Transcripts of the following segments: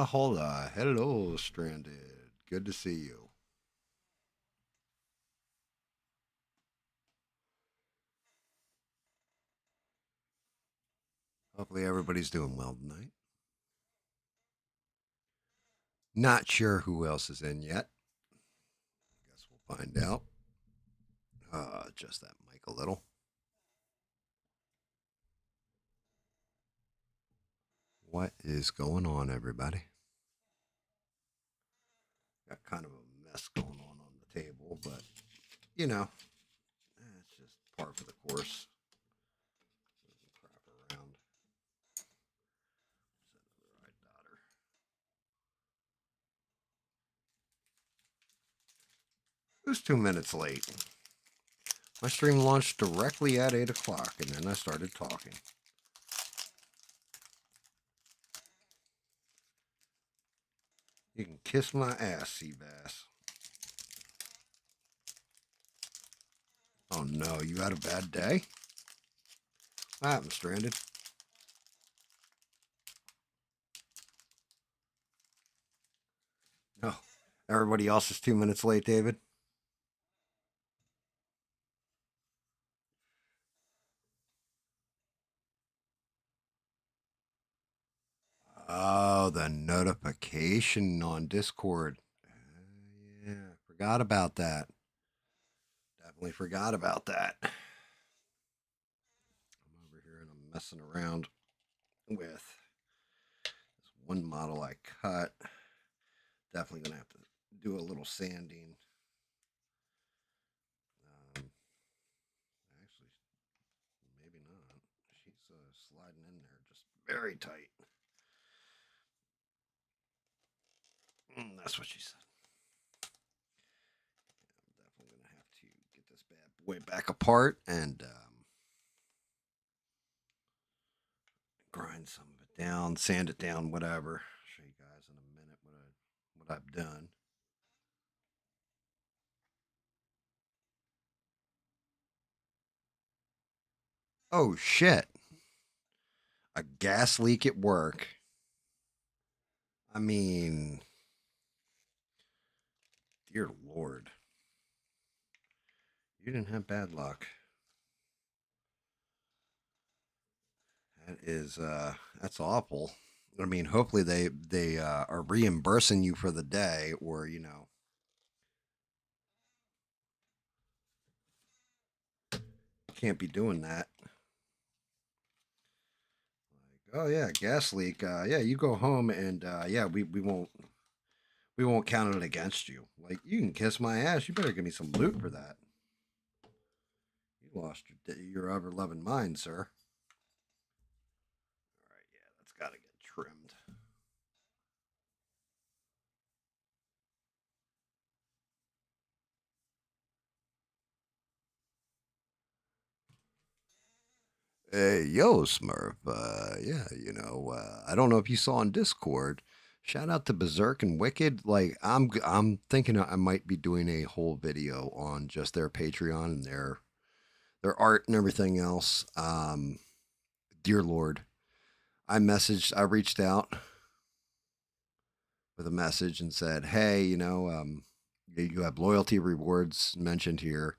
Hola, hola. Hello, Stranded. Good to see you. Hopefully, everybody's doing well tonight. Not sure who else is in yet. Guess we'll find out. Just that mic a little. What is going on, everybody? Got kind of a mess going on the table, but you know, it's just par for the course. Doesn't crap around. Is that another eye daughter? Who's 2 minutes late? My stream launched directly at 8 o'clock, and then I started talking. You can kiss my ass, Seabass. Oh no, you had a bad day? What happened, Stranded? No. Everybody else is 2 minutes late, David? Oh, the notification on Discord. Yeah, forgot about that. Definitely forgot about that. I'm over here and I'm messing around with this one model I cut. Definitely gonna have to do a little sanding. Actually, maybe not. She's sliding in there just very tight. That's what she said. I'm definitely gonna have to get this bad boy back apart and grind some of it down, sand it down, whatever. Show you guys in a minute what I've done. Oh shit! A gas leak at work. I mean, dear lord, you didn't have bad luck. That's awful. I mean, hopefully they are reimbursing you for the day, or can't be doing that. Like, oh yeah, gas leak. Yeah, you go home and yeah, we won't count it against you. Like, you can kiss my ass. You better give me some loot for that. You lost your ever loving mind, sir. All right, yeah, that's got to get trimmed. Hey, yo, Smurf. Yeah, I don't know if you saw on Discord. Shout out to Berserk and Wicked. Like, I'm thinking I might be doing a whole video on just their Patreon and their art and everything else. Dear Lord, I reached out with a message and said, hey, you have loyalty rewards mentioned here.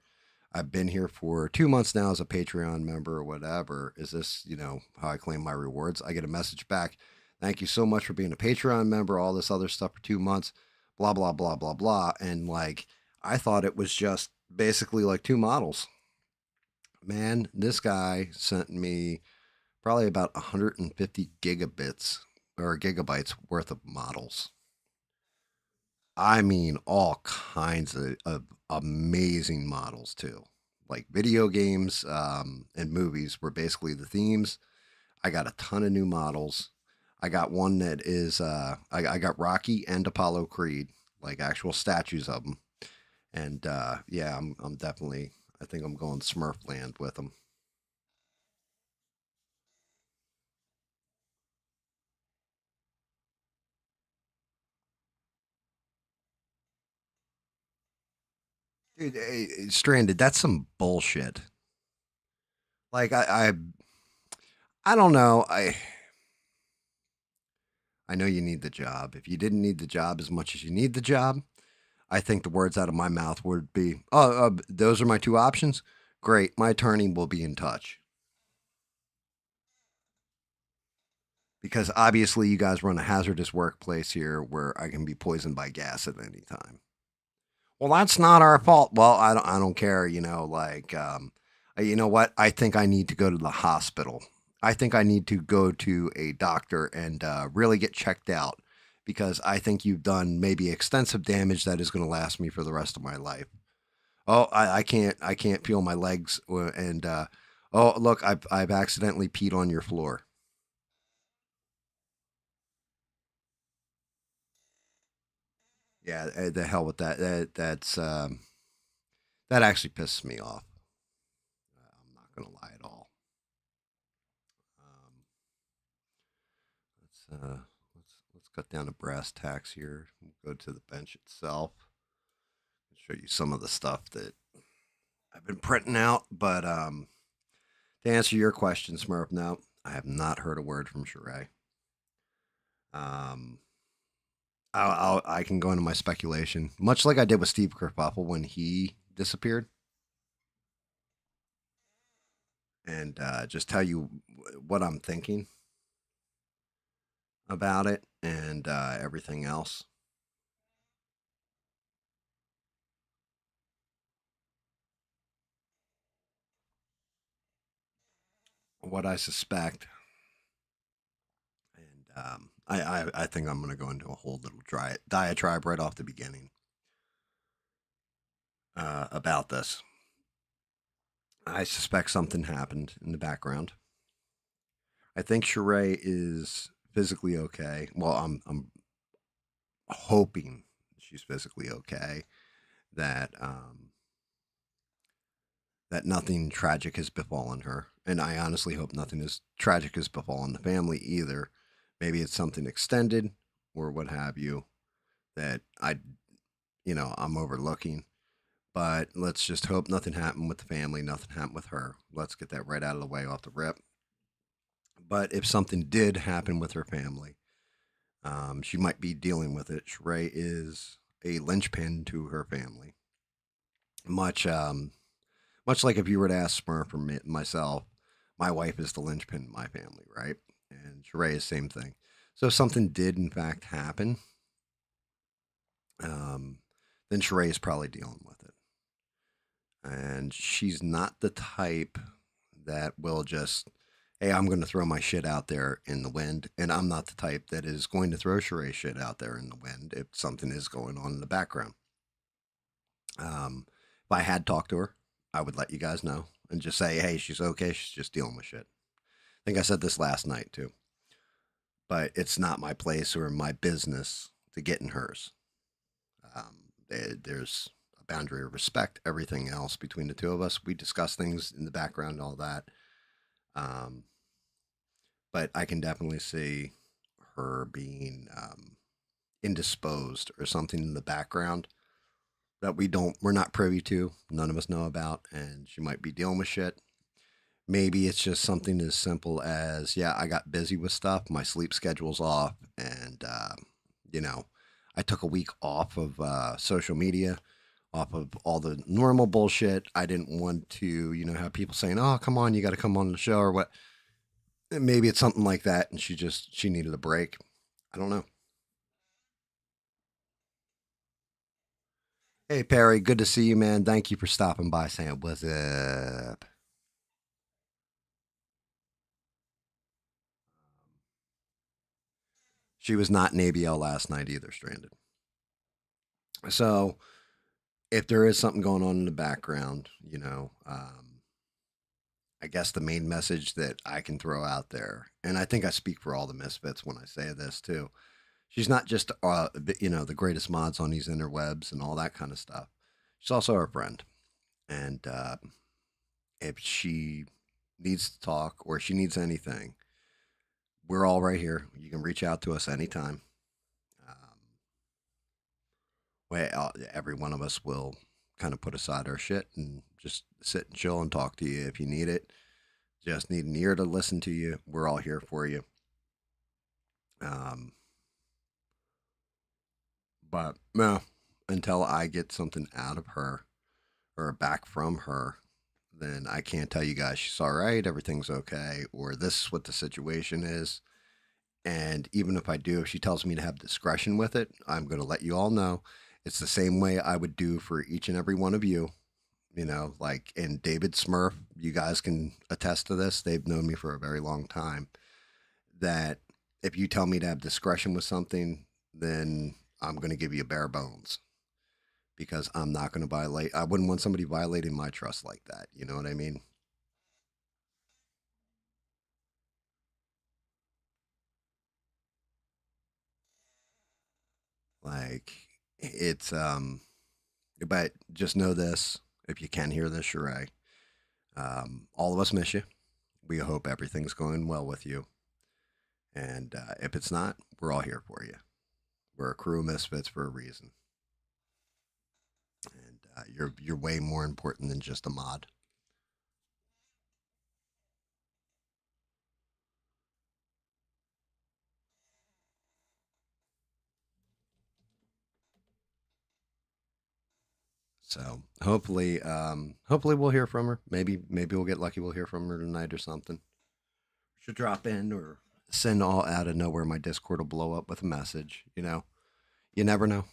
I've been here for 2 months now as a Patreon member or whatever. Is this, how I claim my rewards? I get a message back. Thank you so much for being a Patreon member, all this other stuff for 2 months, blah, blah, blah, blah, blah. And like, I thought it was just basically like two models. Man, this guy sent me probably about 150 gigabits or gigabytes worth of models. I mean, all kinds of amazing models too. Like video games and movies were basically the themes. I got a ton of new models. I got one that is I got Rocky and Apollo Creed, like actual statues of them. And yeah, I'm definitely, I think I'm going Smurf land with them. Dude, Stranded, that's some bullshit. Like I don't know. I know you need the job. If you didn't need the job as much as you need the job, I think the words out of my mouth would be, "Oh, those are my two options. Great, my attorney will be in touch." Because obviously, you guys run a hazardous workplace here where I can be poisoned by gas at any time. Well, that's not our fault. Well, I don't care. You know what? I think I need to go to the hospital. I think I need to go to a doctor and really get checked out because I think you've done maybe extensive damage that is going to last me for the rest of my life. Oh, I can't feel my legs, and oh, look, I've accidentally peed on your floor. Yeah, the hell with that. That actually pisses me off. I'm not gonna lie at all. Um, let's cut down to brass tacks here. We'll go to the bench itself. I'll show you some of the stuff that I've been printing out. But to answer your question, Smurf, no, I have not heard a word from Sheree. Um, I can go into my speculation, much like I did with Steve Kerfuffle when he disappeared, and just tell you what I'm thinking about it and everything else. What I suspect, and I think I'm going to go into a whole little diatribe right off the beginning about this. I suspect something happened in the background. I think Sheree is physically okay. Well, I'm hoping she's physically okay. That that nothing tragic has befallen her, and I honestly hope nothing is tragic has befallen the family either. Maybe it's something extended or what have you that I'm overlooking. But let's just hope nothing happened with the family, nothing happened with her. Let's get that right out of the way off the rip. But if something did happen with her family, she might be dealing with it. Sheree is a linchpin to her family. Much, much like if you were to ask Smurf or myself, my wife is the linchpin in my family, right? And Sheree is same thing. So if something did in fact happen, um, then Sheree is probably dealing with it. And she's not the type that will just, hey, I'm going to throw my shit out there in the wind. And I'm not the type that is going to throw Sheree shit out there in the wind if something is going on in the background. If I had talked to her, I would let you guys know and just say, hey, she's okay. She's just dealing with shit. I think I said this last night too, but it's not my place or my business to get in hers. There's a boundary of respect, everything else between the two of us. We discuss things in the background, all that. Um, but I can definitely see her being indisposed or something in the background that we're not privy to, none of us know about, and she might be dealing with shit. Maybe it's just something as simple as, yeah, I got busy with stuff, my sleep schedule's off, and you know, I took a week off of social media, off of all the normal bullshit. I didn't want to, have people saying, "Oh, come on, you got to come on the show," or what. Maybe it's something like that, and she needed a break. I don't know. Hey Perry, good to see you, man. Thank you for stopping by, saying what's up. She was not in ABL last night either, stranded. So if there is something going on in the background, I guess the main message that I can throw out there, and I think I speak for all the misfits when I say this too. She's not just the greatest mods on these interwebs and all that kind of stuff. She's also our friend, and if she needs to talk or she needs anything, we're all right here. You can reach out to us anytime. Um, every one of us will kind of put aside our shit and just sit and chill and talk to you if you need it. Just need an ear to listen to you. We're all here for you. Um, But no, until I get something out of her or back from her, then I can't tell you guys she's all right, everything's okay, or this is what the situation is. And even if I do, if she tells me to have discretion with it, I'm going to let you all know. It's the same way I would do for each and every one of you. Like, and David Smurf, you guys can attest to this. They've known me for a very long time. That if you tell me to have discretion with something, then I'm going to give you bare bones because I'm not going to violate. I wouldn't want somebody violating my trust like that. You know what I mean? Like, it's, but just know this if you can hear this, Sheree. All of us miss you. We hope everything's going well with you. And if it's not, we're all here for you. We're a crew of misfits for a reason. And you're way more important than just a mod. So hopefully we'll hear from her. Maybe we'll get lucky. We'll hear from her tonight or something. She'll drop in or send all out of nowhere. My Discord will blow up with a message. You never know.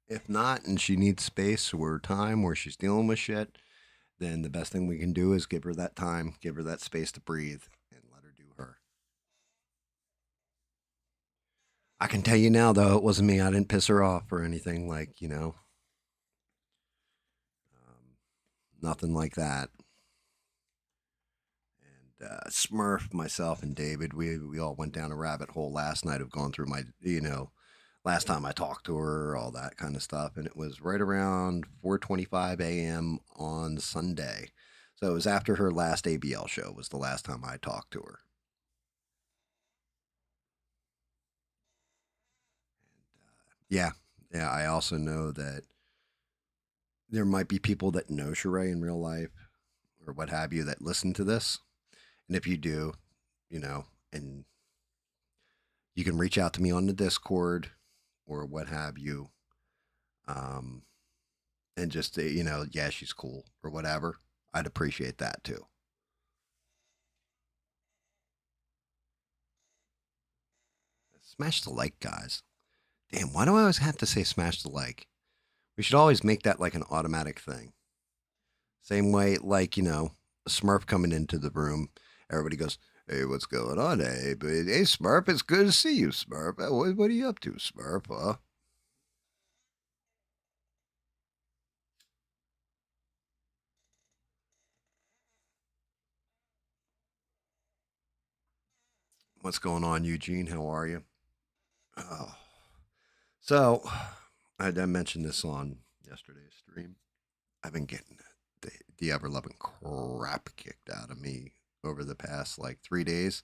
If not, and she needs space or time or she's dealing with shit, then the best thing we can do is give her that time, give her that space to breathe, and let her do her. I can tell you now, though, it wasn't me. I didn't piss her off or anything nothing like that. And Smurf, myself, and David, we all went down a rabbit hole last night of going through my, last time I talked to her, all that kind of stuff, and it was right around 4:25 a.m. on Sunday. So it was after her last ABL show was the last time I talked to her. Yeah, yeah. I also know that there might be people that know Sheree in real life or what have you that listen to this, and if you do, and you can reach out to me on the Discord or what have you, um, and just say, yeah, she's cool or whatever. I'd appreciate that too. Smash the like, guys. Damn, why do I always have to say smash the like? We should always make that like an automatic thing. Same way, like, a Smurf coming into the room, everybody goes, "Hey, what's going on? Hey, Smurf, it's good to see you, Smurf. What are you up to, Smurf? Huh? What's going on, Eugene? How are you?" Oh. So, I mentioned this on yesterday's stream. I've been getting the ever loving crap kicked out of me over the past like 3 days.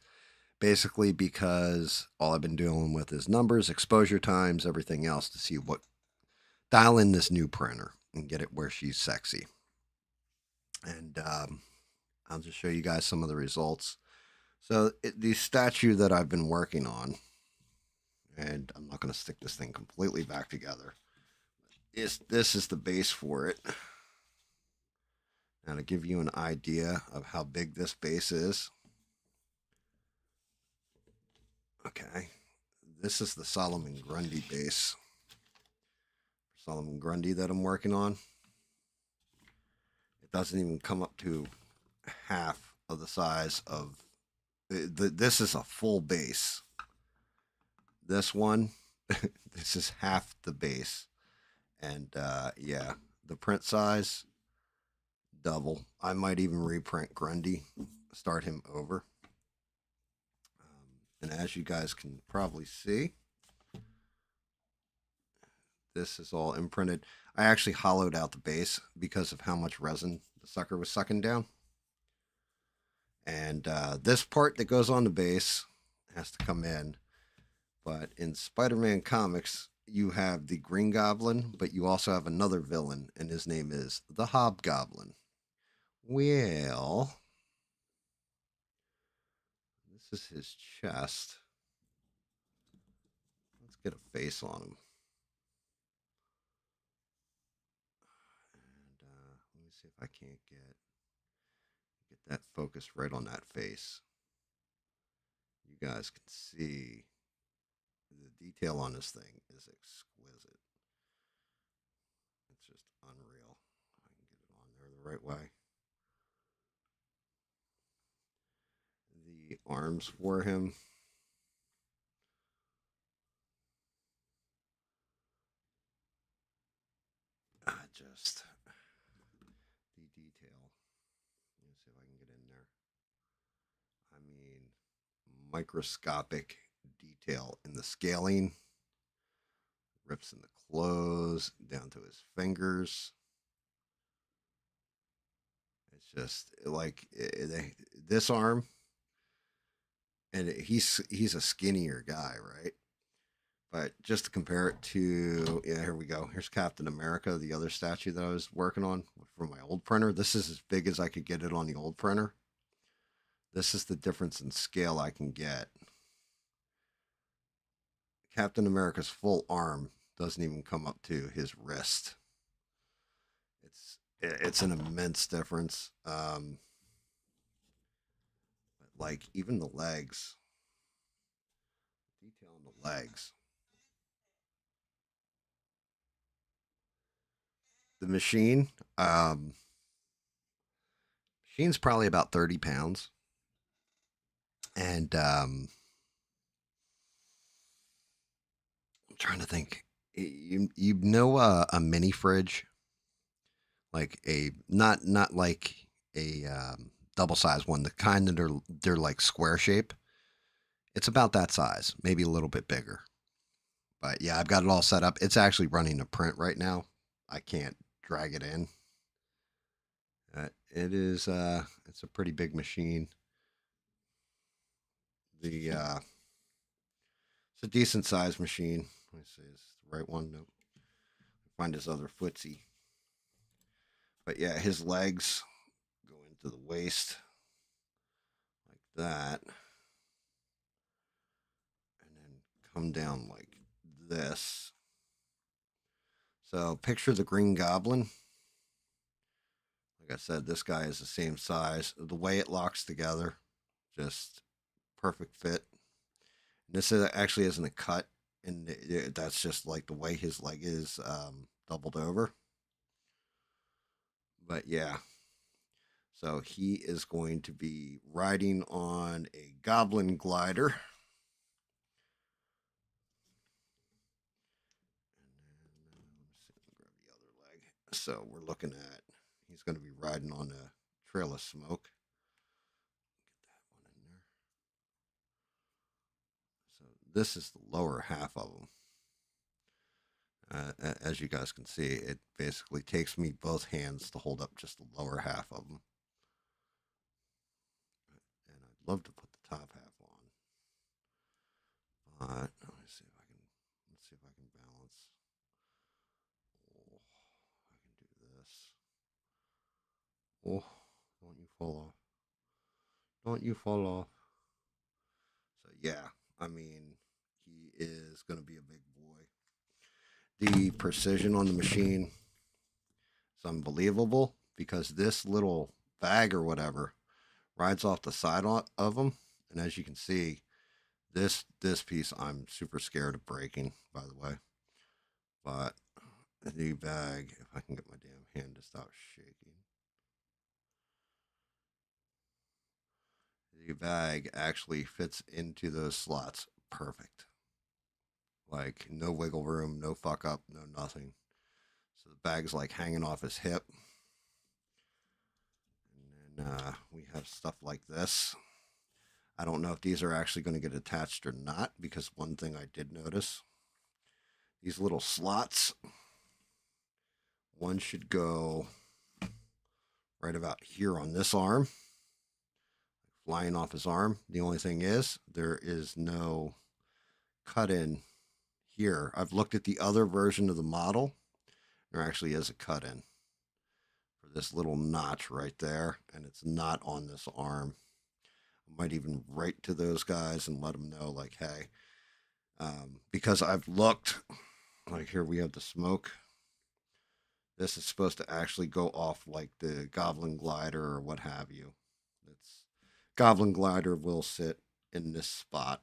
Basically, because all I've been dealing with is numbers, exposure times, everything else to see what dial in this new printer and get it where she's sexy. And I'll just show you guys some of the results. So, the statue that I've been working on, and I'm not going to stick this thing completely back together, is this is the base for it. Now, to give you an idea of how big this base is, okay, this is the Solomon Grundy base. Solomon Grundy that I'm working on. It doesn't even come up to half of the size of this is a full base. This one, this is half the base, and yeah, the print size double. I might even reprint Grundy, start him over. And as you guys can probably see, this is all imprinted. I actually hollowed out the base because of how much resin the sucker was sucking down. And this part that goes on the base has to come in. But in Spider-Man comics, you have the Green Goblin, but you also have another villain, and his name is the Hobgoblin. Well, this is his chest. Let's get a face on him. And let me see if I can't get that focused right on that face. You guys can see the detail on this thing is exquisite. It's just unreal. I can get it on there the right way. The arms for him. Just the detail. Let me see if I can get in there. I mean, microscopic detail in the scaling. Rips in the clothes down to his fingers. It's just like this arm, and he's a skinnier guy, right? But just to compare it to, yeah, here we go. Here's Captain America, the other statue that I was working on from my old printer. This is as big as I could get it on the old printer. This is the difference in scale I can get. Captain America's full arm doesn't even come up to his wrist. It's an immense difference. Like even the legs, detail on the legs. The machine's probably about 30 pounds, and I'm trying to think. You know a mini fridge, like a not like a double size one, the kind that they're like square shape. It's about that size, maybe a little bit bigger. But yeah, I've got it all set up. It's actually running a print right now. I can't drag it in. It is it's a pretty big machine. It's a decent sized machine. Let me see, is this the right one? Nope. Find his other footsie. But yeah, his legs go into the waist like that, and then come down like this. So picture the Green Goblin. Like I said, this guy is the same size. The way it locks together, just perfect fit. And this actually isn't a cut, and that's just like the way his leg is doubled over. But yeah, so he is going to be riding on a goblin glider. And then grab the other leg. So we're looking at he's going to be riding on a trail of smoke. Get that one in there. So this is the lower half of them. As you guys can see, it basically takes me both hands to hold up just the lower half of them. And I'd love to put the top half on. But let me see if I can. Let's see if I can balance. Oh, I can do this. Oh, don't you fall off? Don't you fall off? So yeah, I mean, he is going to be a big boy. The precision on the machine is unbelievable because this little bag or whatever rides off the side of them, and as you can see, this piece I'm super scared of breaking. By the way, but the bag, if I can get my damn hand to stop shaking, the bag actually fits into those slots perfect. Like no wiggle room, no fuck up, no nothing. So the bag's like hanging off his hip. And then we have stuff like this. I don't know if these are actually going to get attached or not, because one thing I did notice, these little slots, one should go right about here on this arm, flying off his arm. The only thing is, there is no cut in here. I've looked at the other version of the model. There actually is a cut in for this little notch right there, and it's not on this arm. I might even write to those guys and let them know, like, hey, Because I've looked, like here we have the smoke. This is supposed to actually go off like the Goblin Glider or what have you. It's Goblin Glider will sit in this spot.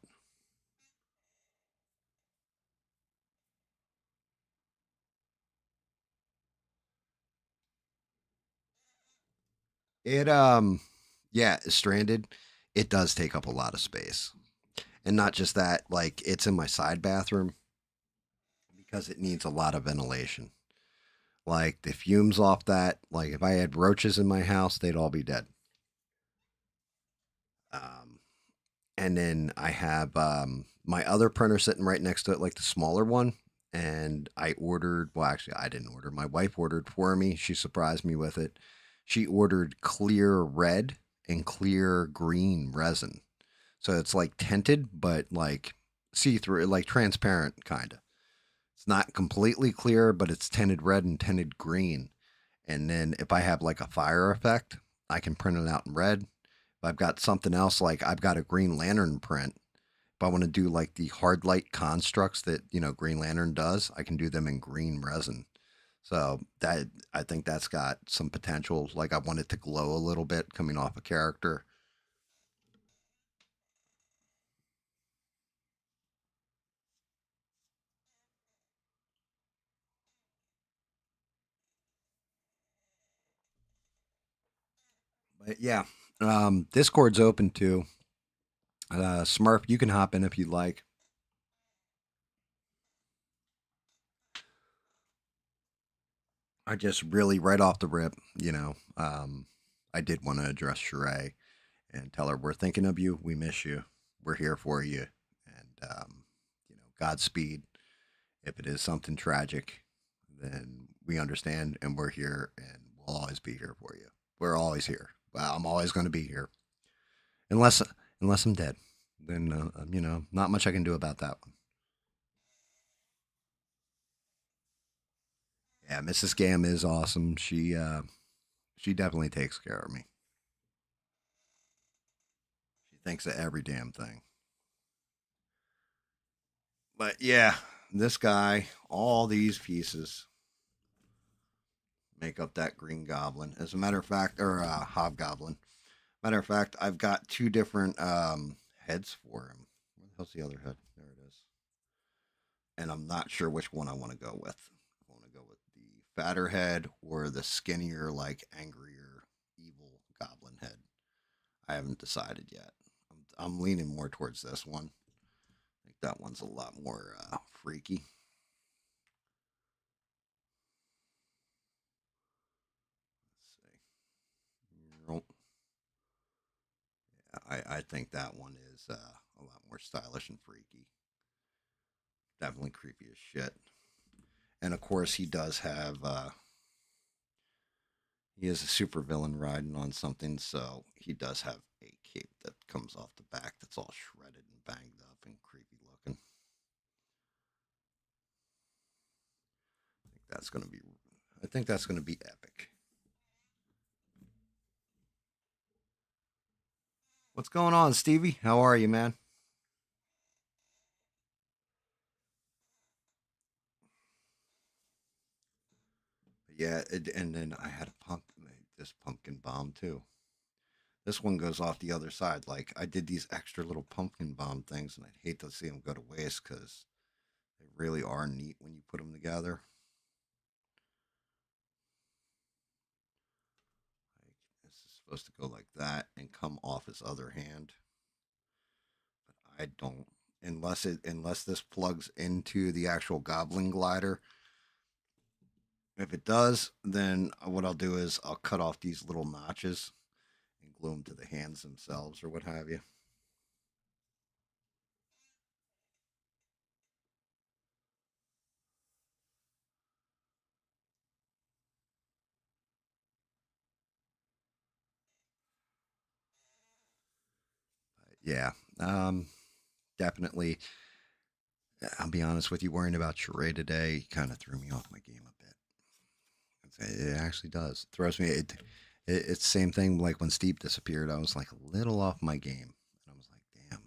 It yeah, stranded. It does take up a lot of space. And not just that, like it's in my side bathroom because it needs a lot of ventilation. Like the fumes off that, like if I had roaches in my house, they'd all be dead. Um, and then I have my other printer sitting right next to it, like the smaller one. And I ordered, well, actually, I didn't order. My wife ordered for me. She surprised me with it. She ordered clear red and clear green resin. So it's like tinted, but like see through, like transparent, kind of. It's not completely clear, but it's tinted red and tinted green. And then if I have like a fire effect, I can print it out in red. If I've got something else, like I've got a Green Lantern print, if I want to do like the hard light constructs that, Green Lantern does, I can do them in green resin. So that I think that's got some potential. Like I want it to glow a little bit coming off a character. But yeah, Discord's open too. Smurf, you can hop in if you'd like. I just really right off the rip, I did want to address Sheree and tell her we're thinking of you. We miss you. We're here for you. And, Godspeed. If it is something tragic, then we understand and we're here and we'll always be here for you. We're always here. Well, I'm always going to be here. Unless, unless I'm dead. Then, not much I can do about that one. Yeah, Mrs. Gam is awesome. She definitely takes care of me. She thinks of every damn thing. But yeah, this guy, all these pieces make up that green goblin. As a matter of fact, or hobgoblin. Matter of fact, I've got two different heads for him. Where the hell's the other head? There it is. And I'm not sure which one I want to go with. I want to go with the fatter head or the skinnier, like angrier, evil goblin head. I haven't decided yet. I'm leaning more towards this one. I think that one's a lot more freaky. Let's see. I think that one is a lot more stylish and freaky. Definitely creepy as shit. And of course, he is a super villain riding on something, so he does have a cape that comes off the back that's all shredded and banged up and creepy looking. I think that's gonna be. I think that's gonna be epic. What's going on, Stevie? How are you, man? Yeah, and then I had this pumpkin bomb too. This one goes off the other side. Like I did these extra little pumpkin bomb things, and I'd hate to see them go to waste because they really are neat when you put them together. Like this is supposed to go like that and come off his other hand, but I don't. Unless this plugs into the actual goblin glider. If it does, then what I'll do is I'll cut off these little notches and glue them to the hands themselves or what have you. Yeah, um, definitely. I'll be honest with you, worrying about charade today kind of threw me off my game a bit. It actually does. It throws me. It's the same thing like when Steve disappeared. I was like a little off my game. And I was like, damn.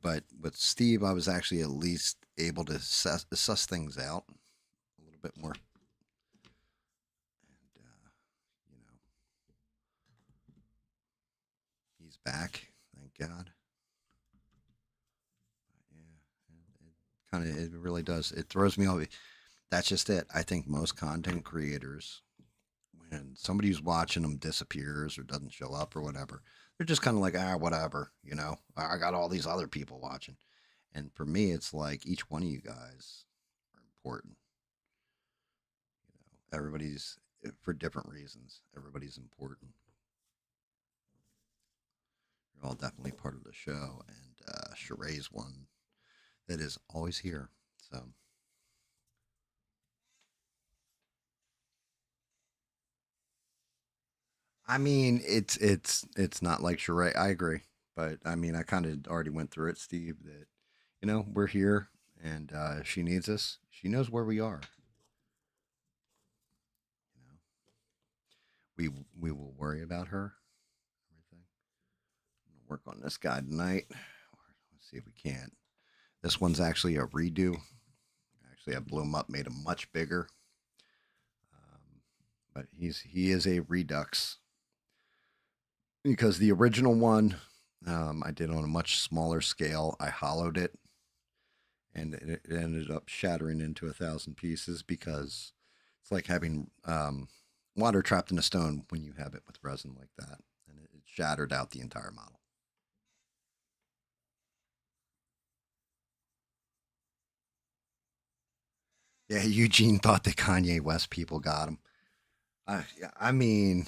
But with Steve, I was actually at least able to suss things out a little bit more. And, you know, he's back, thank God. Yeah, it really does. It throws me off. That's just it. I think most content creators, when somebody who's watching them disappears or doesn't show up or whatever, they're just kind of like, whatever, I got all these other people watching. And for me, it's like each one of you guys are important. Everybody's for different reasons. Everybody's important. You're all definitely part of the show, and Sheree's one that is always here. So, I mean, it's not like Sheree. I agree, but I mean, I kind of already went through it, Steve. That we're here, and if she needs us, she knows where we are. You know, we will worry about her. Everything. I'm gonna work on this guy tonight. Let's see if we can. This one's actually a redo. Actually, I blew him up, made him much bigger. But he is a Redux because the original one I did on a much smaller scale. I hollowed it, and it ended up shattering into 1,000 pieces because it's like having water trapped in a stone when you have it with resin like that, and it shattered out the entire model. Yeah, Eugene thought the Kanye West people got him. Yeah, I mean,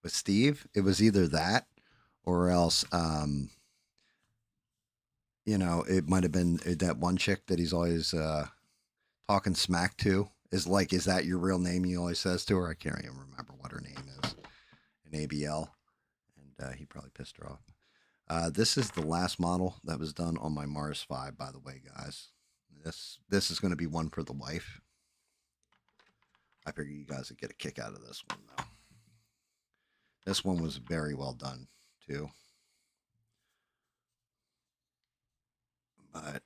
with Steve, it was either that or else, it might have been that one chick that he's always talking smack to. Is that your real name? He always says to her. I can't even remember what her name is. An ABL, and he probably pissed her off. This is the last model that was done on my Mars 5, by the way, guys. This is going to be one for the wife. I figure you guys would get a kick out of this one, though. This one was very well done, too. But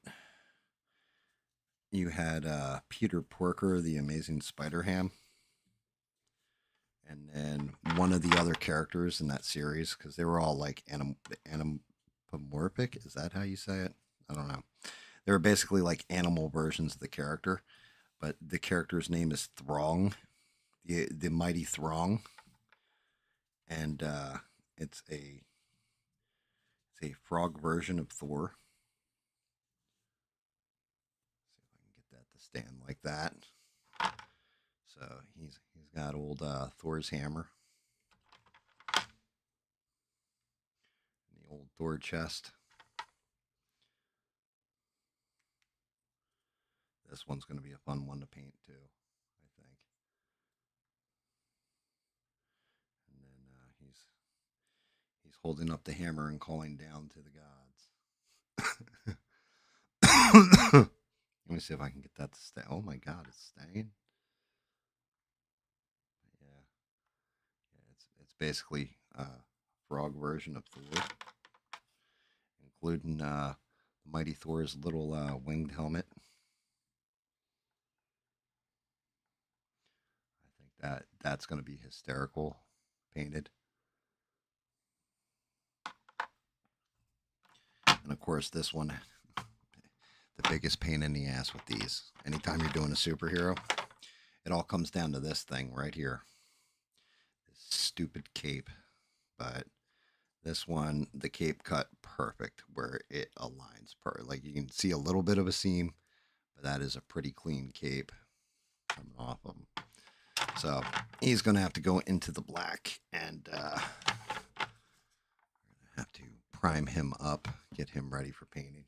you had Peter Porker, the Amazing Spider Ham, and then one of the other characters in that series, because they were all like anamorphic. Is that how you say it? I don't know. They were basically like animal versions of the character, but the character's name is Throng, the mighty Throng, and it's a frog version of Thor. See if I can get that to stand like that. So he's got old Thor's hammer, the old Thor chest. This one's going to be a fun one to paint too, I think. And then he's holding up the hammer and calling down to the gods. Let me see if I can get that to stay. Oh my god, it's staying. Yeah, yeah. It's basically a frog version of Thor, including Mighty Thor's little winged helmet. I think that's going to be hysterical painted. And of course, this one, the biggest pain in the ass with these. Anytime you're doing a superhero, it all comes down to this thing right here. This stupid cape. But this one, the cape cut perfect where it aligns perfect. Like you can see a little bit of a seam, but that is a pretty clean cape coming off him. So he's going to have to go into the black and have to prime him up, get him ready for painting.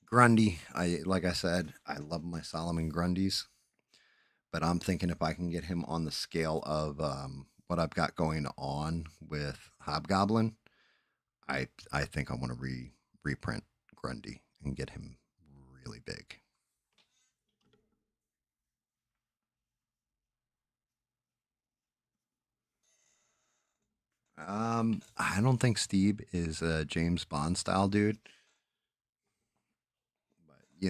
Grundy, like I said, I love my Solomon Grundys, but I'm thinking if I can get him on the scale of what I've got going on with Hobgoblin, I think I want to reprint Grundy and get him really big. I don't think Steve is a James Bond style dude, but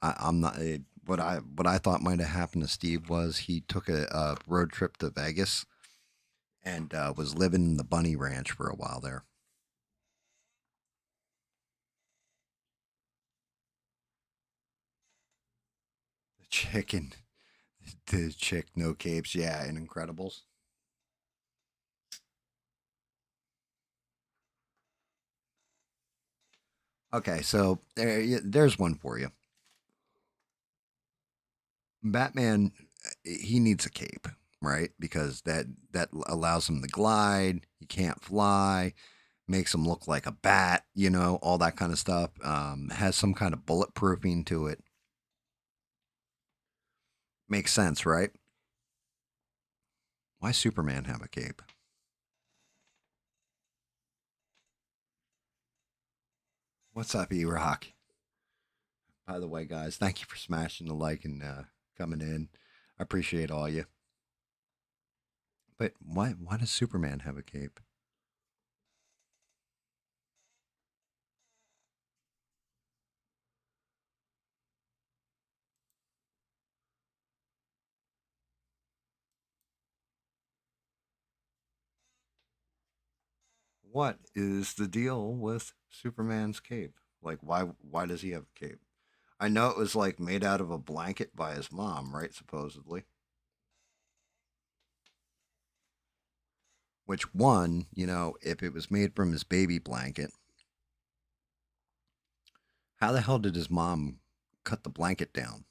I'm not. What I thought might have happened to Steve was he took a road trip to Vegas and was living in the Bunny Ranch for a while there. The chicken, the chick, no capes, yeah, in Incredibles. Okay, so there's one for you. Batman, he needs a cape, right? Because that allows him to glide. He can't fly. Makes him look like a bat. All that kind of stuff. Has some kind of bulletproofing to it. Makes sense, right? Why Superman have a cape? What's up, E Rock? By the way, guys, thank you for smashing the like and coming in. I appreciate all you. But why does Superman have a cape? What is the deal with Superman's cape? Like why does he have a cape? I know it was like made out of a blanket by his mom, right? Supposedly. Which one, if it was made from his baby blanket, how the hell did his mom cut the blanket down?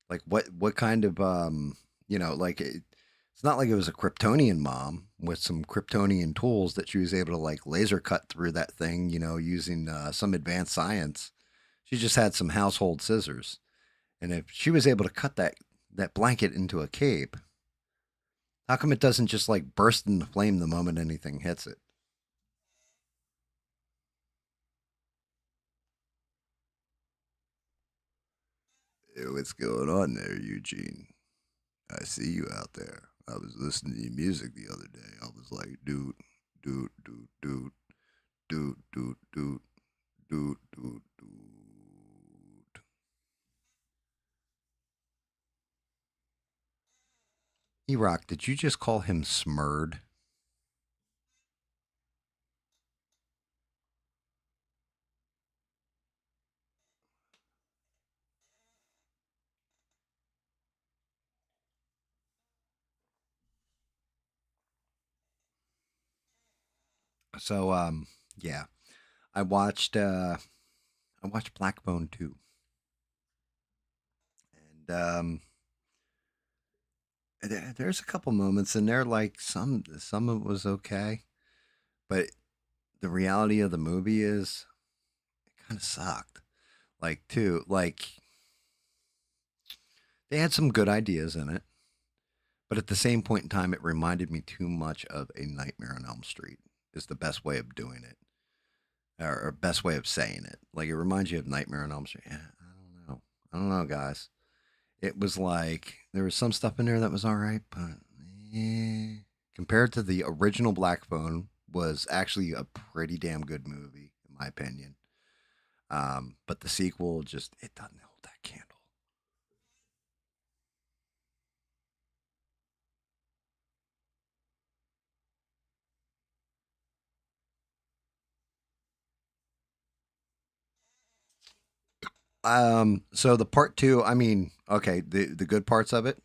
Like what kind of like it's not like it was a Kryptonian mom with some Kryptonian tools that she was able to like laser cut through that thing, using some advanced science. She just had some household scissors. And if she was able to cut that blanket into a cape, how come it doesn't just like burst into flame the moment anything hits it? Hey, what's going on there, Eugene? I see you out there. I was listening to your music the other day. I was like, dude, dude, dude, dude, dude, dude, dude, dude, dude, dude. E Rock, did you just call him Smurd? So yeah. I watched uh I watched Blackbone 2. And there's a couple moments in there like some of it was okay, but the reality of the movie is it kind of sucked. Like too, like they had some good ideas in it, but at the same point in time, it reminded me too much of a Nightmare on Elm Street. Is the best way of doing it, or best way of saying it. Like it reminds you of Nightmare on Elm Street. Yeah, I don't know. I don't know, guys. It was like there was some stuff in there that was all right, but compared to the original Black Phone, was actually a pretty damn good movie in my opinion. But the sequel just it doesn't hold that candle. So the part two, I mean, okay, the good parts of it,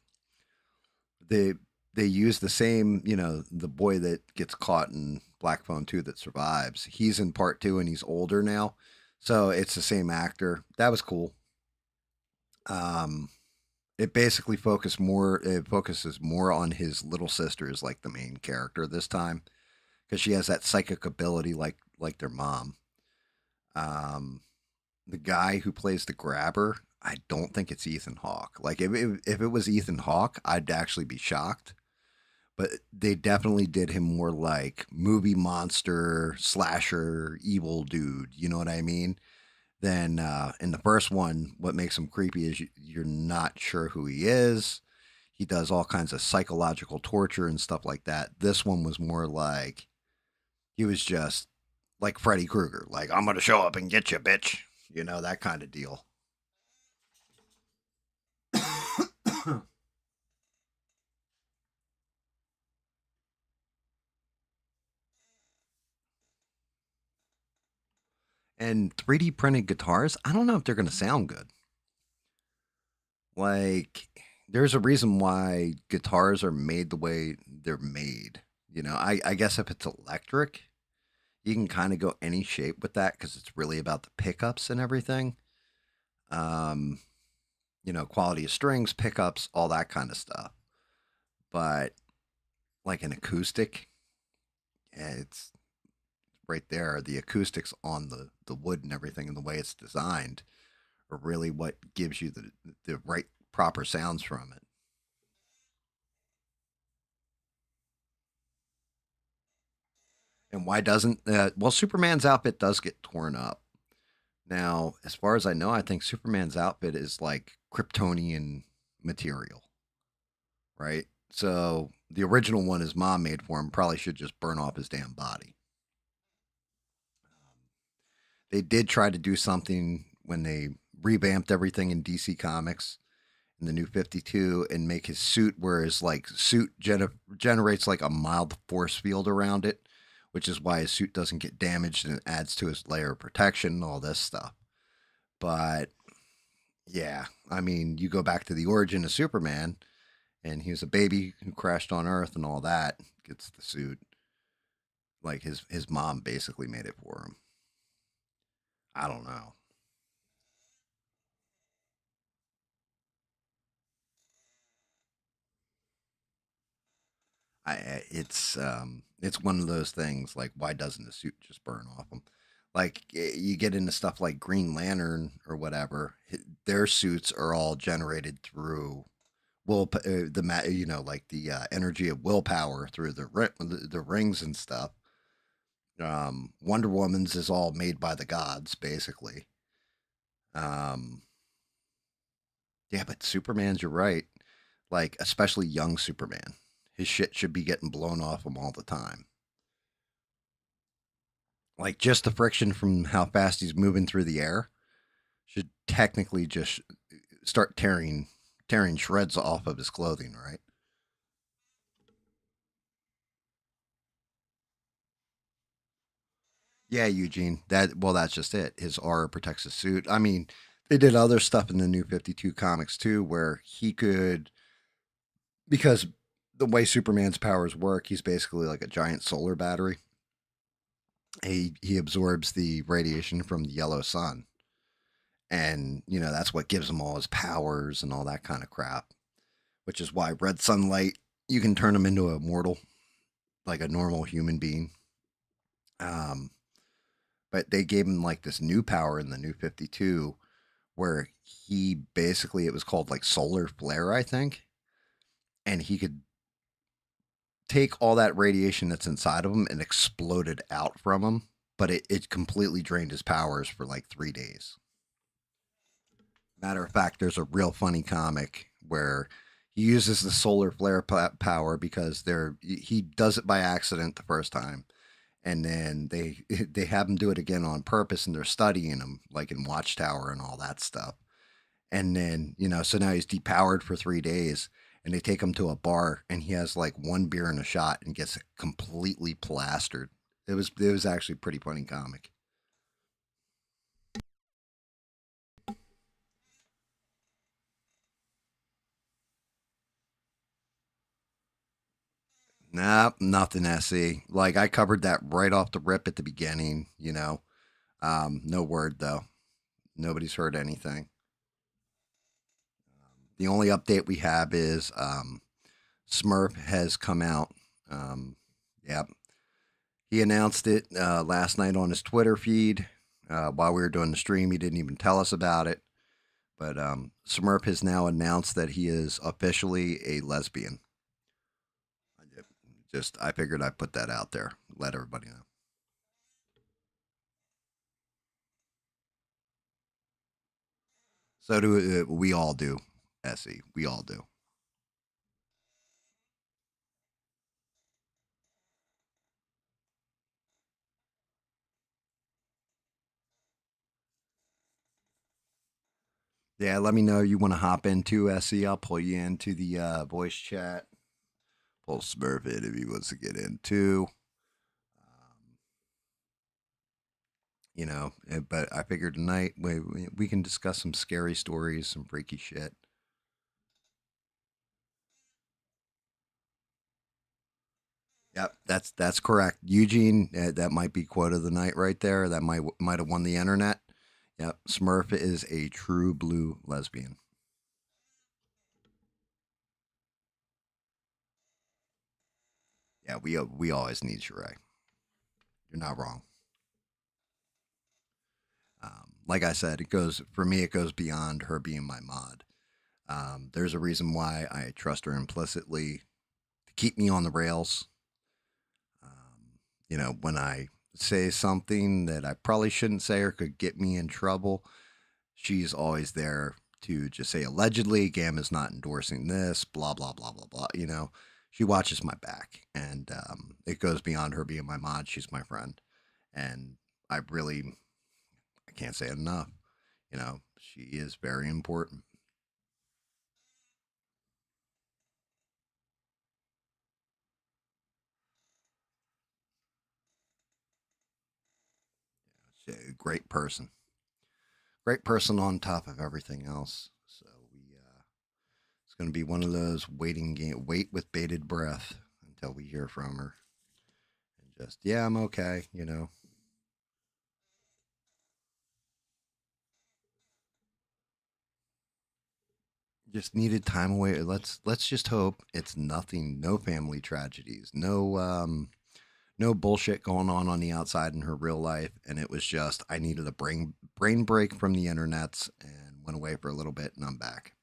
they they use the same, the boy that gets caught in Black Phone 2 that survives. He's in part two and he's older now. So it's the same actor. That was cool. Um it basically focuses more on his little sister as like the main character this time because she has that psychic ability like their mom. Um the guy who plays the grabber, I don't think it's Ethan Hawke. Like if it was Ethan Hawke, I'd actually be shocked. But they definitely did him more like movie monster slasher evil dude. You know what I mean? Then in the first one, what makes him creepy is you're not sure who he is. he does all kinds of psychological torture and stuff like that. This one was more like he was just like Freddy Krueger, like I'm gonna show up and get you, bitch. You know that kind of deal. And 3D printed guitars, I don't know if they're gonna sound good. Like, there's a reason why guitars are made the way they're made. I guess if it's electric, you can kind of go any shape with that because it's really about the pickups and everything. Um, quality of strings, pickups, all that kind of stuff. But like an acoustic, it's right there. The acoustics on the wood and everything and the way it's designed are really what gives you the right proper sounds from it. And why doesn't well Superman's outfit does get torn up. Now, as far as I know, I think Superman's outfit is like Kryptonian material, right? So the original one his mom made for him probably should just burn off his damn body. They did try to do something when they revamped everything in DC Comics in the new 52 and make his suit where his like generates like a mild force field around it, which is why his suit doesn't get damaged and it adds to his layer of protection and all this stuff. But yeah, I mean, you go back to the origin of Superman, and he was a baby who crashed on Earth and all that. Gets the suit. Like his mom basically made it for him. I don't know. It's one of those things. Like, why doesn't the suit just burn off him? Like you get into stuff like Green Lantern or whatever. Their suits are all generated through like the energy of willpower through the rings and stuff. Wonder Woman's is all made by the gods, basically. Um, yeah, but Superman's, you're right. Like, especially young Superman, his shit should be getting blown off him all the time. Like, just the friction from how fast he's moving through the air should technically just start tearing shreds off of his clothing, right? Yeah, Eugene. That's just it. His aura protects his suit. I mean, they did other stuff in the New 52 comics too, where he could because the way Superman's powers work, he's basically like a giant solar battery. He absorbs the radiation from the yellow sun, and that's what gives him all his powers and all that kind of crap. Which is why red sunlight you can turn him into a mortal, like a normal human being. Um, but they gave him like this new power in the New 52 where he basically it was called like solar flare, I think, and he could take all that radiation that's inside of him and explode it out from him, but it completely drained his powers for like 3 days. Matter of fact, there's a real funny comic where he uses the solar flare power because he does it by accident the first time, and then they have him do it again on purpose, and they're studying him like in Watchtower and all that stuff. And then so now he's depowered for 3 days, and they take him to a bar, and he has like one beer and a shot, and gets completely plastered. It was actually a pretty funny comic. Nah, nothing SE. Like I covered that right off the rip at the beginning. No word though. Nobody's heard anything. The only update we have is Smurf has come out. Yep, he announced it last night on his Twitter feed. While we were doing the stream, he didn't even tell us about it. But Smurf has now announced that he is officially a lesbian. I figured I'd put that out there, let everybody know. So do we all do, Essie. We all do. Yeah, let me know you want to hop into SE. I'll pull you into the voice chat. Pull Smurf in if he wants to get in too. Um, but I figured tonight we can discuss some scary stories, some freaky shit. Yep, that's correct, Eugene. That might be quote of the night right there. That might have won the internet. Yep, Smurf is a true blue lesbian. Yeah, we always need Sheree. You're not wrong. Like I said, it goes for me. It goes beyond her being my mod. There's a reason why I trust her implicitly to keep me on the rails. When I say something that I probably shouldn't say or could get me in trouble, she's always there to just say allegedly GAM is not endorsing this, blah blah blah blah blah. She watches my back, and it goes beyond her being my mod. She's my friend, and I can't say it enough. She is very important. She's a great person on top of everything else. So it's going to be one of those waiting game, wait with bated breath until we hear from her, and just yeah, I'm okay. Just needed time away. Let's just hope it's nothing, no family tragedies, no bullshit going on the outside in her real life, and it was just I needed a brain break from the internets and went away for a little bit, and I'm back.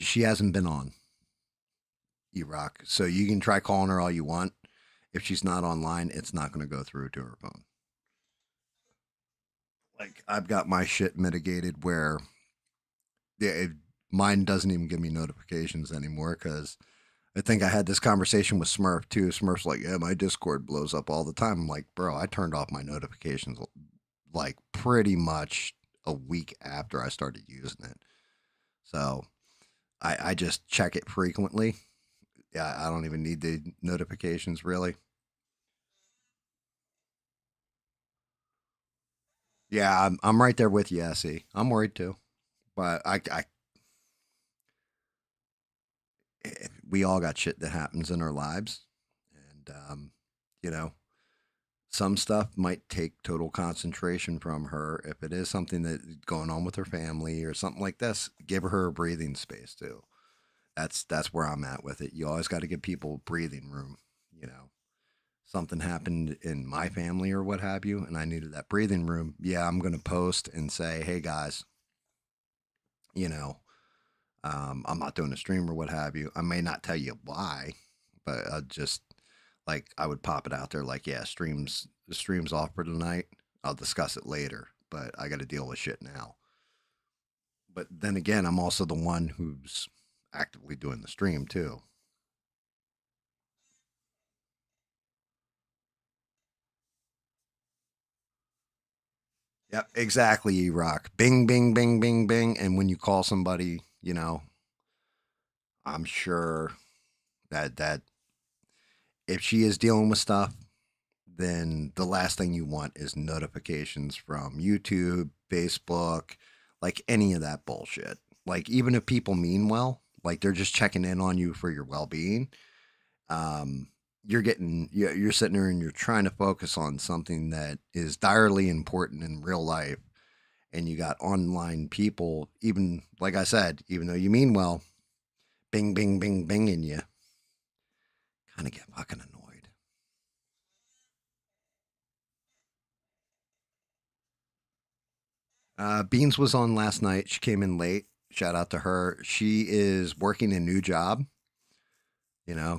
She hasn't been on Erock, so you can try calling her all you want. If she's not online, it's not going to go through to her phone. Like I've got my shit mitigated where yeah, mine doesn't even give me notifications anymore because I think I had this conversation with Smurf too. Smurf's like, yeah, my Discord blows up all the time. I'm like, bro, I turned off my notifications like pretty much a week after I started using it. So I just check it frequently. Yeah, I don't even need the notifications really. Yeah, I'm right there with you, Essie. I'm worried too, but we all got shit that happens in our lives, and you know, some stuff might take total concentration from her. If it is something that's going on with her family or something like this, give her a breathing space too. That's where I'm at with it. You always got to give people breathing room. You know, something happened in my family or what have you, and I needed that breathing room. Yeah, I'm gonna post and say, hey guys, you know, I'm not doing a stream or what have you. I may not tell you why, but I just like I would pop it out there like, yeah, the stream's off for tonight. I'll discuss it later, but I got to deal with shit now. But then again, I'm also the one who's actively doing the stream too. Yep, exactly, Rock. Bing, bing, bing, bing, bing. And when you call somebody, I'm sure that if she is dealing with stuff, then the last thing you want is notifications from YouTube, Facebook, like any of that bullshit. Like even if people mean well, like they're just checking in on you for your well-being, um, you're sitting there and you're trying to focus on something that is direly important in real life, and you got online people, even like I said, even though you mean well, bing, bing, bing, binging you, kind of get fucking annoyed. Beans was on last night. She came in late. Shout out to her. She is working a new job.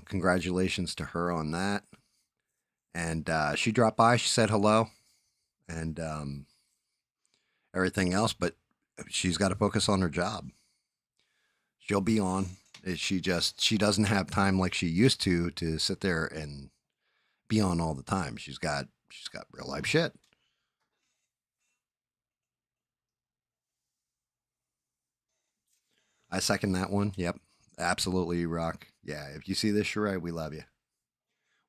Congratulations to her on that. And she dropped by. She said hello and everything else, but she's got to focus on her job. She'll be on. She doesn't have time like she used to sit there and be on all the time. She's got real life shit. I second that one. Yep. Absolutely rock. Yeah, if you see this, Sheree, we love you.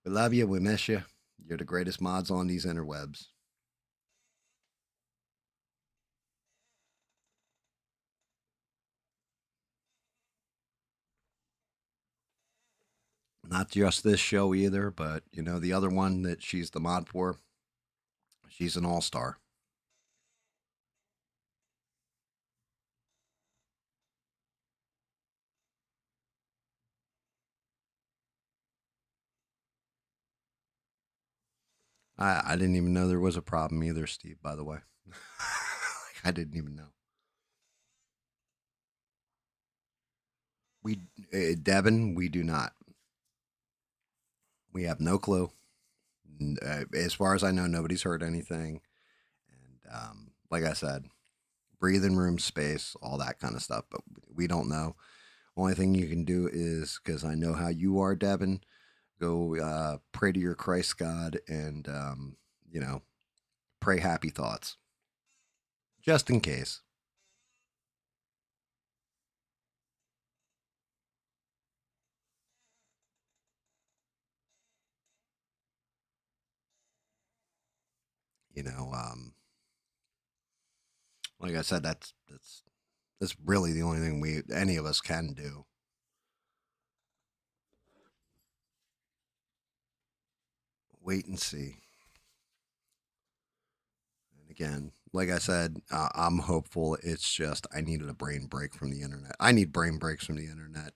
We love you. We miss you. You're the greatest mods on these interwebs. Not just this show either, but the other one that she's the mod for, she's an all-star. I didn't even know there was a problem either, Steve, by the way. I didn't even know. We Devin, we do not. We have no clue. As far as I know, nobody's heard anything. And like I said, breathing room space, all that kind of stuff. But we don't know. Only thing you can do is, because I know how you are, Devin, go pray to your Christ God and, you know, pray happy thoughts, just in case. You know, like I said, that's really the only thing any of us can do. Wait and see. And again, like I said, I'm hopeful. It's just I needed a brain break from the internet. I need brain breaks from the internet.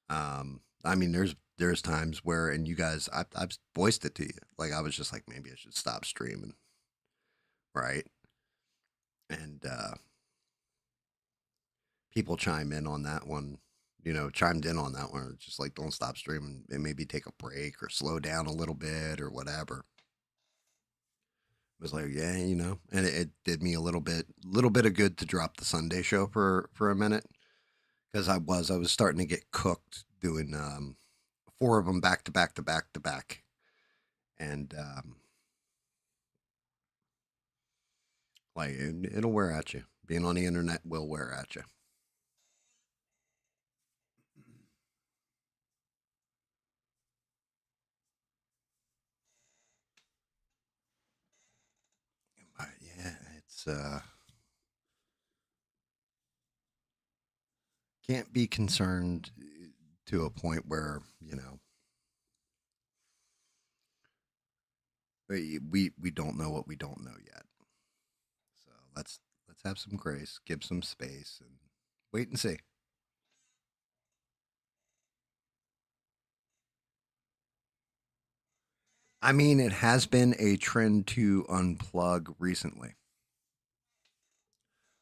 I mean, there's times where, and you guys, I've voiced it to you. Like I was just like, maybe I should stop streaming, right? And people chime in on that one. Chimed in on that one. It's just like, don't stop streaming and maybe take a break or slow down a little bit or whatever. It was like, yeah, and it did me little bit of good to drop the Sunday show for a minute because I was starting to get cooked doing four of them back to back to back to back, and like it'll wear at you. Being on the internet will wear at you. But yeah, it's can't be concerned to a point where we don't know what we don't know yet. So let's have some grace, give some space, and wait and see. I mean, it has been a trend to unplug recently.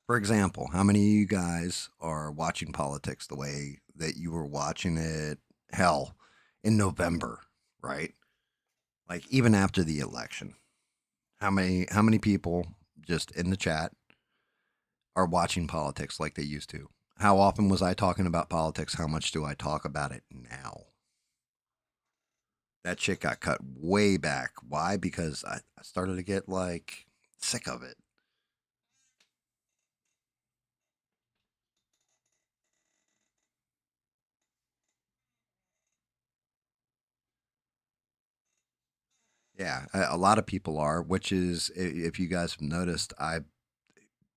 For example, how many of you guys are watching politics the way that you were watching it, hell, in November, right? Like even after the election. How many people just in the chat are watching politics like they used to? How often was I talking about politics? How much do I talk about it now? That shit got cut way back. Why? Because I started to get like sick of it. Yeah, a lot of people are, which is if you guys have noticed, I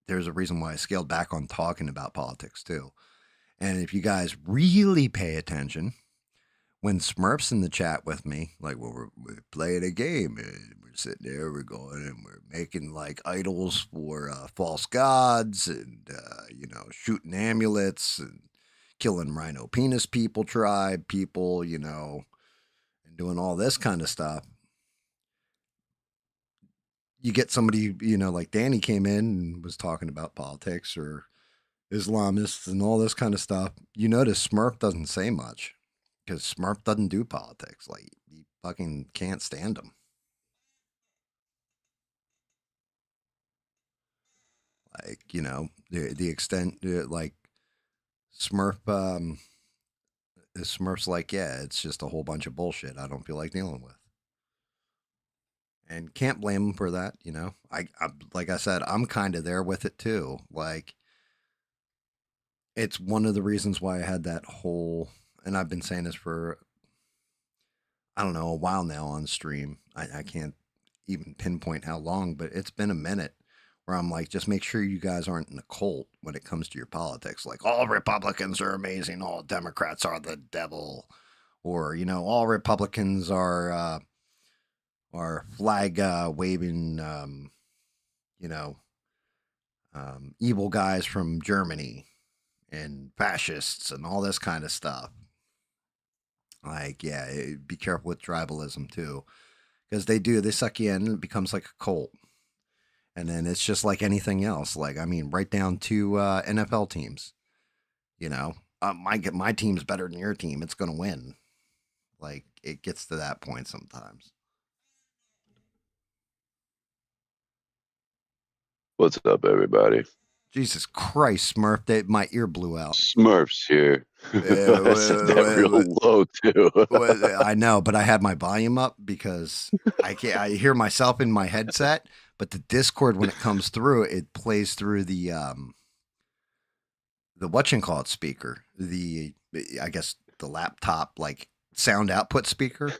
there's a reason why I scaled back on talking about politics too. And if you guys really pay attention, when Smurfs in the chat with me, like we're playing a game, and we're sitting there, we're going and we're making like idols for false gods, and shooting amulets and killing rhino penis people, tribe people, and doing all this kind of stuff. You get somebody, like Danny came in and was talking about politics or Islamists and all this kind of stuff. You notice Smurf doesn't say much because Smurf doesn't do politics. Like he fucking can't stand them. Like the extent like Smurf Smurf's like, yeah, it's just a whole bunch of bullshit. I don't feel like dealing with. and can't blame them for that. I like I said, I'm kind of there with it too. Like, it's one of the reasons why I had that whole, and I've been saying this for, I don't know, a while now on stream. I can't even pinpoint how long, but it's been a minute where I'm like, just make sure you guys aren't in a cult when it comes to your politics. Like, all Republicans are amazing, all Democrats are the devil, or all Republicans are flag waving, you know, evil guys from Germany and fascists and all this kind of stuff. Like, yeah, be careful with tribalism too, because they suck you in and it becomes like a cult. And then it's just like anything else. Like, I mean, right down to NFL teams. You know, my team's better than your team. It's going to win. Like, it gets to that point sometimes. What's up, everybody? Jesus Christ, Smurf! That my ear blew out. Smurfs here. I said that real low too. I know, but I had my volume up because I hear myself in my headset, but the Discord, when it comes through, it plays through the whatchamacallit speaker, the, I guess, the laptop like sound output speaker,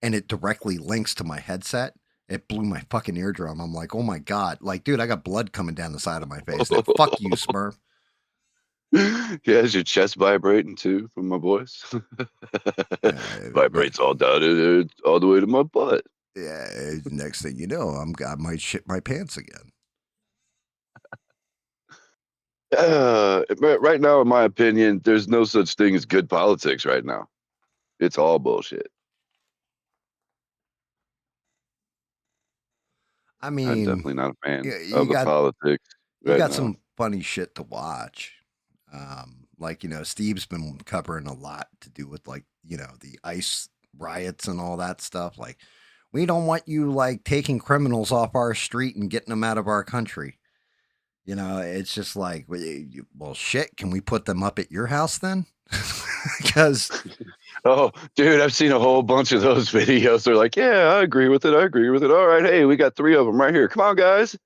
and it directly links to my headset. It blew my fucking eardrum. I'm like, oh my god, like, dude, I got blood coming down the side of my face. Now, fuck you, Smurf. Yeah, is your chest vibrating too from my voice? But Vibrates all down all the way to my butt. yeah, next thing you know, I might shit my pants again. Right now, in my opinion, there's no such thing as good politics right now. It's all bullshit. I I'm mean, definitely not a fan yeah, of the politics you right got now. some funny shit to watch. Like, Steve's been covering a lot to do with, like, the ICE riots and all that stuff. Like, we don't want you like taking criminals off our street and getting them out of our country. It's just like, well, shit. Can we put them up at your house then? Because Oh, dude, I've seen a whole bunch of those videos. They're like, yeah, I agree with it. I agree with it. All right, hey, we got 3 of them right here. Come on, guys.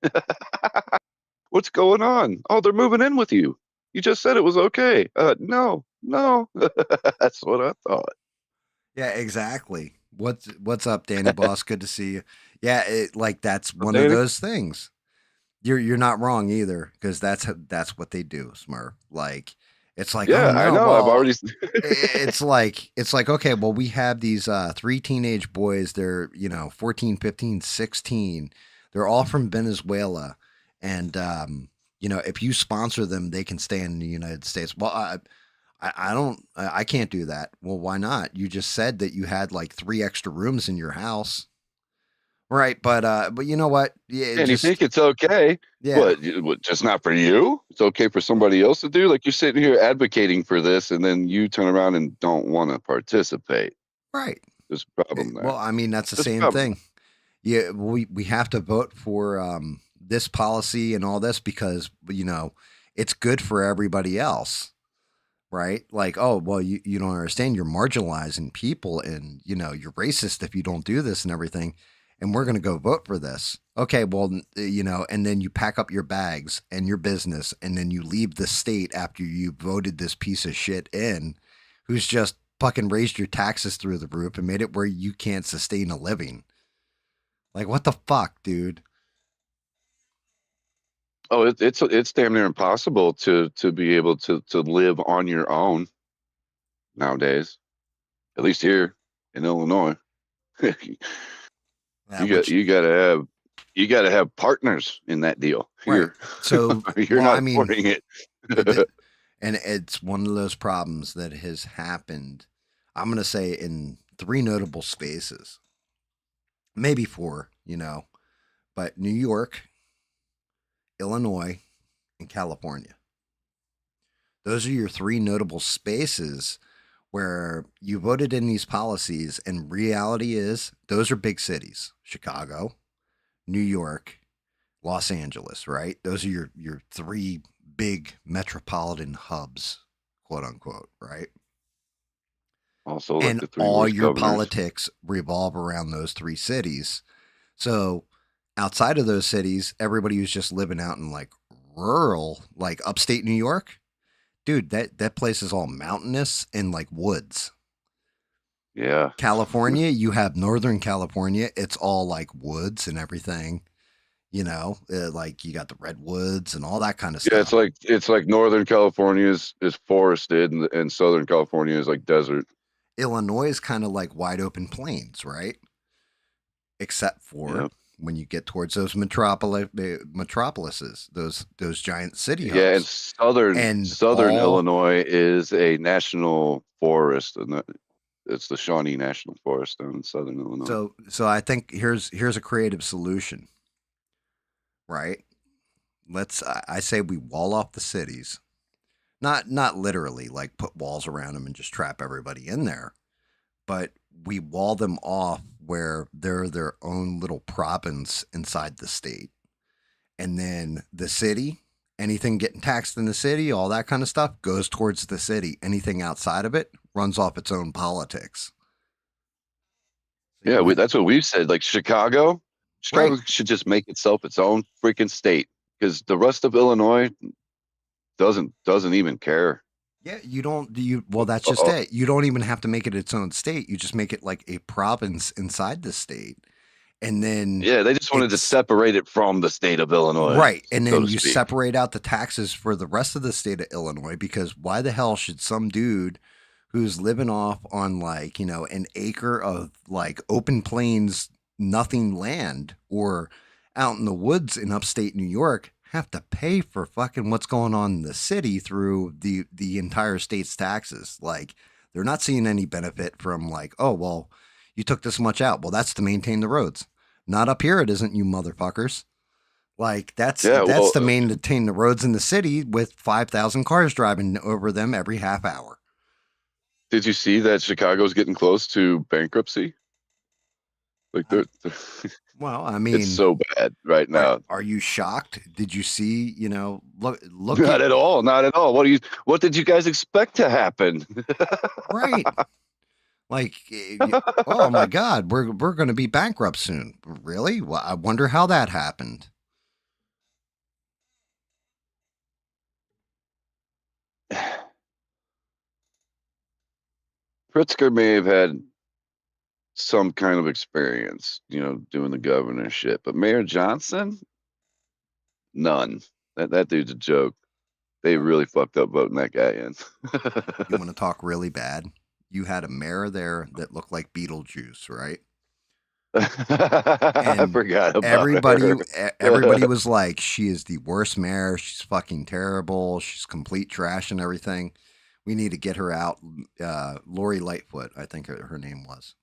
What's going on? Oh, they're moving in with you. You just said it was okay. No, no. That's what I thought. yeah, exactly. What's up, Danny Boss? Good to see you. Yeah, like that's Up, one of Danny? those things. You're not wrong either, because that's what they do, Smurf. Like, it's like, oh Yeah, I no, know. I've well, already. it's like, okay, well, we have these three teenage boys. They're 14, 15, 16. They're all from Venezuela, and if you sponsor them, they can stay in the United States. Well, I don't, I can't do that. Well, why not? You just said that you had like 3 extra rooms in your house. Right, but you know what? Yeah, And you think it's okay. yeah, What, just not for you? It's okay for somebody else to do? Like, you're sitting here advocating for this, and then you turn around and don't want to participate. right. There's a problem Well, there. I mean, that's the There's a same problem. thing. Yeah, we have to vote for this policy and all this because it's good for everybody else, right? Like, oh, well, you don't understand. You're marginalizing people, and you're racist if you don't do this and everything. And we're going to go vote for this. Okay, well, and then you pack up your bags and your business, and then you leave the state after you voted this piece of shit in, who's just fucking raised your taxes through the roof and made it where you can't sustain a living. Like, what the fuck, dude? Oh, it's damn near impossible to be able to live on your own nowadays. At least here in Illinois. you got Which, you gotta have partners in that deal. right. Here, So, you're well, not I mean, affording it. the, and it's one of those problems that has happened, I'm going to say, in three notable spaces, maybe four, but New York, Illinois, and California. Those are your three notable spaces where you voted in these policies, and reality is those are big cities: Chicago, New York, Los Angeles, right? Those are your three big metropolitan hubs, quote unquote, right? Also, like And the 3 all worst your governors. politics revolve around those three cities. So outside of those cities, everybody who's just living out in like rural, like upstate New York, dude, that place is all mountainous and like woods. Yeah. California, you have Northern California, it's all like woods and everything. Like you got the redwoods and all that kind of Yeah, stuff. it's like Northern California is forested and Southern California is like desert. Illinois is kind of like wide open plains, right? Except for Yeah. when you get towards those metropolises, those giant city Yeah, and hubs, and Southern all. Illinois is a national forest, and it's the Shawnee National Forest down in Southern Illinois. So I think here's a creative solution, right? I say we wall off the cities, not literally like put walls around them and just trap everybody in there, but we wall them off where they're their own little province inside the state. And then the city, anything getting taxed in the city, all that kind of stuff goes towards the city. Anything outside of it runs off its own politics. So Yeah, you that's what we've said. Like Chicago, right. Chicago should just make itself its own freaking state because the rest of Illinois doesn't even care. Yeah, you don't you well that's just Uh, it. You don't even have to make it its own state. You just make it like a province inside the state. And then yeah, they just wanted to it's separate it from the state of Illinois, right. And so then to you speak. separate out the taxes for the rest of the state of Illinois because why the hell should some dude who's living off on like, an acre of like open plains, nothing land or out in the woods in upstate New York have to pay for fucking what's going on in the city through the entire state's taxes? Like they're not seeing any benefit from like, oh, well, you took this much out. Well, that's to maintain the roads. Not up here it isn't, you motherfuckers. Like Yeah, that's well, to maintain the roads in the city with 5,000 cars driving over them every half hour. did you see that Chicago's getting close to bankruptcy? Like I, they're well, I it's mean, so bad right now. are you shocked? Did you see? Look at Not at all. Not at all. What did you guys expect to happen? right. Like, oh my God, we're going to be bankrupt soon. Really? Well, I wonder how that happened. Pritzker may have had some kind of experience, doing the governorship, but Mayor Johnson, none. That dude's a joke. They really fucked up voting that guy in. You want to talk really bad? You had a mayor there that looked like Beetlejuice, right? I And forgot about everybody her. everybody was like, she is the worst mayor. She's fucking terrible. She's complete trash and everything. We need to get her out. Lori Lightfoot, I think her name was.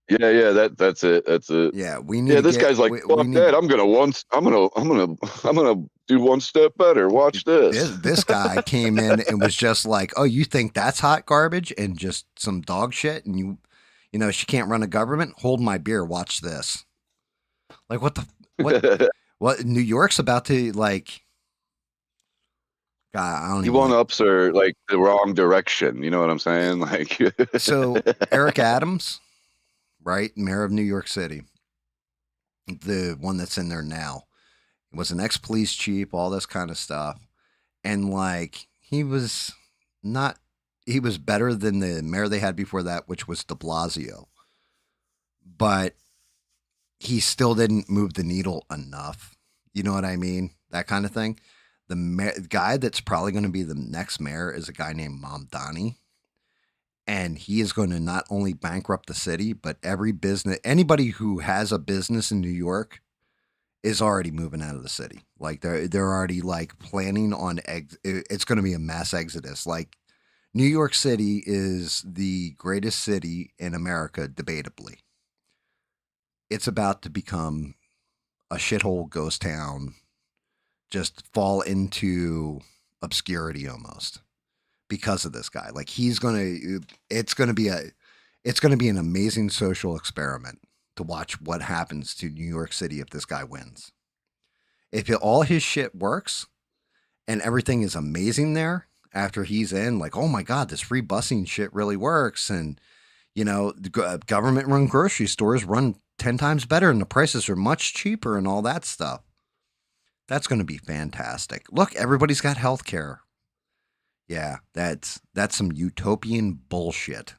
Yeah, that's it. That's it. Yeah, we need Yeah, to this get guy's like, we fuck need that. I'm gonna do one step better. Watch this. this guy came in and was just like, "Oh, you think that's hot garbage and just some dog shit and she can't run a government? Hold my beer, watch this." Like what what New York's about to like God, I don't He even one like. ups are like the wrong direction. You know what I'm saying? Like, So, Eric Adams, right? Mayor of New York City, the one that's in there now, was an ex-police chief, all this kind of stuff. And like not he was better than the mayor they had before that, which was de Blasio. But he still didn't move the needle enough. You know what I mean? That kind of thing. The guy that's probably going to be the next mayor is a guy named Mamdani. And he is going to not only bankrupt the city, but every business, anybody who has a business in New York is already moving out of the city. Like they're already like planning on it's going to be a mass exodus. Like New York City is the greatest city in America, debatably. It's about to become a shithole ghost town, just fall into obscurity almost because of this guy. Like it's gonna be an amazing social experiment to watch what happens to New York City if this guy wins. If all his shit works and everything is amazing there after he's in, like, oh my God, this free busing shit really works. And, the government run grocery stores run 10 times better and the prices are much cheaper and all that stuff. That's going to be fantastic. Look, everybody's got health care. Yeah, that's some utopian bullshit.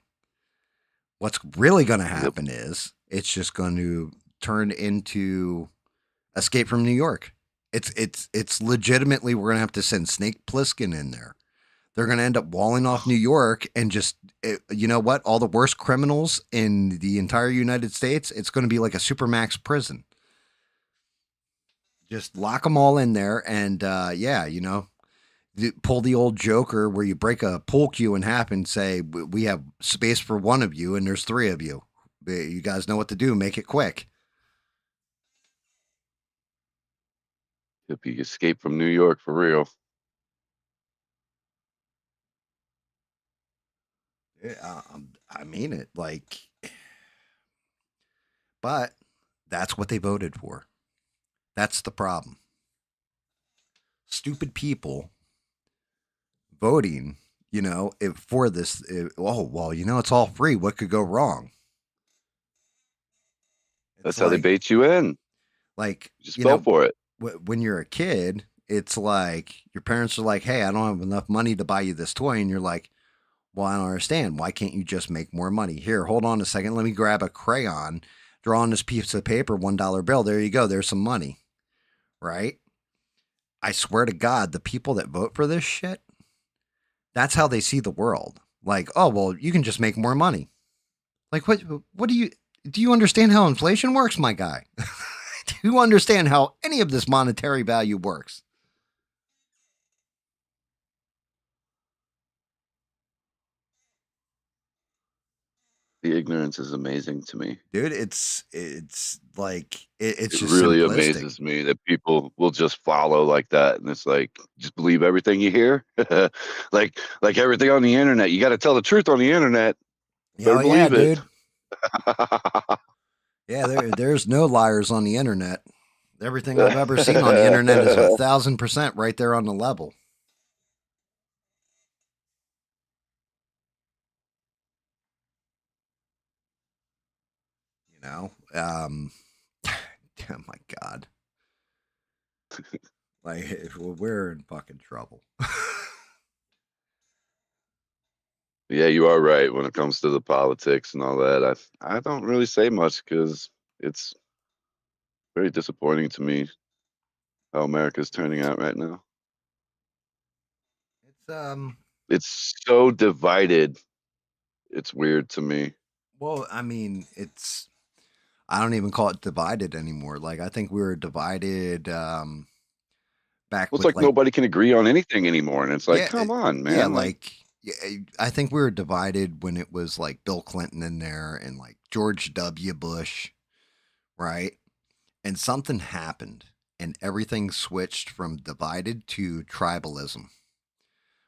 What's really going to Yep. happen is it's just going to turn into Escape from New York. It's legitimately we're going to have to send Snake Plissken in there. They're going to end up walling off New York and just you know what? All the worst criminals in the entire United States, it's going to be like a supermax prison. Just lock them all in there and yeah, you know, pull the old Joker where you break a pool cue in half and say, "We have space for one of you, and there's three of you. You guys know what to do. Make it quick." If you escape from New York for real. I mean it. Like, but that's what they voted for. That's the problem. Stupid people voting, you know, for this. Oh, well, you know, it's all free. What could go wrong? It's That's how they bait you in. Just you fell know, for it. when you're a kid, it's like your parents are like, "Hey, I don't have enough money to buy you this toy," and you're like, "Well, I don't understand. Why can't you just make more money? Here, hold on a second. Let me grab a crayon, draw on this piece of paper, $1 bill. There you go. There's some money, right?" I swear to God, the people that vote for this shit, that's how they see the world. Like, oh well, you can just make more money. Like, what do you understand how inflation works, my guy? Do you understand how any of this monetary value works? The ignorance is amazing to me. Dude, it's like it's It just really simplistic. amazes me that people will just follow like that, and it's like just believe everything you hear. Like everything on the internet, you got to tell the truth on the internet. Better Oh yeah, believe it. dude. Yeah, there's no liars on the internet. Everything I've ever seen on the internet is 1,000% right there on the level. You know, oh my God, like we're in fucking trouble. Yeah, you are right when it comes to the politics and all that. I don't really say much because it's very disappointing to me how America's turning out right now. It's It's so divided. It's weird to me. well, I mean, it's I don't even call it divided anymore. Like I think we were divided back Well, it's with like like nobody can agree on anything anymore, and it's like, yeah, come on, yeah, man. Like, yeah, I think we were divided when it was like Bill Clinton in there and like George W. Bush, right? And something happened and everything switched from divided to tribalism,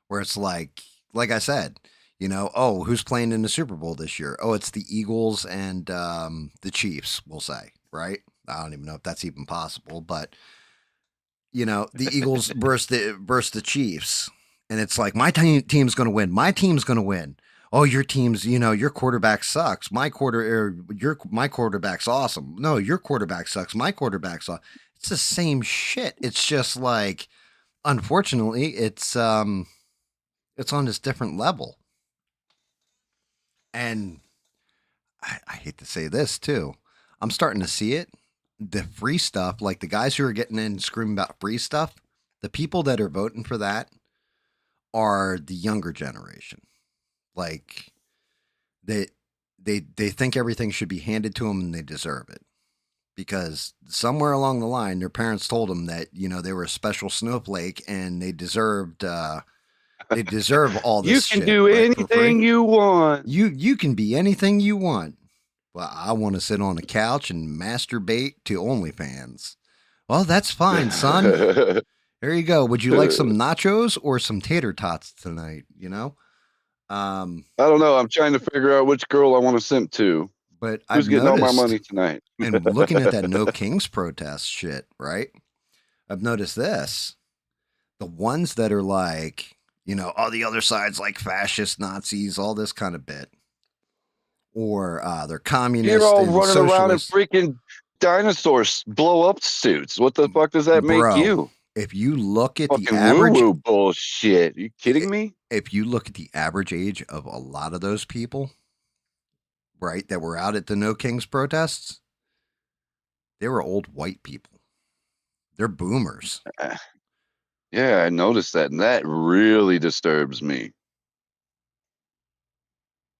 where it's like I said, you know, oh, who's playing in the Super Bowl this year? Oh, it's the Eagles and the Chiefs, we'll say, right? I don't even know if that's even possible, but you know, the Eagles versus the Chiefs, and it's like my team's going to win. My team's going to win. Oh, your team's, you know, your quarterback sucks. My quarterback's awesome. No, your quarterback sucks. My quarterback's awesome. It's the same shit. It's just like, unfortunately, it's on this different level, and I hate to say this too. I'm starting to see it. The free stuff, like the guys who are getting in and screaming about free stuff, the people that are voting for that are the younger generation. Like they they think everything should be handed to them and they deserve it because somewhere along the line their parents told them that you know they were a special snowflake and they deserve all you this can shit do right for free. anything you want. You can be anything you want. Well, I want to sit on a couch and masturbate to OnlyFans. Well, that's fine, son. There you go. Would you like some nachos or some tater tots tonight? You know? Um, I don't know. I'm trying to figure out which girl I want to simp to. but Who's I've getting all my noticed, money tonight? and looking at that No Kings protest shit, right? I've noticed this. The ones that are like, you know, all the other sides like fascist Nazis, all this kind of bit. or they're You're communist all and running around in socialist. freaking dinosaurs blow up suits. What the fuck does that make Bro, you? if you look at the Fucking woo average woo bullshit. You kidding me? if you look at the average age of a lot of those people, right, that were out at the No Kings protests, they were old white people. They're boomers. Uh, Yeah, I noticed that, and that really disturbs me.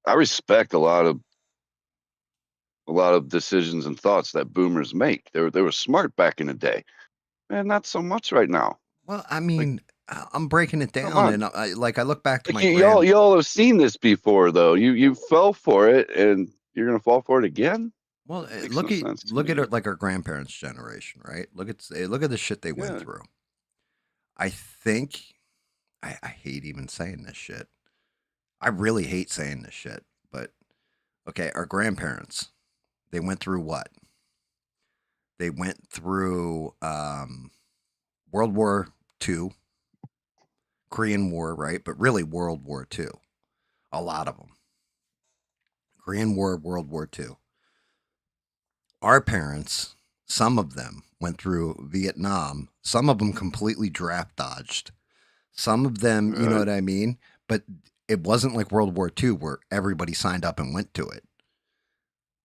I respect a lot of decisions and thoughts that boomers make. They were smart back in the day. Man, not so much right now. Well, I Like, mean, I'm breaking it come down, on. and I look back to Like my y'all have seen this before though. You fell for it and you're gonna fall for it again? well, Makes no sense to look at me. it like our grandparents' generation, right? Look at the shit they went Yeah. through. I think I hate even saying this shit. I really hate saying this shit, but okay, our grandparents, they went through what? They went through World War II, Korean War, right? But really World War II. A lot of them. Korean War, World War II. Our parents, some of them went through Vietnam. Some of them completely draft dodged. Some of them, you know Right. what I mean? But it wasn't like World War II where everybody signed up and went to it.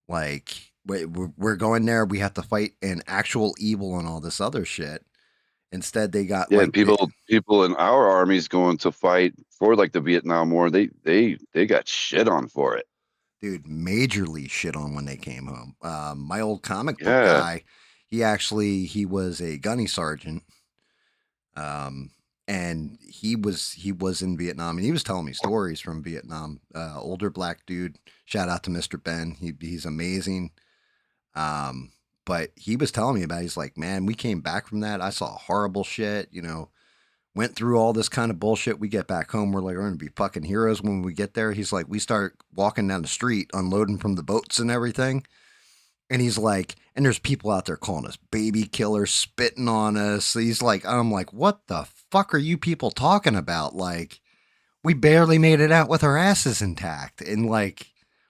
Like, we're going there. We have to fight an actual evil and all this other shit. Instead, they got Yeah, and like, people in our armies going to fight for like the Vietnam War, they got shit on for it. dude, majorly shit on when they came home. My old comic book Yeah. guy, he was a gunny sergeant. Um, and he was in Vietnam, and he was telling me stories from Vietnam. Older black dude. Shout out to Mr. Ben. He's amazing. Um, but he was telling me about. He's like, man, we came back from that. I saw horrible shit. You know, went through all this kind of bullshit. We get back home, we're like, we're gonna be fucking heroes when we get there. He's like, we start walking down the street, unloading from the boats and everything. And he's like, and there's people out there calling us baby killers, spitting on us. He's like, I'm like, what the fuck are you people talking about? Like, we barely made it out with our asses intact. And like,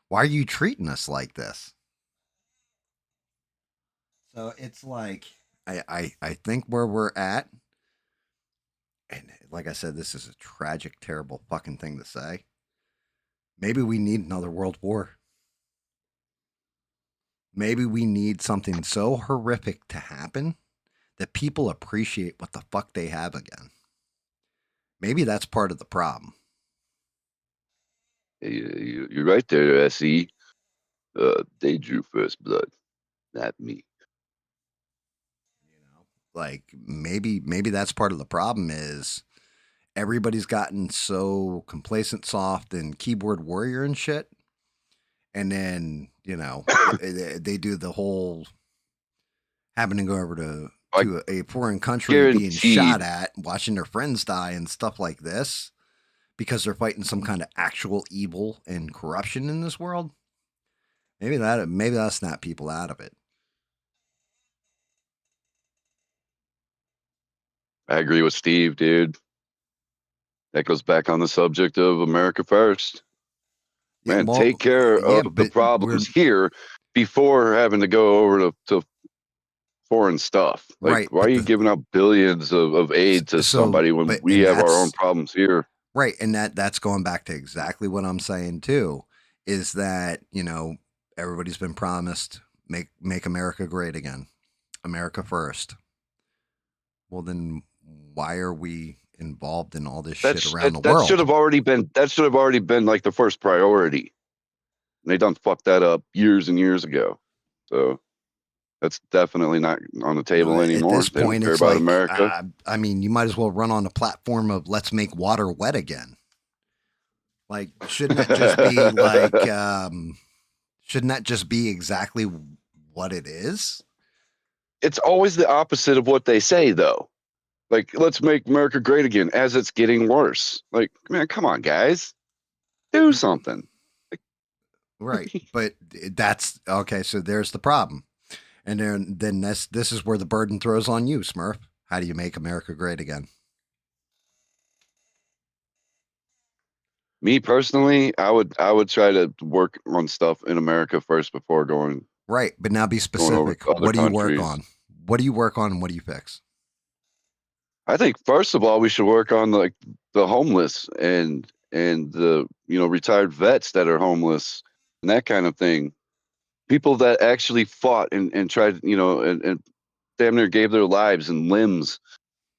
why are you treating us like this? So it's like, I think where we're at, and like I said, this is a tragic, terrible fucking thing to say. Maybe we need another world war. Maybe we need something so horrific to happen that people appreciate what the fuck they have again. Maybe that's part of the problem. You're right there, SE. They drew first blood, not me. You know, like maybe that's part of the problem is everybody's gotten so complacent, soft, and keyboard warrior and shit, and then they do the whole having to go over I to a foreign country being shot guaranteed. at, watching their friends die and stuff like this because they're fighting some kind of actual evil and corruption in this world. Maybe that snap people out of it. I agree with Steve, dude. That goes back on the subject of America first. Yeah, Man, well, take care yeah, of the but we're problems here before having to go over to foreign stuff. Like, right, why are but you giving out billions of aid to so somebody when but we and have our own that's problems here? right, and that's going back to exactly what I'm saying too, is that everybody's been promised make America great again, America first. Well, then why are we involved in all this shit around the That should world? have already been like the first priority. And they done fucked that up years and years ago. So that's definitely not on the table At anymore. this They don't point, care it's about like, America. I mean, you might as well run on the platform of let's make water wet again. Like, shouldn't that just be like, shouldn't that just be exactly what it is? It's always the opposite of what they say, though. Like, let's make America great again as it's getting worse. Like, man, come on, guys, do something. Right. But that's okay. So there's the problem. And then this is where the burden throws on you, Smurf. How do you make America great again? Me personally, I would try to work on stuff in America first before Right, but now be going over specific. to other What do you work countries. on? What do you work on and what do you fix? I think first of all we should work on like the homeless and the retired vets that are homeless and that kind of thing. People that actually fought and tried and damn near gave their lives and limbs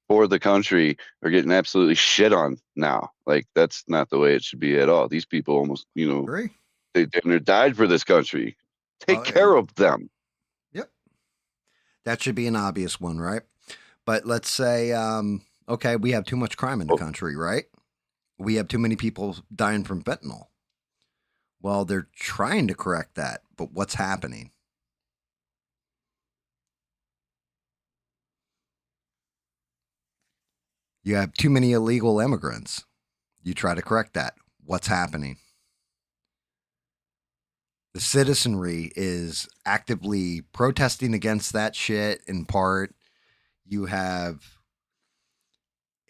for the country are getting absolutely shit on now. Like that's not the way it should be at all. These people almost Agree. they damn near died for this country. Take Well, care of them. yep. That should be an obvious one, right? But let's say, okay, we have too much crime in the Oh, country, right? We have too many people dying from fentanyl. Well, they're trying to correct that, but what's happening? You have too many illegal immigrants. You try to correct that. What's happening? The citizenry is actively protesting against that shit in part. You have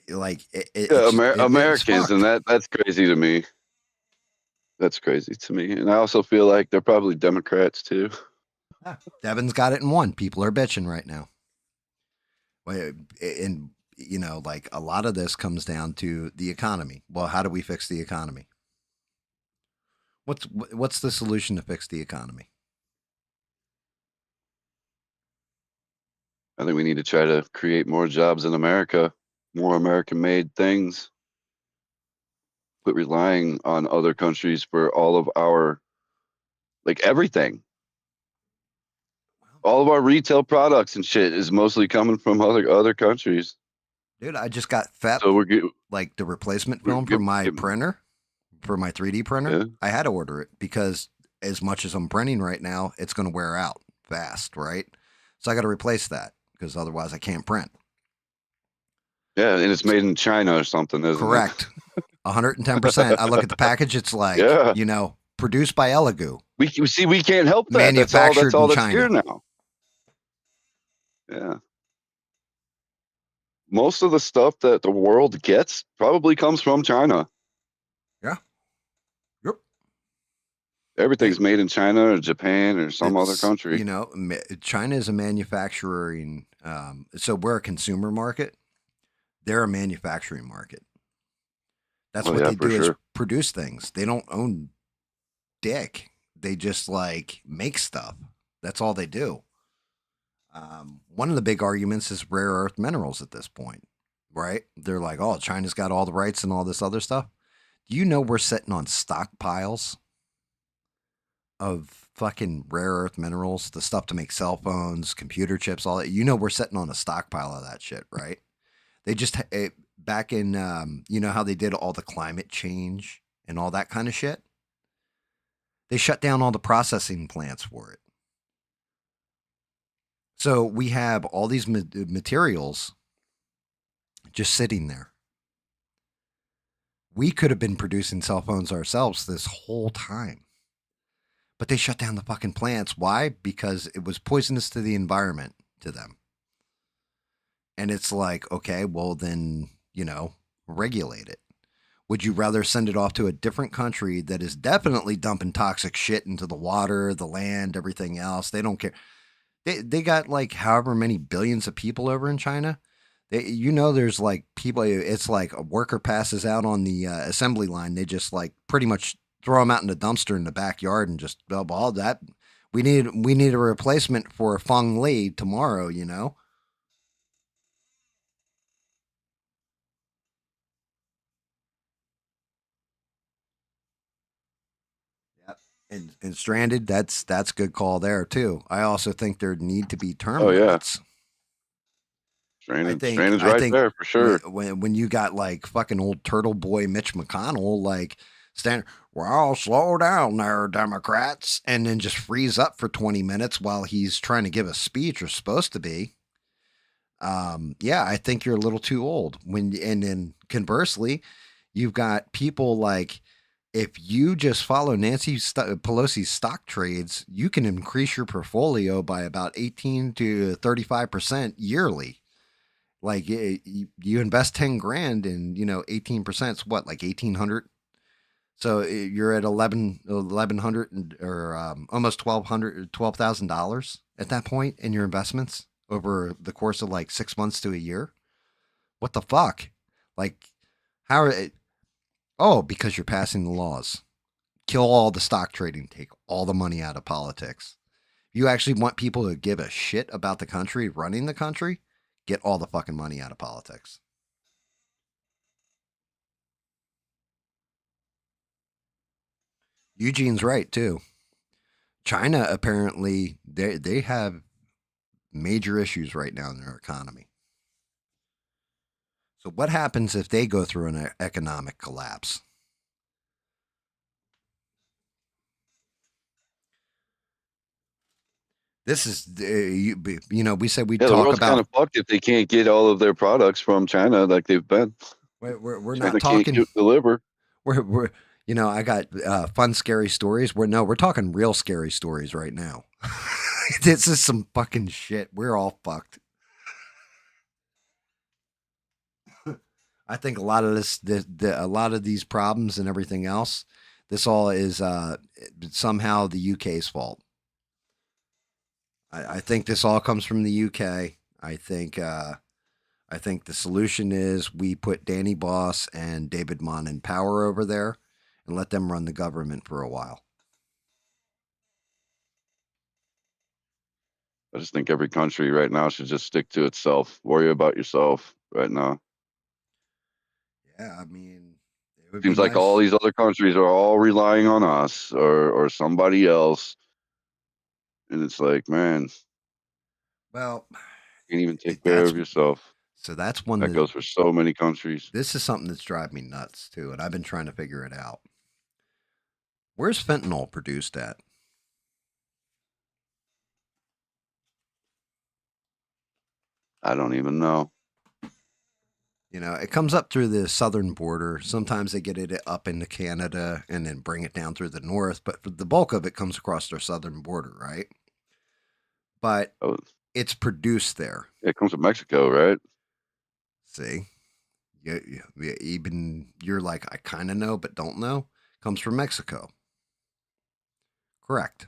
like yeah, it's Americans, and fucked. that's crazy to me. That's crazy to me. And I also feel like they're probably Democrats too. Yeah. Devin's got it in one. People are bitching right now. And like a lot of this comes down to the economy. Well, how do we fix the economy? What's the solution to fix the economy? I think we need to try to create more jobs in America, more American made things, quit relying on other countries for all of our, like everything. All of our retail products and shit is mostly coming from other countries. Dude, I just got FEP, So we're get, like the replacement we're film for get, my get printer, for my 3D printer. yeah. I had to order it because as much as I'm printing right now, it's going to wear out fast, right? So I got to replace that because otherwise I can't print. Yeah, and it's made in China or something, isn't it? Correct. 110%. I look at the package, it's like, Yeah. produced by Elegoo, We see we can't help that. That's manufactured all in that's here China. now. Yeah. Most of the stuff that the world gets probably comes from China. Yeah. Yep. Everything's made in China or Japan or some other It's, country. China is a manufacturing, so we're a consumer market. They're a manufacturing market. That's Oh what yeah, they for do is sure. produce things. They don't own dick. They just like make stuff. That's all they do. One of the big arguments is rare earth minerals at this point, right? They're like, oh, China's got all the rights and all this other stuff. Do you know we're sitting on stockpiles of fucking rare earth minerals, the stuff to make cell phones, computer chips, all that? We're sitting on a stockpile of that shit, right? They just back in, how they did all the climate change and all that kind of shit. They shut down all the processing plants for it. So we have all these materials just sitting there. We could have been producing cell phones ourselves this whole time. But they shut down the fucking plants. Why? Because it was poisonous to the environment to them. And it's like, okay, well, then, regulate it. Would you rather send it off to a different country that is definitely dumping toxic shit into the water, the land, everything else? They don't care. They got like however many billions of people over in China. There's like people. It's like a worker passes out on the assembly line. They just like pretty much throw them out in the dumpster in the backyard and just all that. We need a replacement for Feng Li tomorrow. Yep. And stranded. That's good call there too. I also think there need to be term Oh yeah. limits. I Stranded think stranded's I right think there for when sure. when you got like fucking old turtle boy Mitch McConnell like stand, well, slow down there, Democrats, and then just freeze up for 20 minutes while he's trying to give a speech or supposed to be. Yeah, I think you're a little too old. And then conversely, you've got people like if you just follow Nancy Pelosi's stock trades, you can increase your portfolio by about 18 to 35% yearly. Like you invest 10 grand and 18% is what, like 1800. So you're at 1100 or almost 1200 $12,000 at that point in your investments over the course of like 6 months to a year. What the fuck? Like, how are it? Oh, because you're passing the laws. Kill all the stock trading, take all the money out of politics. You actually want people to give a shit about the country running the country? Get all the fucking money out of politics. Eugene's right too. China apparently they have major issues right now in their economy. So what happens if they go through an economic collapse? This is we said we'd Yeah, the talk world's kind about of fucked if they can't get all of their products from China like they've been. we're not China can't talking deliver. we're I got fun scary stories. We're talking real scary stories right now. This is some fucking shit. We're all fucked. I think a lot of a lot of these problems and everything else, this all is somehow the UK's fault. I think this all comes from the UK. I think the solution is we put Danny Boss and David Mon in power over there and let them run the government for a while. I just think every country right now should just stick to itself. Worry about yourself right now. Yeah, I mean, it would be Seems like all nice. these other countries are all relying on us or somebody else, and it's like, man, Well, you can't even take care that's of yourself. so that's one That that goes for so many countries. this is something that's driving me nuts too, and I've been trying to figure it out. Where's fentanyl produced at? I don't even know. It comes up through the southern border. Sometimes they get it up into Canada and then bring it down through the north, but for the bulk of it comes across their southern border, right? But Oh, it's produced there. it comes from Mexico, right? See, even you're like, I kind of know, but don't know. Comes from Mexico. Correct.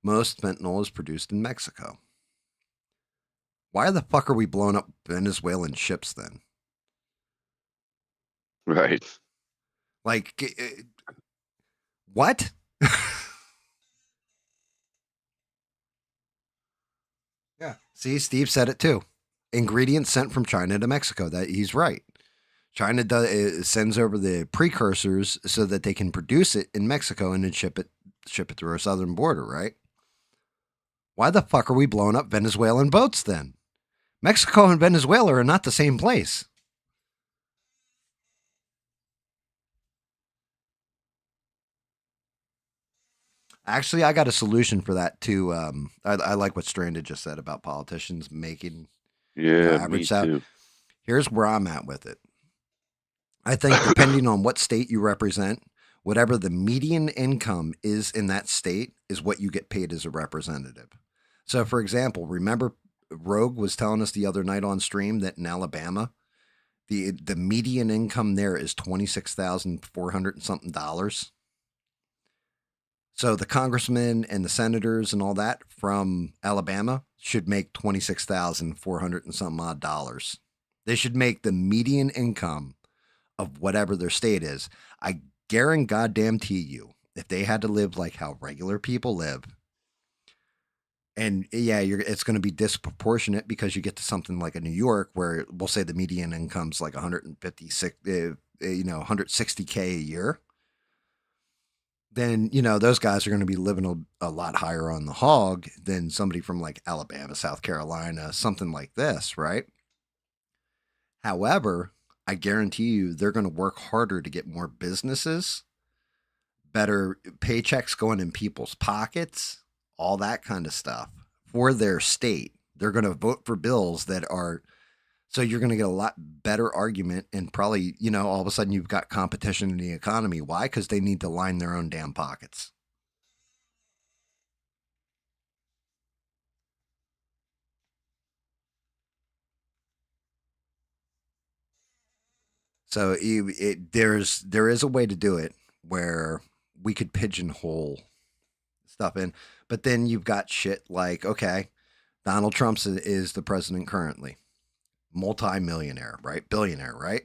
Most fentanyl is produced in Mexico. Why the fuck are we blowing up Venezuelan ships then? Right. Like, what? Yeah. See, Steve said it too. Ingredients sent from China to Mexico. That he's right. China sends over the precursors so that they can produce it in Mexico and then ship it through our southern border, right? Why the fuck are we blowing up Venezuelan boats then? Mexico and Venezuela are not the same place. Actually, I got a solution for that too. I like what Stranded just said about politicians making Yeah, me average out. too. Here's where I'm at with it. I think depending on what state you represent, whatever the median income is in that state is what you get paid as a representative. So, for example, remember Rogue was telling us the other night on stream that in Alabama, the median income there is 26,400 and something dollars. So the congressmen and the senators and all that from Alabama should make 26,400 and some odd dollars. They should make the median income of whatever their state is. I guarantee you, if they had to live like how regular people live, and yeah, it's going to be disproportionate because you get to something like a New York where we'll say the median income's like 156, 160K a year. Then those guys are going to be living a lot higher on the hog than somebody from like Alabama, South Carolina, something like this, right? However, I guarantee you they're going to work harder to get more businesses, better paychecks going in people's pockets, all that kind of stuff for their state. They're going to vote for bills that are so you're going to get a lot better argument and probably, all of a sudden you've got competition in the economy. Why? Because they need to line their own damn pockets. So there is a way to do it. where we could pigeonhole stuff in. But then you've got shit like, okay, Donald Trump is the president currently, multi-millionaire, right? Billionaire, right?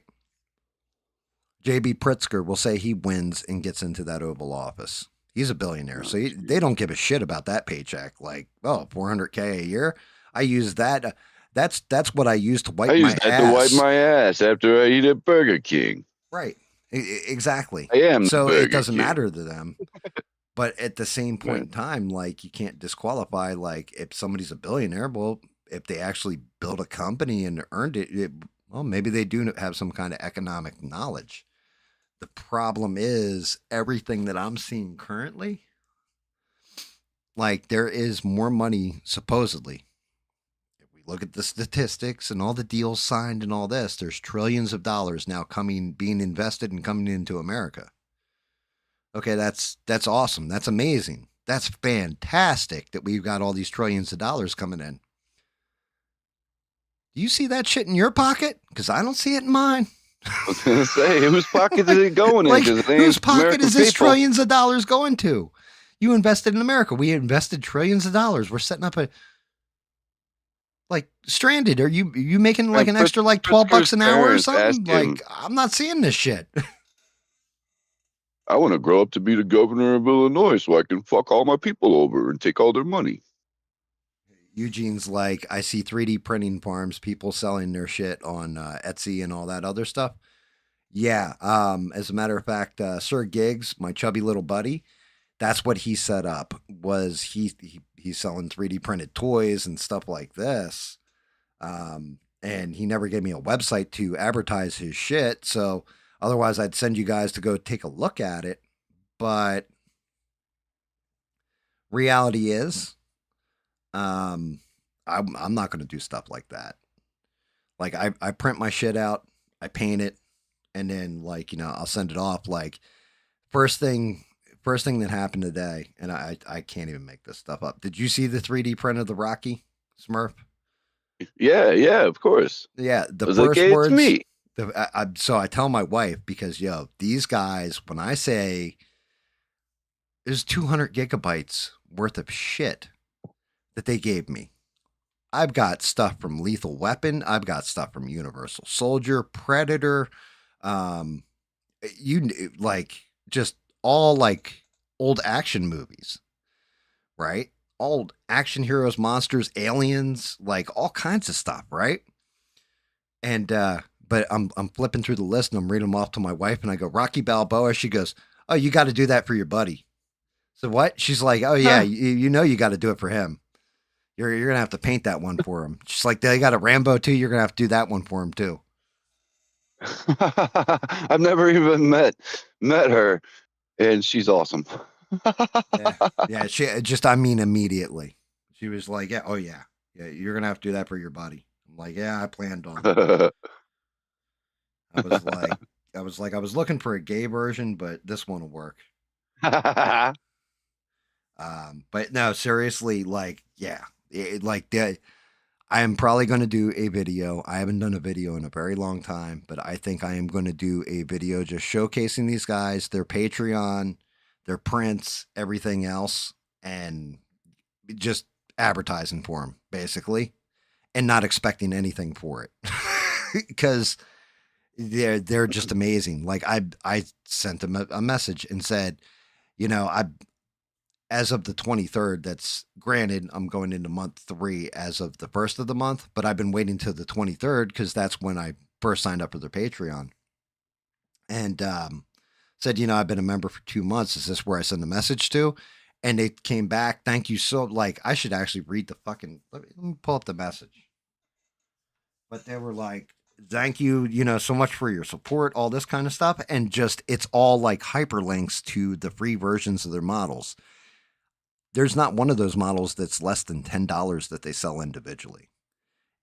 JB Pritzker will say he wins and gets into that Oval Office. He's a billionaire, Oh, so they don't give a shit about that paycheck. Like, oh, 400K a year. I use that. That's what I use to I wipe use my that to wipe ass. my ass after I eat at Burger King. Right. Exactly. I am the So it Burger doesn't King. matter to them. But at the same point Man. in time, like you can't disqualify like if somebody's a billionaire, well, if they actually built a company and earned it, well, maybe they do have some kind of economic knowledge. The problem is everything that I'm seeing currently, like there is more money supposedly. If we look at the statistics and all the deals signed and all this, there's trillions of dollars now coming being invested and coming into America. Okay, that's awesome. That's amazing. That's fantastic that we've got all these trillions of dollars coming in. Do you see that shit in your pocket? Because I don't see it in mine. I was gonna say, whose pocket is it going in? Like, Because it whose ain't pocket American is this people. trillions of dollars going to? You invested in America. We invested trillions of dollars. We're setting up a like stranded. Are you making like And an extra like $12 Pritzker's an hour or parents something? asked him, Like, I'm not seeing this shit. I want to grow up to be the governor of Illinois so I can fuck all my people over and take all their money. Eugene's like, I see 3D printing farms, people selling their shit on Etsy and all that other stuff. Yeah. As a matter of fact, Sir Giggs, my chubby little buddy, that's what he set up. Was he's selling 3D printed toys and stuff like this. And he never gave me a website to advertise his shit. So otherwise, I'd send you guys to go take a look at it. But reality is, um, I'm not going to do stuff like that. Like I print my shit out, I paint it, and then like I'll send it off. Like first thing first thing that happened today, and I can't even make this stuff up. Did you see the 3D print of the Rocky Smurf? Yeah, yeah, of course. Yeah, I the was like, first hey, it's words. me. So I tell my wife because these guys when I say there's 200 gigabytes worth of shit that they gave me. I've got stuff from Lethal Weapon. I've got stuff from Universal Soldier, Predator. Um, you like just all like old action movies, right? Old action heroes, monsters, aliens, like all kinds of stuff, right? And but I'm flipping through the list and I'm reading them off to my wife and I go Rocky Balboa. She goes, "Oh, you got to do that for your buddy." So what? She's like, "Oh yeah, Huh. you know you got to do it for him. You're gonna have to paint that one for him." She's like, "They got a Rambo too. You're gonna have to do that one for him too." I've never even met her, and she's awesome. Yeah, yeah. She just, I mean, immediately. She was like, "Yeah, oh yeah, yeah. You're gonna have to do that for your buddy." I'm like, "Yeah, I planned on it." I was like, I was looking for a gay version, but this one will work. But no, seriously, like, yeah, like that. I am probably going to do a video. I haven't done a video in a very long time, but I think I am going to do a video just showcasing these guys, their Patreon, their prints, everything else, and just advertising for them, basically, and not expecting anything for it. Because they're just amazing. Like I sent them a message and said, I as of the 23rd, that's granted, I'm going into month 3 as of the first of the month, but I've been waiting till the 23rd because that's when I first signed up for their Patreon. And said, I've been a member for 2 months. Is this where I send the message to? And they came back. Thank you so like I should actually read the fucking let me pull up the message. But they were like, thank you, so much for your support, all this kind of stuff. And just it's all like hyperlinks to the free versions of their models. There's not one of those models that's less than $10 that they sell individually.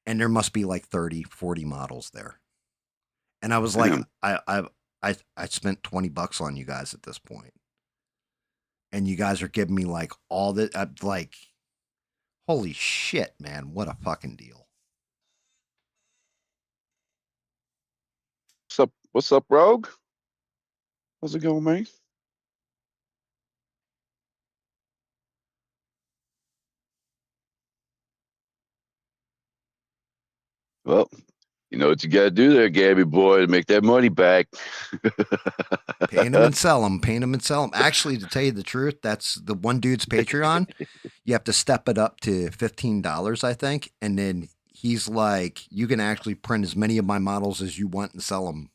And there must be like 30, 40 models there. And I was like, Damn. I spent $20 on you guys at this point. And you guys are giving me like all the like holy shit, man, what a fucking deal. What's up, Rogue? How's it going, man? Well, you know what you got to do there, Gabby boy, to make that money back. Paint them and sell them. Paint them and sell them. Actually, to tell you the truth, that's the one dude's Patreon. You have to step it up to $15, I think, and then he's like, you can actually print as many of my models as you want and sell them.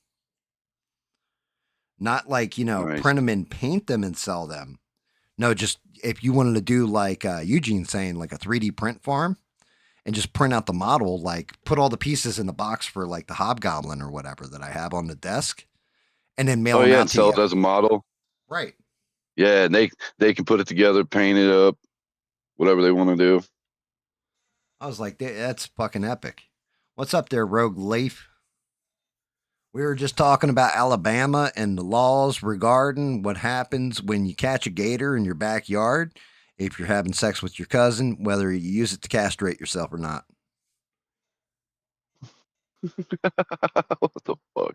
Not like, Nice. print them and paint them and sell them. No, just if you wanted to do like Eugene saying, like a 3D print farm and just print out the model, like put all the pieces in the box for like the hobgoblin or whatever that I have on the desk, and then mail Oh them yeah, out and to sell you. it as a model. Right. Yeah, and they can put it together, paint it up, whatever they want to do. I was like, that's fucking epic. What's up there, Rogue Leaf? We were just talking about Alabama and the laws regarding what happens when you catch a gator in your backyard if you're having sex with your cousin, whether you use it to castrate yourself or not. What the fuck?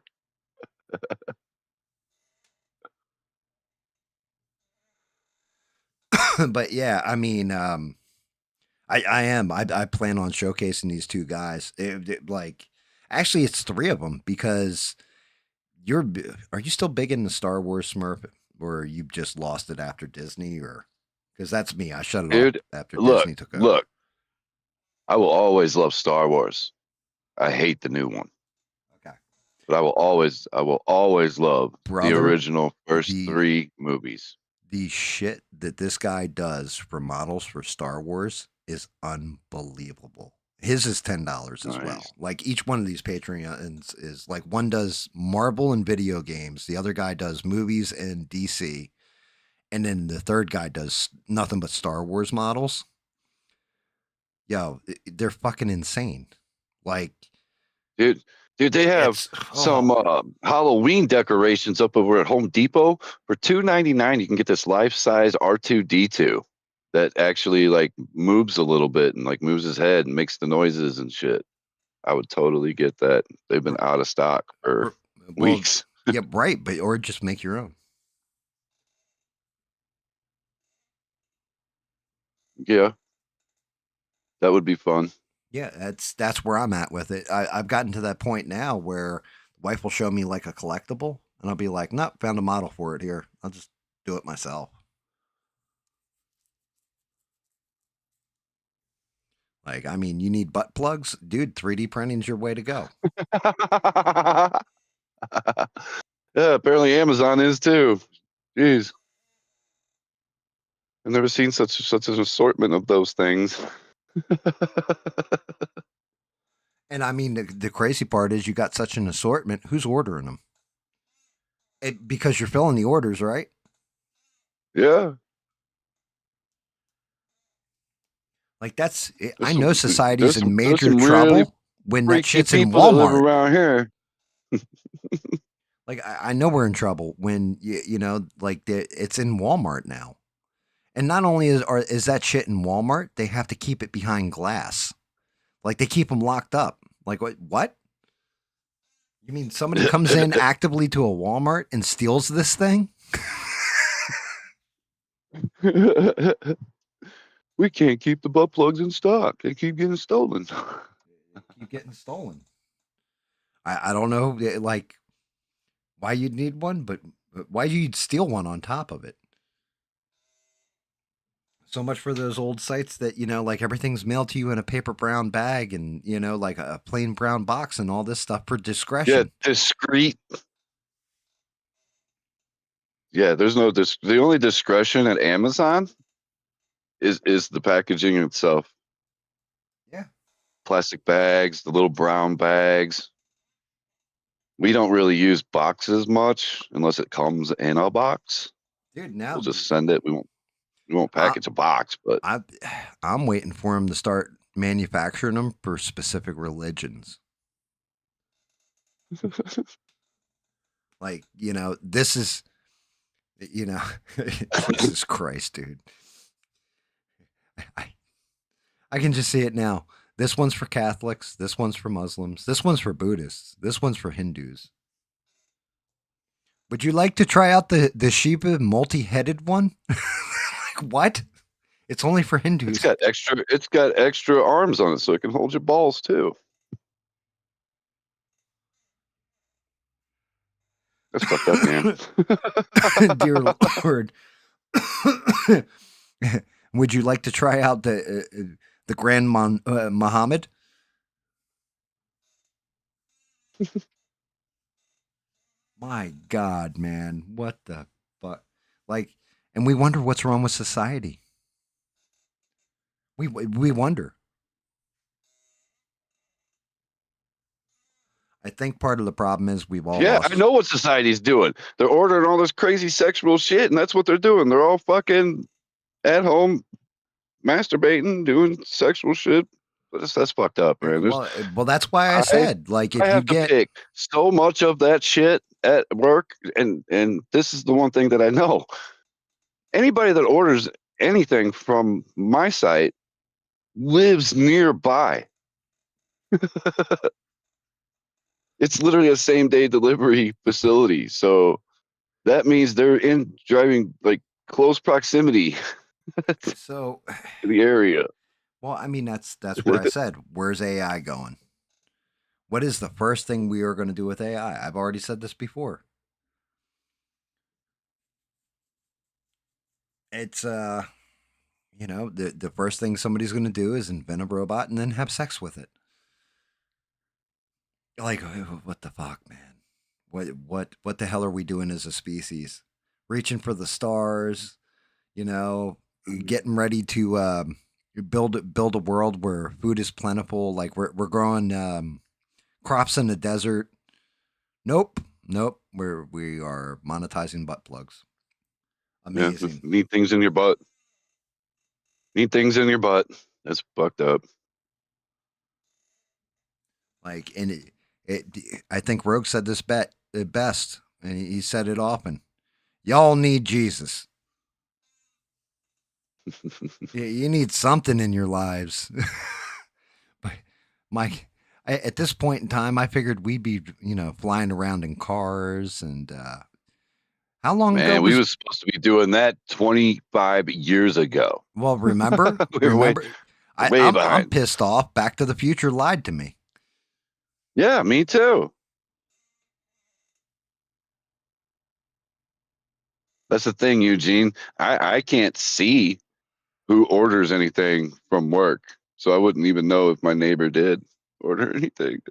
But yeah, I mean, I am. I plan on showcasing these two guys. Like, actually, it's three of them because are you still big in the Star Wars Smurf, or you just lost it after Disney, or because that's me. I shut it off Dude, after look, Disney took over. look. I will always love Star Wars. I hate the new one, Okay, but I will always love the brother, original first the three movies. the shit that this guy does for models for Star Wars is unbelievable. His is $10 as well. Nice. Like each one of these Patreons is like one does Marvel and video games, the other guy does movies and DC, and then the third guy does nothing but Star Wars models. Yo, they're fucking insane. Like Dude, they have it's some Halloween decorations up over at Home Depot for $2.99. You can get this life size R2D2 that actually like moves a little bit and like moves his head and makes the noises and shit. I would totally get that. They've been out of stock for well, weeks. yeah, right, but or just make your own. Yeah, that would be fun. Yeah, that's where I'm at with it. I've gotten to that point now where the wife will show me like a collectible, and I'll be like, "Nope, found a model for it here. I'll just do it myself." Like, I mean, you need butt plugs, dude. 3D printing's your way to go. Yeah, apparently Amazon is too. Jeez, I've never seen such an assortment of those things. And I mean, the crazy part is you got such an assortment. Who's ordering them? Because you're filling the orders, right? Yeah, Like that's. there's I know some society's in there's major some really trouble when that freaky shit's in people that live Walmart. around here. Like I know we're in trouble when like it's in Walmart now. And not only is that shit in Walmart, they have to keep it behind glass. Like they keep them locked up. Like what? You mean somebody comes in actively to a Walmart and steals this thing? We can't keep the butt plugs in stock. They keep getting stolen. Keep getting stolen. I don't know like why you'd need one, but why you'd steal one on top of it. So much for those old sites that, like everything's mailed to you in a paper brown bag and, like a plain brown box and all this stuff for Yeah, discretion. discreet. Yeah, there's no the only discretion at Amazon is the packaging itself. Yeah. Plastic bags, the little brown bags. We don't really use boxes much unless it comes in a box. Dude, We'll now just send it. We won't I, package a box, but I, I'm waiting for them to start manufacturing them for specific religions. Like, this is, Jesus Christ, dude. I, I can just see it now. This one's for Catholics. This one's for Muslims. This one's for Buddhists. This one's for Hindus. Would you like to try out the Shiba multi-headed one? Like what? It's only for it's Hindus. got extra arms on it so it can hold your balls too. That's fucked up, game. Dear Lord, would you like to try out the Grand Muhammad? My God, man, what the fuck? Like, and we wonder what's wrong with society. We wonder. I think part of the problem is we've all Yeah, I lost. know what society's doing. They're ordering all this crazy sexual shit, and that's what they're doing. They're all fucking at home masturbating, doing sexual shit. That's fucked up, man. Well, that's why I I said, like, I if you have to get pick so much of that shit at work, and this is the one thing that I know. Anybody that orders anything from my site lives nearby. It's literally a same day delivery facility. So that means they're in driving like close proximity to so, the area. well, I mean, that's where I said, where's AI going? What is the first thing we are going to do with AI? I've already said this before. It's the first thing somebody's going to do is invent a robot and then have sex with it. Like, what the fuck, man? What the hell are we doing as a species? Reaching for the stars, you know, getting ready to build a world where food is plentiful. Like we're growing crops in the desert. Nope, nope. We are monetizing butt plugs. Yeah, just Amazing. need things in your butt. Need things in your butt. That's fucked up. Like, and I think Rogue said this best, and he said it often. Y'all need Jesus. You need something in your lives. But Mike, at this point in time, I figured we'd be, flying around in cars. And how long ago Man, we was? was supposed to be doing that 25 years ago. Well, remember, We were way, remember. way I'm behind. pissed off. Back to the Future lied to me. Yeah, me too. That's the thing, Eugene. I can't see who orders anything from work, so I wouldn't even know if my neighbor did order anything.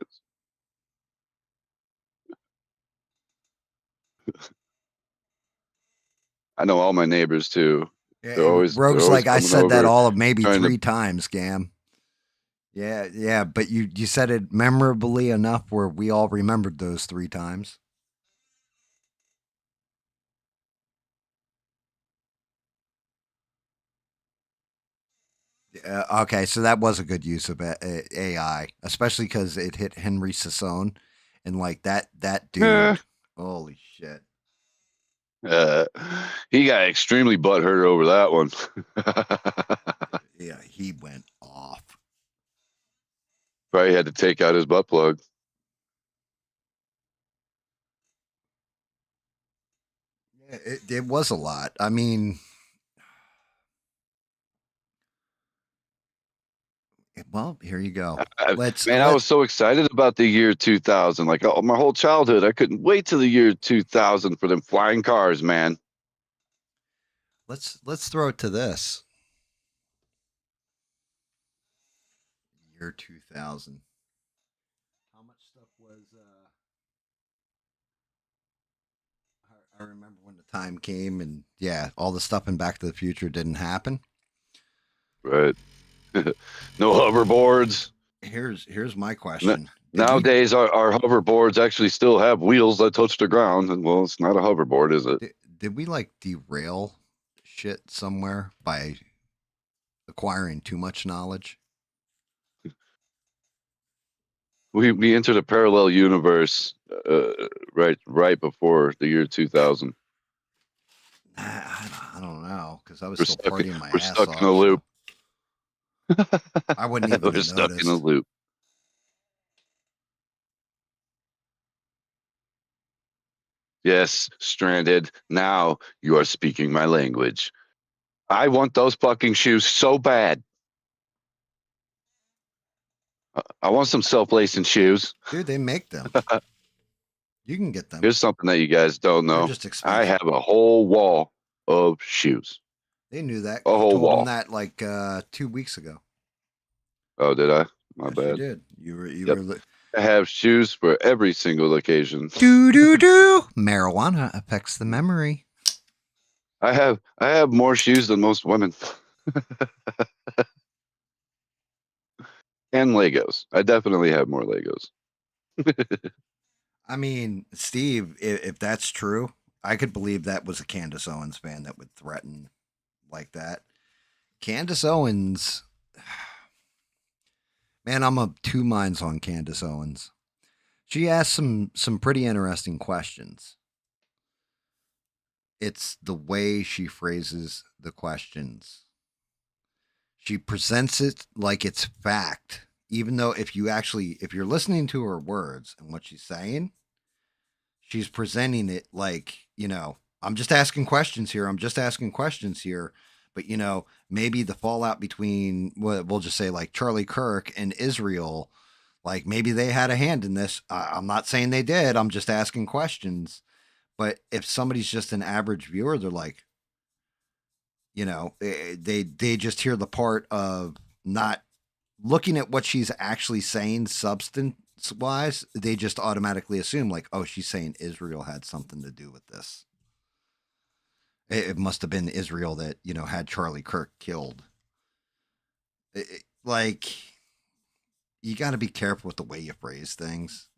I know all my neighbors too. Yeah, They're Rogue's always like, I coming said that over all of maybe trying to. three times, Gam. Yeah, yeah, but you said it memorably enough where we all remembered those three times. Okay, so that was a good use of AI, especially because it hit Henry Sassone, and like that Eh, dude, holy shit, uh, he got extremely butthurt over that one. yeah, he went off. Probably had to take out his butt plug. Yeah, it was a lot. I mean, well, here you go. Let's Man, I let was so excited about the year 2000. Like my whole childhood, I couldn't wait till the year 2000 for them flying cars, man. let's throw it to this year 2000. How much stuff was? I remember when the time came, and yeah, all the stuff in Back to the Future didn't happen. Right. No hoverboards. Here's my N- question: Did we Nowadays, our hoverboards actually still have wheels that touch the ground. And well, it's not a hoverboard, is it? did we like derail shit somewhere by acquiring too much knowledge? We entered a parallel universe right before the year 2000. I don't know because I was We're still stuck. partying my We're ass stuck in a off, so loop. I wouldn't even We're have stuck in a noticed. loop. Yes, stranded. Now you are speaking my language. I want those fucking shoes so bad. I want some self-lacing shoes. Dude, they make them. You can get them. Here's something that you guys don't They're know. just I expensive. have a whole wall of shoes. They knew that. A You whole told them wall. that like 2 weeks ago. Oh, did I? My Yes, you bad. did. You Yep. were I have shoes for every single occasion. do do do. Marijuana affects the memory. I have more shoes than most women. And Legos. I definitely have more Legos. I mean, Steve, if that's true, I could believe that was a Candace Owens fan that would threaten like that. Candace Owens, man, I'm of two minds on Candace Owens. She asked some pretty interesting questions. It's the way she phrases the questions. She presents it like it's fact, even though if you're listening to her words and what she's saying, she's presenting it like, I'm just asking questions here. I'm just asking questions here. But, maybe the fallout between, we'll just say like Charlie Kirk and Israel, like maybe they had a hand in this. I'm not saying they did. I'm just asking questions. But if somebody's just an average viewer, they're like, they just hear the part of not looking at what she's actually saying substance wise. They just automatically assume like, oh, she's saying Israel had something to do with this. It must have been Israel that had Charlie Kirk killed. Like, you got to be careful with the way you phrase things.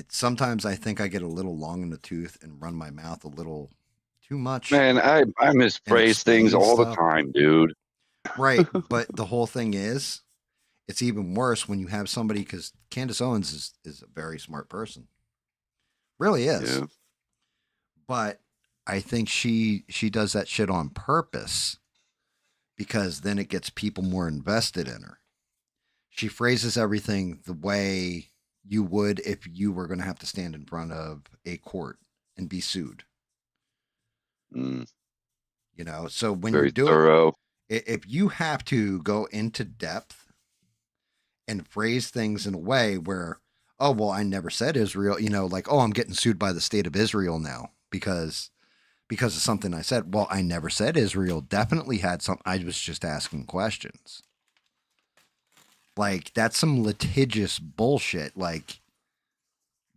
Sometimes I think I get a little long in the tooth and run my mouth a little too much Man, I and misphrase things explain all the stuff. time, dude. Right, but the whole thing is, it's even worse when you have somebody, because Candace Owens is a very smart person, really is. Yeah. But I think she does that shit on purpose because then it gets people more invested in her. She phrases everything the way you would if you were going to have to stand in front of a court and be sued. Mm, So when you're very doing, thorough. if you have to go into depth and phrase things in a way where, oh, well, I never said Israel, like, oh, I'm getting sued by the state of Israel now because of something I said. Well, I never said Israel definitely had some. I was just asking questions. Like, that's some litigious bullshit. Like,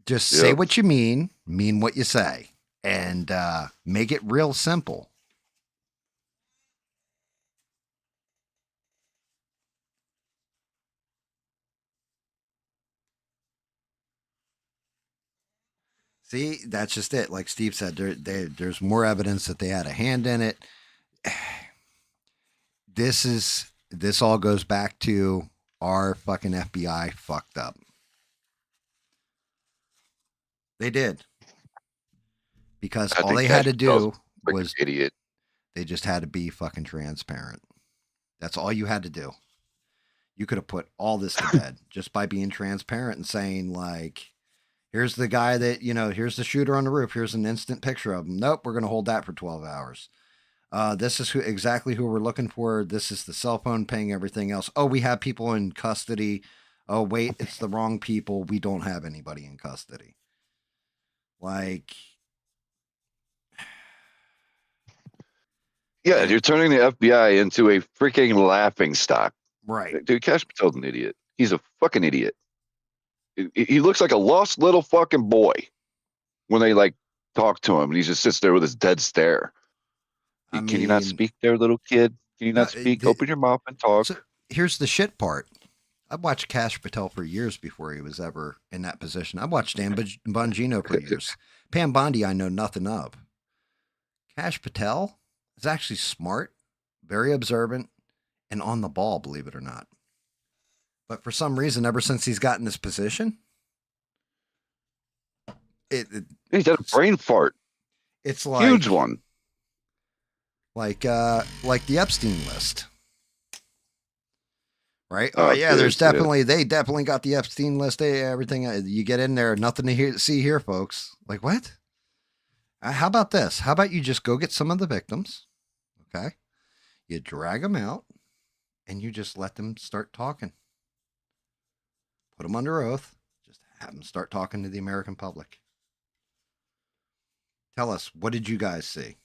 just say Yep. what you mean what you say, and make it real simple. See, that's just it. Like Steve said, there's more evidence that they had a hand in it. This all goes back to our fucking FBI fucked up. They did, because I all think they had Cash to Patel's do like an was idiot. they just had to be fucking transparent. That's all you had to do. You could have put all this to bed just by being transparent and saying like, here's the guy that, here's the shooter on the roof. Here's an instant picture of him. Nope, we're going to hold that for 12 hours. This is exactly who we're looking for. This is the cell phone ping, everything else. Oh, we have people in custody. Oh, wait, it's the wrong people. We don't have anybody in custody. Like, Yeah, and you're turning the FBI into a freaking laughing stock. right. Dude, Cash Patel's an idiot. He's a fucking idiot. He looks like a lost little fucking boy when they like talk to him, and he just sits there with his dead stare. I Can you not mean, speak there, little kid? Can you no, not speak? Open your mouth and so talk. here's the shit part. I've watched Cash Patel for years before he was ever in that position. I've watched Dan Bongino for years. Pam Bondi, I know nothing of. Cash Patel is actually smart, very observant, and on the ball, believe it or not. But for some reason, ever since he's gotten this position, it, it He's had a it's, brain fart, it's huge one. like the Epstein list, right? Oh Oh, yeah, dude, yeah. they definitely got the Epstein list. Everything you get in there, nothing to see here, folks. Like what? How about this? How about you just go get some of the victims? Okay, you drag them out, and you just let them start talking. Put them under oath. Just Have them start talking to the American public. Tell us, what did you guys see?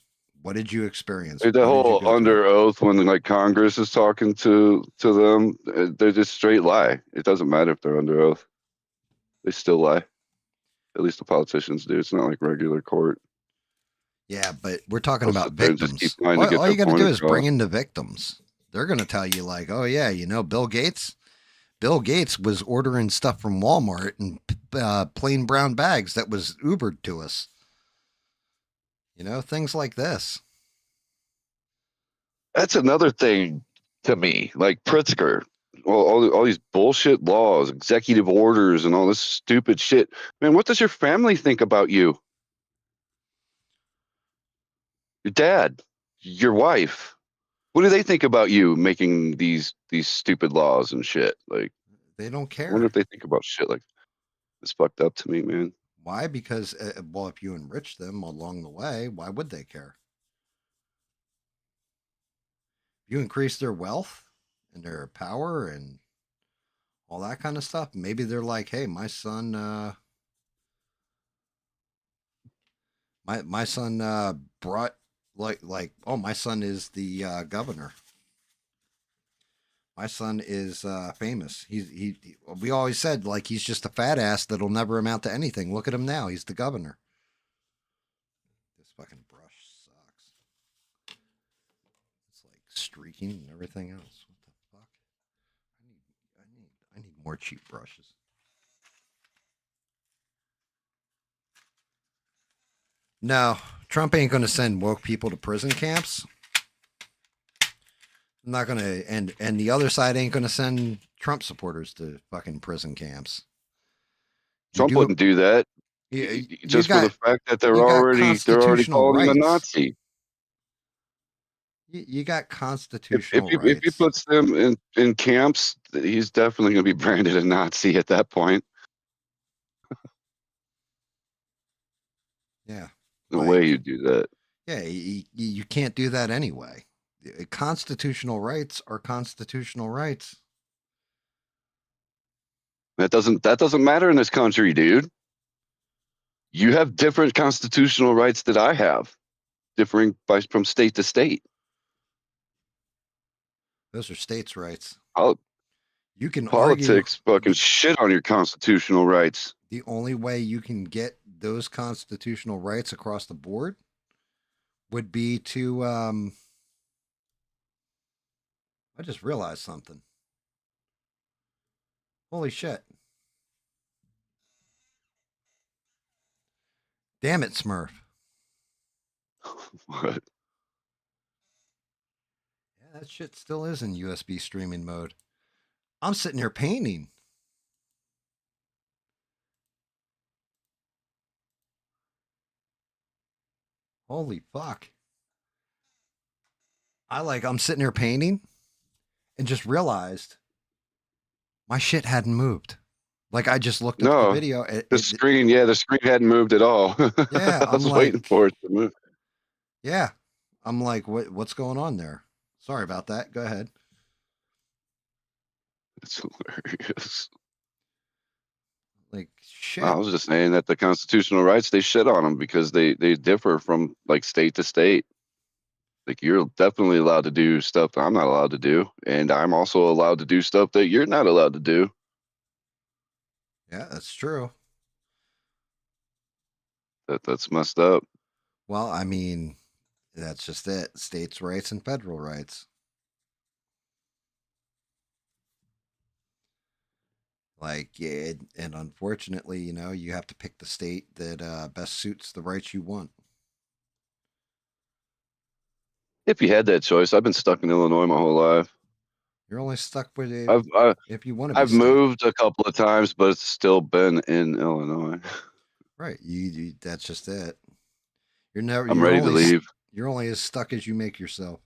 What did you experience? Like the What did you whole go through? under oath when like Congress is talking to them, they're just straight lie. It doesn't matter if they're under oath; they still lie. At least the politicians do. It's not like regular court. Yeah, but we're talking They'll about sit there and just keep victims. trying to get All their you got to point do is across. bring in the victims. They're going to tell you like, oh yeah, Bill Gates. Bill Gates was ordering stuff from Walmart in plain brown bags that was Ubered to us. Things like this. That's another thing to me, like Pritzker. Well, all these bullshit laws, executive orders, and all this stupid shit. Man, what does your family think about you? Your dad, your wife. What do they think about you making these stupid laws and shit? Like, They don't I wonder care. if they think about shit like it's fucked up to me, man. Why? Because, well, if you enrich them along the way, why would they care? If you increase their wealth and their power and all that kind of stuff, maybe they're like, hey, my son, my son brought oh, my son is the governor. My son is famous. We always said like he's just a fat ass that'll never amount to anything. Look at him now. He's the governor. This fucking brush sucks. It's like streaking and everything else. What the fuck? I need more cheap brushes. No, Trump ain't going to send woke people to prison camps. I'm not going to, and the other side ain't going to send Trump supporters to fucking prison camps. You Trump do it. wouldn't do that You just for the got fact that you got they're already constitutional calling him a rights. Nazi. You got If constitutional if he rights. puts them in camps, he's definitely going to be branded a Nazi at that point. Yeah, No way you like do that. yeah, you can't do that anyway. Constitutional rights are constitutional rights. That doesn't matter in this country, dude. You have different constitutional rights that I have, differing from state to state. Those are states' rights. Pol- You can argue Politics fucking shit on your constitutional rights. the only way you can get those constitutional rights across the board would be to I just realized something. Holy shit. Damn it, Smurf. What? Yeah, that shit still is in USB streaming mode. I'm sitting here painting. Holy fuck. I'm sitting here painting and just realized my shit hadn't moved. Like I just looked up the No, video. the screen hadn't moved at all. Yeah, I I'm was waiting like, for it to move. yeah. I'm like, what's going on there? Sorry about that. Go ahead. It's hilarious. Like I shit. was just saying that the constitutional rights, they shit on them because they differ from like state to state. Like you're definitely allowed to do stuff that I'm not allowed to do, and I'm also allowed to do stuff that you're not allowed to do. Yeah, that's true. That's messed up. Well, I mean, that's just it. States' rights and federal rights. Like, yeah, and unfortunately, you have to pick the state that best suits the rights you want. If you had that choice, I've been stuck in Illinois my whole life. You're only stuck with it I've I, if you want to be I've stuck. moved a couple of times, but it's still been in Illinois. Right. That's just it. You're never. I'm ready to leave. You're only as stuck as you make yourself.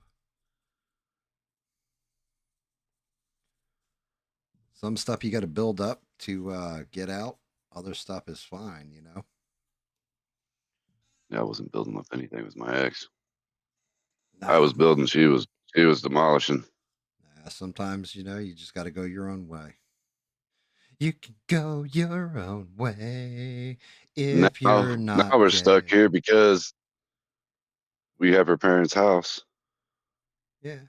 Some stuff you got to build up to get out. Other stuff is fine. Yeah, I wasn't building up anything with my ex. I Nah, was building. She was demolishing. sometimes you just got to go your own way. You can go your own way Now, if now you're not we're stuck gay. here because we have her parents' house. Yeah.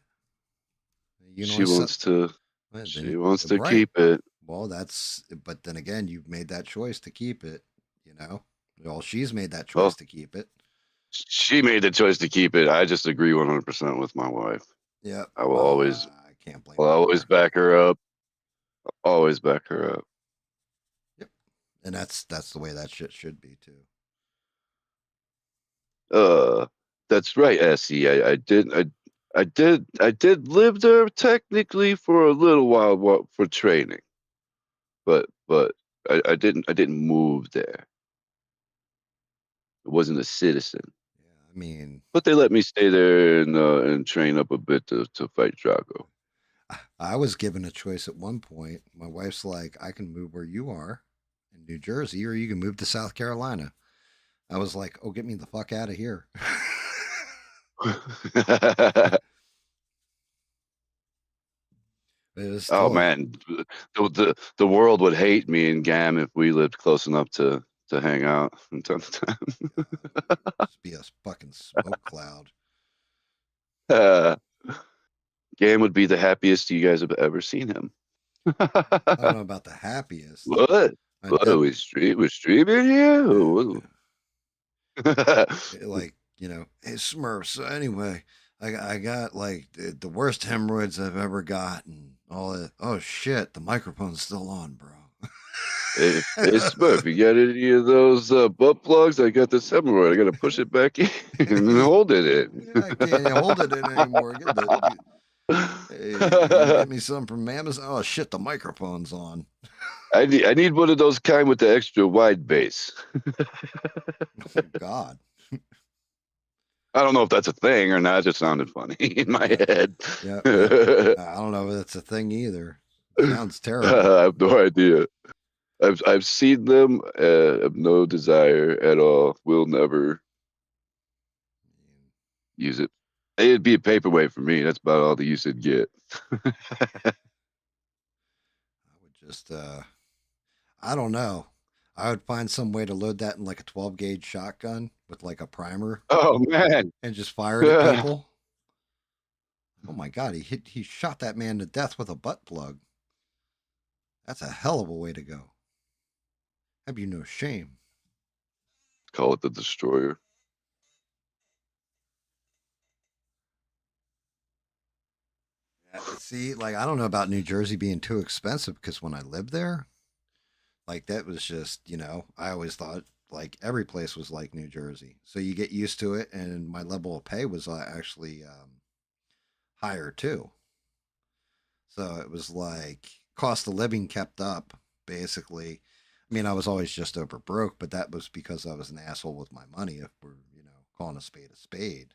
You can She always wants to. well, She then wants to right. keep it. Well, but then again, you've made that choice to keep it, you know? Well, she's made that choice Well, to keep it. she made the choice to keep it. I just agree 100% with my wife. Yep. I will Well, always, I can't blame will her always more. back her up. Always back her up. Yep. And that's the way that shit should be too. Uh, that's right, Essie. I did live there technically for a little while for training, but I didn't move there. I wasn't a citizen, Yeah, I mean, but they let me stay there and train up a bit to fight Drago. I was given a choice at one point. My wife's like, I can move where you are in New Jersey, or you can move to South Carolina. I was like, oh, get me the fuck out of here. It was Oh still, man, the world would hate me and GAM if we lived close enough to hang out from time to it would just be a fucking smoke cloud. time. GAM would be the happiest you guys have ever seen him. I don't know about the happiest. What? I What def we streaming here? uh, Ooh. like hey Smurf. So anyway, I got like the worst hemorrhoids I've ever got, and all that. Oh shit, the microphone's still on, bro. Hey, Smurf, you got any of those butt plugs? I got this hemorrhoid. I got to push it back in and hold it Yeah, I in. can't hold it in anymore. Hey, you get me some from Amazon. Oh shit, the microphone's on. I need one of those kind with the extra wide base. Oh God. I don't know if that's a thing or not. It just sounded funny in my Yep, head. yep, yep. I I don't know if that's a thing either. It sounds terrible. have no idea. I've seen them. Have no desire at all. Will never use it. It'd be a paperweight for me. That's about all the use it'd get. I would just I don't know. I would find some way to load that in like a 12 gauge shotgun with like a primer Oh man. and just fire it at people. Oh my God, he shot that man to death with a butt plug. That's a hell of a way to go. Have you no shame? Call it the destroyer. See, like I don't know about New Jersey being too expensive because when I lived there, like that was just, I always thought like every place was like New Jersey. So you get used to it, and my level of pay was actually higher too. So it was like cost of living kept up basically. I mean, I was always just over broke, but that was because I was an asshole with my money. If we're calling a spade a spade.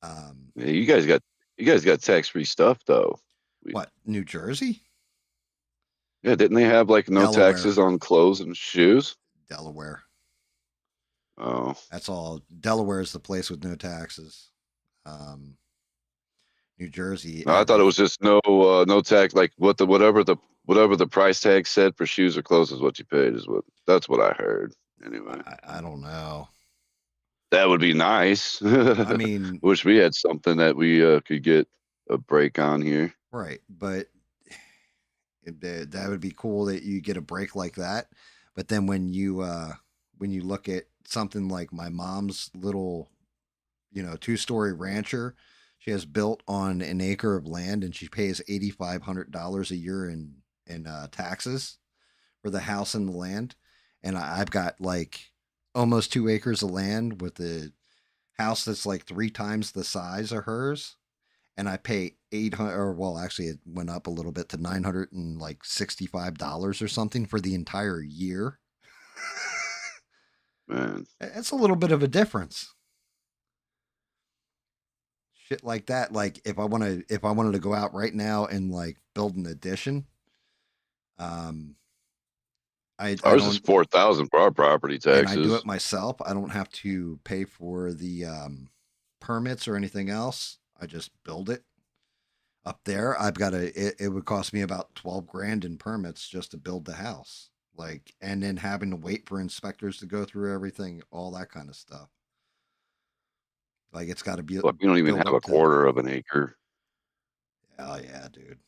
Um, Yeah, you guys got tax free stuff though. We, what New Jersey, yeah, didn't they have like no Delaware, taxes on clothes and shoes? Delaware. Oh, That's all. Delaware is the place with no taxes. Um, New Jersey, no, I thought every it was just no tax. Like whatever the price tag said for shoes or clothes is what you paid. Is what that's what I heard. Anyway, I don't know. that would be nice. I mean, Wish we had something that we could get a break on here. right, but that would be cool that you get a break like that. But then when you look at something like my mom's little 2-story rancher, she has built on an acre of land, and she pays $8,500 a year in taxes for the house and the land. And I've got like almost 2 acres of land with a house that's like 3 times the size of hers, and I pay 800, or well, actually, it went up a little bit to $965 or something for the entire year. Man, It's a little bit of a difference. Shit like that. Like if I wanted to go out right now and like build an addition, um, I ours is don't, 4,000 for our property and I do it taxes. myself. I don't have to pay for the permits or anything else. I just build it. Up there, I've got it would cost me about 12 grand in permits just to build the house. Like, and then having to wait for inspectors to go through everything, all that kind of stuff. Like, it's got to be Look, we don't even built have a up to, quarter of an acre. oh yeah, dude.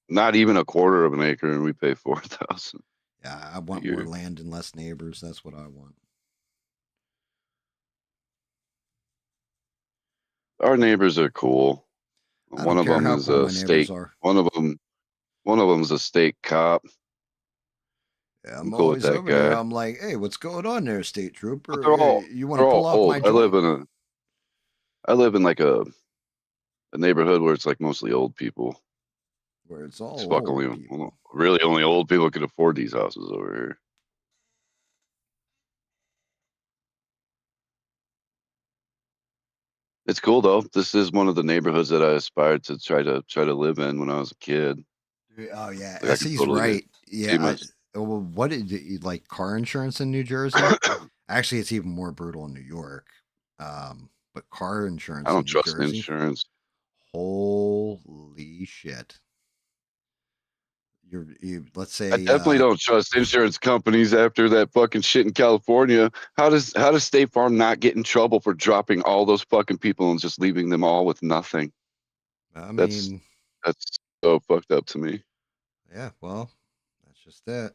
Not even a quarter of an acre, and we pay 4,000 Yeah, I a want more year. land and less neighbors. That's what I want. Our neighbors are cool. I One don't of care them how is cool a my neighbors state. are. One of them's a state cop. Yeah, I'm I'm cool with always that over there. guy. I'm like, hey, what's going on there, state But trooper? they're all You want they're to all pull off old. my joint? I live in like a neighborhood where it's like mostly old people. Where it's It's all fuck only old people. really only old people can afford these houses over here. It's cool though. This is one of the neighborhoods that I aspired to try to live in when I was a kid. Oh yeah, Like I could Essie's totally right. see Yeah, my well, what did you like car insurance in New Jersey? Actually, it's even more brutal in New York. But car I insurance in don't New trust Jersey, insurance. holy shit! Let's I say, definitely don't trust insurance companies after that fucking shit in California. How does State Farm not get in trouble for dropping all those fucking people and just leaving them all with nothing? I That's mean, that's so fucked up to me. yeah, well, that's just it. They're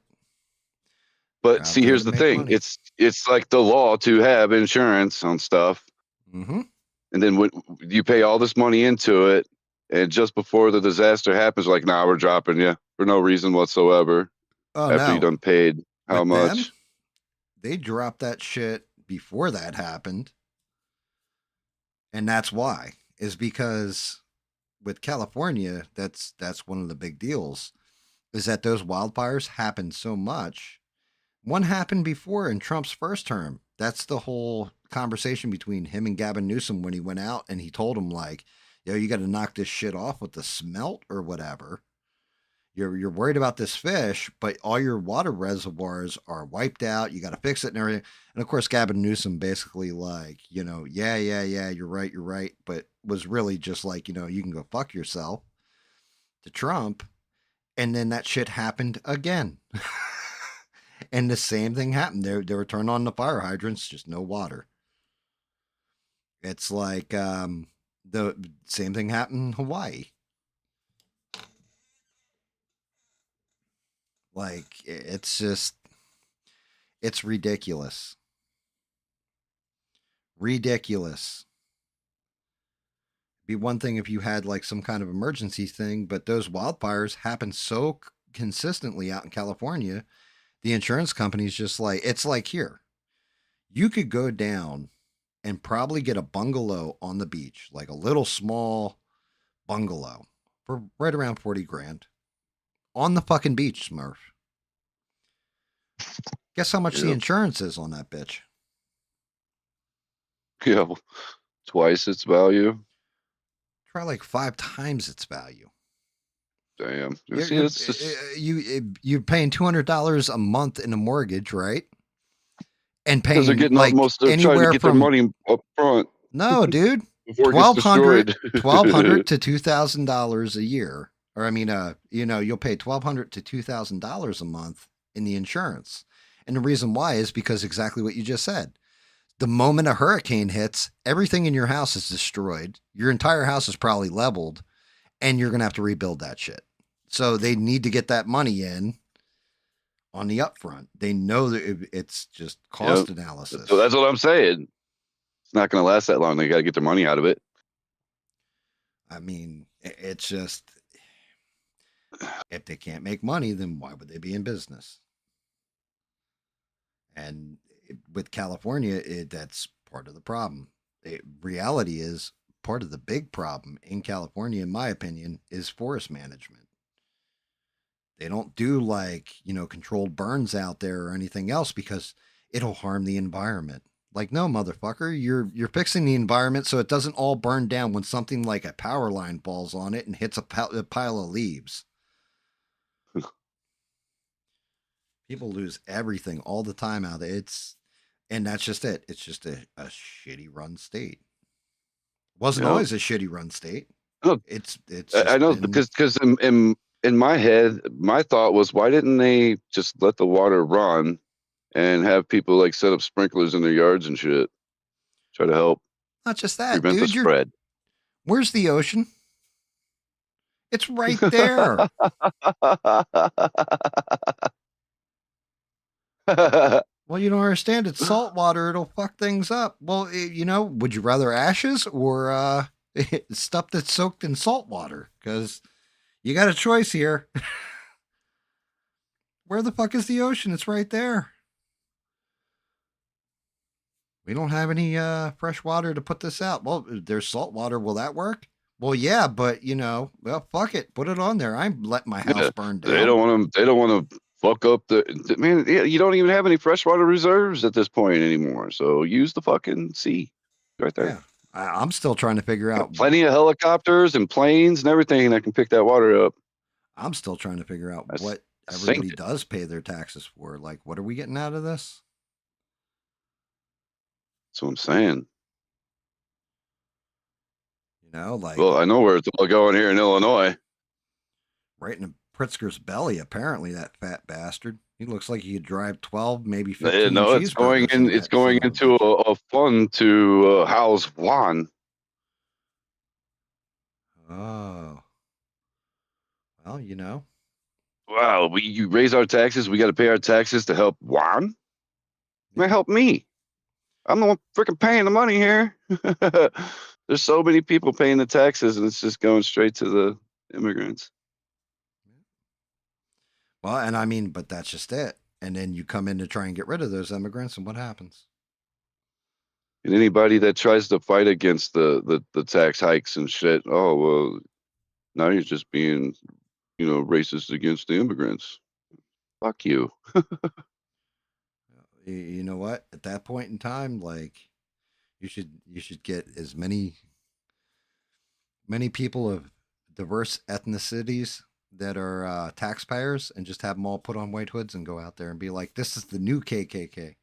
But out see, there to here's the make thing. money. It's like the law to have insurance on stuff, Mm-hmm. and then when you pay all this money into it, and just before the disaster happens, like, nah, we're dropping you for no reason whatsoever. Oh After you no, done paid how with them, much? they dropped that shit before that happened, and that's why is because with California, that's one of the big deals is that those wildfires happened so much. One happened before in Trump's first term. That's the whole conversation between him and Gavin Newsom when he went out and he told him like, "Yo, you got to knock this shit off with the smelt or whatever. You're worried about this fish, but all your water reservoirs are wiped out. You got to fix it and everything." And of course, Gavin Newsom basically like, yeah, yeah, yeah, you're right, but was really just like, you can go fuck yourself to Trump. And then that shit happened again. And the same thing happened. They were turned on the fire hydrants, just no water. It's like the same thing happened in Hawaii. Like it's ridiculous. Ridiculous. Be one thing if you had like some kind of emergency thing, but those wildfires happen so consistently out in California. The insurance company's just like it's like here. You could go down and probably get a bungalow on the beach, like a little small bungalow for right around 40 grand on the fucking beach, Smurf. Guess how much the Yep. insurance is on that bitch? Yeah. Twice its value. Try like 5 times its value. Damn. You You're see, you're it's just you're paying $200 a month in a mortgage, right? And because they're paying getting all like most. They're trying to anywhere get their from money up front no, dude, before it gets 1,200, destroyed. 1,200 to $2,000 a year, or I mean, you'll pay 1,200 to $2,000 a month in the insurance, and the reason why is because exactly what you just said. The moment a hurricane hits, everything in your house is destroyed. Your entire house is probably leveled, and you're gonna have to rebuild that shit. So they need to get that money in on the upfront. They know that it's just Yep. cost So analysis. that's what I'm saying. It's not going to last that long. They got to get their money out of it. I mean, it's just if they can't make money, then why would they be in business? And with California, that's part of the problem. Reality is part of the big problem in California, in my opinion, is forest management. They don't do like, controlled burns out there or anything else because it'll harm the environment. Like, no, motherfucker, you're fixing the environment so it doesn't all burn down when something like a power line falls on it and hits a pile of leaves. People lose everything all the time out there. And that's just it. It's just a shitty run state. Wasn't Yep. always a shitty run state. It's I just know been because in my head, my thought was, why didn't they just let the water run and have people like set up sprinklers in their yards and shit, try to help not just that, prevent the dude. spread? Where's the ocean? It's right there. Well, you don't understand. It's salt water. It'll fuck things up. Well, would you rather ashes or stuff that's soaked in salt water? Because you got a choice here. Where the fuck is the ocean? It's right there. We don't have any fresh water to put this out. Well, there's salt water. Will that work? Well, yeah, but well, fuck it. Put it on there. I'm letting my house Yeah, burn they down. don't want to. They don't want to fuck up the man. Yeah, you don't even have any freshwater reserves at this point anymore. So use the fucking sea, right there. Yeah, I'm still trying to figure Got out. plenty of helicopters and planes and everything that can pick that water up. I'm still trying to figure out That's what sink everybody it. does pay their taxes for. Like, what are we getting out of this? That's what I'm saying. Like Well, I know where it's all going here in Illinois. right in Pritzker's belly. Apparently, that fat bastard. He looks like he could drive 12, maybe Eh, 15 no, it's going cheeseburgers in. into It's that son going of a into bitch. a fund to house Juan. Oh, well, Wow, you raise our taxes. We got to pay our taxes to help Juan. Man, yeah. help me. I'm the one freaking paying the money here. There's so many people paying the taxes, and it's just going straight to the immigrants. Well, and I mean, but that's just it. And then you come in to try and get rid of those immigrants, and what happens? And anybody that tries to fight against the tax hikes and shit, oh well, now you're just being, racist against the immigrants. Fuck you. You know what? At that point in time, like you should get as many people of diverse ethnicities that are taxpayers and just have them all put on white hoods and go out there and be like, this is the new KKK.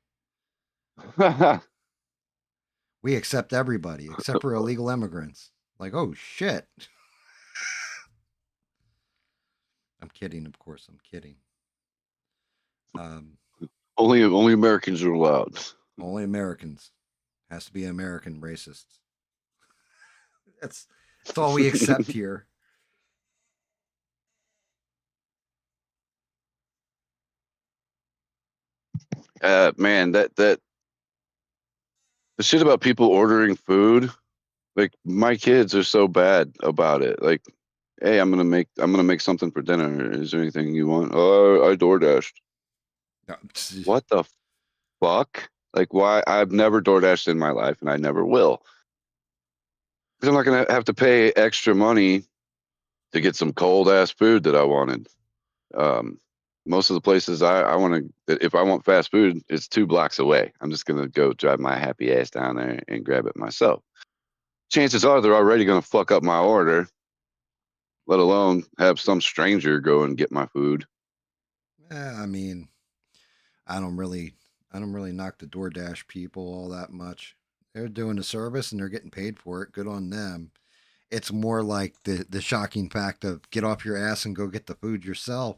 We accept everybody except for illegal immigrants. Like, oh shit. I'm kidding, of course. I'm kidding. Um, only Americans are allowed. only Americans. Has to be American racists. That's all we accept here. Man, that the shit about people ordering food, like my kids are so bad about it. Like, hey, I'm gonna make something for dinner. Is there anything you want? Oh, I door dashed. What the fuck? Like, why? I've never door dashed in my life, and I never will. Because I'm not gonna have to pay extra money to get some cold ass food that I wanted. Um, Most of the places I want to, if I want fast food, it's 2 blocks away. I'm just gonna go drive my happy ass down there and grab it myself. Chances are they're already gonna fuck up my order, let alone have some stranger go and get my food. I mean, I don't really, I don't really knock the DoorDash people all that much. They're doing a service and they're getting paid for it. Good on them. It's more like the shocking fact of get off your ass and go get the food yourself.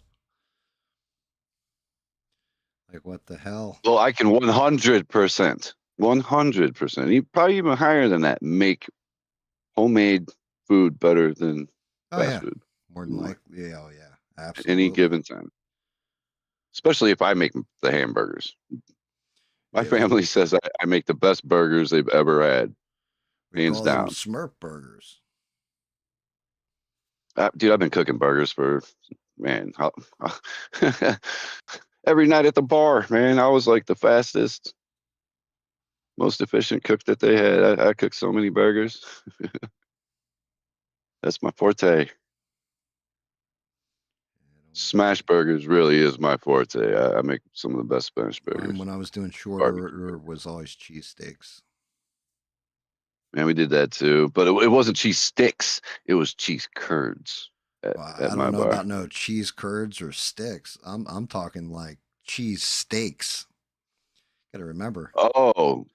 Like what the hell? Well, I can 100%, 100%, probably even higher than that, make homemade food better than Oh fast yeah, food more than anymore likely. Yeah, oh yeah, at any absolutely. given time. Especially if I make the hamburgers. My Yeah, we family says I make the best burgers they've ever had, we hands call them down. Smurf burgers. Dude, I've been cooking burgers for, man, every night at the bar, man. I was like the fastest, most efficient cook that they had. I cooked so many burgers. That's my forte. Smash burgers really is my forte. I make some of the best smash Mine burgers. when I was doing short Barbecue order burgers. was always cheesesteaks. Man, we did that too, but it wasn't cheese sticks. It was cheese curds Well, at I my don't know bar. about no cheese curds or sticks. I'm talking like cheese steaks. Got to remember, Oh,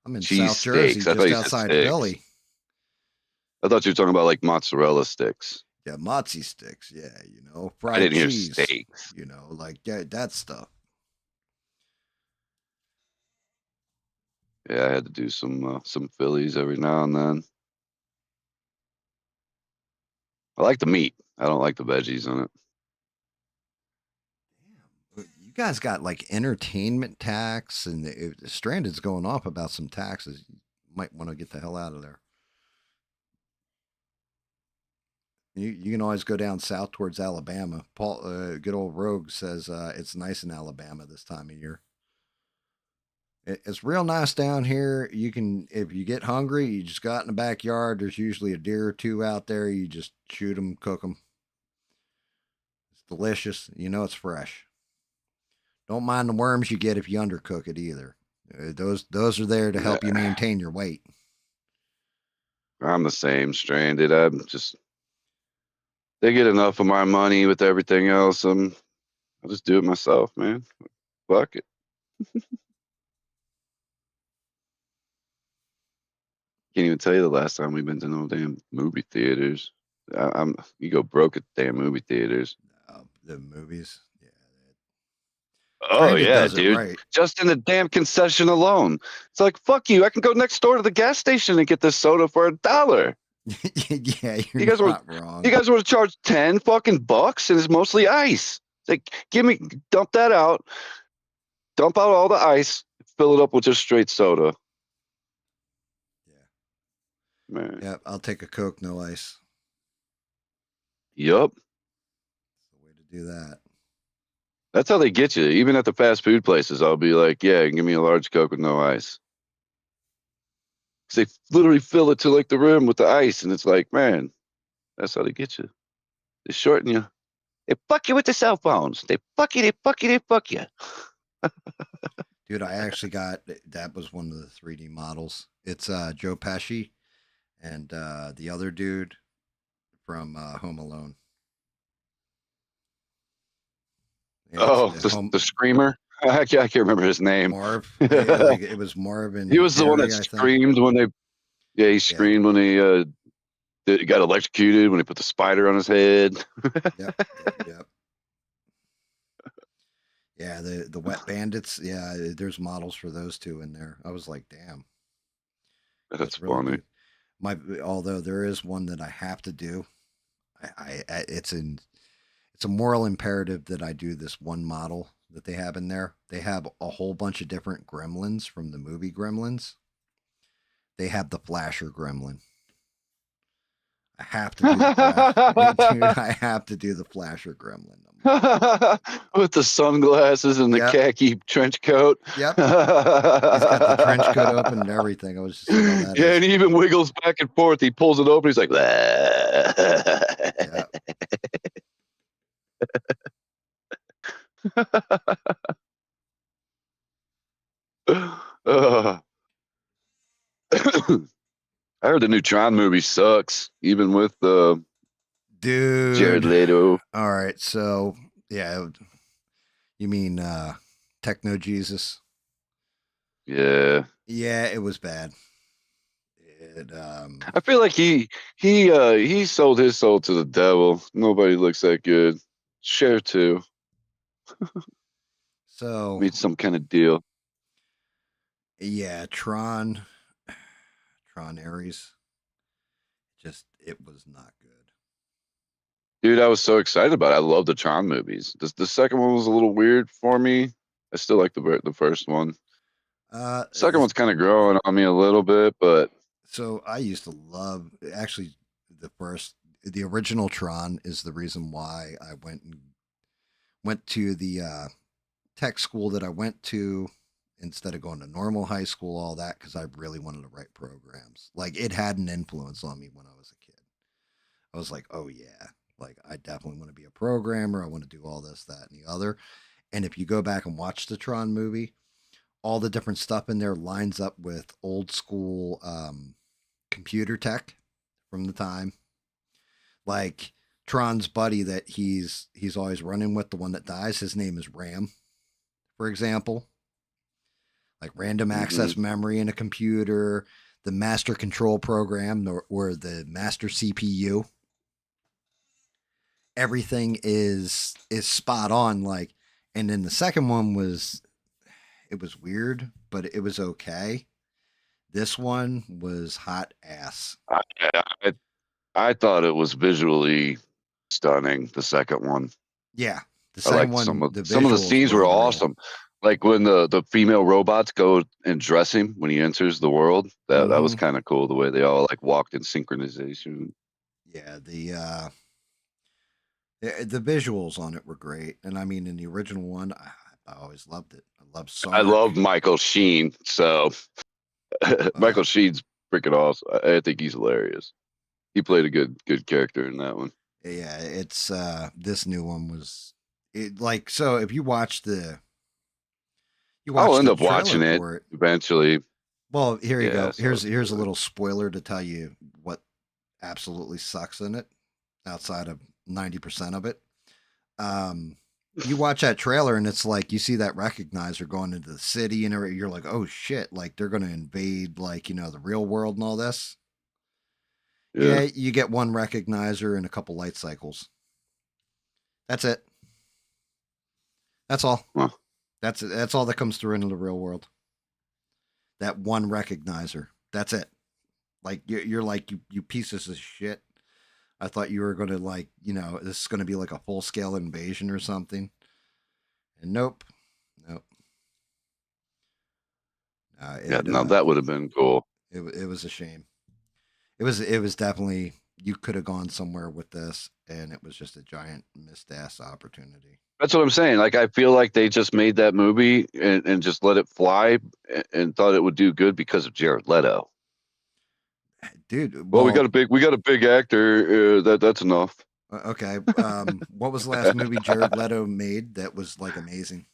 I'm in cheese South Jersey, steaks. I thought just you said outside sticks. Philly. I thought you were talking about like mozzarella sticks. Yeah, mozzie sticks. Yeah, I fried didn't hear cheese. steaks. Like that stuff. Yeah, I had to do some Phillies every now and then. I like the meat. I don't like the veggies in it. You guys got like entertainment tax, and Stranded's going off about some taxes. You might want to get the hell out of there. You can always go down south towards Alabama. Paul, good old Rogue says it's nice in Alabama this time of year. It's real nice down here. You can, if you get hungry, you just go out in the backyard. There's usually a deer or two out there. You just shoot them, cook them. It's delicious. It's fresh. Don't mind the worms you get if you undercook it either. Those are there to help you Nah, maintain your weight. I'm the same, Stranded. I'm just they get enough of my money with everything else. I'll just do it myself, man. Fuck it. Can't even tell you the last time we've been to no damn movie theaters. I'm you go broke at the damn movie theaters. The movies, yeah. Oh Stranded yeah, does it dude. right. Just in the damn concession alone. It's like fuck you. I can go next door to the gas station and get this soda for $1. Yeah, You you're guys want not wrong. you guys want to charge 10 fucking bucks and it's mostly ice. It's like dump that out, dump out all the ice, fill it up with just straight soda. Yeah, Man. yeah. I'll take a Coke, no ice. Yup. That's the way to do that. That's how they get you. Even at the fast food places, I'll be like, yeah, give me a large Coke with no ice. Because they literally fill it to like the rim with the ice. And it's like, man, that's how they get you. They shorten you. They fuck you with the cell phones. They fuck you, they fuck you, they fuck you. Dude, I actually got that was one of the 3D models. It's Joe Pesci and the other dude from Home Alone. Yeah, it's Oh, Home the screamer. I can't remember his name. Marv. He It was Marv and was the one that Harry, I think. screamed when they. Yeah, he Yeah. screamed when he got electrocuted when he put the spider on his head. Yep. Yep. Yep. Yeah. The Wet Bandits. Yeah. There's models for those two in there. I was like, damn, That's that's really funny. good. Although there is one that I have to do. It's a moral imperative that I do this one model that they have in there. They have a whole bunch of different gremlins from the movie Gremlins. They have the Flasher Gremlin. I have to do the Flash. Dude, I have to do the Flasher Gremlin. I'm like, With the sunglasses and the yep, khaki trench coat. yep. He's got the trench coat open and everything. I was just like, oh, that Yeah, is, and he even wiggles back and forth. He pulls it open. He's like, yeah. uh, I heard the new Tron movie sucks, even with Jared Dude. Leto. All right. So, yeah, you mean Techno Jesus? Yeah, Yeah, it was bad. I feel like he sold his soul to the devil. Nobody looks that good. Share too. So Made some kind of deal. yeah, Tron Ares, just it was not good. Dude, I was so excited about it. I love the Tron movies. The second one was a little weird for me. I still like the first one. Uh, Second one's kind of growing on me a little bit, but so I used to love actually the original Tron is the reason why I went to the tech school that I went to instead of going to normal high school, all that because I really wanted to write programs. Like it had an influence on me when I was a kid. I was like, oh yeah, like I definitely want to be a programmer. I want to do all this, that, and the other. And if you go back and watch the Tron movie, all the different stuff in there lines up with old school computer tech from the time. Like Tron's buddy that he's always running with, the one that dies, his name is Ram, for example. Like random hmm access memory in a computer. the master control program or the master CPU. Everything is spot on. Like, and then the second one was it was weird, but it was okay. This one was hot ass. I, I I thought it was visually stunning. The second one, Yeah, the I second liked some one, of the some of the visuals scenes were were unreal. awesome. Like when the female robots go and dress him when he enters the world. That was Hmm. kind of cool. The way they all like walked in synchronization. Yeah, the visuals on it were great, and I mean, in the original one, I always loved it. I loved I Sark. love Michael Sheen. So Uh, Michael Sheen's freaking awesome. I think he's hilarious. He played a good character in that one. yeah, it's this new one was it like so. If you watch you I'll watch end the up trailer watching it for it, eventually. well, here you Yeah, go. so Here's a little spoiler to tell you what absolutely sucks in it, outside of 90% of it. Um, you watch that trailer and it's like you see that recognizer going into the city and everything. You're like, oh shit, like they're gonna invade like the real world and all this. yeah. Yeah, you get one recognizer and a couple light cycles. That's it. That's all. Well, That's all that comes through into the real world. That one recognizer. That's it. Like you're like you pieces of shit. I thought you were gonna like this is gonna be like a full scale invasion or something. And nope, nope. yeah, no, that would have been cool. It was a shame. It was definitely you could have gone somewhere with this, and it was just a giant missed ass opportunity. That's what I'm saying. Like I feel like they just made that movie and just let it fly and thought it would do good because of Jared Leto. Dude, Well, well, we got a big actor. That's enough. okay. What was the last movie Jared Leto made that was like amazing?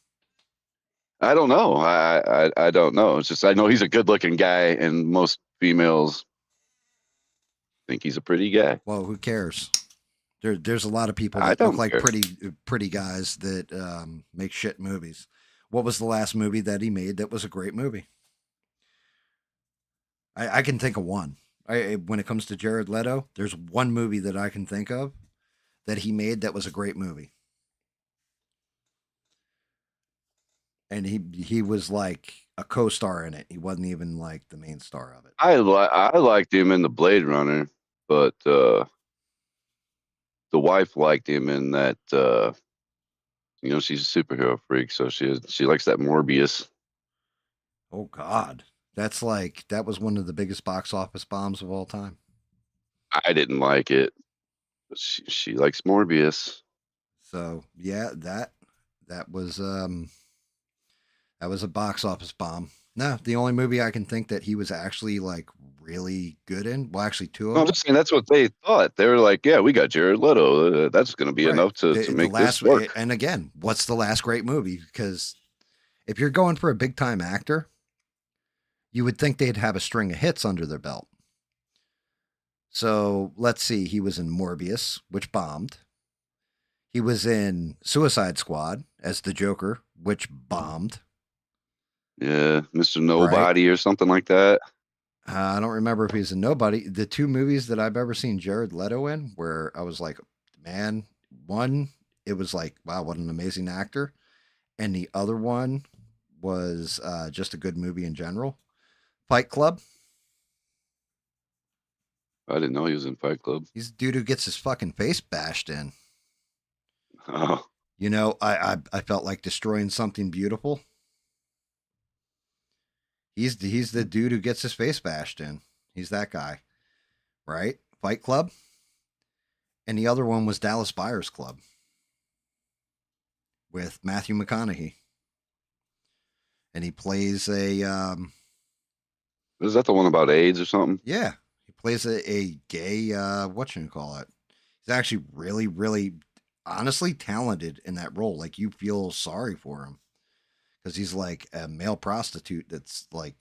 I don't know. I don't know. It's just I know he's a good looking guy, and most females think he's a pretty guy. Well, who cares? There's a lot of people I that look don't like care. pretty guys that make shit movies. What was the last movie that he made that was a great movie? I can think of one. When it comes to Jared Leto, there's one movie that I can think of that he made that was a great movie, and he was like a co-star in it. He wasn't even like the main star of it. I liked him in the Blade Runner, but the wife liked him in that. She's a superhero freak, so she likes that Morbius. Oh God, that was one of the biggest box office bombs of all time. I didn't like it. But she likes Morbius. So yeah, that was a box office bomb. No, the only movie I can think that he was actually like really good in, well, actually two No, of I'm them. just saying that's what they thought. They were like, "Yeah, we got Jared Leto. That's going to be Right. enough to The make this last, work." and again, what's the last great movie? Because if you're going for a big time actor, you would think they'd have a string of hits under their belt. So let's see. He was in Morbius, which bombed. He was in Suicide Squad as the Joker, which bombed. Yeah, Mr. Right. Nobody or something like that. I don't remember if he's a nobody. The two movies that I've ever seen Jared Leto in, where I was like, man, one, it was like, wow, what an amazing actor. And the other one was just a good movie in general. Fight Club. I didn't know he was in Fight Club. He's a dude who gets his fucking face bashed in. Oh, I felt like destroying something beautiful. He's the dude who gets his face bashed in. He's that guy, right? Fight Club. And the other one was Dallas Buyers Club with Matthew McConaughey, and he plays a is that the one about AIDS or something? yeah, he plays a gay what you call it. He's actually really honestly talented in that role. Like you feel sorry for him because he's like a male prostitute that's like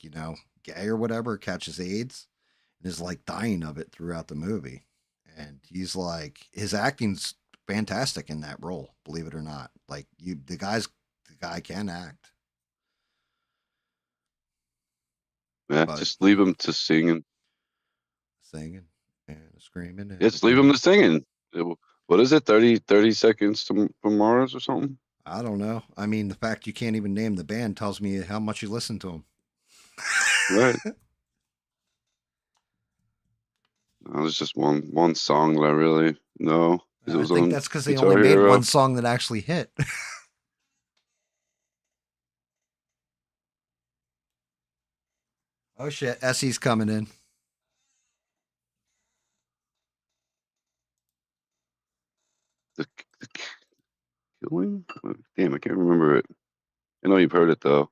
gay or whatever, catches AIDS and is like dying of it throughout the movie, and he's like his acting's fantastic in that role. Believe it or not, like the guy can act. Yeah, But just leave them to singing. singing and screaming and Just leave them to singing. What is it? 30 seconds from Mars or something? I don't know. I mean, the fact you can't even name the band tells me how much you listen to them. Right. That was just one song that I really know. It I was think on that's because they only Guitar made Hero. one song that actually hit. Oh shit, Essie's coming in. The Killing? Damn, I can't remember it. I know you've heard it though.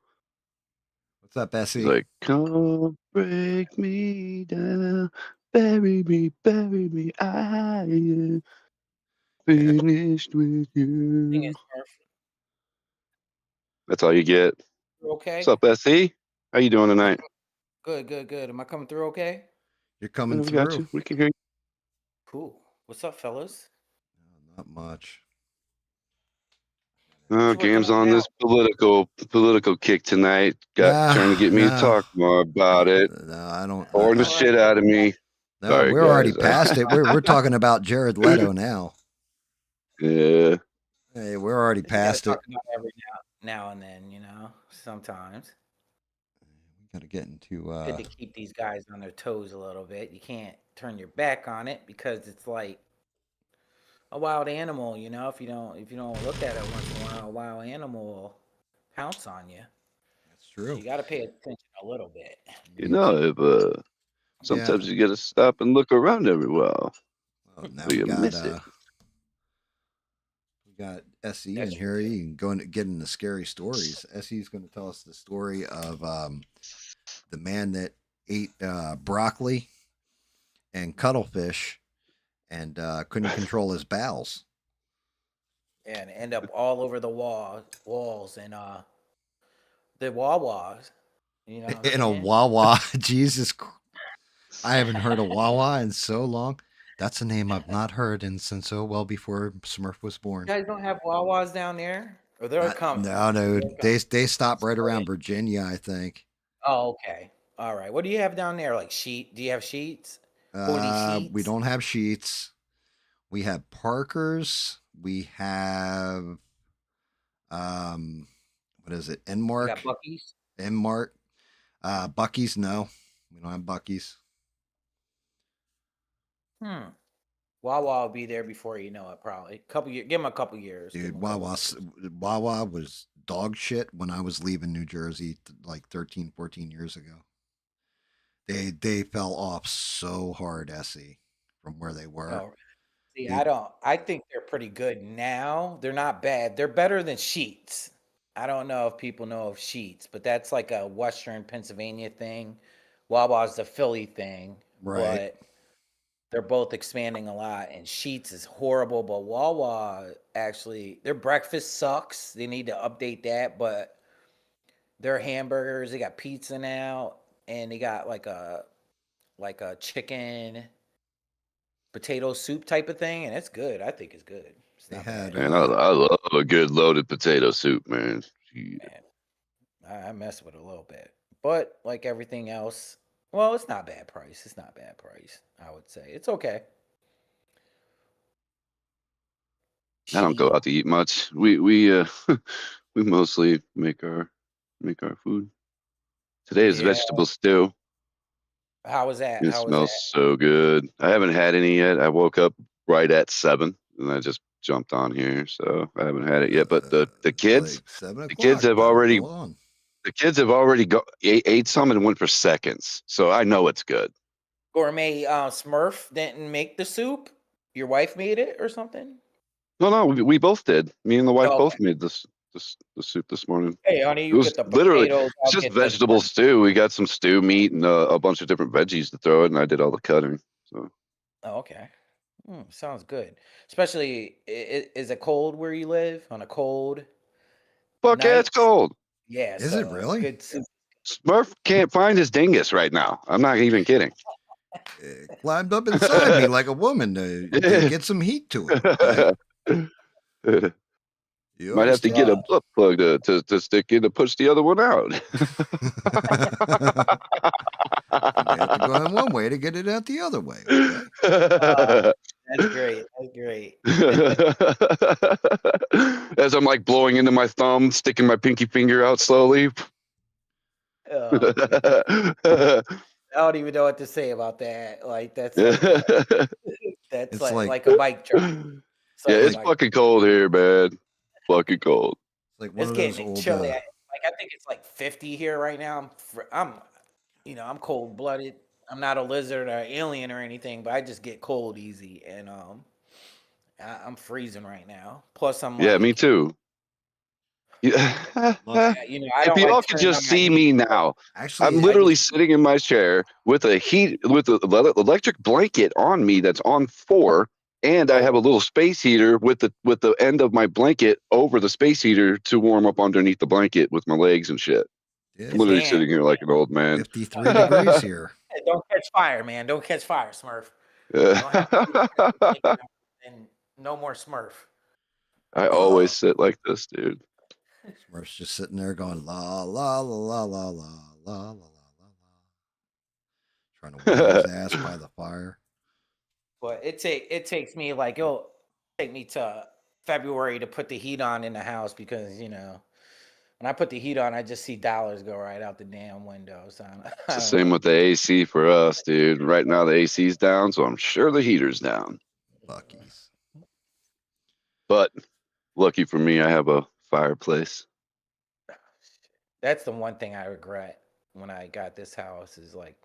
What's up, It's Essie? like, come break me down, bury me, I am Yeah, finished with Thing you. is, Murph, That's all you get. you What's okay? up, SC? How you doing Am I tonight? good, good, good. Am I coming through okay? you're coming Yeah, we got through. you. We can hear you. Cool. What's up, fellas? Not much. What you working Game's on on now? this political kick tonight. Got Nah, trying to get me to no, talk more about it. no. I don't. Boring the All right. shit out of me. No, Sorry, we're already guys. past it. We're talking about Jared Leto now. Yeah. Hey, we're already You gotta past talk it. about it every now and then, sometimes. We got to get into. Good to keep these guys on their toes a little bit. You can't turn your back on it because it's like a wild animal, if you don't look at it once in a while, a wild animal will pounce on you. That's So true. you gotta pay attention a little bit. If Yeah. sometimes you gotta stop and look around every while. Well, now Or you miss it. we got Se That's in here. You can go and get into scary stories. Se's going to tell us the story of the man that ate broccoli and cuttlefish and couldn't control his bowels. and end up all over the walls and the Wawas. You know what I'm In a saying? Wawa. Jesus, I haven't heard of Wawa in so long. That's a name I've not heard in since so well before Smurf was born. You guys don't have Wawas down there, or they're coming. No, no, They're coming. they stop right around Spring. Virginia, I think. Oh, okay. All right. What do you have down there? Like sheet? Do you have sheets? 40 We sheets? don't have sheets. We have Parkers. We have what is it? You Enmark, got Bucky's? Enmart. Bucky's, no. We don't have Bucky's. Hmm. Wawa will be there before you know it, probably. Couple years. Give them a couple years. Give Dude, 'em a couple years. Wawa was dog shit when I was leaving New Jersey like 13, 14 years ago. They fell off so hard, Essie, from where they were. Oh, see, They I think they're pretty good now. They're not bad. They're better than Sheets. I don't know if people know of Sheets, but that's like a Western Pennsylvania thing. Wawa's the Philly thing, right. but they're both expanding a lot. And Sheets is horrible, but Wawa actually their breakfast sucks. They need to update that, but their hamburgers, they got pizza now, and they got like a chicken potato soup type of thing, and it's good. I think it's good. It's They not had bad. Man, I love a good loaded potato soup, man. Man, I mess with it a little bit, but like everything else, well, it's not bad price. It's not bad price. I would say it's okay. I don't go Cheap. out to eat much. We we mostly make our food. Today is Yeah. vegetable stew. How was that? It How was that? smells so good. I haven't had any yet. I woke up right at 7 and I just jumped on here, so I haven't had it yet. But the it's kids, like 7 o'clock. have Better already go on. ate some and went for seconds. So I know it's good. Gourmet Smurf didn't make the soup. Your wife made it or something? No, we both did. Me and the wife Oh, okay. both made the soup this morning. Hey, honey, It you was get the literally potatoes. it's I'll just get the vegetable corn. stew. We got some stew meat and a bunch of different veggies to throw it, and I did all the cutting. So Oh, okay. Sounds good. Especially, is it cold where you live on a cold fuck yeah, it's night? cold. Yeah, Is it so really? good soup. Smurf can't find his dingus right now. I'm not even kidding. It climbed up inside me like a woman to get some heat to it. Okay. You Might always have to get a Rough. butt plug to stick in to push the other one out. You may have to go in one way to get it out the other way. Okay. That's great. That's great. As I'm like blowing into my thumb, sticking my pinky finger out slowly. Oh, man. I don't even know what to say about that. Like that's like that's It's like like a bike drop. It's Yeah, like a it's bike. fucking cold here, man. Fucking cold. it's like one It's of those getting old. chilly. I think it's like 50 here right now. I'm I'm cold blooded. I'm not a lizard or alien or anything, but I just get cold easy, and I'm freezing right now. Plus, I'm Yeah, me like, too. Yeah. Look, I If don't like y'all could turning on just my see heat. me now, I'm actually, I literally just sitting in my chair with a electric blanket on me that's on 4, and I have a little space heater with the end of my blanket over the space heater to warm up underneath the blanket with my legs and shit. I'm it's literally damn. sitting here like an old man. 53 degrees here. Hey, don't catch fire, man. Don't catch fire, Smurf. Don't have and no more Smurf. I always sit like this, dude. Smurf's just sitting there going la la la la la la la la la la, trying to warm his ass by the fire. But it takes me like it'll take me to February to put the heat on in the house because when I put the heat on, I just see dollars go right out the damn window. So It's I the don't same know. with the AC for us, dude. Right now the AC's down, so I'm sure the heater's down. Bucky's. But lucky for me, I have a fireplace. That's the one thing I regret when I got this house is like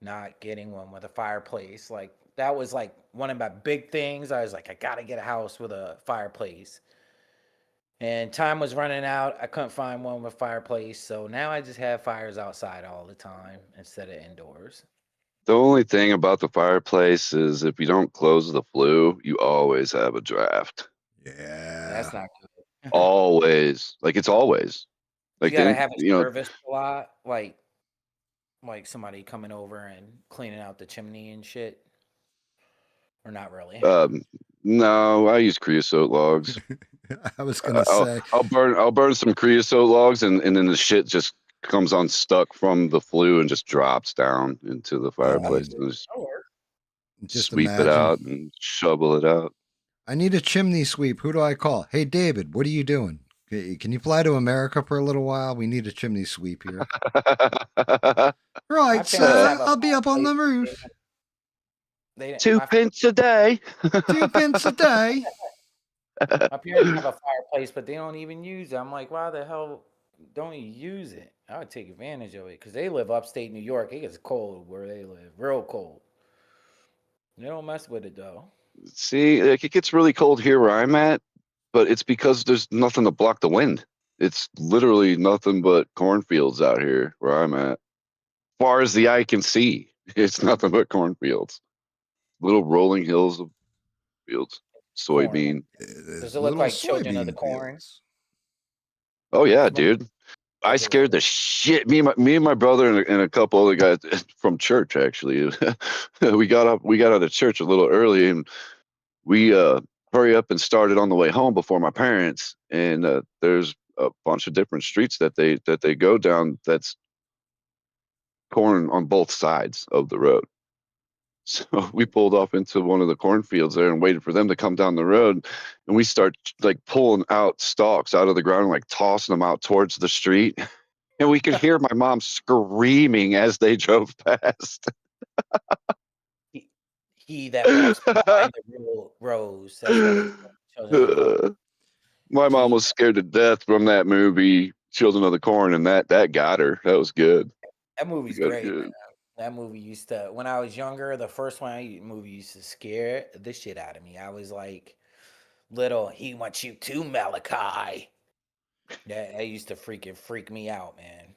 not getting one with a fireplace. Like that was like one of my big things. I was like, I gotta get a house with a fireplace. And time was running out. I couldn't find one with fireplace. So now I just have fires outside all the time instead of indoors. The only thing about the fireplace is if you don't close the flue, you always have a draft. Yeah. That's not good. Always. Like it's always. You Like gotta then, have a service a lot, like somebody coming over and cleaning out the chimney and shit. Or not really. No, I use creosote logs. I was gonna I'll say, I'll burn some creosote logs and then the shit just comes unstuck from the flue and just drops down into the I fireplace mean, and just That'll work. just sweep it out imagine. and shovel it out. I need a chimney sweep. Who do I call? Hey, David, what are you doing? Can you fly to America for a little while? We need a chimney sweep here. My Right, parents sir. have a I'll be up on the fireplace. roof. Two My pence a day. 2 pence a day. my parents have a fireplace, but they don't even use it. I'm like, why the hell don't you use it? I would take advantage of it because they live upstate New York. It gets cold where they live, real cold. They don't mess with it though. See, like it gets really cold here where I'm at, but it's because there's nothing to block the wind. It's literally nothing but cornfields out here where I'm at. Far as the eye can see, it's nothing but cornfields. Little rolling hills of fields. Corn. Soybean. Does There's it look little like Children of the soybean Corn? fields. Oh yeah, Which one dude. I does it look scared the shit. Me and my brother and a couple other guys from church actually. We got out of church a little early and we hurry up and started on the way home before my parents. And there's a bunch of different streets that they go down that's corn on both sides of the road. So we pulled off into one of the cornfields there and waited for them to come down the road. And we start like pulling out stalks out of the ground and like tossing them out towards the street. And we could hear my mom screaming as they drove past. he that walks behind the real rose. That's why they call it Children of the Corn. My mom He was scared to death from that movie, Children of the Corn, and that got her. That was good. That movie's Good, great, man. good. That movie used to when I was younger, the first movie used to scare the shit out of me. I was like little, he wants you too, Malachi. That used to freak me out, man.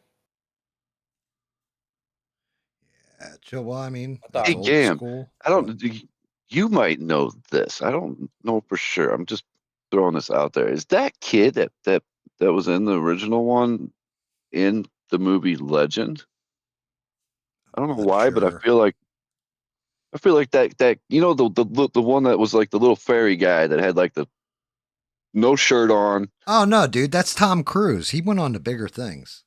Yeah, chill. Well, I mean, I that's Hey, thought old Gam, school. I don't. You might know this. I don't know for sure. I'm just throwing this out there. Is that kid that was in the original one in the movie Legend? I don't know Not why, but I sure. feel like that the one that was like the little fairy guy that had like the no shirt on. Oh no, dude, that's Tom Cruise. He went on to bigger things.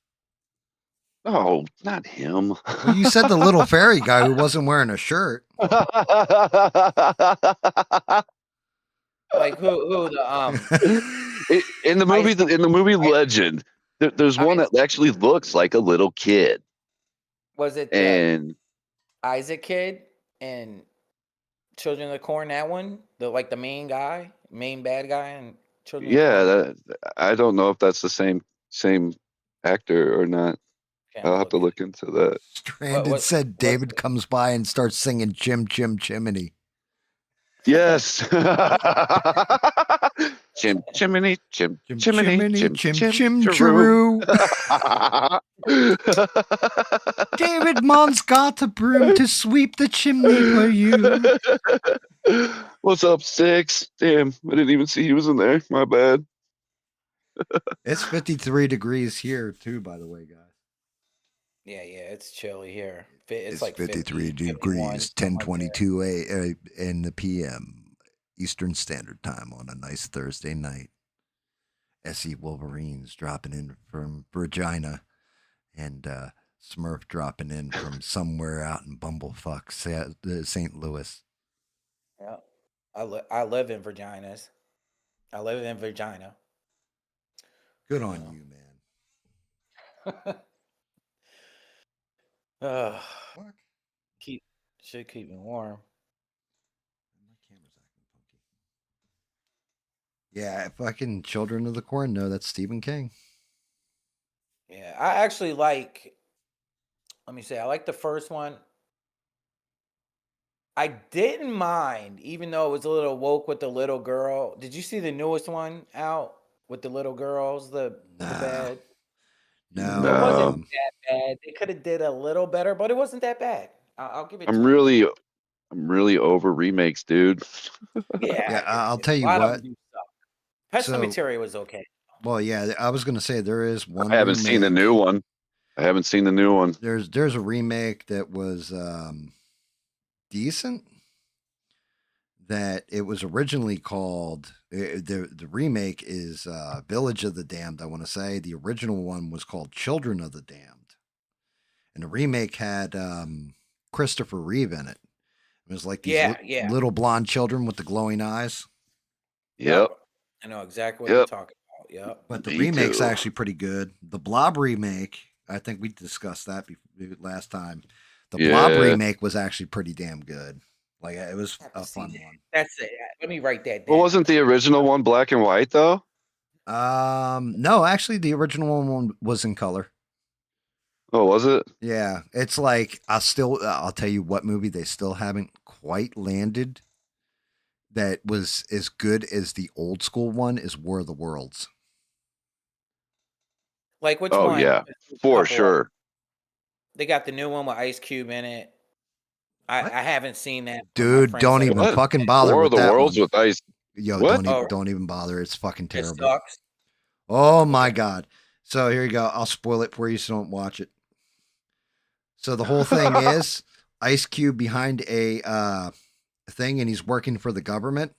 Oh, not him. Well, you said the little fairy guy who wasn't wearing a shirt. Like who In the movie, Legend, there's one Is- that actually looks like a little kid, was it the and Isaac kid and Children of the Corn? That one, the main guy, main bad guy, and Children of the yeah, Corn. I don't know if that's the same actor or not. Okay, I'm I'll gonna have to look at it. look into that. Stranded said What's David comes by and starts singing Chim Chim Chimney. Yes. Chim chimney, chim Chim chimney, Chimney, chim Chim chim Chim chiroo. Chiroo. David Mon's got the broom to sweep the chimney for you. What's up, Six? Damn, I didn't even see he was in there. My bad. It's 53 degrees here too, by the way, guys. Yeah, it's chilly here. It's like 53 50, 51, degrees, something like that. 10:22 in the PM Eastern Standard Time on a nice Thursday night. SE Wolverines dropping in from Regina, and Smurf dropping in from somewhere out in Bumblefuck, St. Louis. Yeah, I live in Virginas. I live in Virginia. Good on you, man. Ugh, Fuck. should keep me warm. My camera's acting funky. Yeah, fucking Children of the Corn. No, that's Stephen King. Yeah, I actually like. Let me say, I like the first one. I didn't mind, even though it was a little woke with the little girl. Did you see the newest one out with the little girls? The No, bad. no. It wasn't No, that bad. They could have did a little better, but it wasn't that bad. I'll give it I'm to them. really over remakes, dude. Yeah, Yeah, I'll a tell you lot of them what. do suck. Pet So, Cemetery was okay. well, yeah, I was gonna say there is I one haven't seen the remake. new one. I haven't seen the new one. There's a remake that was decent. That it was originally called the remake is Village of the Damned. I want to say the original one was called Children of the Damned, and the remake had Christopher Reeve in it. It was like these Yeah. little blonde children with the glowing eyes. Yep. Yep. I know exactly what you're Yep. talking about. Yep. But the Me remake's too. actually pretty good. The Blob remake, I think we discussed that last time. The Blob Yeah. remake was actually pretty damn good. Like it was I have to a see fun that. one. That's it. Let me write that Well, down. wasn't the original one black and white though? No, actually, the original one was in color. Oh, was it? Yeah, it's like I'll tell you what movie they still haven't quite landed that was as good as the old school one is War of the Worlds. Like which Oh one? yeah, There's a for couple of 'em. sure. They got the new one with Ice Cube in it. What? I haven't seen that, but my Dude, friend don't said it even was What? fucking good. bother War of with the that Worlds one. with ice. Yo, What? Oh, don't even bother. It's fucking it terrible. sucks. Oh my Okay. god. So here you go. I'll spoil it for you so don't watch it. So the whole thing is Ice Cube behind a thing and he's working for the government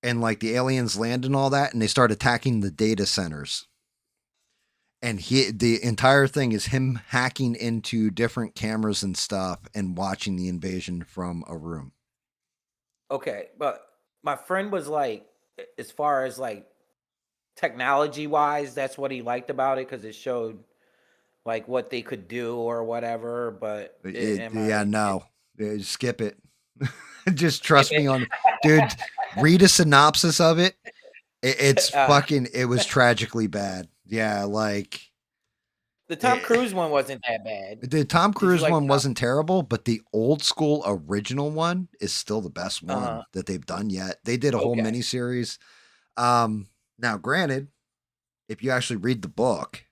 and like the aliens land and all that and they start attacking the data centers. And the entire thing is him hacking into different cameras and stuff and watching the invasion from a room. Okay, but my friend was like, as far as like technology wise, that's what he liked about it because it showed like what they could do or whatever. But am I No. Skip it. Just skip trust it? me on, dude. Read a synopsis of it. It's Uh, fucking. It was tragically bad. Yeah, like the Tom it, Cruise one wasn't that bad. the Tom Did you Cruise like one wasn't terrible, but the old school original one is still the best Uh-huh. one that they've done yet. They did a whole Okay. miniseries. Now, granted, if you actually read the book,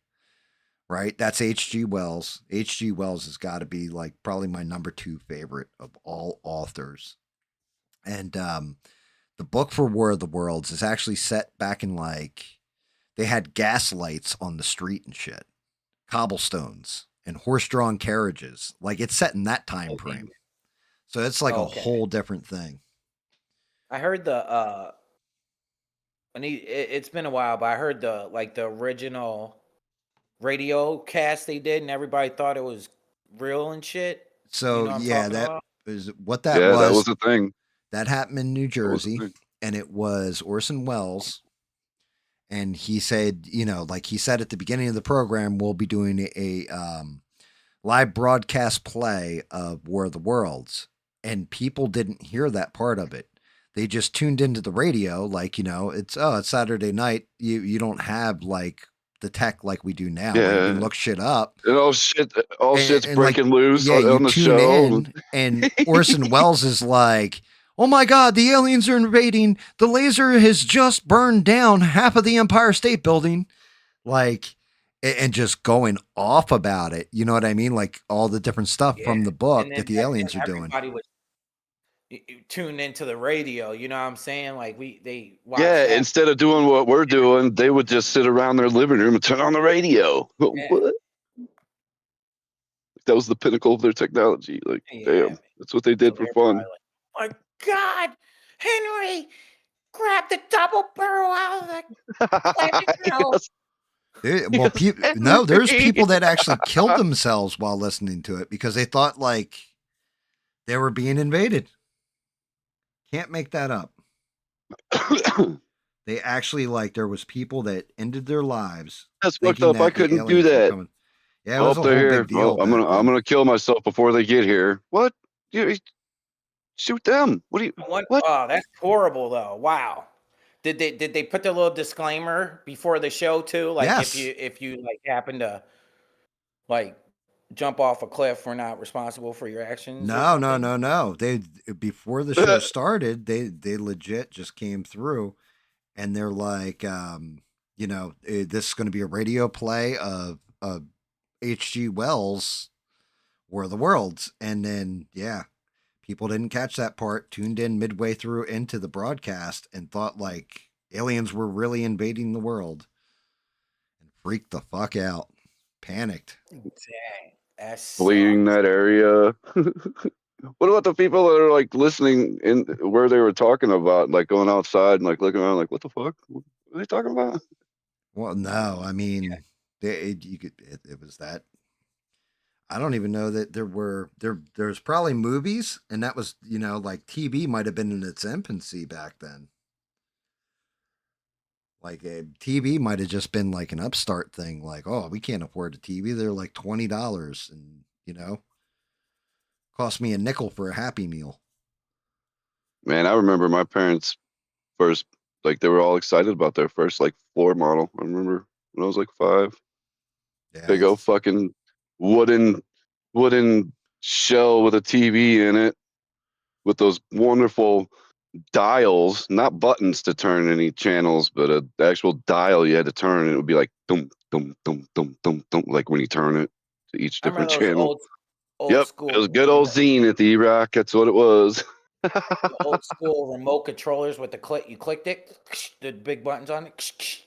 right, that's H.G. Wells. H.G. Wells has got to be like probably my number 2 favorite of all authors. And the book for War of the Worlds is actually set back in like they had gas lights on the street and shit, cobblestones and horse-drawn carriages. Like it's set in that time Okay. frame. So it's like a Okay. whole different thing. I heard And it's been a while, but I heard the original radio cast they did, and everybody thought it was real and shit. You So know what I'm yeah, talking that about? is what that Yeah, that was. was the thing. That happened in New That was the Jersey, thing. and it was Orson Welles. And he said, like he said at the beginning of the program, we'll be doing a live broadcast play of War of the Worlds. And people didn't hear that part of it. They just tuned into the radio, like, it's Saturday night. You don't have like the tech like we do now where you can Yeah. look shit up. And all shit's And like, breaking loose yeah, you on the tune show. in, and Orson Welles is like, "Oh my God, the aliens are invading! The laser has just burned down half of the Empire State Building." Like, and just going off about it. You know what I mean? Like all the different stuff Yeah. from the And book then that the back then, aliens are doing. everybody was tuned into the radio. You know what I'm saying? Like they watched Yeah, that. instead of doing what we're doing, they would just sit around their living room and turn on the radio. Yeah, What? That was the pinnacle of their technology. Like, yeah. damn, that's what they So did for they're fun. probably like, "My God, Henry, grab the double barrel out of the classic grill." Yes, Well, yes, no, there's Henry. people that actually killed themselves while listening to it because they thought like they were being invaded. Can't make that up. They actually like there was people that ended their lives That's fucked thinking up. I that the couldn't do aliens were that. coming. Yeah, it Oh, was a they're whole here. big Oh, deal back I'm then. gonna kill myself before they get here. What? You shoot them. What do you? What? What? Oh, that's horrible though. Wow. Did they put the little disclaimer before the show too? Like Yes. if you like happen to like jump off a cliff, we're not responsible for your actions or No, no, something? no, no. They before the show started, they legit just came through and they're like, this is going to be a radio play of H.G. Wells' War of the Worlds, and then yeah, people didn't catch that part, tuned in midway through into the broadcast, and thought like aliens were really invading the world, and freaked the fuck out, panicked. Dang, that Bleeding sucks. that area. What about the people that are like listening in where they were talking about, like going outside and like looking around, like, what the fuck? What are they talking about? Well, no, I mean, it was that. I don't even know that there's probably movies, and that was like TV might have been in its infancy back then. Like TV might have just been like an upstart thing. Like, oh, we can't afford a TV. They're like $20, and cost me a nickel for a Happy Meal. Man, I remember my parents first, like they were all excited about their first like floor model. I remember when I was like 5. Yeah, Big old it's fucking wooden wooden shell with a TV in it with those wonderful dials, not buttons to turn any channels, but a actual dial you had to turn, and it would be like dum dum dum dum dum dum, like when you turn it to each I remember different those channel. old Yep, it was school good old Zine at the E-Rock. That's what it was. the old school remote controllers with the click. You clicked it, the big buttons on it.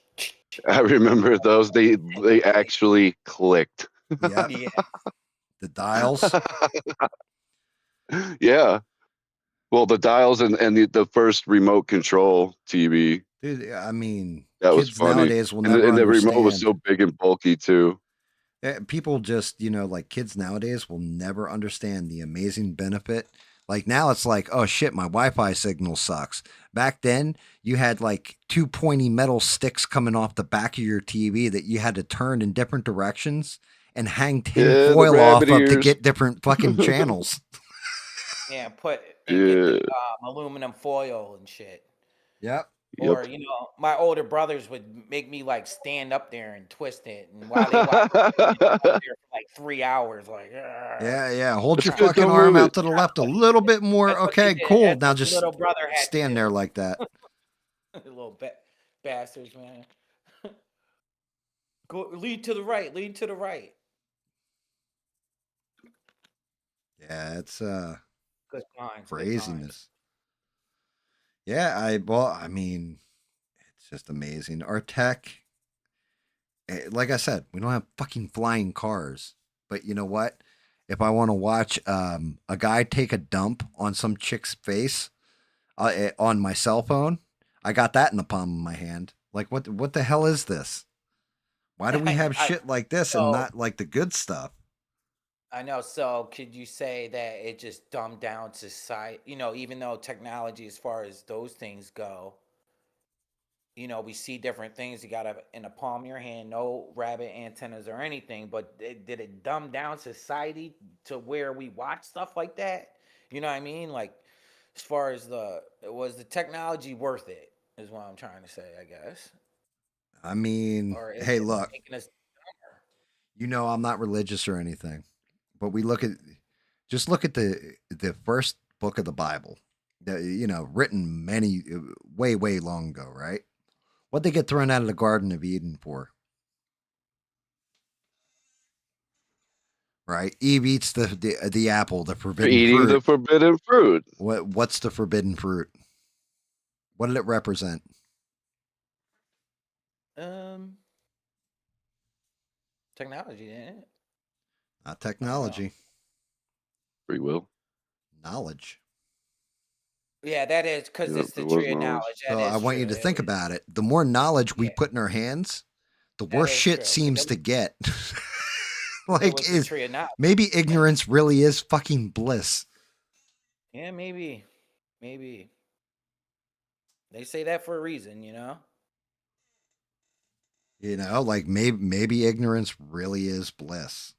I remember those. They actually clicked. yep. Yeah, The dials. Yeah. Well, the dials and the first remote control TV. Dude, I mean, That was kids funny. nowadays will And never the remote was understand. so big and bulky too. People just, like kids nowadays will never understand the amazing benefit. Like now it's like, oh shit, my Wi Fi signal sucks. Back then, you had like two pointy metal sticks coming off the back of your TV that you had to turn in different directions and hang tin Yeah, the foil rabbit off of to ears. get different fucking channels. yeah. Get the Yeah. aluminum foil and shit. Yep. Yep. Or my older brothers would make me like stand up there and twist it, and while they watch, up there for like 3 hours, like. "Argh." Yeah, yeah. Hold It's your good. fucking Don't arm move out it. to the left a little bit more. That's what they Okay, did. cool. That's Now what the just little brother had to stand do. there like that. Little bastards, man. Go lead to the right. Lead to the right. Yeah, it's Good times. Good times. craziness. Yeah, I mean, it's just amazing. Our tech, like I said, we don't have fucking flying cars. But you know what? If I want to watch a guy take a dump on some chick's face on my cell phone, I got that in the palm of my hand. Like, what the hell is this? Why do we have shit like this and not like the good stuff? I know. So could you say that it just dumbed down society? Even though technology, as far as those things go, we see different things. You got in the palm of your hand, no rabbit antennas or anything. But did it dumb down society to where we watch stuff like that? You know what I mean? Like, as far as was the technology worth it? Is what I'm trying to say, I guess. I mean, Or is hey, it look, making us dumber? I'm not religious or anything, but just look at the first book of the Bible, written many way long ago, right? What they get thrown out of the Garden of Eden for? Right? Eve eats the apple, the You're forbidden eating the fruit. forbidden fruit. What's the forbidden fruit? What did it represent? Technology, didn't it? Not technology. Free will. Knowledge. Yeah, that is because Yep, it's the it was tree of knowledge. knowledge. So That I is want true. you to think about it. The more knowledge we Yeah. put in our hands, the That worse is shit true. seems to get. It Like, was the tree of knowledge. maybe ignorance really is fucking bliss. Yeah, maybe. They say that for a reason, Like maybe ignorance really is bliss.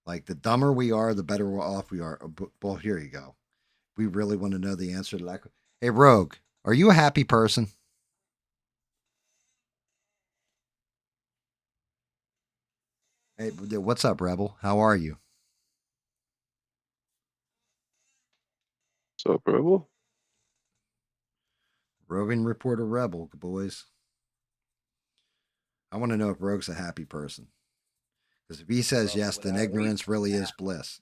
Like, the dumber we are, the better off we are. Well, here you go. We really want to know the answer to that. Hey, Rogue, are you a happy person? Hey, what's up, Rebel? How are you? So, Rebel? Roving reporter Rebel, boys. I want to know if Rogue's a happy person. Because if he says Well, yes, then without reason. ignorance really is bliss.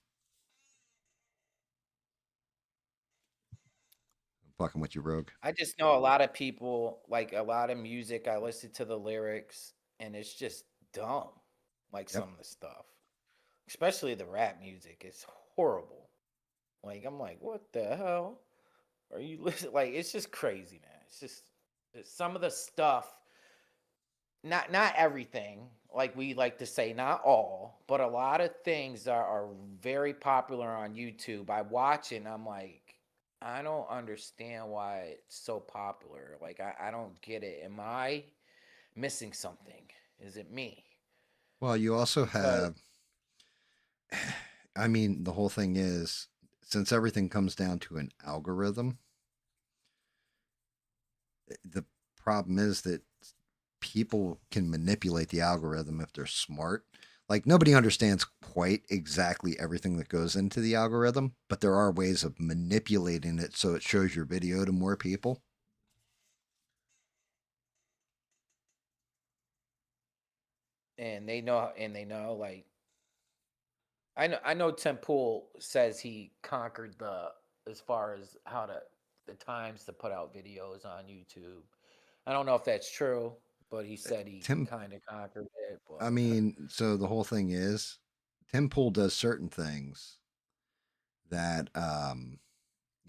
I'm fucking with you, Rogue. I just know a lot of people, like a lot of music, I listen to the lyrics, and it's just dumb. Like Yep. some of the stuff, especially the rap music, is horrible. Like, I'm like, what the hell are you listening? Like, it's just crazy, man. It's just some of the stuff. Not everything, like we like to say, not all, but a lot of things are very popular on YouTube. I watch it and I'm like, I don't understand why it's so popular. Like, I don't get it. Am I missing something? Is it me? Well, you also Because have. I mean, the whole thing is, since everything comes down to an algorithm, the problem is that people can manipulate the algorithm if they're smart. Like, nobody understands quite exactly everything that goes into the algorithm, but there are ways of manipulating it so it shows your video to more people. and they know like I know Tim Pool says he conquered the as far as how to the times to put out videos on YouTube. I don't know if that's true, but he said he Tim, kind of conquered it. I But mean, so the whole thing is, Tim Pool does certain things that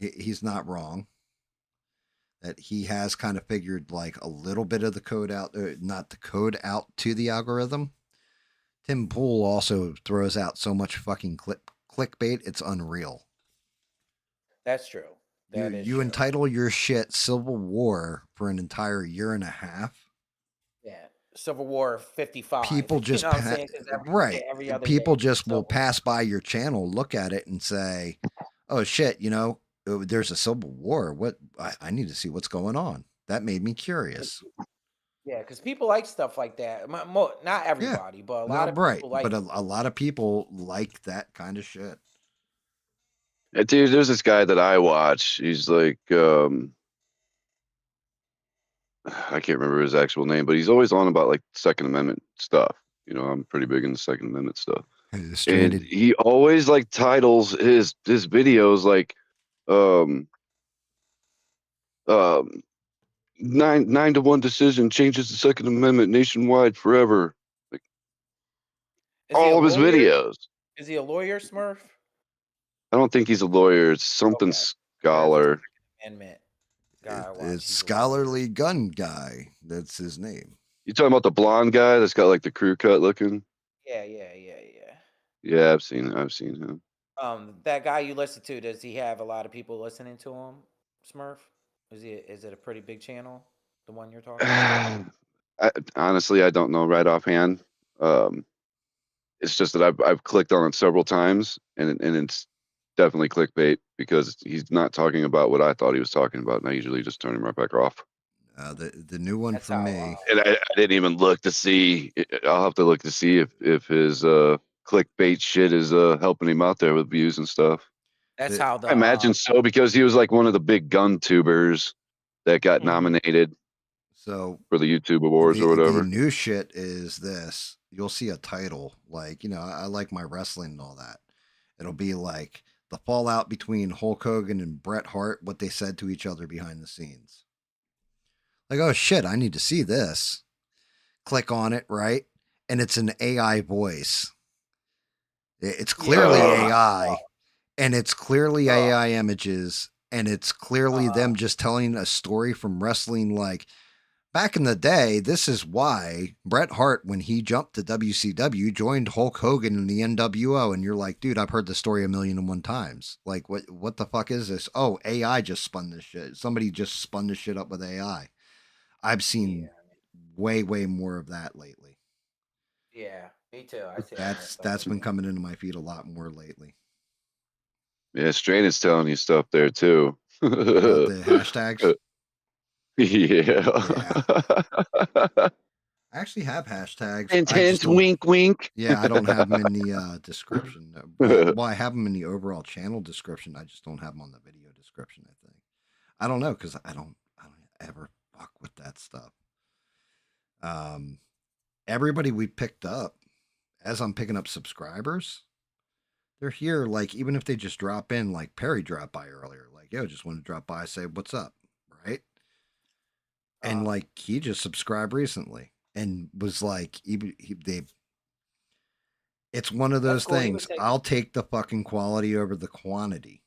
he's not wrong. That he has kind of figured like a little bit of the code out, not the code out to the algorithm. Tim Pool also throws out so much fucking clickbait, it's unreal. that's true. You That is you true. entitle your shit Civil War for an entire year and a half. Yeah, Civil War 55. People You just know what I'm saying? Because right. every other day People is just will Civil War. pass by your channel, look at it, and say, "Oh shit, there's a Civil War. What? I need to see what's going on." That made me curious. Yeah, because people like stuff like that. Not Yeah, everybody, but a no, lot of right. people But like. a lot of people like that kind of shit. Dude, there's this guy that I watch. He's like, I can't remember his actual name, but he's always on about like Second Amendment stuff. I'm pretty big into Second Amendment stuff. And Stranded. he always like titles his videos like um um 9-9 to 1 decision changes the Second Amendment nationwide forever. Like Is he a all of his lawyer? videos. Is he a lawyer, Smurf? I don't think he's a lawyer. It's something Okay. Or is it scholar. Second Amendment? guy I watch. It's He's hilarious. Scholarly Gun Guy. That's his name. You talking about the blonde guy that's got like the crew cut looking? Yeah. Yeah, I've seen him. That guy you listen to, does he have a lot of people listening to him, Smurf? Is it a pretty big channel, the one you're talking about? Honestly, I don't know right offhand. Um, it's just that I've clicked on it several times, and it's definitely clickbait because he's not talking about what I thought he was talking about, and I usually just turn him right back off. The new one That's for how me. And I didn't even look to see. I'll have to look to see if his clickbait shit is helping him out there with views and stuff. that's The, how I imagine so because he was like one of the big gun tubers that got Mhm. nominated so for the YouTube awards or the whatever. new shit is this. You'll see a title like, I like my wrestling and all that. It'll be like the fallout between Hulk Hogan and Bret Hart, what they said to each other behind the scenes. Like, oh shit, I need to see this. Click on it, right? And it's an AI voice. It's clearly AI, and it's clearly AI images, and it's clearly them just telling a story from wrestling. Like, back in the day, this is why Bret Hart, when he jumped to WCW, joined Hulk Hogan in the NWO. And you're like, dude, I've heard the story 1,000,001 times. Like, what the fuck is this? Oh, AI just spun this shit. Somebody just spun this shit up with AI. I've seen way more of that lately. Yeah, me too. I see That's been coming into my feed a lot more lately. Yeah, Strain is telling you stuff there too. The hashtags. Yeah. I actually have hashtags. I just Intense don't. wink wink. Yeah, I don't have them in the description. Well, I have them in the overall channel description. I just don't have them on the video description. I think. I don't know because I don't ever fuck with that stuff. Everybody we picked up, as I'm picking up subscribers, they're here. Like, even if they just drop in, like Perry dropped by earlier. Like, yo, just want to drop by, say what's up, right? And like he just subscribed recently and was like, it's one of those cool. things. I'll take the fucking quality over the quantity.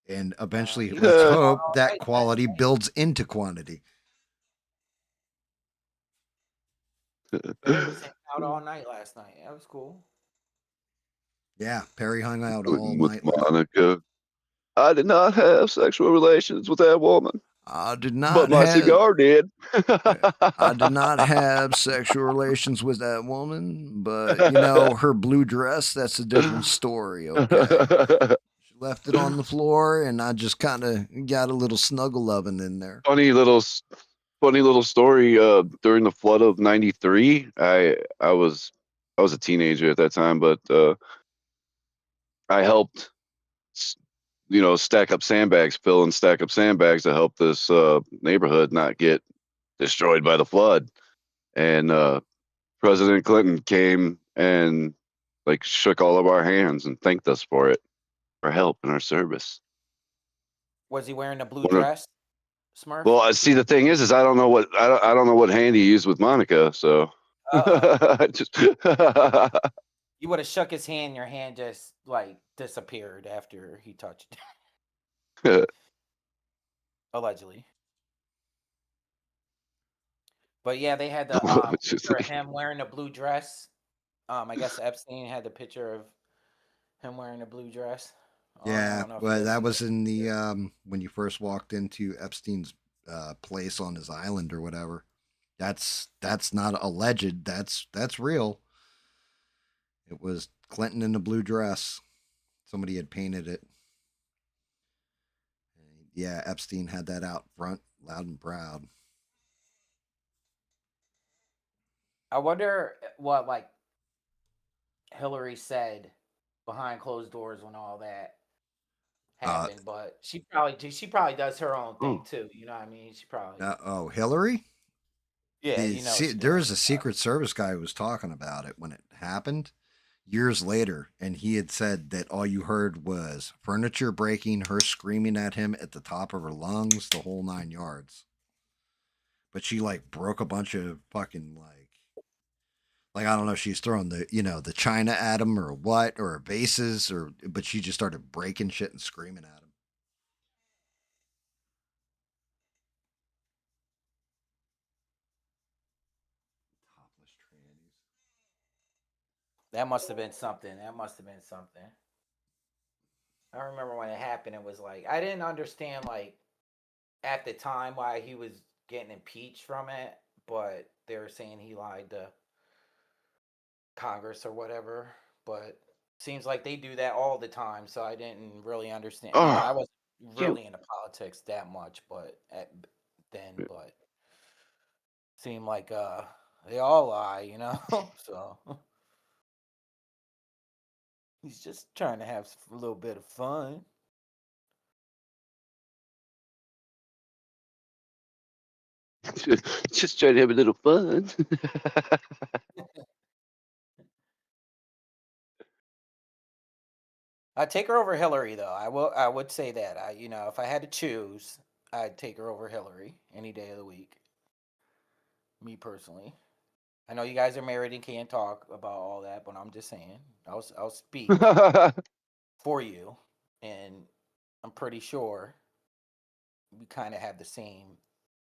And eventually, He was let's hanging out hope all that night last quality night. builds into quantity. Perry was hanging out all night last night. That was cool. Yeah, Perry hung out all With night last. Monica. I did not have sexual relations with that woman, I did but not my have. cigar did. I did not have sexual relations with that woman, but her blue dress—that's a different story. Okay, she left it on the floor, and I just kind of got a little snuggle loving in there. funny little story. During the flood of '93, I was a teenager at that time, but I helped, stack up sandbags, fill and stack up sandbags to help this neighborhood not get destroyed by the flood. And President Clinton came and like shook all of our hands and thanked us for it, for help in our service. Was he wearing a blue One of- dress, Smurf? Well, I see. The thing is I don't know what hand he used with Monica. So just You would have shook his hand. Your hand just like disappeared after he touched. Allegedly. But yeah, they had the just picture of like, him wearing a blue dress. I guess Epstein had the picture of him wearing a blue dress. I Yeah, don't know if you well, guys that seen was in the when you first walked into Epstein's place on his island or whatever. That's not alleged. That's real. It was Clinton in the blue dress. Somebody had painted it. Yeah, Epstein had that out front, loud and proud. I wonder what like Hillary said behind closed doors when all that happened. But she probably does her own thing too. You know what I mean? She probably Hillary? yeah. You know she There does. was a Secret Service guy who was talking about it when it happened years later, and he had said that all you heard was furniture breaking, her screaming at him at the top of her lungs, the whole 9 yards. But she like broke a bunch of fucking like I don't know if she's throwing the china at him or what or vases but she just started breaking shit and screaming at him. That must have been something. That must have been something. I remember when it happened. It was like I didn't understand like at the time why he was getting impeached from it, but they were saying he lied to Congress or whatever. But seems like they do that all the time, so I didn't really understand. I Oh, wasn't can't. really into politics that much, but then, but seemed like they all lie. So he's just trying to have a little bit of fun. Just trying to have a little fun. I'd take her over Hillary, though. I would say that. If I had to choose, I'd take her over Hillary any day of the week. Me personally. I know you guys are married and can't talk about all that, but I'm just saying. I'll speak for you, and I'm pretty sure we kind of have the same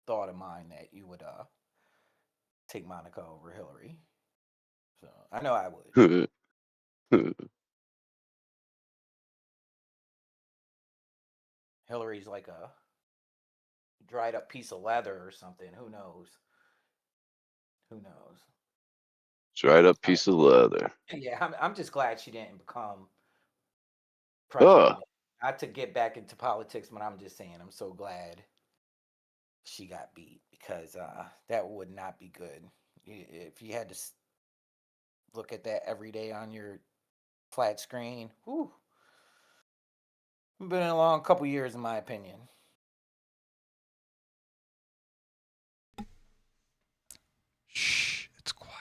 thought of mind that you would take Monica over Hillary. So I know I would. Hillary's like a dried up piece of leather or something. Who knows? Who knows? Dried up piece of leather. Yeah, I'm just glad she didn't become Oh, president. Not to get back into politics, but I'm just saying I'm so glad she got beat because that would not be good. If you had to look at that every day on your flat screen, whew, been a long couple years in my opinion. Shh, it's quiet.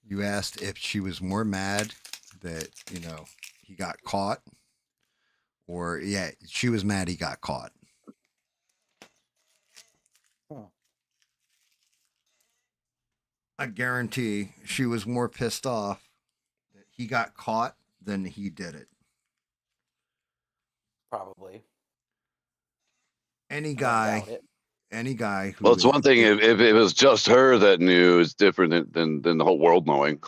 You asked if she was more mad that, he got caught, or, yeah, she was mad he got caught. Hmm. I guarantee she was more pissed off that he got caught than he did it. Probably. Any I don't guy, doubt it. any guy well, who it's one thing if it was just her that knew. It's different than the whole world knowing.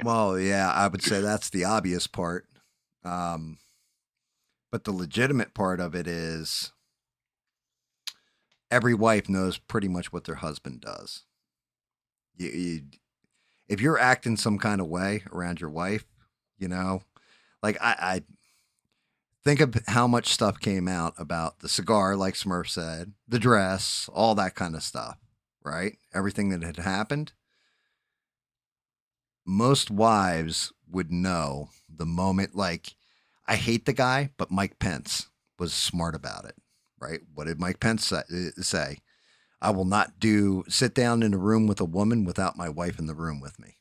well, yeah, I would say that's the obvious part. Um, but the legitimate part of it is every wife knows pretty much what their husband does. If you're acting some kind of way around your wife, you know, like I think of how much stuff came out about the cigar, like Smurf said, the dress, all that kind of stuff, right? Everything that had happened. Most wives would know the moment, like, I hate the guy, but Mike Pence was smart about it, right? What did Mike Pence say? I will not sit down in a room with a woman without my wife in the room with me.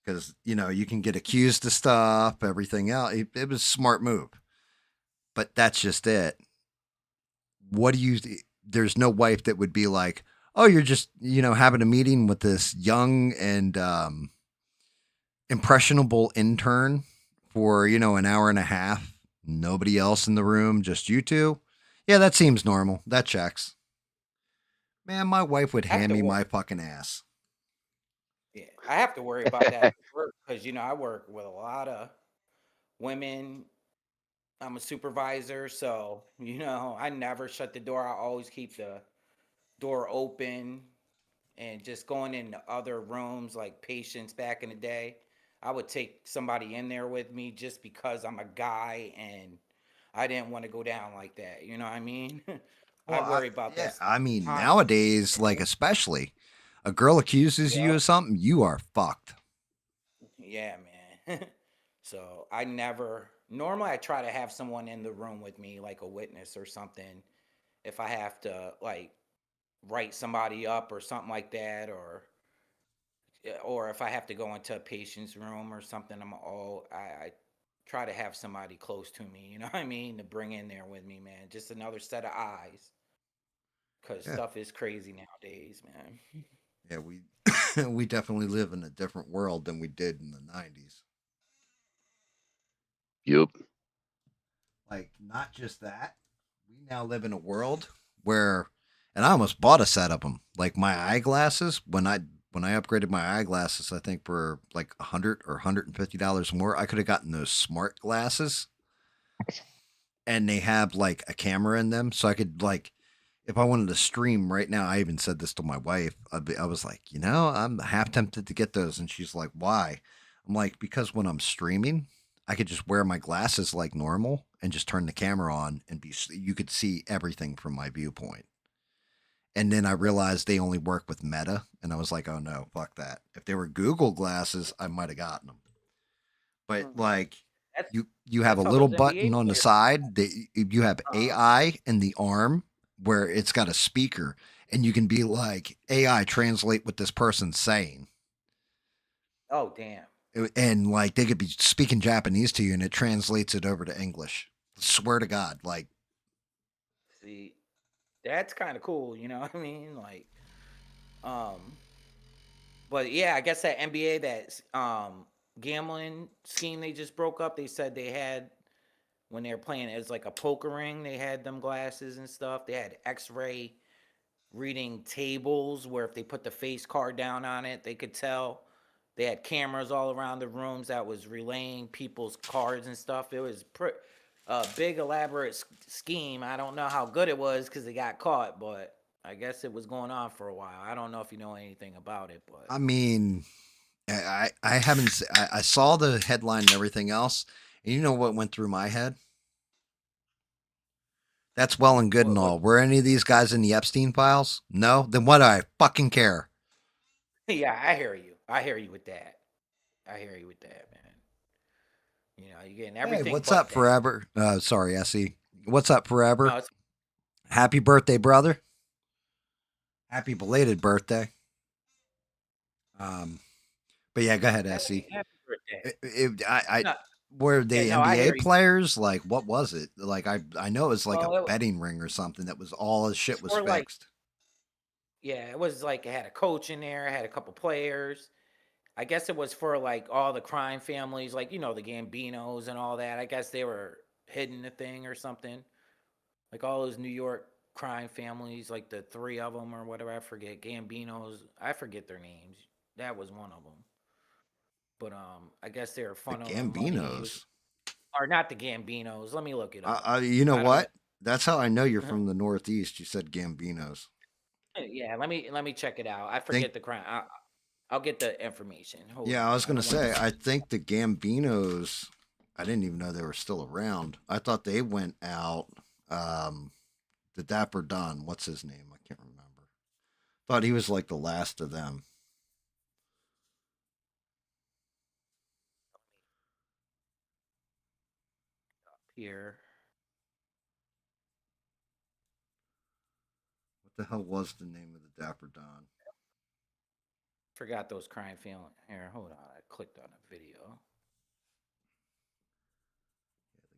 Because, you can get accused of stuff, everything else. It was a smart move. But that's just it. What do you, there's no wife that would be like, oh, you're just, having a meeting with this young and impressionable intern for, an hour and a half. Nobody else in the room, just you two. Yeah, that seems normal. That checks. Man, my wife would I have hand to me worry. my fucking ass. Yeah, I have to worry about that because I work with a lot of women. I'm a supervisor, so I never shut the door. I always keep the door open and just going into other rooms like patients back in the day. I would take somebody in there with me just because I'm a guy and I didn't want to go down like that. You know what I mean? I Well, worry about yeah, that I mean, time. nowadays, like, especially, a girl accuses you Yeah, of something, you are fucked. yeah, man. So I never. Normally, I try to have someone in the room with me, like a witness or something, if I have to like write somebody up or something like that, or if I have to go into a patient's room or something, I try to have somebody close to me. You know what I mean? To bring in there with me, man. Just another set of eyes, because Yeah, stuff is crazy nowadays, man. yeah, we we definitely live in a different world than we did in the '90s. Yep. like not just that, we now live in a world where, and I almost bought a set of them. Like my eyeglasses, when I upgraded my eyeglasses, I think for like $100 or $150 more, I could have gotten those smart glasses, and they have like a camera in them, so I could like if I wanted to stream right now. I even said this to my wife. I was like, I'm half tempted to get those, and she's like, "Why?" I'm like, "Because when I'm streaming, I could just wear my glasses like normal and just turn the camera on, and you could see everything from my viewpoint." And then I realized they only work with Meta, and I was like, "Oh no, fuck that." If they were Google glasses, I might have gotten them. But Mhm. like That's you have a that's how little those NBA button on the players. side that you have Uh, AI in the arm where it's got a speaker, and you can be like, AI translate what this person's saying. oh damn. And like they could be speaking Japanese to you, and it translates it over to English. Swear to God, like See, that's kind of cool. You know what I mean? Like, um, but yeah, I guess that NBA that gambling scheme they just broke up. They said they had when they were playing it was like a poker ring. They had them glasses and stuff. They had X-ray reading tables where if they put the face card down on it, they could tell. They had cameras all around the rooms that was relaying people's cards and stuff. It was a big elaborate scheme. I don't know how good it was because they got caught, but I guess it was going on for a while. I don't know if you know anything about it, but I mean, I haven't I saw the headline and everything else, and you know what went through my head? That's well and good and what? all. Were any of these guys in the Epstein files? No? Then what do I fucking care? Yeah, I hear you. I hear you with that. I hear you with that, man. You know, you're getting Hey, everything what's but up, that. Forever? Sorry, Essie. What's up, No, Forever? it's Happy birthday, brother. Happy belated birthday. Um, but yeah, go ahead, Essie. happy birthday. I No, were yeah, they no, I NBA hear you. players? Like, what was it? Like, I know it was like a Well, betting ring or something that was all his it's shit was for like fixed. yeah, it was like it had a coach in there, it had a couple players. I guess it was for like all the crime families, like the Gambinos and all that. I guess they were hidden the thing or something. Like all those New York crime families, like the three of them or whatever. I forget Gambinos. I forget their names. That was one of them. But I guess they were The funneling money. It was Gambinos. or not the Gambinos. Let me look it up. You know I don't know. what? That's how I know you're from the Northeast. You said Gambinos. Yeah, let me check it out. I Think forget the crime. I'll get the information. Hold Yeah, on. I was I gonna don't want to say. say. I think the Gambinos. I didn't even know they were still around. I thought they went out. Um, the Dapper Don. What's his name? I can't remember. Thought he was like the last of them. Here. What the hell was the name of the Dapper Don? Forgot those crime family. Here, hold on. I clicked on a video.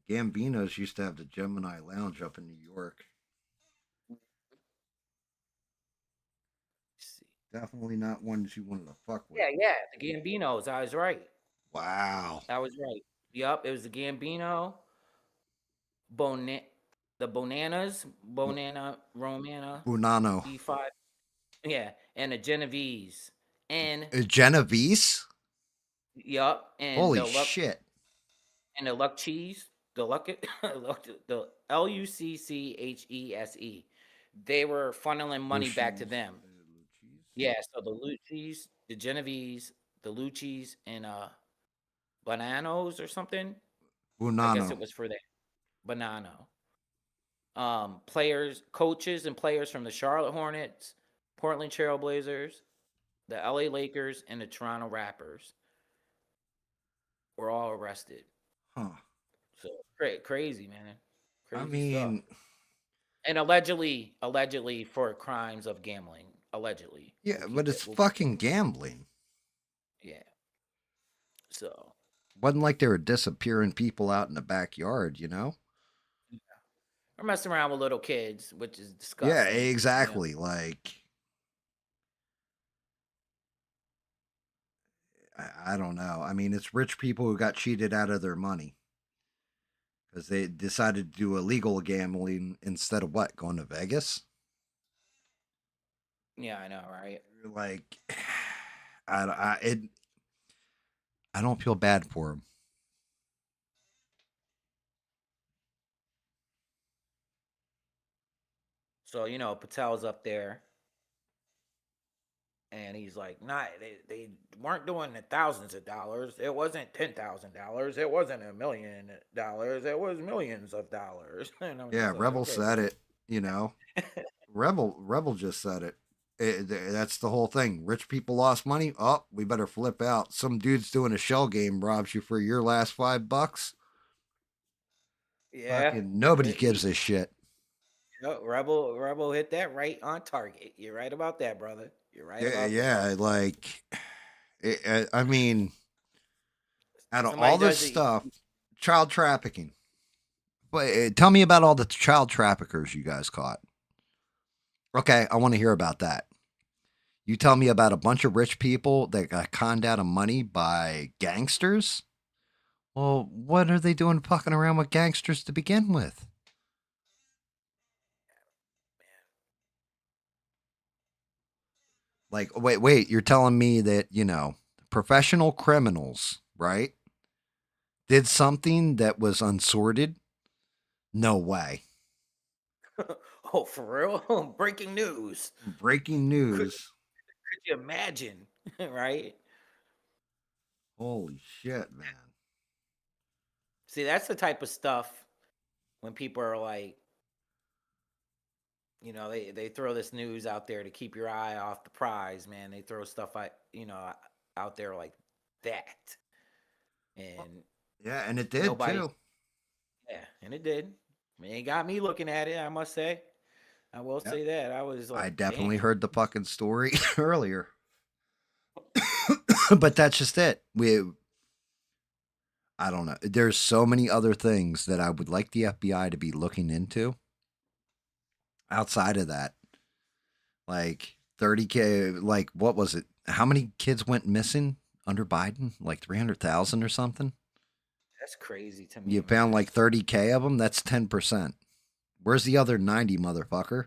The Gambinos used to have the Gemini Lounge up in New York. Let's see. Definitely not ones you wanted to fuck with. Yeah, yeah, the Gambinos. I was right. Wow. I was right. Yup, it was the Gambino, Bona, the Bonanas, Bonana, Romana, Bunano. E5. Yeah, and the Genovese, and Genovese? yup, and Holy the luck shit. and the luck cheese, the luck, the Lucchese. They were funneling money back to Lucy's. them. Lucchese? Yeah, so the Lucchese, the Genovese, the Lucchese, and Bananos or something. I guess Bunano. it was for that Banano. Players, coaches, and players from the Charlotte Hornets, Portland Trailblazers, the LA Lakers, and the Toronto Raptors were all arrested. Huh. So crazy, man, I crazy stuff. mean, And allegedly for crimes of gambling. Allegedly, yeah, we'll but keep it's it. We'll keep it. fucking gambling. Yeah. So Wasn't like they were disappearing people out in the backyard. we're messing around with little kids, which is Yeah, disgusting. exactly. Like, I don't know. I mean, it's rich people who got cheated out of their money. because they decided to do illegal gambling instead of what, going to Vegas. Yeah, I know, right? Like, I don't feel bad for him. So Patel's up there, and he's like, "Nah, they weren't doing the thousands of dollars. It wasn't $10,000. It wasn't $1 million. It was millions of dollars." And I'm Yeah, just like, Rebel "Okay, said bro." it. Rebel just said it. That's the whole thing. Rich people lost money. Oh, we better flip out. Some dude's doing a shell game, robs you for your last $5. Yeah, Fucking nobody gives a shit. Rebel hit that right on target. You're right about that, brother. You're right Yeah, about that. yeah. Like, I mean, out of Somebody all this does it. stuff, child trafficking. But tell me about all the child traffickers you guys caught. Okay, I want to hear about that. You tell me about a bunch of rich people that got conned out of money by gangsters. Well, what are they doing fucking around with gangsters to begin with? Like, wait, you're telling me that, professional criminals, right, did something that was unsorted? No way. Oh, for real? Breaking news. Breaking Could news. could you imagine? Right? Holy shit, man. See, that's the type of stuff when people are like, they throw this news out there to keep your eye off the prize, man. They throw stuff out there like that. And Yeah, and it did nobody's too. yeah, and it did. It got me looking at it, I must say. I will Yep. say that. I was I like, definitely damn. heard the fucking story earlier. But that's just it. I don't know. There's so many other things that I would like the FBI to be looking into outside of that. Like 30K, like what was it? How many kids went missing under Biden? Like 300,000 or something? That's crazy to You me, found man. like 30K of them? That's 10%. Where's the other 90, motherfucker?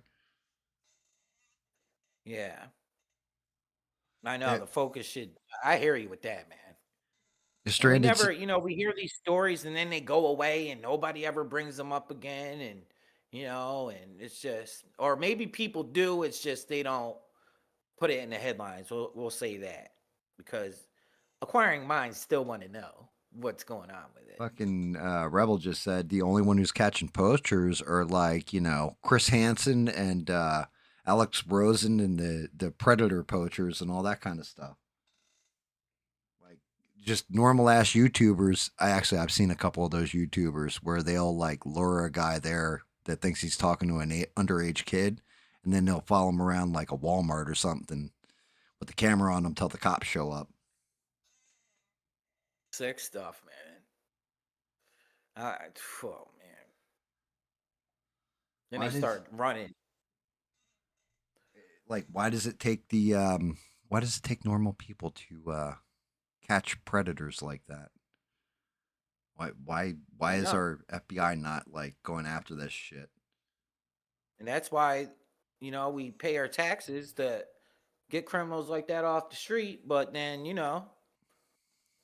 Yeah. I know Yeah, the focus should I hear you with that, man. And we stranded. never, we hear these stories and then they go away and nobody ever brings them up again. And, and it's just, or maybe people do, it's just they don't put it in the headlines. We'll say that because acquiring minds still want to know what's going on with it. Fucking Rebel just said the only one who's catching poachers are like, Chris Hansen and Alex Rosen and the Predator poachers and all that kind of stuff. Like just normal ass YouTubers. I've seen a couple of those YouTubers where they'll like lure a guy there that thinks he's talking to an underage kid, and then they'll follow him around like a Walmart or something with the camera on them till the cops show up. Sick stuff, man. Oh, man. Then Why they does start running. why does it take why does it take normal people to catch predators like that? Why I is know. our FBI not like going after this shit? And that's why, we pay our taxes to get criminals like that off the street. But then, it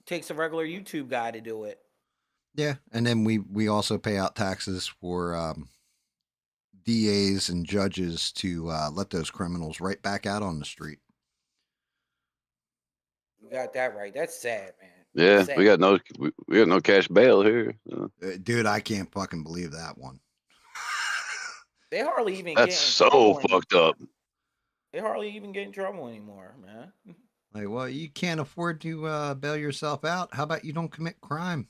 takes a regular YouTube guy to do it. Yeah, and then we also pay out taxes for DAs and judges to let those criminals right back out on the street. You got that right. That's sad, man. Yeah, Sad. we got no cash bail here. Dude, I can't fucking believe that one. They hardly even That's get in so trouble fucked anymore. up. They hardly even get in trouble anymore, man. Like, well, you can't afford to bail yourself out. How about you don't commit crime?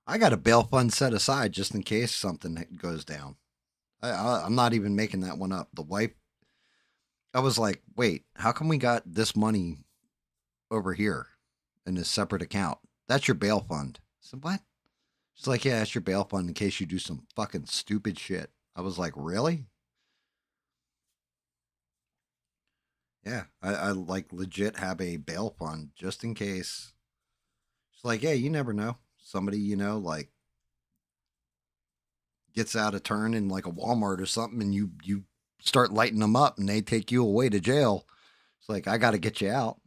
I got a bail fund set aside just in case something goes down. I'm not even making that one up. The wife, I was like, wait, how come we got this money over here in this separate account? That's your bail fund. I said, what? She's like, yeah, that's your bail fund in case you do some fucking stupid shit. I was like, really? Yeah, I like legit have a bail fund just in case. She's like, yeah, you never know. Somebody, like gets out of turn in like a Walmart or something, and you start lighting them up, and they take you away to jail. It's like, I got to get you out.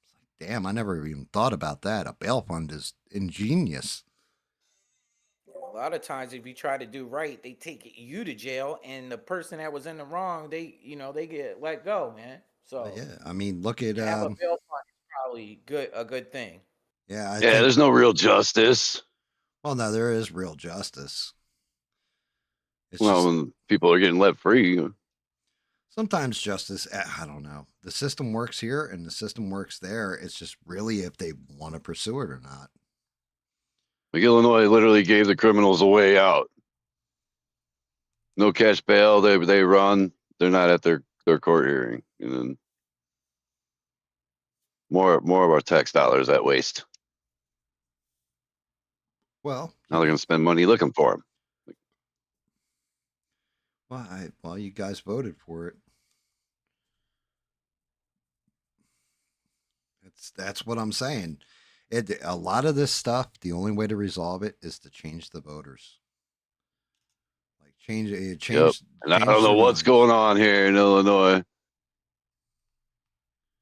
It's like, damn, I never even thought about that. A bail fund is ingenious. A lot of times, if you try to do right, they take you to jail, and the person that was in the wrong, they get let go, man. So Yeah, I mean, look at to have a bail fund is probably a good thing. yeah, I Yeah, think. there's no real justice. Well, no, there is real justice. It's Well, just when people are getting let free. sometimes justice. I don't know. The system works here and the system works there. It's just really if they want to pursue it or not. Like Illinois literally gave the criminals a way out. No cash bail. They run. They're not at their court hearing, and then more of our tax dollars at waste. Well, Now they're going to spend money looking for them. well, you guys voted for it. That's what I'm saying. A lot of this stuff, the only way to resolve it is to change the voters. Like change it, Yep. And I don't know their what's minds. going on here in Illinois.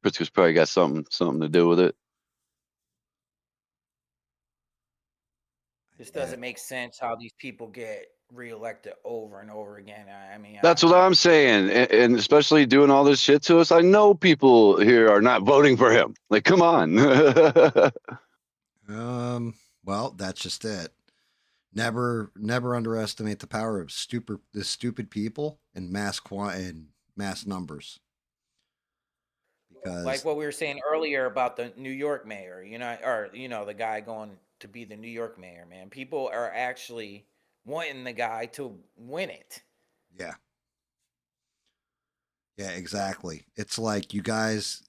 Pritzker's probably got something to do with it. This doesn't make sense how these people get reelected over and over again. I mean, That's what I'm saying, and especially doing all this shit to us. I know people here are not voting for him. Like, come on. Well, that's just it. Never underestimate the power of stupid people and mass numbers. like Because what we were saying earlier about the New York mayor, or the guy going to be the New York mayor, man. People are actually wanting the guy to win it. yeah, yeah, exactly. It's like you guys.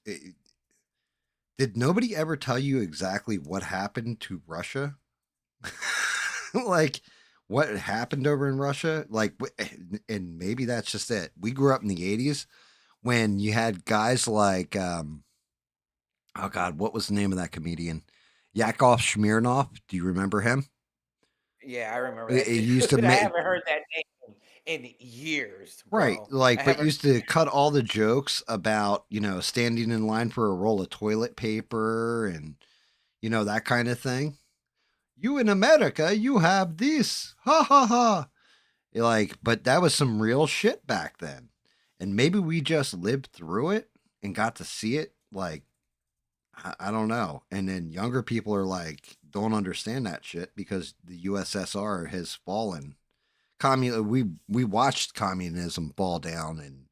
Did nobody ever tell you exactly what happened to Russia? Like what happened over in Russia? Like, and maybe that's just it. We grew up in the '80s when you had guys like, oh God, what was the name of that comedian? Yakov Smirnov. Do you remember him? Yeah, I remember It that used to dude. I make haven't heard that name in years, right, bro. I like, but haven't. used to cut all the jokes about standing in line for a roll of toilet paper and that kind of thing. You in America, you have this, ha ha ha. Like, but that was some real shit back then, and maybe we just lived through it and got to see it. Like, I don't know. And then younger people are like, don't understand that shit because the USSR has fallen. We watched communism fall down and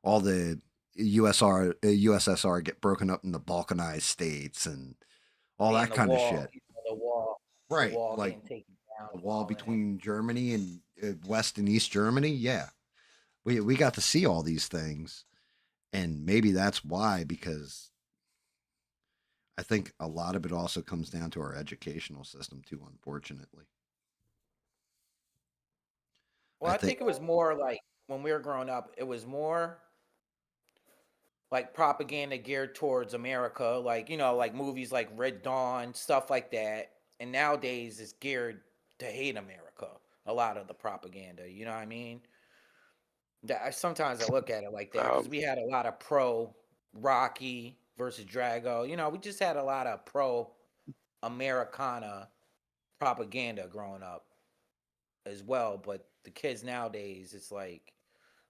all the USSR get broken up into balkanized states and all And that the kind of wall, shit. the Right, wall like getting taken down the and wall all that. between Germany and West and East Germany. Yeah, we got to see all these things, and maybe that's why, because I think a lot of it also comes down to our educational system too. Unfortunately, Well, I I think. think it was more like when we were growing up, it was more like propaganda geared towards America, like like movies like Red Dawn, stuff like that. And nowadays, it's geared to hate America. A lot of the propaganda, you know what I mean? Sometimes I look at it like that because we had a lot of pro Rocky versus Drago. We just had a lot of pro Americana propaganda growing up as well. But the kids nowadays, it's like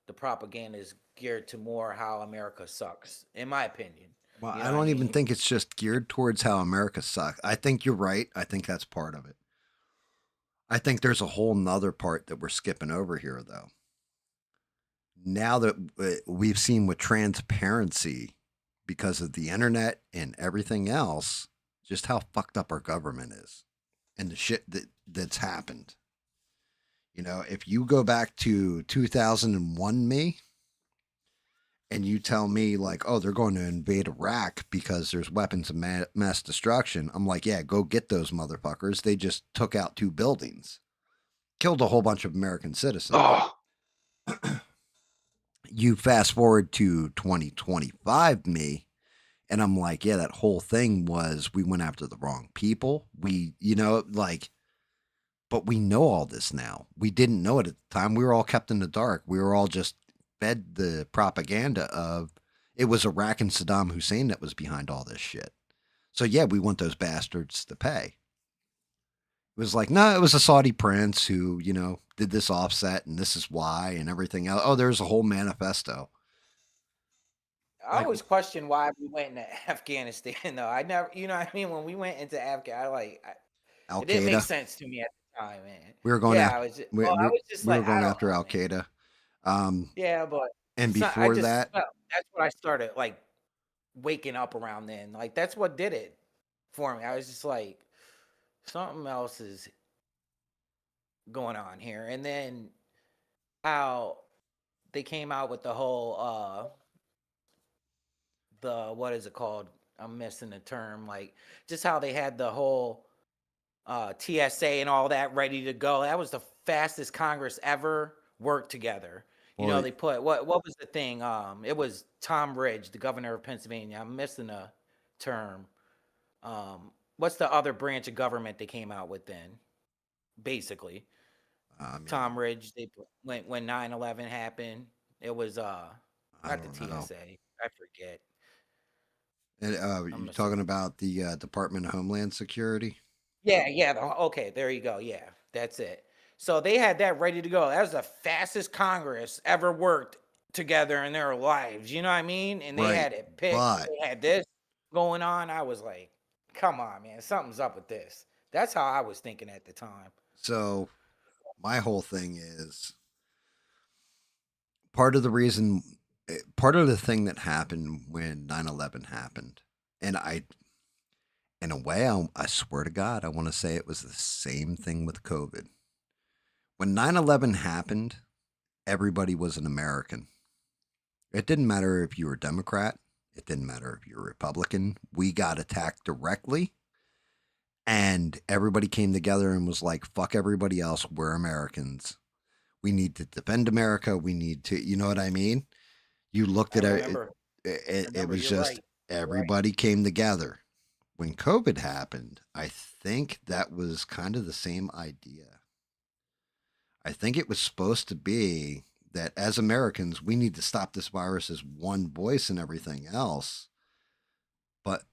the propaganda is geared to more how America sucks, in my opinion. Well, You I know what I don't even mean? think it's just geared towards how America sucks. I think you're right. I think that's part of it. I think there's a whole nother part that we're skipping over here, though. Now that we've seen with transparency because of the internet and everything else, just how fucked up our government is and the shit that's happened. If you go back to 2001 me and you tell me like, oh, they're going to invade Iraq because there's weapons of mass destruction, I'm like, yeah, go get those motherfuckers. They just took out 2 buildings, killed a whole bunch of American citizens. Oh, You fast forward to 2025 me, and I'm like, yeah, that whole thing was we went after the wrong people. We, like, But we know all this now. We didn't know it at the time. We were all kept in the dark. We were all just fed the propaganda of it was Iraq and Saddam Hussein that was behind all this shit. So yeah, we want those bastards to pay. It was like, no, it was a Saudi prince who, did this offset and this is why and everything else. Oh, there's a whole manifesto. I always question why we went into Afghanistan though. I never, you know what I mean? When we went into Afghanistan, Al it didn't make Qaeda. sense to me at the time, man. We were going Yeah, after. I was just We were like, I going don't after know, Al man. Qaeda. Um, Yeah, but and I before just that, felt that's what I started like waking up around then. Like that's what did it for me. I was just like, something else is going on here. And then how they came out with the whole the what is it called? I'm missing the term. Like just how they had the whole TSA and all that ready to go. That was the fastest Congress ever worked together. You know, well, they put what was the thing? It was Tom Ridge, the governor of Pennsylvania. I'm missing a term. What's the other branch of government they came out with then? Basically, I mean, Tom Ridge. They when 9/11 happened. It was I not the don't know. TSA. I forget. And I'm you're missing. talking about the Department of Homeland Security, Yeah. Okay, there you go. Yeah, that's it. So they had that ready to go. That was the fastest Congress ever worked together in their lives. You know what I mean? And they right? had it picked. But They had this going on. I was like, come on, man, something's up with this. That's how I was thinking at the time. so my whole thing is part of the reason, part of the thing that happened when 9/11 happened, and in a way, I swear to God, I want to say it was the same thing with COVID. When 9/11 happened, everybody was an American. It didn't matter if you were a Democrat. It didn't matter if you were a Republican. We got attacked directly, and everybody came together and was like, fuck everybody else. We're Americans. We need to defend America. We need to, you know what I mean? You looked I at it, remember. it was You're just right. You're right. everybody came together. When COVID happened, I think that was kind of the same idea. I think it was supposed to be that as Americans, we need to stop this virus as one voice and everything else. But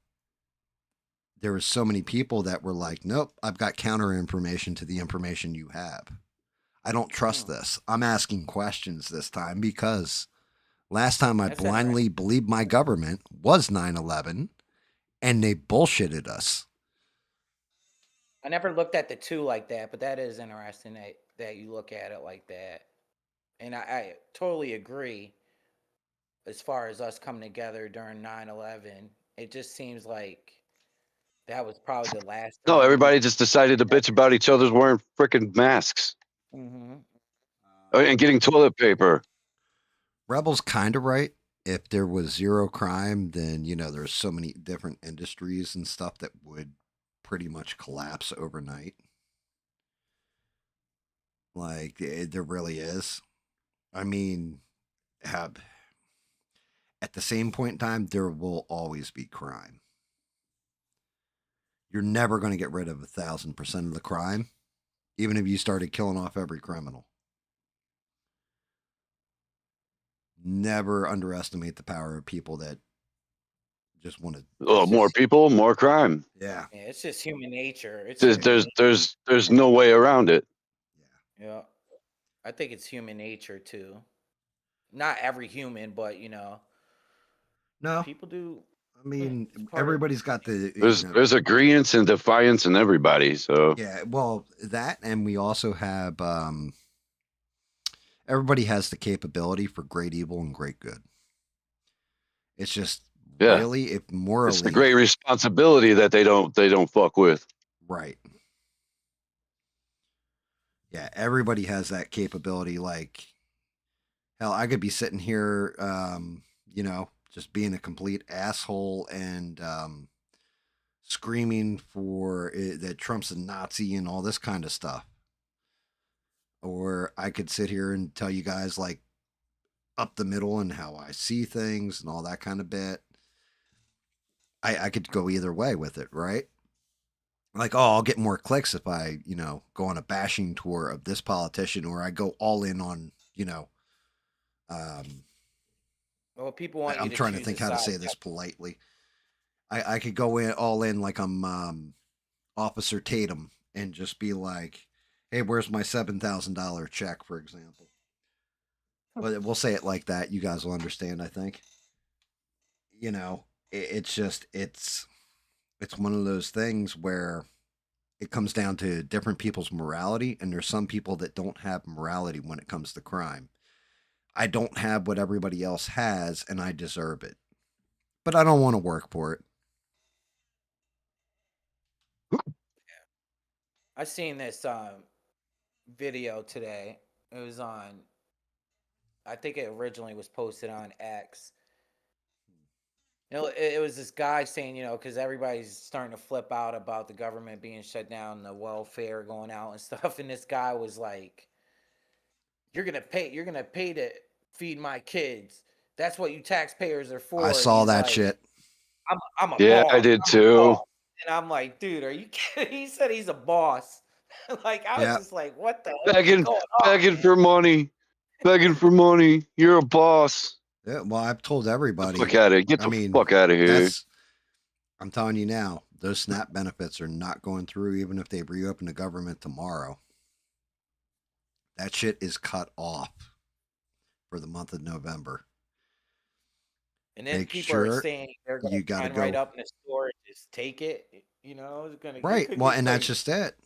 there were so many people that were like, nope, I've got counter information to the information you have. I don't trust Hmm. this. I'm asking questions this time because last time I That's interesting. blindly believed my government was 9/11 and they bullshitted us. I never looked at the two like that, but that is interesting that you look at it like that. And I totally agree as far as us coming together during 9/11. It just seems like that was probably the last No, time we everybody just decided to bitch about each other's wearing freaking masks hmm and getting toilet paper. Rebel's kind of right. If there was zero crime, then, there's so many different industries and stuff that would pretty much collapse overnight. Like, there really is. I mean, have, at the same point in time, there will always be crime. You're never going to get rid of 1,000% of the crime, even if you started killing off every criminal. Never underestimate the power of people that just want to. Oh, more people, more crime. Yeah. Yeah, it's just human nature. It's There's human there's nature. there's no way around it. Yeah. Yeah. I think it's human nature too. Not every human, but No, people do. I Yeah, mean, it's part of everybody's got the, There's agreements and defiance in everybody. So yeah, well, that, and we also have, everybody has the capability for great evil and great good. It's just yeah, really, if it's the morally, great responsibility that they don't fuck with. right. Yeah, everybody has that capability. Like, hell, I could be sitting here, just being a complete asshole and screaming for that Trump's a Nazi and all this kind of stuff. Or I could sit here and tell you guys like up the middle and how I see things and all that kind of bit. I could go either way with it, right? like, oh, I'll get more clicks if I, go on a bashing tour of this politician, or I go all in on, um, Well, people want you I'm to trying to choose a think how to side. say this politely. I could go in all in like I'm Officer Tatum and just be like, hey, where's my $7,000 check, for example? But we'll say it like that. You guys will understand, I think. It's just it's one of those things where it comes down to different people's morality, and there's some people that don't have morality when it comes to crime. I don't have what everybody else has, and I deserve it, but I don't want to work for it. I seen this video today. It was on. I think it originally was posted on X. It was this guy saying, because everybody's starting to flip out about the government being shut down, the welfare going out and stuff. And this guy was like, You're gonna pay to feed my kids. That's what you taxpayers are I for." And saw he's that like, shit. I'm a Yeah, I boss. did I'm a too. boss. And I'm like, dude, are you kidding? He said he's a boss. Like, I was Yeah, just like, what the heck is Begging, going on, begging man? for money, begging for money. You're a boss. yeah. Well, I've told The everybody. fuck out of Get I the mean, fuck out of here. that's. I'm telling you now, those SNAP benefits are not going through, even if they reopen the government tomorrow. That shit is cut off for the month of November. And then Make people are sure saying they're gonna you got to sign right go. up in the store and just take it. It Right. could Well, get and that's crazy. just it.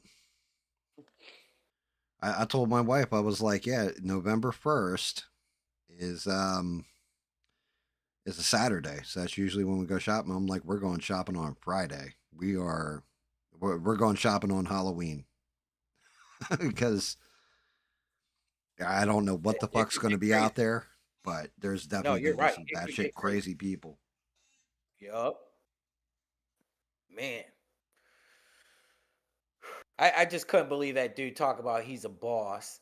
I told my wife, I was like, yeah, November 1st is is a Saturday. So that's usually when we go shopping. I'm like, we're going shopping on Friday. We're going shopping on Halloween because I don't know what the It fuck's could going to get be crazy. out there, but there's No, definitely you're going to be right. some It could batshit get crazy. crazy people. Yup. Man. I just couldn't believe that dude talk about he's a boss.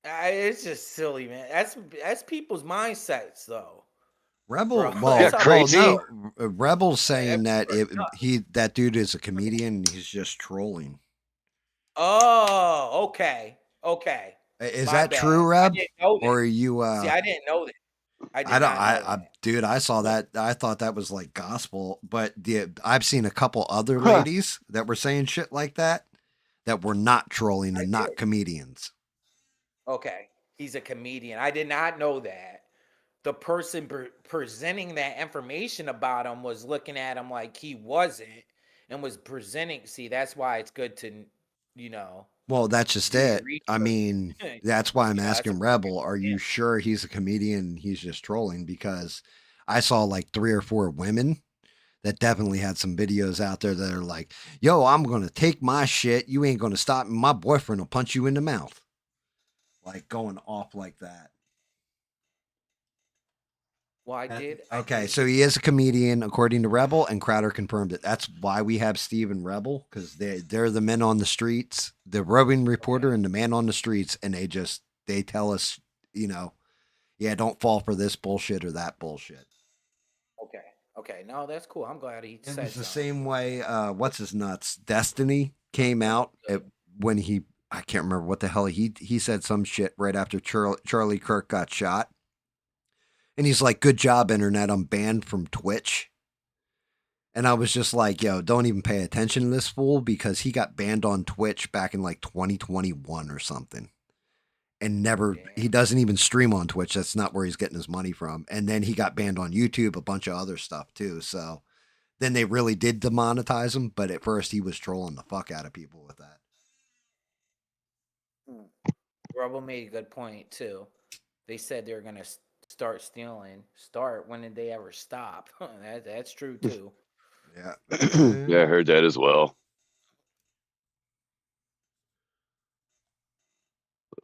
It's just silly, man. That's people's mindsets, though, bro. Rebel, Yeah, That's well, how well, people crazy. are. no, Rebel's saying that People are that dude is a comedian. And he's just trolling. Oh, okay. Okay. Is My that true, bad. I Reb? didn't know that. Or are you? See, I didn't know that. I I did don't. not know Dude, I saw that. that. I thought that was like gospel, but I've seen a couple other Huh. ladies that were saying shit like that were not trolling I and did. not comedians. Okay. He's a comedian. I did not know that. The person presenting that information about him was looking at him like he wasn't and was presenting. See, that's why it's good to, you know, Well, that's just do your it. research. I mean, that's why I'm That's a asking pretty good Rebel, are point. you sure he's a comedian and he's just trolling? Because I saw like 3 or 4 women that definitely had some videos out there that are like, yo, I'm going to take my shit. You ain't going to stop me. My boyfriend will punch you in the mouth. Like going off like that. Well, I Okay, did so hear he is a comedian, according to Rebel, and Crowder confirmed it. That's why we have Steve and Rebel, because they're the men on the streets, the roving okay. reporter and the man on the streets, and they tell us, you know, yeah, don't fall for this bullshit or that bullshit. Okay. Okay. No, that's cool. I'm glad he It said was the something. same way. What's his nuts? Destiny came out when I can't remember what the hell he said some shit right after Charlie Kirk got shot, and he's like, "Good job, internet. I'm banned from Twitch." And I was just like, yo, don't even pay attention to this fool because he got banned on Twitch back in like 2021 or something. And he Damn. doesn't even stream on Twitch. That's not where he's getting his money from. And then he got banned on YouTube, a bunch of other stuff too. So then they really did demonetize him. But at first he was trolling the fuck out of people with that. Hmm. Rebel made a good point too. They said they're gonna start stealing. Start. When did they ever stop? That's true too. Yeah. Yeah, I heard that as well.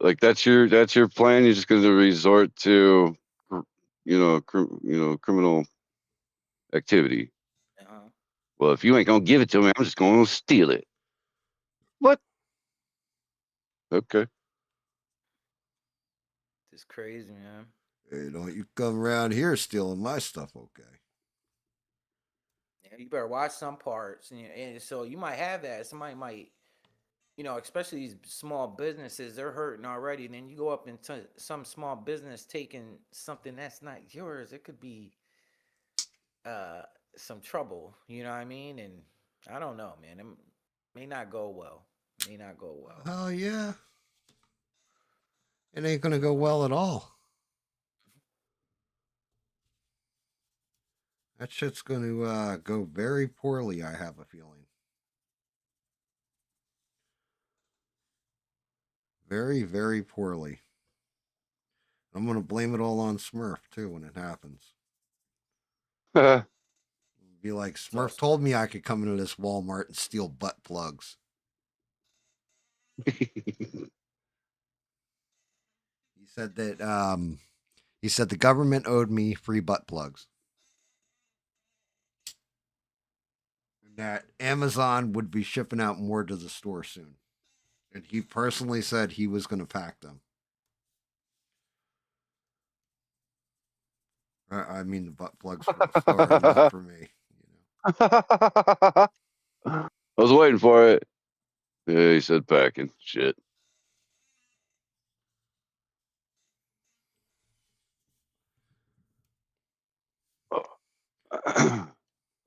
Like that's your plan. You're just going to resort to, criminal activity. Uh-huh. Well, if you ain't gonna give it to me, I'm just gonna steal it. What? Okay. It's crazy, man. Hey, don't you come around here stealing my stuff, okay? Yeah. You better watch some parts, and so you might have that. Somebody might, especially these small businesses, they're hurting already. And then you go up into some small business taking something that's not yours. It could be uh some trouble. You know what I mean? And I don't know, man. It may not go well. May not go well. Oh yeah, it ain't gonna go So well at all. That shit's gonna go very poorly. I have a feeling. Very, very poorly. I'm gonna blame it all on Smurf too when it happens. Be like, so Smurf told me I could come into this Walmart and steal butt plugs. He said that he said the government owed me free butt plugs. And that Amazon would be shipping out more to the store soon. And he personally said he was gonna pack them. I mean the butt plugs for the store, not for me. I was waiting for it. Yeah, he said packing. Shit.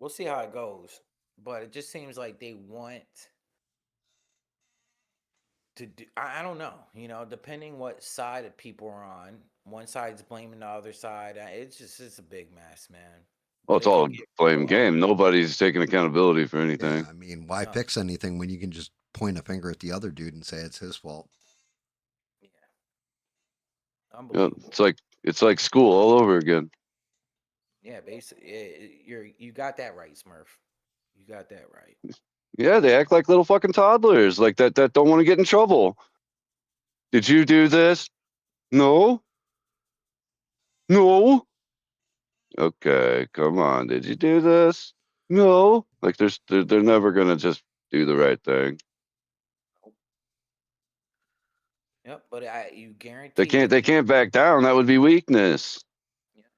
we'll see how it goes. But it just seems like they want to do. I don't know. Depending what side of people are on. One side's blaming the other side. It's a big mess, man. Well, But it's it all could a get blame real ugly. game. Nobody's taking accountability for Yeah, anything. I mean, why No, fix anything when you can just point a finger at the other dude and say it's his fault? yeah, Yeah, unbelievable. it's like school all over again. Yeah, basically, you got that right, Smurf. You got that right. Yeah, they act like little fucking toddlers, like that don't want to get in trouble. Did you do this? No. No. Okay, come on. Did you do this? No. Like they're never gonna just do the right thing. Yep, but you They guaranteed can't if they can't back down. That would be weakness.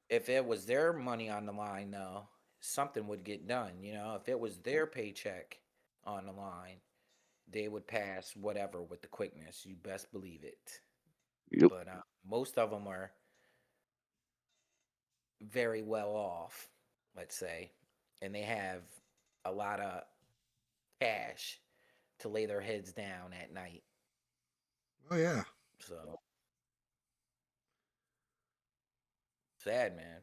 it was their money on the line, though, something would get done. If it was their paycheck on the line, they would pass whatever with the quickness. You best believe it. Yep. But most of them are very well off, let's say, and they have a lot of cash to lay their heads down at night. Oh yeah. So sad, man.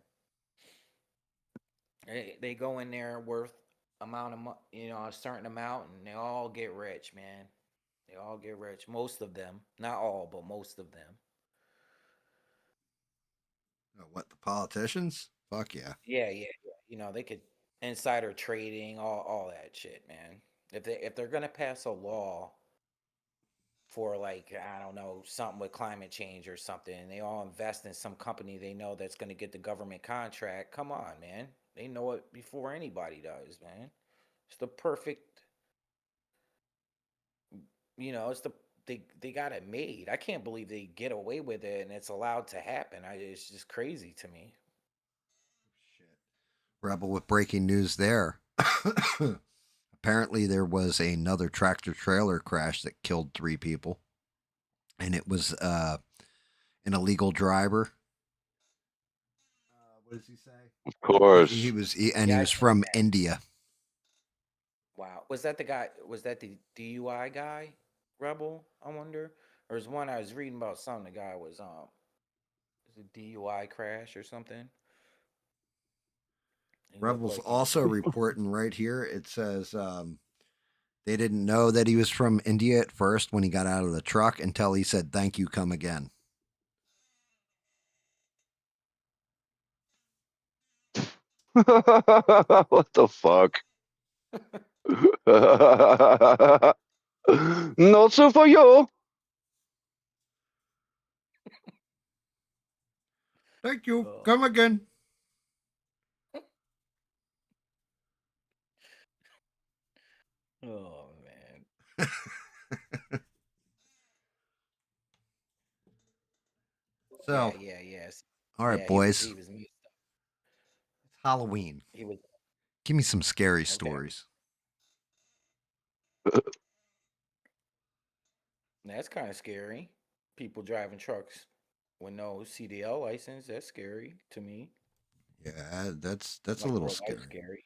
They go in there worth amount of a certain amount, and they all get rich, man. They all get rich. Most of them, not all, but most of them. What, the politicians? Fuck yeah. Yeah, yeah, yeah. They could insider trading, all that shit, man. If they're gonna pass a law for, like, I don't know, something with climate change or something, and they all invest in some company they know that's gonna get the government contract. Come on, man. They know it before anybody does, man. It's the perfect, it's they got it made. I can't believe they get away with it and it's allowed to happen. It's just crazy to me. Shit. Rebel with breaking news there. Apparently, there was another tractor trailer crash that killed 3 people, and it was an illegal driver. What does he say? Of He course. was, and he Yeah, I was seen from that. India. Wow. Was that the guy? Was that the DUI guy? Rebel? I wonder. Or was one I was reading about something. The guy was a DUI crash or something. He looked Rebels like he was. also reporting right here. It says they didn't know that he was from India at first when he got out of the truck until he said, "Thank you, come again." What the fuck? Not so for you. Thank you, Oh, come again. oh man. Yeah, So, yeah, yes. all right, Yeah, he was boys, he was messed up. it's Halloween. He was. Give me some scary stories. That's kind of scary. People driving trucks with no CDL license. That's scary to me. Yeah, that's Like a little real life scary. scary.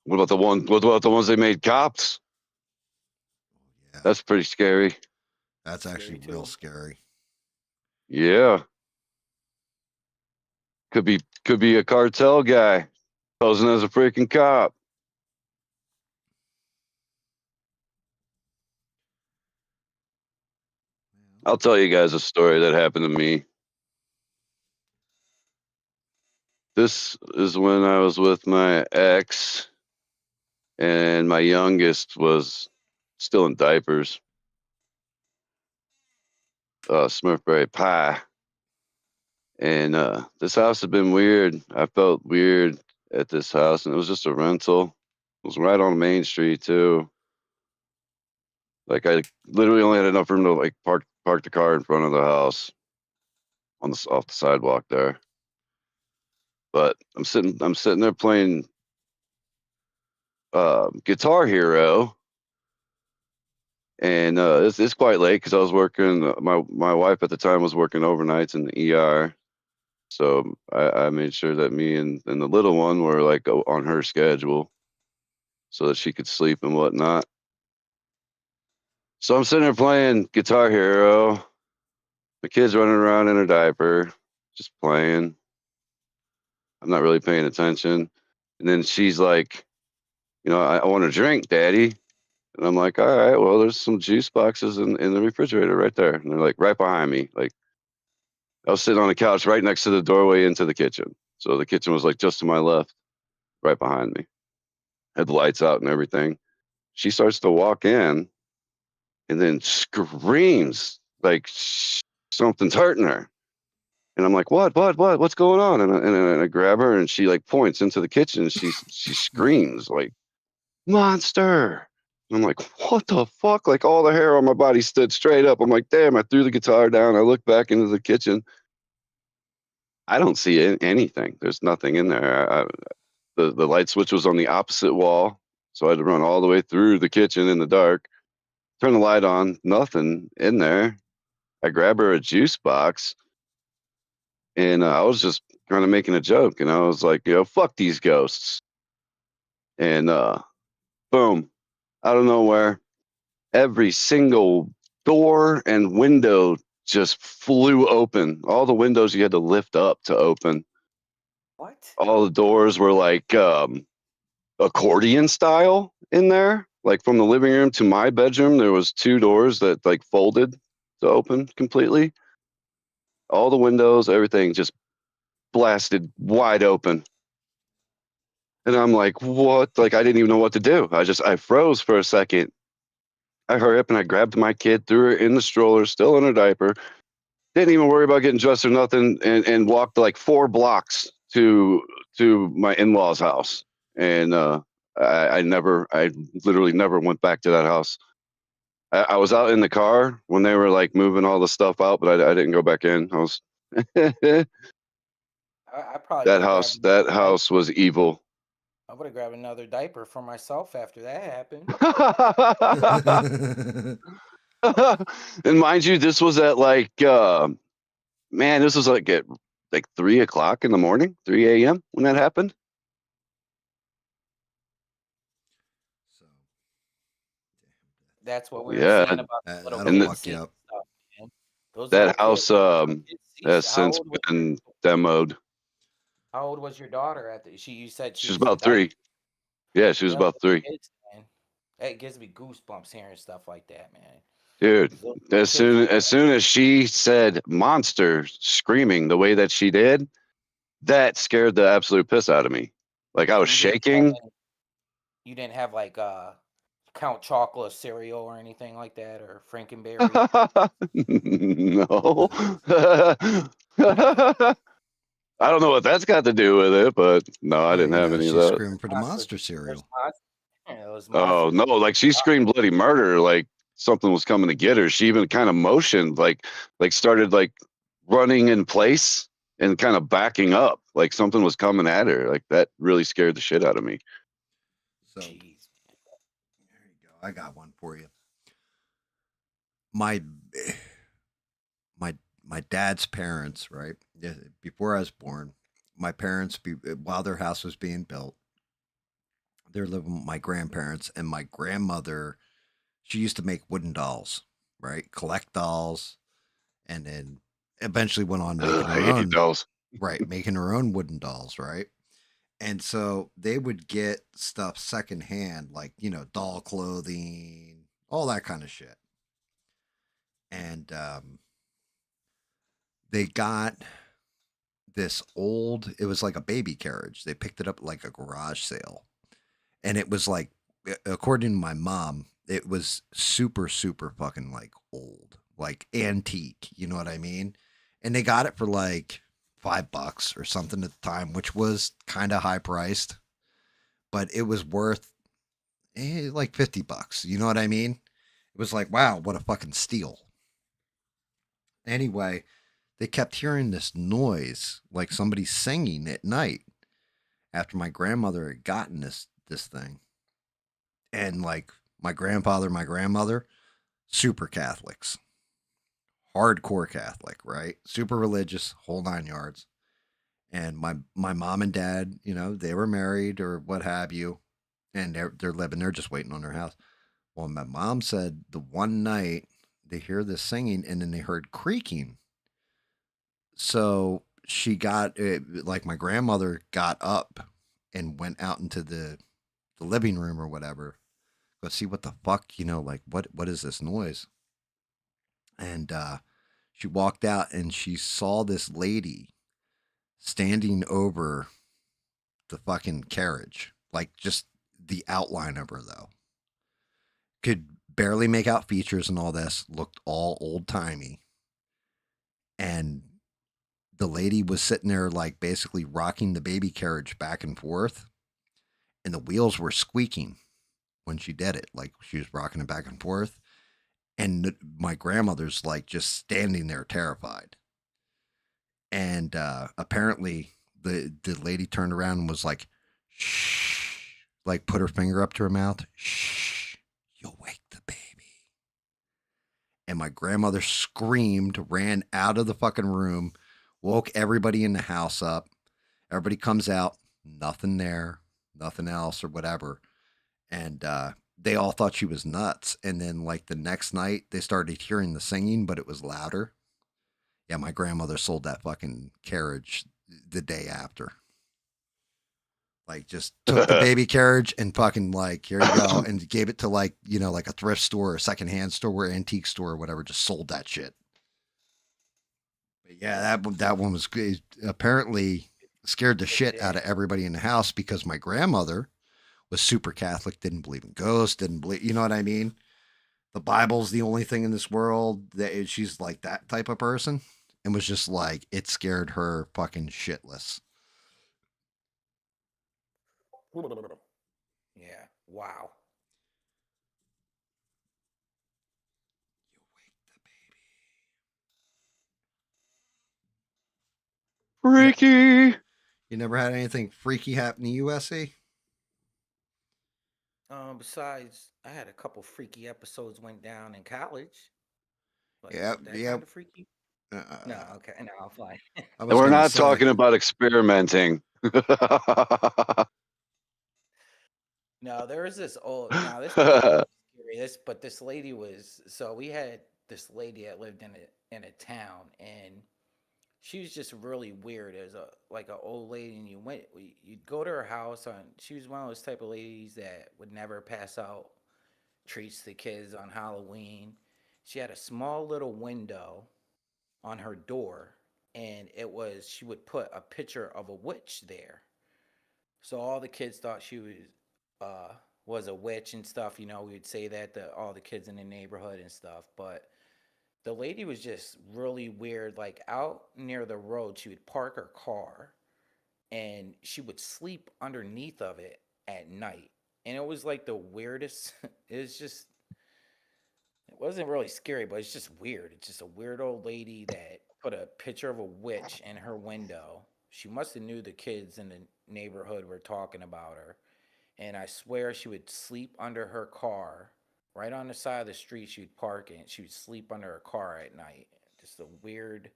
What about the ones they made cops? Yeah, That's pretty scary. that's actually Scary real too. scary. Yeah. Could be a cartel guy posing as a freaking cop. I'll tell you guys a story that happened to me. This is when I was with my ex, and my youngest was still in diapers. Smurfberry pie. And this house had been weird. I felt weird at this house, and it was just a rental. It was right on Main Street too. Like I literally only had enough room to like park the car in front of the house on the off the sidewalk there. But I'm sitting there playing Guitar Hero, and it's quite late because I was working. My wife at the time was working overnights in the ER, so I made sure that me and the little one were like on her schedule so that she could sleep and whatnot. So I'm sitting there playing Guitar Hero. The kid's running around in her diaper, just playing. I'm not really paying attention. And then she's like, I want a drink, Daddy. And I'm like, all right, well, there's some juice boxes in the refrigerator right there. And they're like right behind me. Like I was sitting on a couch right next to the doorway into the kitchen. So the kitchen was like just to my left, right behind me. Had the lights out and everything. She starts to walk in and then screams like something's hurting her. And I'm like, what's going on? And I grab her and she like points into the kitchen and she screams like, monster. And I'm like, what the fuck? Like all the hair on my body stood straight up. I'm like, damn, I threw the guitar down. I look back into the kitchen. I don't see anything. There's nothing in there. The light switch was on the opposite wall. So I had to run all the way through the kitchen in the dark, turn the light on, nothing in there. I grab her a juice box and I was just kind of making a joke. And I was like, fuck these ghosts. And boom, out of nowhere, every single door and window just flew open. All the windows you had to lift up to open. What? All the doors were like accordion style in there. Like from the living room to my bedroom, there was 2 doors that like folded to open completely. All the windows, everything just blasted wide open. And I'm like, what? Like I didn't even know what to do. I froze for a second. I hurry up and I grabbed my kid, threw her in the stroller, still in her diaper. Didn't even worry about getting dressed or nothing, and walked like 4 blocks to my in-laws' house. And I literally never went back to that house. I was out in the car when they were like moving all the stuff out, but I didn't go back in. I was I probably would have grabbed that another diaper. house was evil. I would have grabbed another diaper for myself after that happened. And mind you, this was at like man, this was like at like 3 o'clock in the morning, 3 a.m. when that happened. So, That's what we were Yeah, saying about the little that'll and kids fuck you seeing up. stuff, man. Those little that kids, house kids see has how since old was been demoed. how old was your daughter at the you said she She's was in about diapers? 3. Yeah, she was Them about little 3. kids, man. That gives me goosebumps hearing stuff like that, man. Dude, Those little as kids soon grow as soon as she said monster screaming the way that she did, that scared the absolute piss out of me. Like I was and shaking. you didn't have like Count Chocula cereal or anything like that or Frankenberry. No. I don't know what that's got to do with it, but no, I Yeah, didn't have any of she's that. screaming for the monster There's cereal. those Oh monsters. no, like she screamed bloody murder, like something was coming to get her. She even kind of motioned, like started like running in place and kind of backing up, like something was coming at her. Like that really scared the shit out of me. So Jeez. there you go. I got one for you. My my my dad's parents, right? Before I was born, my parents, while their house was being built, they're living with my grandparents, and my grandmother, she used to make wooden dolls, right? Collect dolls, and then eventually went on making Ugh, I her hate own, dolls. right? Making her own wooden dolls, right? And so they would get stuff secondhand, like, doll clothing, all that kind of shit. And they got this it was like a baby carriage. They picked it up at like a garage sale. And it was like, according to my mom, it was super, super fucking like old, like antique. You know what I mean? And they got it for like $5 or something at the time, which was kind of high priced, but it was worth like $50. You know what I mean? It was like, wow, what a fucking steal. Anyway, they kept hearing this noise, like somebody singing at night after my grandmother had gotten this thing. And like my grandfather, my grandmother, super Catholics, hardcore Catholic, right? Super religious, whole 9 yards. And my mom and dad, they were married or what have you, and they're living. They're just waiting on their house. Well, my mom said the one night they hear this singing, and then they heard creaking. So she got it, like my grandmother got up and went out into the living room or whatever. Go see what the fuck, like what is this noise? And she walked out and she saw this lady standing over the fucking carriage, like just the outline of her though. Could barely make out features and all this, looked all old timey. And the lady was sitting there, like basically rocking the baby carriage back and forth, and the wheels were squeaking when she did it. Like she was rocking it back and forth. And my grandmother's like just standing there terrified. And apparently the lady turned around and was like, shh, like put her finger up to her mouth. Shh, you'll wake the baby. And my grandmother screamed, ran out of the fucking room, woke everybody in the house up. Everybody comes out, nothing there, nothing else or whatever. And they all thought she was nuts. And then, like, the next night, they started hearing the singing, but it was louder. Yeah, my grandmother sold that fucking carriage the day after. Like, just took the baby carriage and fucking, like, here you go, and gave it to, like, like a thrift store or secondhand store or antique store or whatever, just sold that shit. But yeah, that one was good. Apparently scared the shit out of everybody in the house because my grandmother was super Catholic, didn't believe in ghosts, didn't believe, you know what I mean? The Bible's the only thing in this world that she's like that type of person, and was just like, it scared her fucking shitless. Yeah. Wow. You wake the baby. Freaky. You never had anything freaky happen to you, SE? Besides, I had a couple freaky episodes went down in college. Like Yeah, that yeah. kind of freaky. No, okay, no, I'm fine. I And was we're gonna not say, talking about experimenting. No, there was this old. Now this wasn't really scary. But this lady was. So we had this lady that lived in a town, and she was just really weird. As a like an old lady, and you'd go to her house on. She was one of those type of ladies that would never pass out treats to kids on Halloween. She had a small little window on her door, and she would put a picture of a witch there. So all the kids thought she was a witch and stuff. We would say that to all the kids in the neighborhood and stuff. But the lady was just really weird. Like out near the road, she would park her car and she would sleep underneath of it at night. And it was like the weirdest. It wasn't really scary, but it's just weird. It's just a weird old lady that put a picture of a witch in her window. She must have knew the kids in the neighborhood were talking about her. And I swear she would sleep under her car right on the side of the street she'd park in. She would sleep under her car at night. Just a weird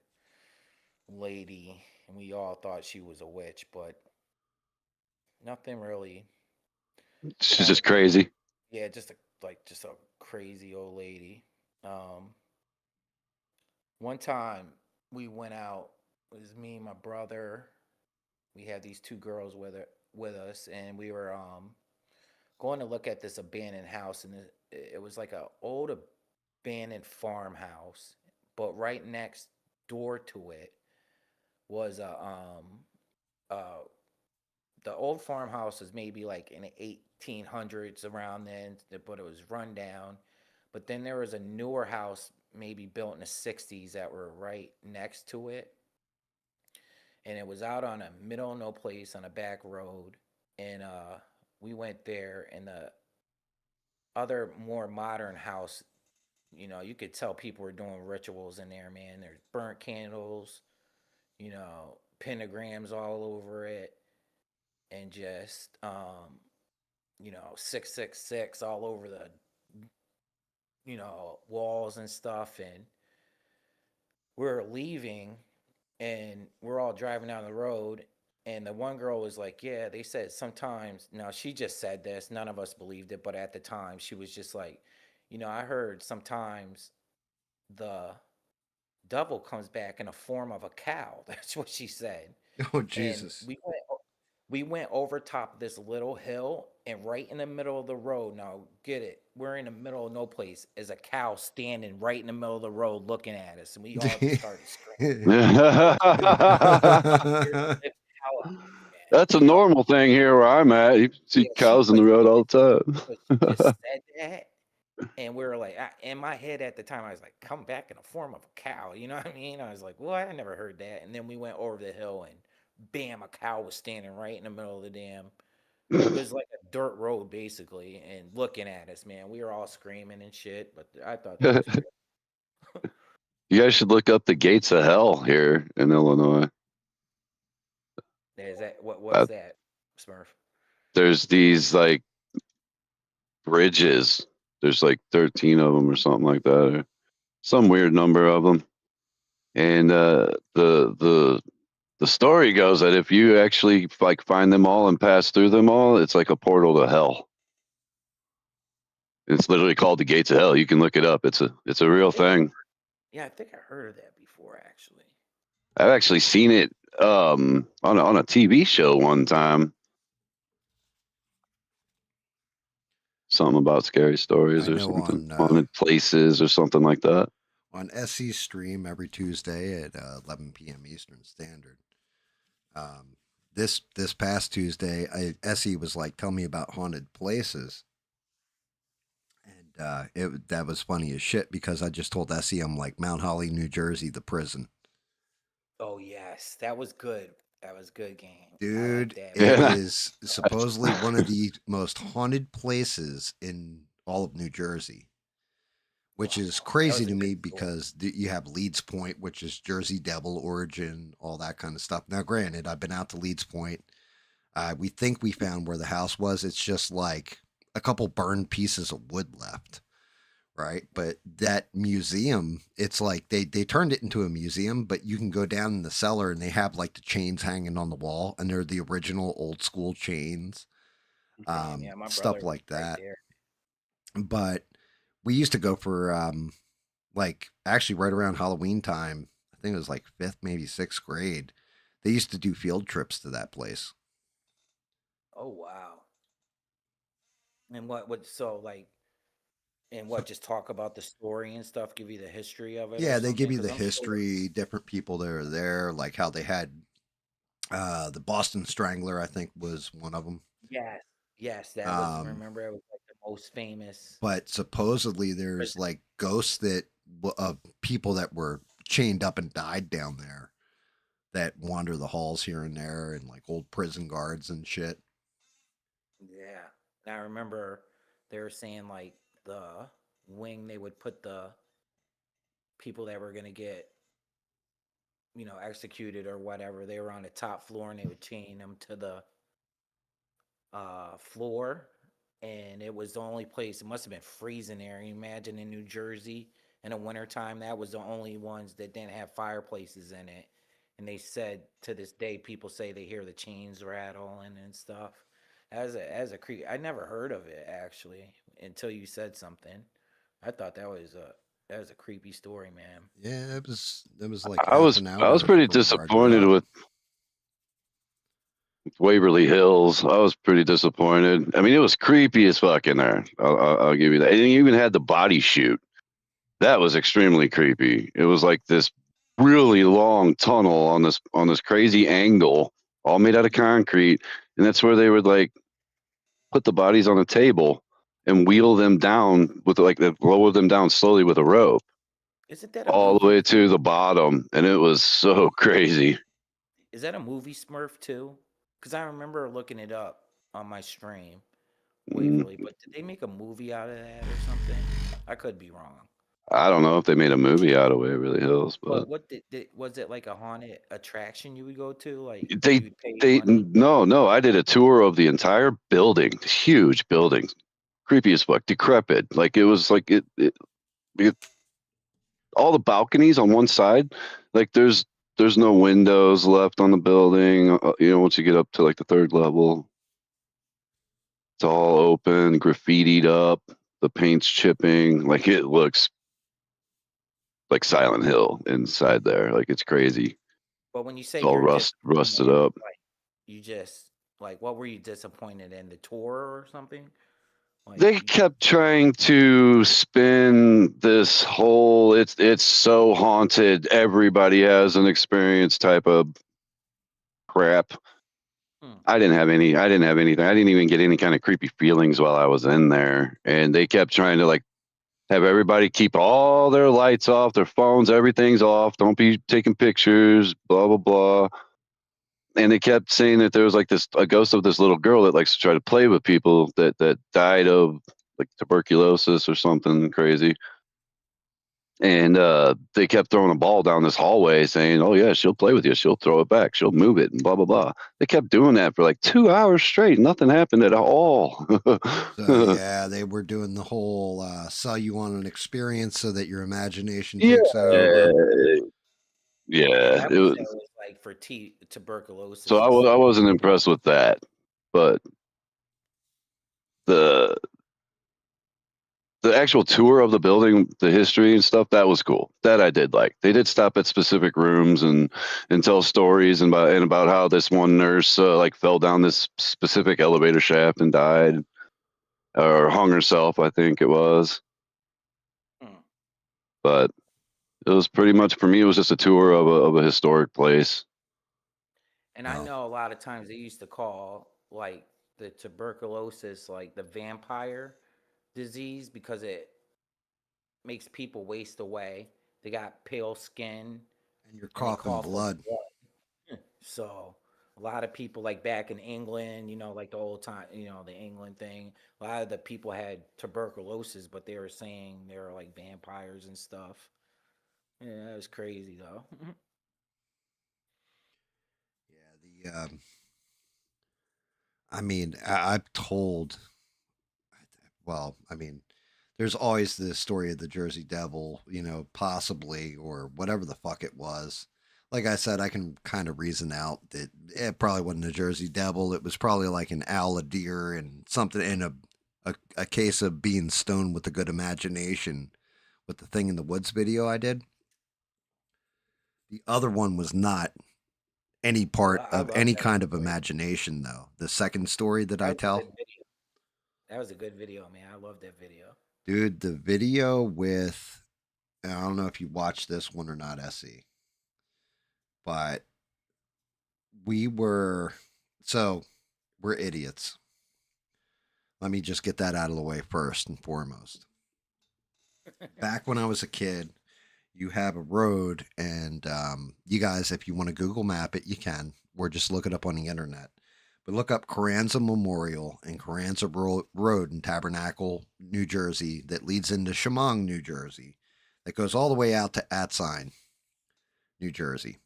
lady. And we all thought she was a witch, but nothing really. She's just crazy. Yeah, just a crazy old lady. Um, one time we went out. It was me and my brother. We had these two girls with us, and we were going to look at this abandoned house, and it was like a old abandoned farmhouse, but right next door to it was uh the old farmhouse was maybe like in the 1800s around then, but it was run down. But then there was a newer house, maybe built in the 60s, that were right next to it, and it was out on a middle of no place on a back road. And we went there, and the other more modern house, you could tell people were doing rituals in there, man. There's burnt candles, pentagrams all over it, and just 666 all over the walls and stuff. And we're leaving, and we're all driving down the road, and the one girl was like, yeah, they said sometimes, now she just said this, none of us believed it, but at the time she was just like, I heard sometimes the devil comes back in the form of a cow. That's what she said. Oh And Jesus. we went over top of this little hill, and right in the middle of the road, now get it, we're in the middle of no place, is a cow standing right in the middle of the road looking at us, and we all just started screaming. Here's a live cow out here, man. That's a normal thing here where I'm at. You see Yeah, cows in the road all the she just time. said that. And we were like, in my head at the time, I was like, come back in the form of a cow. You know what I mean? I was like, what? I never heard that. And then we went over the hill, and bam, a cow was standing right in the middle of the damn. It was like a dirt road, basically, and looking at us, man. We were all screaming and shit, but I thought that was real. You guys should look up the gates of hell here in Illinois. Is that what's that, Smurf? There's these like bridges. There's like 13 of them or something like that, or some weird number of them. And the story goes that if you actually like find them all and pass through them all, it's like a portal to hell. It's literally called the gates of hell. You can look it up. It's a real thing. Yeah, I think I heard of that before, actually. I've actually seen it on a TV show one time. Something about scary stories I or know something, on haunted places or something like that. SE stream every Tuesday at 11 p.m. Eastern Standard. This past Tuesday, SE was like, "Tell me about haunted places," and that was funny as shit because I just told SE I'm like Mount Holly, New Jersey, the prison. Oh yes, that was good. That was good game. I like Dude, that. it Yeah. is supposedly one of the most haunted places in all of New Jersey, which is Wow, that crazy was a to good me story. because you have Leeds Point, which is Jersey Devil origin, all that kind of stuff. Now, granted, I've been out to Leeds Point. We think we found where the house was. It's just like a couple burned pieces of wood left, right? But that museum, it's like they turned it into a museum, but you can go down in the cellar and they have like the chains hanging on the wall, and they're the original old school chains, Damn, yeah, my stuff brother was like right that. there. But we used to go for like actually right around Halloween time. I think it was like fifth, maybe sixth grade. They used to do field trips to that place. Oh wow. And what so like and So what just talk about the story and stuff, give you the history of it or yeah, they give something? you Because the I'm sure. history, different people that are there, like how they had the Boston Strangler, I think, was one of them. Yes, yes, that was. Um, Remember, it was like the most famous but supposedly there's prison. like ghosts that of people that were chained up and died down there that wander the halls here and there, and like old prison guards and shit. Yeah, and I remember they were saying like the wing they would put the people that were gonna get executed or whatever. They were on the top floor and they would chain them to the floor, and it was the only place. It must have been freezing there. You imagine in New Jersey in the wintertime, that was the only ones that didn't have fireplaces in it. And they said to this day, people say they hear the chains rattling and stuff. As a creep, I never heard of it actually until you said something. I thought that was a creepy story, man. Yeah, it was like I half was an I was hour pretty from where I grew disappointed up. with Waverly Hills. I was pretty disappointed. I mean, it was creepy as fuck in there. I'll give you that. And you even had the body shoot. That was extremely creepy. It was like this really long tunnel on this crazy angle, all made out of concrete, and that's where they would like put the bodies on a table and wheel them down with like lower them down slowly with a rope Isn't that a all the movie? way to the bottom, and it was so crazy. Is that a movie Smurf too? Because I remember looking it up on my stream, Mm, Waverly. But did they make a movie out of that or something? I could be wrong. I don't know if they made a movie out of Waverly Hills, But but what was it like a haunted attraction you would go to? Like they you would pay they money? no, I did a tour of the entire building, huge building, creepy as fuck, decrepit. Like it was like it all the balconies on one side, like there's no windows left on the building. Once you get up to like the third level, it's all open, graffitied up, the paint's chipping. Like it looks like Silent Hill inside there. Like it's crazy. But when you say It's all you're rusted disappointed, up. like you just like what were you disappointed in, the tour or something? Like They kept trying to spin this whole it's so haunted. Everybody has an experience type of crap. hmm. I didn't have anything. I didn't even get any kind of creepy feelings while I was in there. And they kept trying to like have everybody keep all their lights off, their phones, everything's off. Don't be taking pictures, blah blah blah. And they kept saying that there was like a ghost of this little girl that likes to try to play with people that died of like tuberculosis or something crazy. And they kept throwing a ball down this hallway saying, oh yeah, she'll play with you, she'll throw it back, she'll move it, and blah blah blah. They kept doing that for like 2 hours straight. Nothing happened at all. So yeah, they were doing the whole sell you on an experience so that your imagination Yeah, takes over. Yeah, yeah. that It was was, that was like for so tuberculosis I, and I stuff. wasn't impressed with that, but the the actual tour of the building, the history and stuff, that was cool. That I did like. They did stop at specific rooms and tell stories and about how this one nurse like fell down this specific elevator shaft and died or hung herself, I think it was. Hmm. But it was pretty much for me. It was just a tour of a historic place. And I Well, know a lot of times they used to call like the tuberculosis like the vampire disease because it makes people waste away. They got pale skin and you're and they coughing cough up blood. blood. So a lot of people like back in England, like the old time, the England thing, a lot of the people had tuberculosis, but they were saying they were like vampires and stuff. Yeah, that was crazy though. Yeah, I mean, I've told. Well, I mean, there's always the story of the Jersey Devil, possibly or whatever the fuck it was. Like I said, I can kind of reason out that it probably wasn't a Jersey Devil. It was probably like an owl, a deer, and something in a case of being stoned with a good imagination. With the thing in the woods video I did, the other one was not any part I of love any that kind of story. imagination, though. The second story that That I was a tell, good video. That was a good video, man. I love that video. dude, the video with, I don't know if you watched this one or not, SE, but we were, so we're idiots. Let me just get that out of the way first and foremost. Back when I was a kid, you have a road, and you guys, if you want to Google map it, you can, or just look it up on the internet. But look up Carranza Memorial and Carranza Road in Tabernacle, New Jersey, that leads into Chemung, New Jersey, that goes all the way out to Atzine, New Jersey.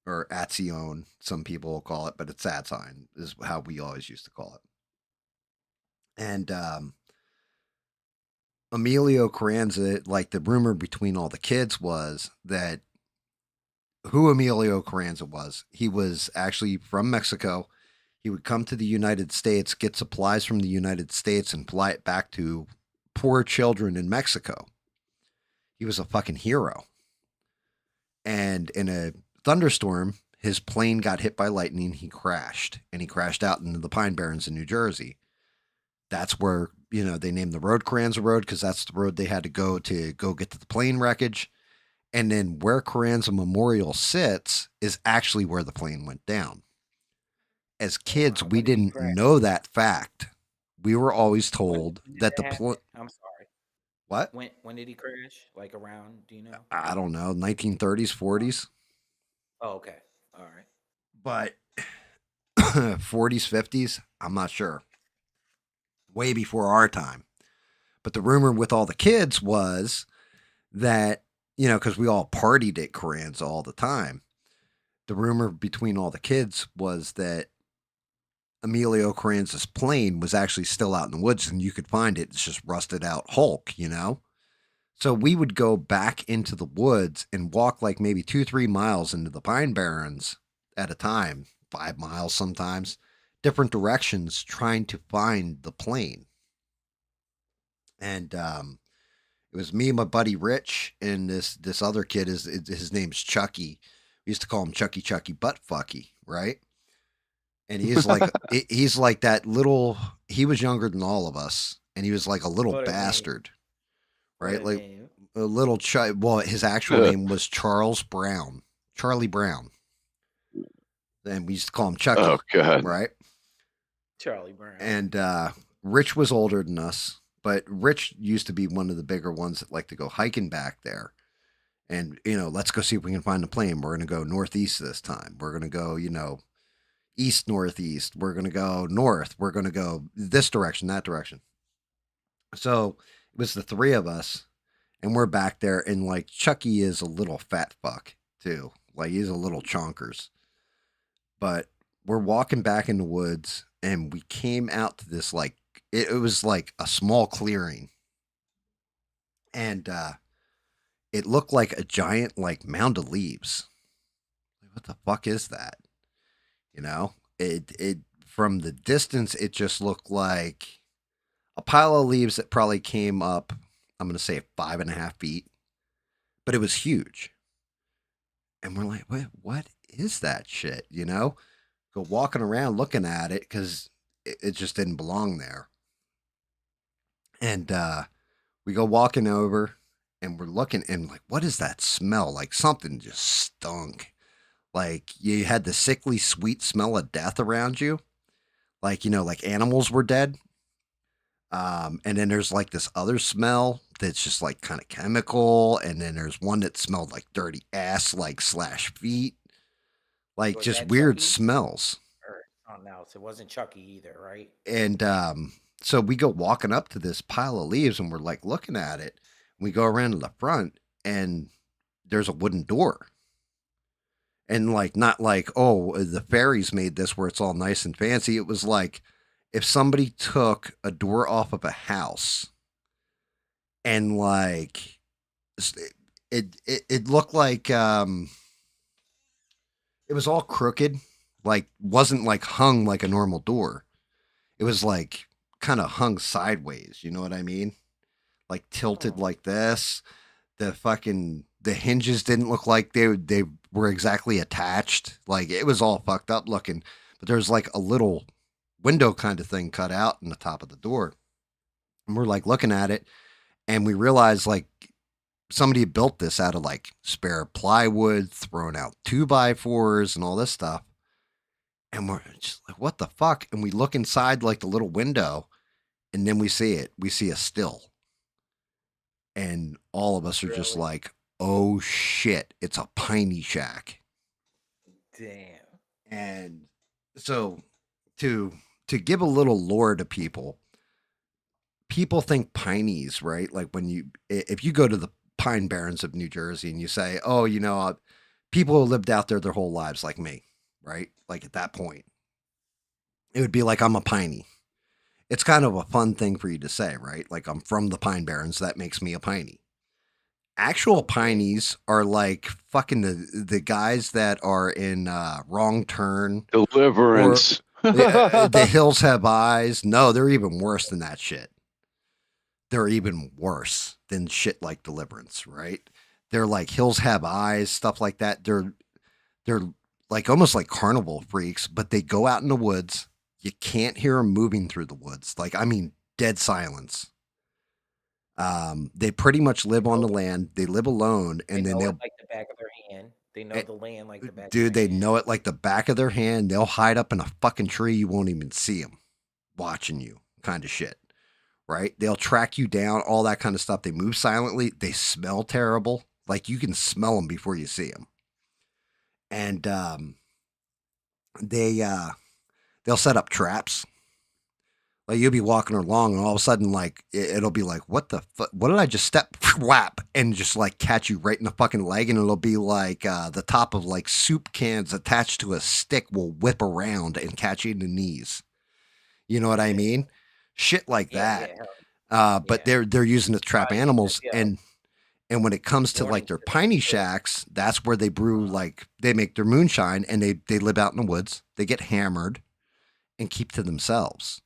or Atzione, some people will call it, but it's Atzine is how we always used to call it. And Emilio Carranza, like the rumor between all the kids was that who Emilio Carranza was. He was actually from Mexico. He would come to the United States, get supplies from the United States, and fly it back to poor children in Mexico. He was a fucking hero. And in a thunderstorm, his plane got hit by lightning. He crashed, and he crashed out into the Pine Barrens in New Jersey. That's where, they named the road Carranza Road because that's the road they had to go get to the plane wreckage. And then where Carranza Memorial sits is actually where the plane went down. As kids, we didn't know that fact. We were always told that the plane. I'm sorry. What? When did he crash? Like around? Do you know? I don't know. 1930s, 40s. Oh, okay. All right. But 40s, 50s, I'm not sure. Way before our time. But the rumor with all the kids was that, because we all partied at Carranza all the time. The rumor between all the kids was that Emilio Carranza's plane was actually still out in the woods and you could find it. It's just rusted out Hulk, So we would go back into the woods and walk like maybe 2-3 miles into the Pine Barrens at a time, 5 miles sometimes, different directions trying to find the plane. And it was me and my buddy Rich and this other kid. His name's Chucky. We used to call him Chucky Buttfucky, right? And he's like he's like that little. He was younger than all of us, and he was like a little bastard, right? Like a little Well, his actual name was Charlie Brown. And we used to call him Chucky. Oh God! Right? Charlie Brown. And Rich was older than us, but Rich used to be one of the bigger ones that like to go hiking back there. And let's go see if we can find the plane. We're gonna go northeast this time. We're gonna go, east northeast. We're gonna go north. We're gonna go this direction, that direction. So it was the three of us, and we're back there. And like Chucky is a little fat fuck too. Like he's a little chonkers. But we're walking back in the woods, and we came out to this like it was like a small clearing, and it looked like a giant like mound of leaves. What the fuck is that? It from the distance it just looked like a pile of leaves that probably came up, I'm gonna say 5.5 feet, but it was huge. And we're like, what is that shit? Go walking around looking at it because it just didn't belong there. And we go walking over and we're looking and like, what is that smell? Like something just stunk. Like you had the sickly sweet smell of death around you. Like, like animals were dead. And then there's like this other smell that's just like kind of chemical. And then there's one that smelled like dirty ass, like / feet. Like Was just that weird Chucky? smells. Oh no, so it wasn't Chucky either, right? And so we go walking up to this pile of leaves and we're like looking at it. We go around to the front and there's a wooden door. And like, not like, oh, the fairies made this where it's all nice and fancy. It was like if somebody took a door off of a house and like it looked like it was all crooked, like wasn't like hung like a normal door. It was like kind of hung sideways, you know what I mean? Like tilted like this. The hinges didn't look like they were exactly attached. Like it was all fucked up looking. But there's like a little window kind of thing cut out in the top of the door. And we're like looking at it and we realize like somebody built this out of like spare plywood, thrown out 2x4s and all this stuff. And we're just like, what the fuck? And we look inside like the little window and then we see it. We see a still. And all of us are just like, oh shit, it's a piney shack. Damn. And so to give a little lore to people think pineys, right? Like if you go to the Pine Barrens of New Jersey and you say, oh, people who lived out there their whole lives, like me, right? Like at that point, it would be like I'm a piney. It's kind of a fun thing for you to say, right? Like I'm from the Pine Barrens. That makes me a piney. Actual Okay. pineys are like fucking the guys that are in Wrong Turn or Deliverance. the Hills Have Eyes. No, they're even worse than that shit. They're even worse than shit like Deliverance, right? They're like Hills Have Eyes, stuff like that. They're like almost like carnival freaks, but they go out in the woods. You can't hear them moving through the woods. Like I mean, dead silence. They pretty much live on Know the the land. They live alone, They and then know it they'll, like the back of their hand. They know eh, the land like the back of dude, their they hand. know it like the back of their hand. They'll hide up in a fucking tree. You won't even see them watching you, kind of shit. Right? They'll track you down, all that kind of stuff. They move silently. They smell terrible. Like you can smell them before you see them. And they they'll set up traps. Like you'll be walking along, and all of a sudden, like it'll be like, "What the fuck? What did I just step whap?" And just like catch you right in the fucking leg, and it'll be like the top of like soup cans attached to a stick will whip around and catch you in the knees. You know what I Okay. mean? Shit like Yeah, that. yeah, hell But yeah. they're using it to trap Probably get animals, and when it comes to like warning their systems piney too. shacks, that's where they brew like they make their moonshine, and they live out in the woods. They get hammered and keep to themselves.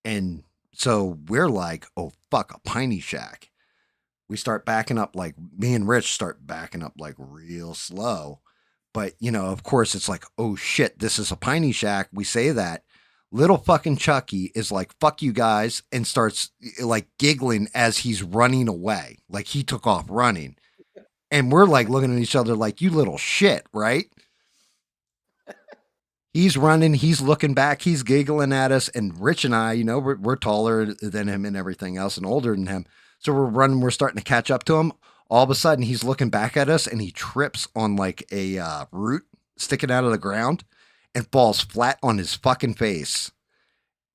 And so we're like, oh fuck, a piney shack. We start backing up, like me and Rich start backing up like real slow. But you know, of course, it's like, oh shit, this is a piney shack. We say that. Little fucking Chucky is like, fuck you guys, and starts like giggling as he's running away. Like he took off running. And we're like looking at each other like, you little shit, right? He's running, he's looking back, he's giggling at us. And Rich and I, you know, we're taller than him and everything else and older than him. So we're running, we're starting to catch up to him. All of a sudden, he's looking back at us and he trips on like a root sticking out of the ground and falls flat on his fucking face.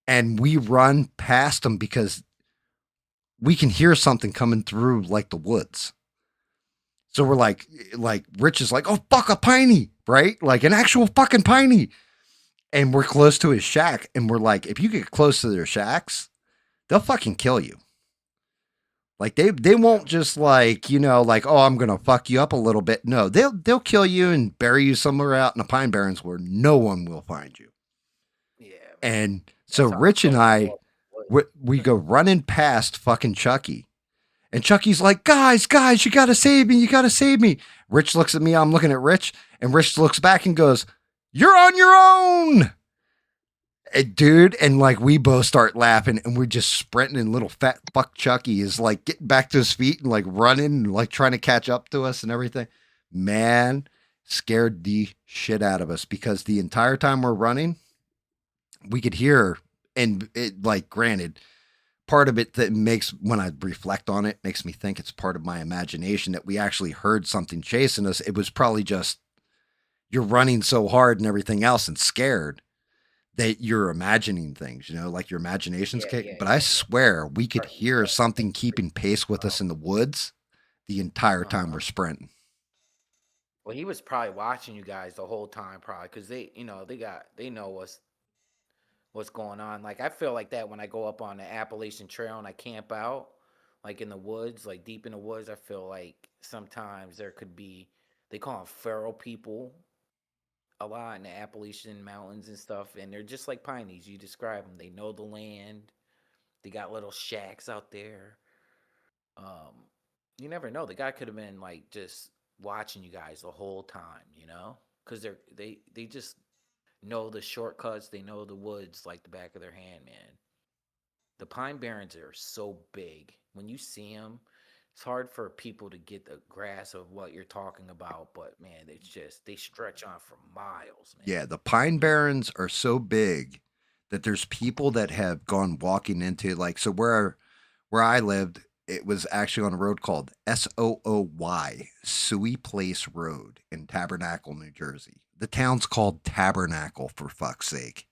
And we run past him because we can hear something coming through like the woods. So we're like Rich is like, oh fuck, a piney, right? Like an actual fucking piney. And we're close to his shack, and we're like, if you get close to their shacks, they'll fucking kill you. Like they won't just like, you know, like, oh, I'm gonna fuck you up a little bit. No, they'll kill you and bury you somewhere out in the Pine Barrens where no one will find you. Yeah, man. And so That's how I Rich and felt I, before. What? we go running past fucking Chucky. And Chucky's like, guys, you gotta save me. You gotta save me. Rich looks at me. I'm looking at Rich. And Rich looks back and goes, you're on your own. Dude, and like we both start laughing and we're just sprinting, and little fat fuck Chucky is like getting back to his feet and like running and like trying to catch up to us and everything. Man, scared the shit out of us because the entire time we're running, we could hear, and it like granted, part of it that makes, when I reflect on it, makes me think it's part of my imagination that we actually heard something chasing us. It was probably just you're running so hard and everything else and scared that you're imagining things, you know, like your imagination's Yeah, kick. yeah, But I yeah, yeah. swear we could Start, hear start something freaking keeping pace with us out. in the woods the entire time we're Uh-huh. sprinting. Well, he was probably watching you guys the whole time, probably, because they know what's going on. Like I feel like that when I go up on the Appalachian Trail and I camp out, like in the woods, like deep in the woods. I feel like sometimes there could be, they call them feral people a lot in the Appalachian mountains and stuff, and they're just like pineys. You describe them. They know the land. They got little shacks out there. Um, you never know. The guy could have been like just watching you guys the whole time, because they just know the shortcuts. They know the woods like the back of their hand, man. The Pine Barrens are so big. When you see them, it's hard for people to get the grasp of what you're talking about. But man, they stretch on for miles, Yeah, man. the Pine Barrens are so big that there's people that have gone walking into, like, so where I lived, it was actually on a road called SOOY, Suey Place Road in Tabernacle, New Jersey. The town's called Tabernacle, for fuck's sake,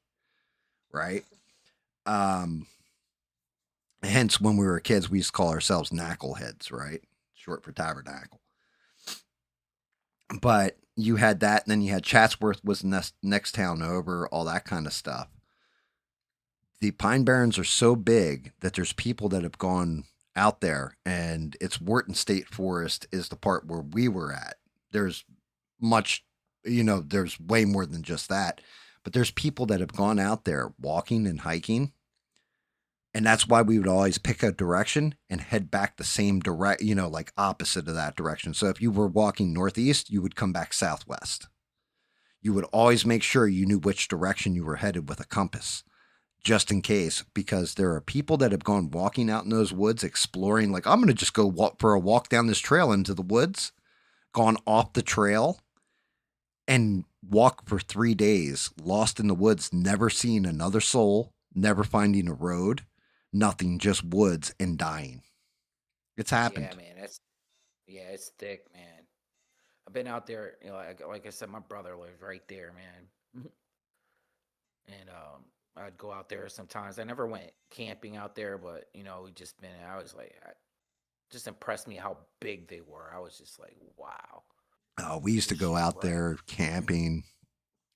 right? Um, Hence, when we were kids, we used to call ourselves knackleheads, right? Short for tabernacle. But you had that, and then you had Chatsworth was next town over, all that kind of stuff. The Pine Barrens are so big that there's people that have gone out there, and it's Wharton State Forest is the part where we were at. There's much, there's way more than just that, but there's people that have gone out there walking and hiking, and that's why we would always pick a direction and head back the same direct, like opposite of that direction. So if you were walking northeast, you would come back southwest. You would always make sure you knew which direction you were headed with a compass, just in case, because there are people that have gone walking out in those woods, exploring, like, I'm going to just go walk for a walk down this trail into the woods, gone off the trail, and walk for 3 days, lost in the woods, never seeing another soul, never finding a road, nothing, just woods, and dying. It's Yeah, happened. man. It's thick, man. I've been out there, like I said, my brother lives right there, man. And I'd go out there sometimes. I never went camping out there, but we just been. I was like, just impressed me how big they were. I was just like, wow, We used to this go shit's out rad. there camping.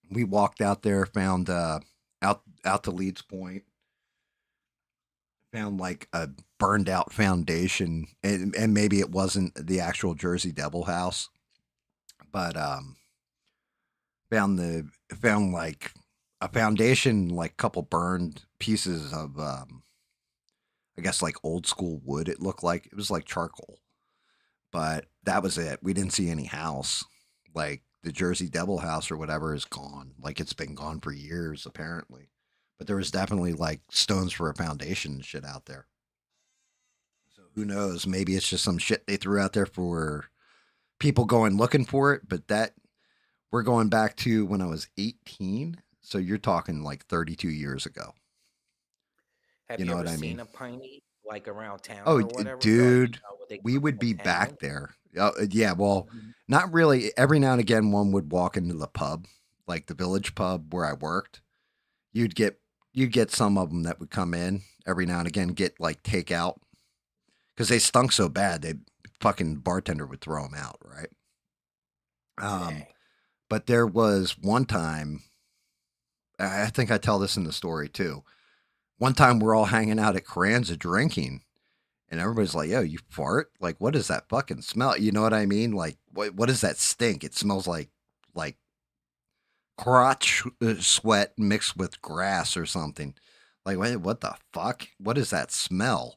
We walked out there, found out to Leeds Point, found like a burned out foundation, and maybe it wasn't the actual Jersey Devil house, but found like a foundation, like a couple burned pieces of I guess like old school wood. It looked like it was like charcoal, but that was it. We didn't see any house. Like the Jersey Devil house or whatever is gone. Like it's been gone for years apparently. But there was definitely like stones for a foundation and shit out there. So who knows? Maybe it's just some shit they threw out there for people going looking for it. But that we're going back to when I was 18. So you're talking like 32 years ago. Have You you know ever what I seen mean? a piney like around town Oh, or whatever? Like dude, what they we call would a be town? back there. Yeah, well, Mhm. not really. Every now and again, one would walk into the pub, like the village pub where I worked. You'd get you'd get some of them that would come in every now and again, get like takeout because they stunk so bad, they fucking bartender would throw them out, right? Um, Dang. but there was one time, I think I tell this in the story too. One time we're all hanging out at Carranza drinking, and everybody's like, "Yo, you fart? Like, what is that fucking smell?" You know what I mean? Like, what is that stink? It smells like crotch sweat mixed with grass or something. Like, wait, what the fuck? What is that smell?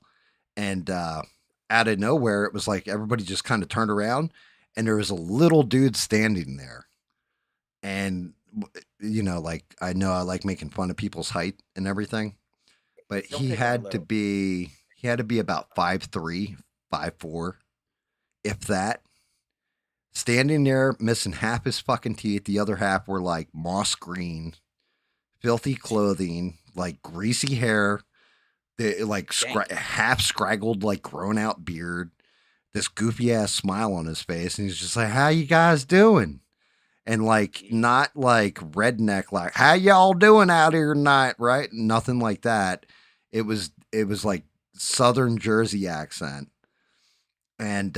And out of nowhere, it was like everybody just kind of turned around, and there was a little dude standing there. And like I know I like making fun of people's height and everything, but Don't pick on little. he had to be about 5'3", 5'4", if that. Standing there, missing half his fucking teeth. The other half were like moss green, filthy clothing, like greasy hair, like Dang. half scraggled, like grown out beard. This goofy ass smile on his face, and he's just like, "How you guys doing?" And like Yeah. not like redneck, like "How y'all doing out here tonight?" Right? Nothing like that. It was like Southern Jersey accent, and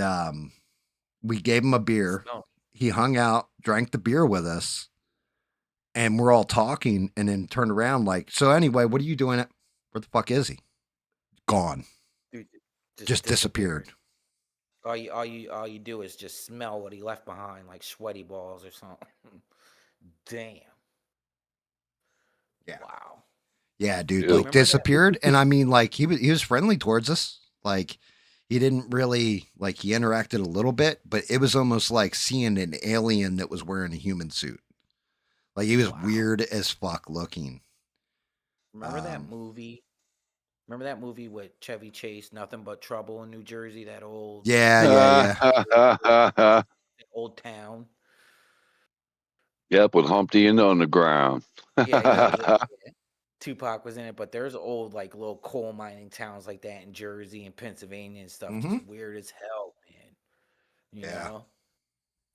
we gave him a beer. Smell. He hung out, drank the beer with us, and we're all talking, and then turned around like, "So anyway, what are you doing? Where the fuck is he? Gone. Dude, just Just disappeared." disappeared. All you do is just smell what he left behind, like sweaty balls or something. Damn. Yeah. Wow. Yeah, dude, Yep. like Remember that? disappeared. And I mean, like he was friendly towards us. Like he didn't really like he interacted a little bit, but it was almost like seeing an alien that was wearing a human suit. Like he was Wow. weird as fuck looking. Remember that Um, movie? Remember that movie with Chevy Chase, Nothing But Trouble in New Jersey? That old, yeah, yeah, yeah. old town. Yep, with Humpty and on the ground. Yeah, he was. Yeah, Tupac was in it, but there's old like little coal mining towns like that in Jersey and Pennsylvania and stuff. Mm-hmm. Just weird as hell, man. You Yeah. know,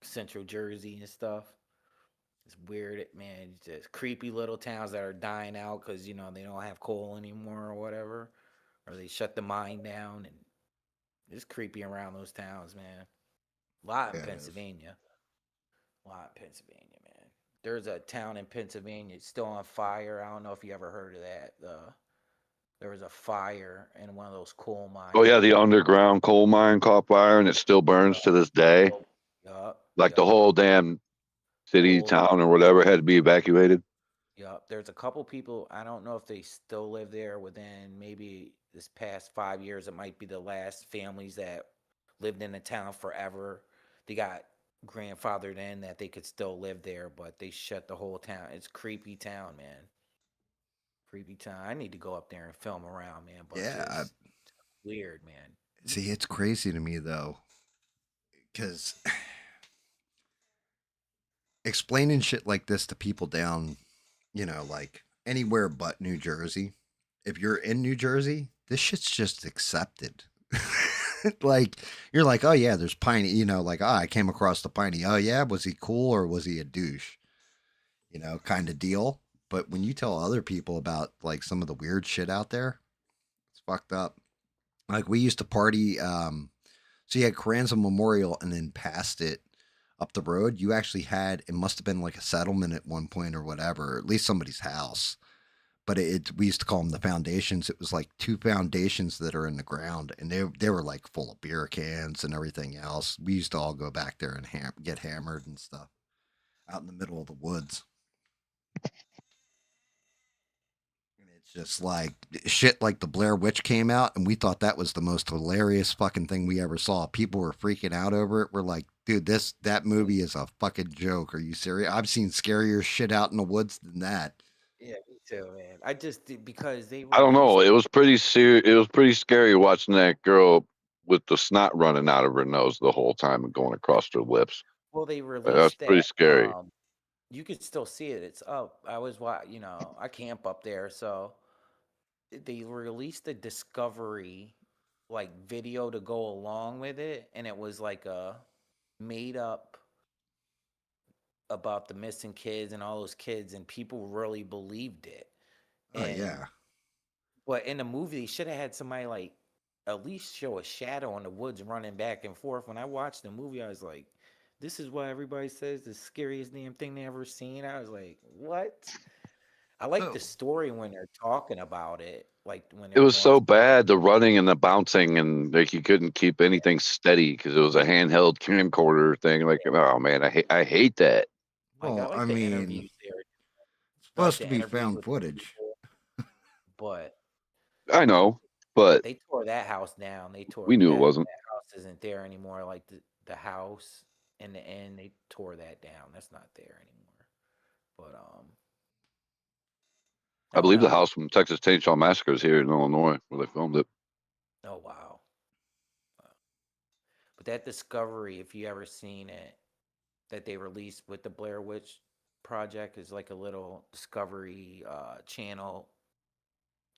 Central Jersey and stuff. It's weird, man. It's just creepy little towns that are dying out because they don't have coal anymore or whatever, or they shut the mine down, and it's creepy around those towns, man. A lot in Yeah, it is. Pennsylvania. A lot in Pennsylvania, man. There's a town in Pennsylvania it's still on fire. I don't know if you ever heard of that. There was a fire in one of those coal mines. Oh yeah, the underground coal mine caught fire and it still burns to this day. Yup. Like the whole damn city, town, or whatever had to be evacuated. Yup. There's a couple people. I don't know if they still live there within maybe this past 5 years. It might be the last families that lived in the town forever. They got grandfathered in that they could still live there, but they shut the whole town. It's creepy town, man. Creepy town. I need to go up there and film around, man. But Yeah, just weird, man. see, it's crazy to me though, because explaining shit like this to people down, like anywhere but New Jersey. If you're in New Jersey, this shit's just accepted. Like you're like, oh yeah, there's Piney. Like I came across the Piney. Oh yeah, was he cool or was he a douche? Kind of deal. But when you tell other people about like some of the weird shit out there, it's fucked up. Like we used to party. So you had Carranza Memorial, and then past it up the road, you actually had it must have been like a settlement at one point or whatever, or at least somebody's house. But we used to call them the foundations. It was like two foundations that are in the ground, and they were like full of beer cans and everything else. We used to all go back there and get hammered and stuff out in the middle of the woods. And it's just like shit. Like the Blair Witch came out, and we thought that was the most hilarious fucking thing we ever saw. People were freaking out over it. We're like, dude, that movie is a fucking joke. Are you serious? I've seen scarier shit out in the woods than that. Yeah, me too, man. I just because they I don't know. released. It was pretty scary watching that girl with the snot running out of her nose the whole time and going across her lips. Well, they That's released pretty that. scary. You could still see it. It's up. I camp up there, so they released a Discovery like video to go along with it, and it was like a made up about the missing kids and all those kids, and people really believed it. Oh And yeah. but in the movie, they should have had somebody like at least show a shadow in the woods running back and forth. When I watched the movie, I was like, "This is what everybody says the scariest damn thing they ever seen." I was like, "What?" I like the Oh, story when they're talking about it, like when It they're was going so through it. bad, the running and the bouncing, and like you couldn't keep anything steady because it was a handheld camcorder thing. Like, oh man, I hate that. Like I well, I like the mean, interviews there. it's I like supposed to the be interviews found with the footage. people, but I know, but they tore that house down. They we tore knew it that wasn't. that house isn't there anymore. Like the house in the end, they tore that down. That's not there anymore. But I I don't believe the know. house from Texas Chainsaw Massacre is here in Illinois where they filmed it. Oh wow. But that Discovery, if you ever seen it, that they released with the Blair Witch Project is like a little Discovery Channel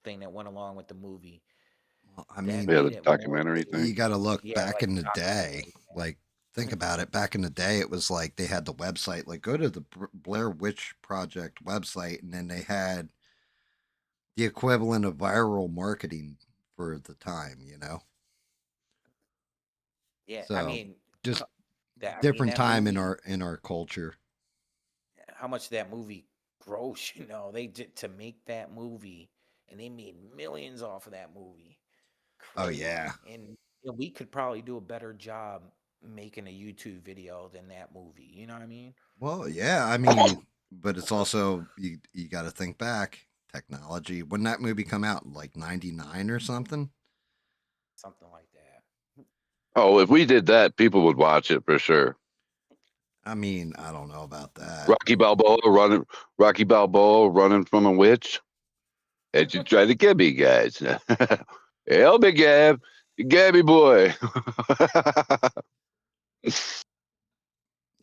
thing that went along with the movie. Well, I That mean, Yeah, made the it more documentary you thing. got to look yeah, back like in the day. documentary. Like, think about it. Back in the day, it was like they had the website. Like, go to the Blair Witch Project website, and then they had the equivalent of viral marketing for the time. Yeah, I So mean just different that time in movie. our culture. How much that movie gross? They did to make that movie, and they made millions off of that movie. Oh yeah. Crazy, and we could probably do a better job making a YouTube video than that movie. You know what I mean? Well, yeah. I mean, but it's also you got to think back. Technology. When that movie come out, like '99 or something. Something like that. Oh, if we did that, people would watch it for sure. I mean, I don't know about that. Rocky Balboa running from a witch. And you try to get me, guys. Help me, Gab. Gabby boy.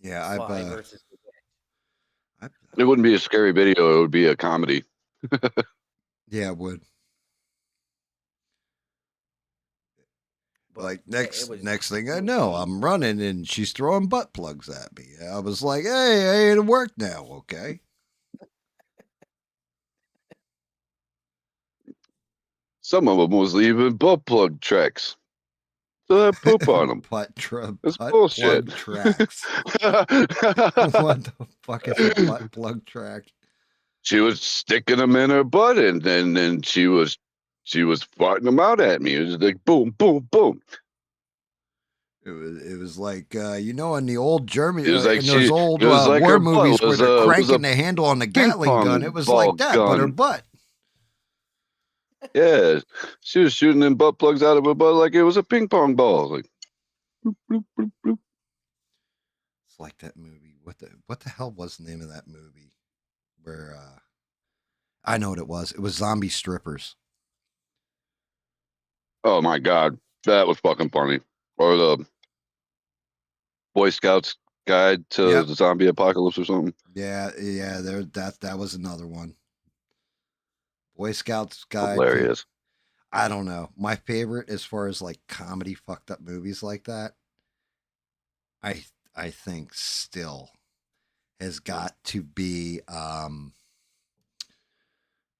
Yeah, Sly versus the I've It wouldn't be a scary video. It would be a comedy. yeah, it would. but Like yeah, it next thing I was know, made. I'm running and she's throwing butt plugs at me. I was like, "Hey, I ain't at work now, okay?" Some of them was leaving butt plug tracks. Still have poop on them. That's Butt bullshit. plug tracks. What the fuck is a butt plug track? She was sticking them in her butt, and then she was farting them out at me. It was like boom, boom, boom. It was like in the old German It was like in those old it was like war her movies butt where they're was cranking a the handle on the ping Gatling gun. It pong was ball like that, but her gun. butt. Yeah, she was shooting them butt plugs out of her butt like it was a ping pong ball. Like, bloop, bloop, bloop, bloop. It's like that movie. What the hell was the name of that movie? Where I know what it was. It was Zombie Strippers. Oh my god, that was fucking funny. Or the Boy Scouts Guide to Yep. the Zombie Apocalypse or something. Yeah. There that was another one. Boy Scouts Guide to. Hilarious. I don't know. My favorite as far as like comedy fucked up movies like that. I think still has got to be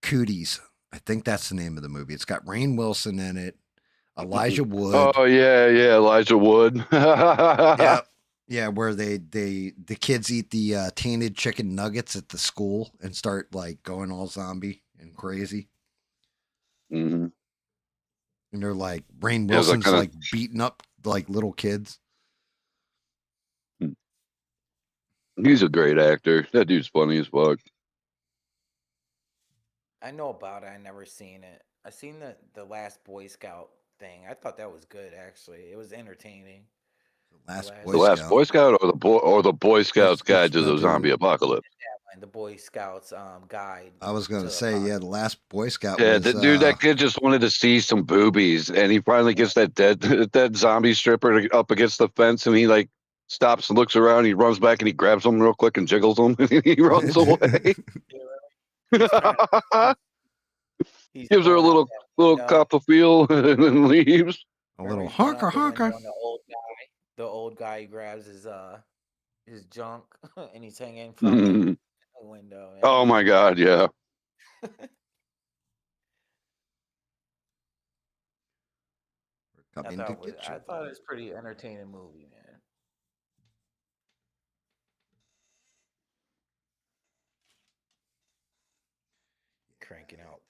Cooties. I think that's the name of the movie. It's got Rainn Wilson in it, Elijah Wood. Oh yeah, Elijah Wood. Yeah, yeah, where the kids eat the tainted chicken nuggets at the school and start like going all zombie and crazy. Mm-hmm. And they're like Rainn Yeah, Wilson's like beating up like little kids. He's a great actor. That dude's funny as fuck. I know about it. I never seen it. I seen the last Boy Scout thing. I thought that was good actually. It was entertaining. The last Boy Scout or the Boy Scouts Guide to the Zombie Apocalypse. And the Boy Scouts guide. I was gonna say, yeah, the last Boy Scout. Yeah, was, dude, that kid just wanted to see some boobies, and he finally gets that dead zombie stripper up against the fence, and he like stops and looks around. He runs back and he grabs them real quick and jiggles them, and he runs away. Gives her a little cop a feel and then leaves. A little honker. The old guy grabs his junk and he's hanging from the window. Oh my god, yeah. I thought it was pretty entertaining movie, man. Cranking out.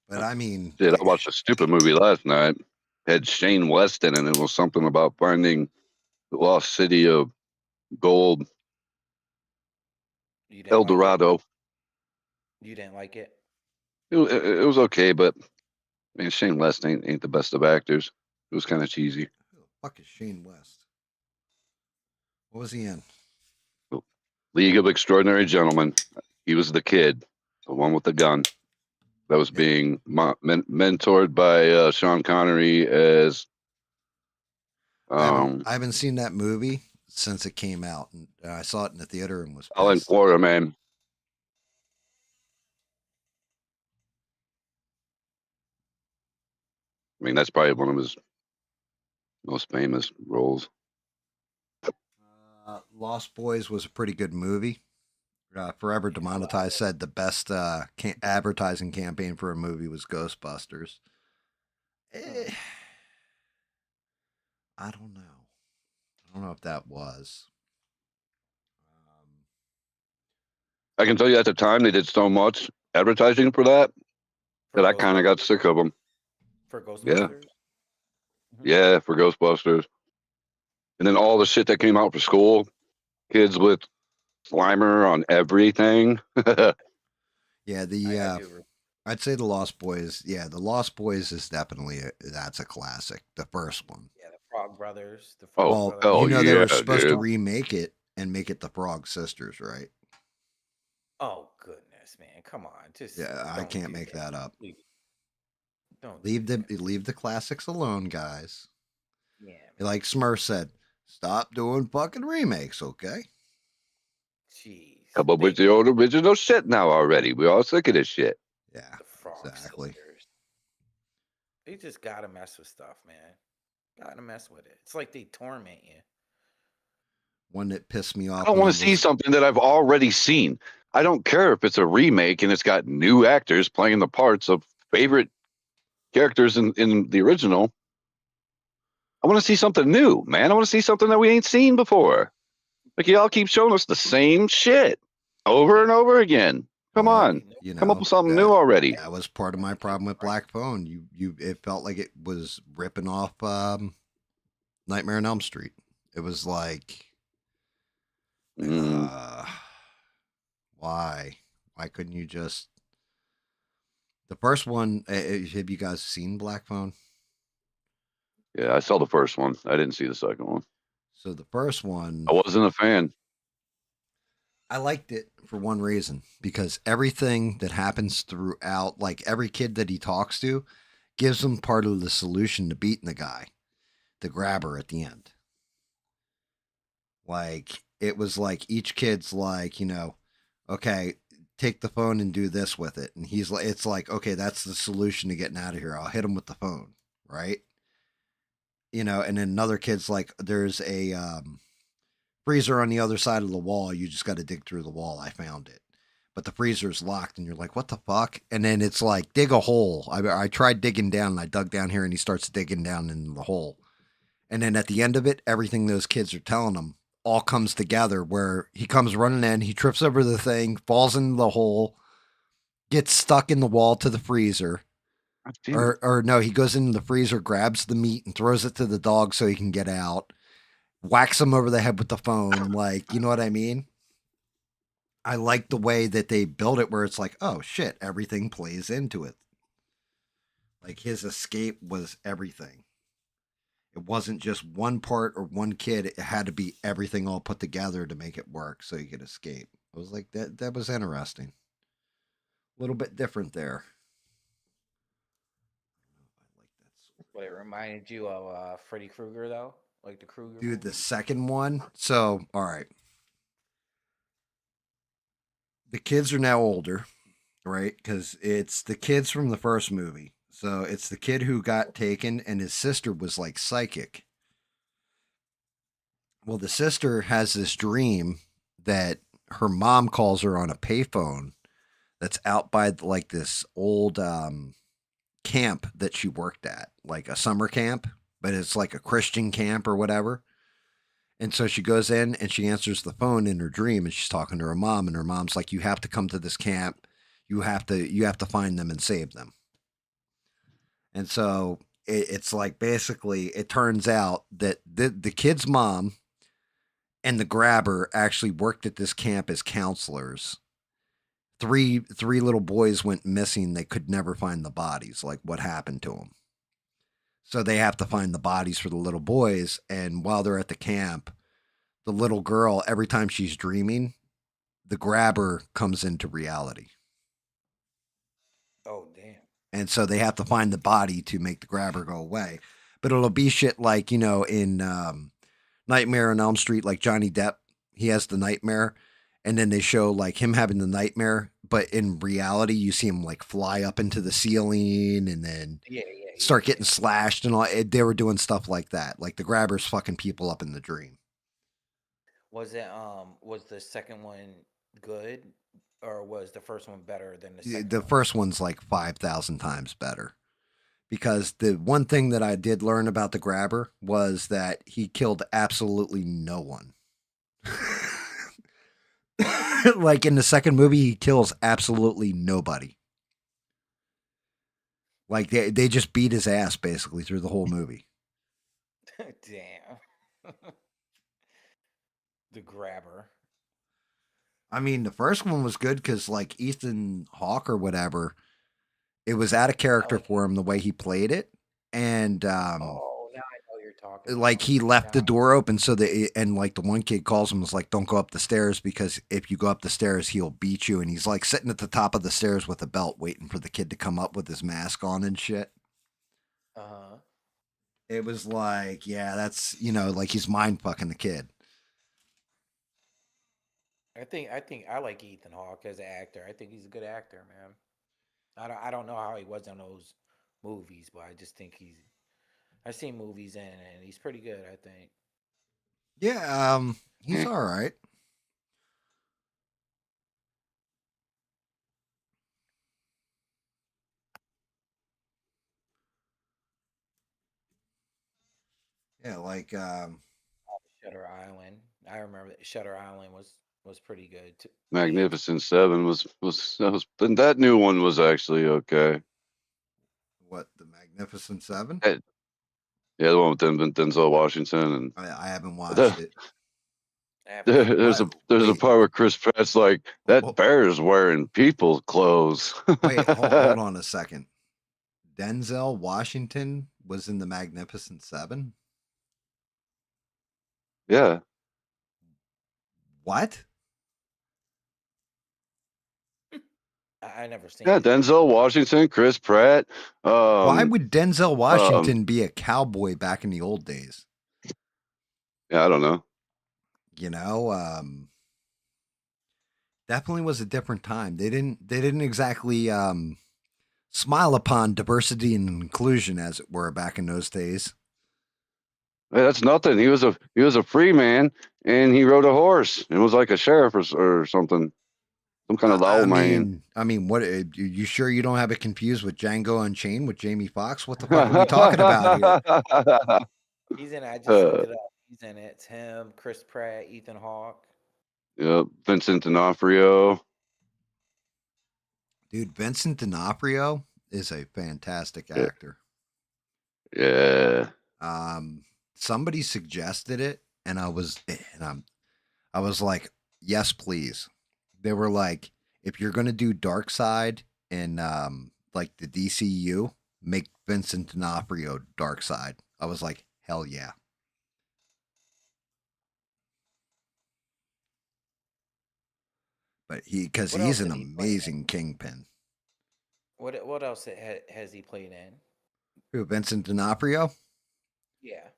But I mean, I watched a stupid movie last night. Had Shane West in it, and it was something about finding the lost city of gold. El Dorado. You didn't like it? It was okay, but man, Shane West ain't the best of actors. It was kind of cheesy. Who the fuck is Shane West? What was he in? League of Extraordinary Gentlemen. He was the kid, the one with the gun, that was being mentored by Sean Connery as. I haven't seen that movie since it came out, and I saw it in the theater and was pissed. in Florida, man. I mean, that's probably one of his most famous roles. Lost Boys was a pretty good movie. Forever Demonetized said the best advertising campaign for a movie was Ghostbusters. I don't know. I don't know if that was. I can tell you at the time they did so much advertising for that I kind of got sick of them. For Ghostbusters? Yeah, for Ghostbusters. And then all the shit that came out for school, kids with Slimer on everything. Yeah, I'd say the Lost Boys. Yeah, the Lost Boys is definitely that's a classic. The first one. Yeah, the Frog Brothers. They were supposed to remake it and make it the Frog Sisters, right? Oh goodness, man! Come on, I can't make that up. Don't leave the classics alone, guys. Yeah, like Smurf said, stop doing fucking remakes, okay? Jeez. How about with the old original shit now already? We're all sick of this shit. Yeah, exactly. Sisters. They just gotta mess with stuff, man. Gotta mess with it. It's like they torment you. One that pissed me off. I don't want to see something that I've already seen. I don't care if it's a remake and it's got new actors playing the parts of favorite characters in the original. I want to see something new, man. I want to see something that we ain't seen before. Like y'all keep showing us the same shit over and over again. Come Well, on, you come up know with something new that already. that was part of my problem with Black Phone. It felt like it was ripping off Nightmare on Elm Street. It was like, Mm, why? Why couldn't you just the first one? Have you guys seen Black Phone? yeah, I saw the first one. I didn't see the second one. So the first I one, wasn't a fan. I liked it for one reason because everything that happens throughout, like every kid that he talks to, gives him part of the solution to beating the guy, the grabber at the end. Like it was like each kid's like, okay, take the phone and do this with it. And he's like, it's like, okay, that's the solution to getting out of here. I'll hit him with the phone, right? And then another kid's like, there's a freezer on the other side of the wall. You just got to dig through the wall. I found it. But the freezer's locked, and you're like, what the fuck? And then it's like, dig a hole. I tried digging down, and I dug down here, and he starts digging down in the hole. And then at the end of it, everything those kids are telling him all comes together where he comes running in, he trips over the thing, falls into the hole, gets stuck in the wall to the freezer. God damn it. Or no, he goes into the freezer, grabs the meat, and throws it to the dog so he can get out. Whacks him over the head with the phone. Like, you know what I mean? I like the way that they built it where it's like, oh shit, everything plays into it. Like his escape was everything. It wasn't just one part or one kid. It had to be everything all put together to make it work so you could escape. I was like, that was interesting. A little bit different there. But it reminded you of Freddy Krueger though, like the Krueger Dude, the movies. second one. So, all right. The kids are now older, right? Because it's the kids from the first movie. So it's the kid who got taken, and his sister was like psychic. Well, the sister has this dream that her mom calls her on a payphone that's out by like this old camp that she worked at, like a summer camp, but it's like a Christian camp or whatever. And so she goes in and she answers the phone in her dream and she's talking to her mom and her mom's like, you have to come to this camp. You have to find them and save them. And so it's like basically it turns out that the kid's mom and the grabber actually worked at this camp as counselors. Three little boys went missing. They could never find the bodies. Like what happened to them? So they have to find the bodies for the little boys. And while they're at the camp, the little girl, every time she's dreaming, the grabber comes into reality. Oh damn. And so they have to find the body to make the grabber go away. But it'll be shit like, in Nightmare on Elm Street, like Johnny Depp, he has the nightmare. And then they show like him having the nightmare. But in reality, you see him like fly up into the ceiling and then Yeah, yeah, yeah, start getting yeah. slashed and all. They were doing stuff like that. Like the grabber's fucking people up in the dream. Was the second one good, or was the first one better than the second The one? first one's like 5,000 times better. Because the one thing that I did learn about the grabber was that he killed absolutely no one. Like in the second movie, he kills absolutely nobody. Like they just beat his ass basically through the whole movie. Damn. The grabber. I mean, the first one was good because like Ethan Hawke or whatever, it was out of I character like. for him the way he played it, and Oh, now I know what you're talking like about. he left Now, the door open so that and like the one kid calls him was like, don't go up the stairs because if you go up the stairs he'll beat you, and he's like sitting at the top of the stairs with a belt waiting for the kid to come up with his mask on and shit. uh huh. It was like, yeah, that's like he's mind fucking the kid. I think I like Ethan Hawke as an actor. I think he's a good actor, man. I don't know how he was in those movies, but I just think I've seen movies and he's pretty good, I think. Yeah, he's all right. Yeah, like Shutter Island. I remember that Shutter Island was pretty good too. Yeah, Magnificent Seven and that new one was actually okay. what, the Magnificent Seven? Eh, Yeah, the one with Denzel Washington and I haven't watched the, it. I haven't seen there's What? a there's a Wait, part where Chris Pratt's like that oh, bear is wearing people's clothes. wait, hold on a second. Denzel Washington was in the Magnificent Seven. Yeah, What? it. I never seen yeah, it. Denzel Washington, Chris Pratt. Why would Denzel Um, Washington be a cowboy back in the old days? yeah, I don't know. You know, definitely was a different time. They didn't exactly smile upon diversity and inclusion, as it were, back in those days. Hey, that's nothing. He was a free man, and he rode a horse and was like a sheriff or something, some kind I, of I lawman. mean, I mean, what? You sure you don't have it confused with Django Unchained with Jamie Foxx? What the fuck are we talking about here? He's in it. I just looked uh, it up. He's in it. It's him, Chris Pratt, Ethan Hawke. yeah, Vincent D'Onofrio. Dude, Vincent D'Onofrio is a fantastic Yeah, actor. yeah. Somebody suggested it, and I was like, yes, please. They were like, if you're gonna do Dark Side and like the DCU, make Vincent D'Onofrio Dark Side. I was like, hell yeah. But because What he's else an did he play in? amazing kingpin. What else has he played in? Who, Vincent D'Onofrio? Yeah.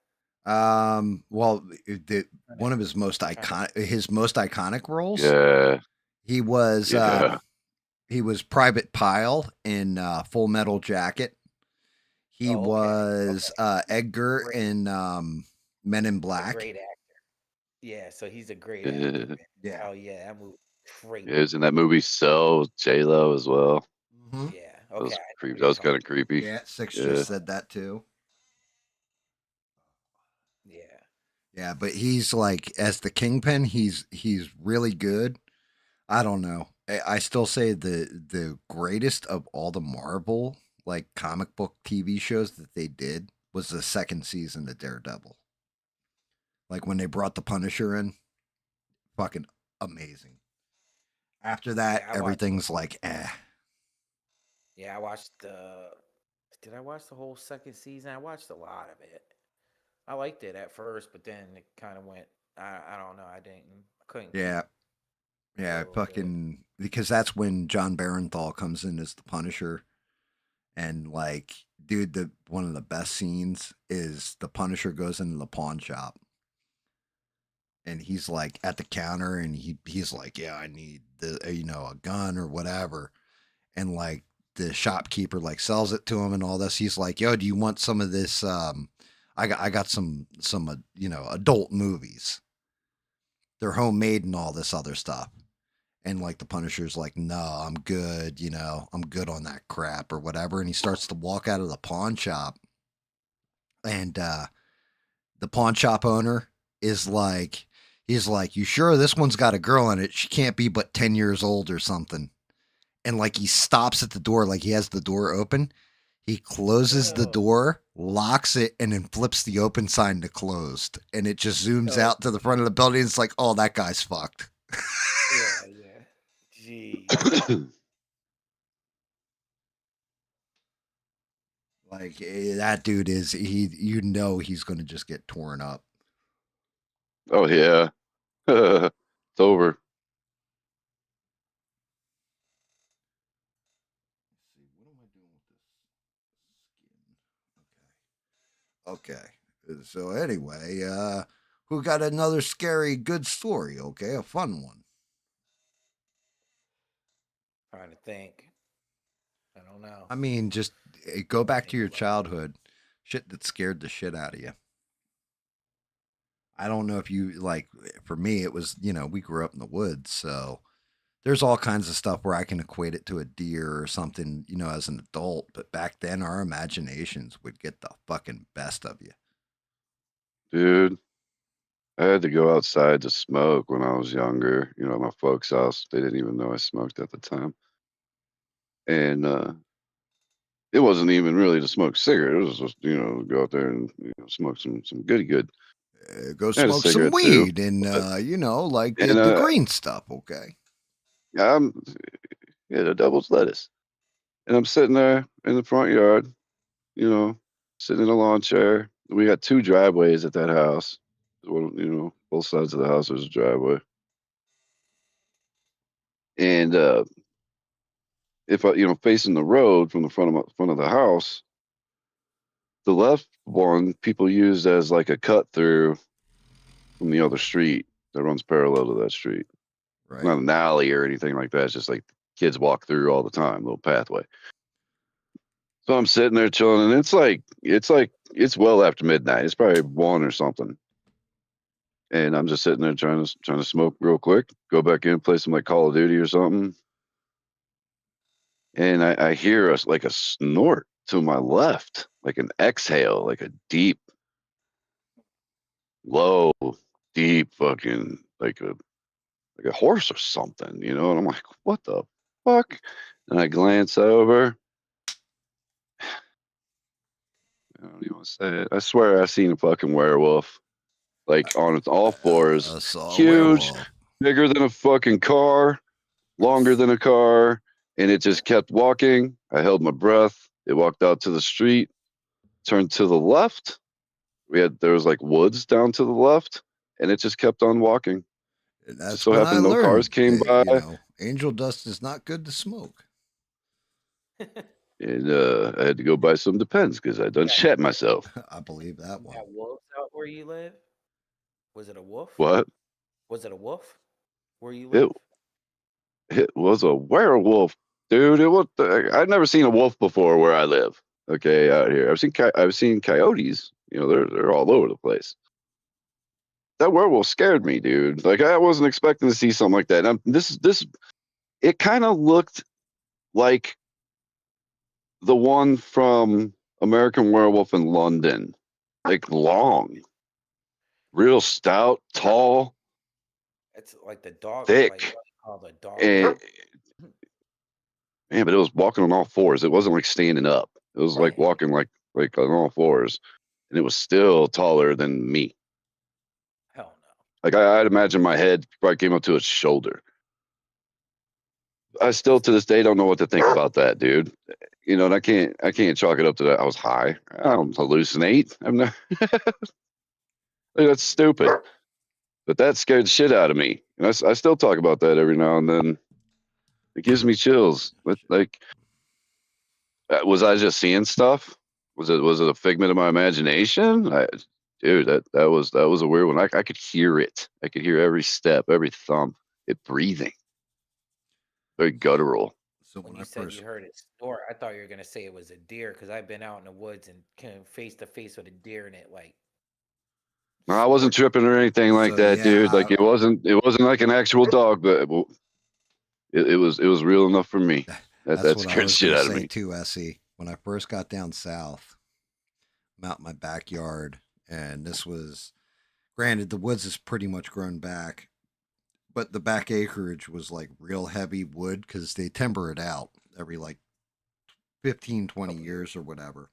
Well, Trying to, one of his trying to, most iconic roles. Yeah, He was yeah. Private Pyle in Full Metal Jacket. He oh, okay. Okay. was Edgar Great. in Men in He's a Black. great actor. Yeah, so he's a great actor, Yeah, man. Yeah. Oh yeah, that movie great he was in movie. that movie Cell with J-Lo as well. Hmm. Yeah. That Okay, was I know creepy. what That you're was kind talking of creepy. Yeah, Six Yeah. just said that too. about. Yeah. Yeah, but he's like as the Kingpin, he's really good. I don't know. I still say the greatest of all the Marvel like comic book TV shows that they did was the second season of Daredevil. Like when they brought the Punisher in, fucking amazing. After that, Yeah, I watched everything's like eh. yeah, I watched the did I watch the whole second season? I watched a lot of it. I liked it at first, but then it kind of went I don't know, I couldn't keep Yeah, a yeah, little bit. fucking because that's when John Barenthal comes in as the Punisher, and like, dude, the one of the best scenes is the Punisher goes into the pawn shop, and he's like at the counter, and he's like, yeah, I need a gun or whatever, and like the shopkeeper like sells it to him and all this. He's like, yo, do you want some of this? I got some adult movies. They're homemade and all this other stuff. And like the Punisher's like, no, I'm good, I'm good on that crap or whatever. And he starts to walk out of the pawn shop. And the pawn shop owner is like, he's like, you sure this one's got a girl in it? She can't be but 10 years old or something. And like he stops at the door, like he has the door open. He closes the Oh, door, locks it, and then flips the open sign to closed. And it just zooms oh, out to the front of the building. It's like, oh, that guy's fucked. yeah, yeah. Jeez. Like that dude is he's going to just get torn up. Oh yeah. It's over. Let's see, what am I doing with this skin? Okay. Okay. So anyway, who got another scary good story, okay? A fun one. Trying to think. I don't know. I mean, just go back to Think your about childhood. Shit that scared the shit out of you. I don't know if you like for me it was, we grew up in the woods, so there's all kinds of stuff where I can equate it to a deer or something, as an adult. But back then, our imaginations would get the fucking best of you. Dude, I had to go outside to smoke when I was younger. You know, at my folks' house. They didn't even know I smoked at the time. And it wasn't even really to smoke cigarette. It was just, go out there and smoke some goody good. Go I had a smoke some cigarette too. weed and But, like and the green stuff. Okay. I'm the devil's lettuce. And I'm sitting there in the front yard, sitting in a lawn chair. We got 2 driveways at that house. Both sides of the house there's a driveway. And if I, facing the road from the front of the house, the left one people used as like a cut through from the other street that runs parallel to that street. Right. Not an alley or anything like that. It's just like kids walk through all the time, little pathway. So I'm sitting there chilling, and it's well after midnight. It's probably 1 or something. And I'm just sitting there trying to smoke real quick, go back in, play some like Call of Duty or something. And I hear a snort to my left, like an exhale, like a deep, low, deep fucking like a horse or something, And I'm like, what the fuck? And I glance over. I don't even want to say it. I swear I seen a fucking werewolf, like on its all fours, I saw a huge, werewolf. bigger than a fucking car, longer than a car, and it just kept walking. I held my breath. It walked out to the street, turned to the left. There was like woods down to the left, and it just kept on walking. And that's Just so when I happened no learned cars came that, by. angel dust is not good to smoke. And I had to go buy some Depends because I done shat myself. I believe that one. Got wolves out where you live? Was it a wolf? What? Was it a wolf where you It live? it was a werewolf, dude. I'd never seen a wolf before where I live. Okay, out here, I've seen coyotes. They're all over the place. That werewolf scared me, dude. Like I wasn't expecting to see something like that. It kind of looked like the one from American Werewolf in London, like long, real stout, tall, It's like the dog, like what thick, you call the dog. and man, but it was walking on all fours. It wasn't like standing up. It was like Right. walking like on all fours, and it was still taller than me. Hell no. Like I'd imagine my head probably came up to its shoulder. I still to this day don't know what to think about that, dude. And I can't chalk it up to that. I was high. I don't hallucinate. I'm not. Like, that's stupid. But that scared the shit out of me, and I still talk about that every now and then. It gives me chills. Like, was I just seeing stuff? Was it a figment of my imagination? Dude, that was a weird one. I could hear it. I could hear every step, every thump, it breathing. Very guttural. So When when you I said first, you heard it snort, I thought you were gonna say it was a deer because I've been out in the woods and came face to face with a deer and it like. No, I wasn't snorted. tripping or anything like So, that, yeah, dude. Like it wasn't like an actual dog, but it was real enough for me. that's That what I scared the was shit going to out of say me. too, Essie. When I first got down south, I'm out in my backyard, and this was, granted, the woods is pretty much grown back, but the back acreage was like real heavy wood because they timber it out every like 15, 20 years or whatever.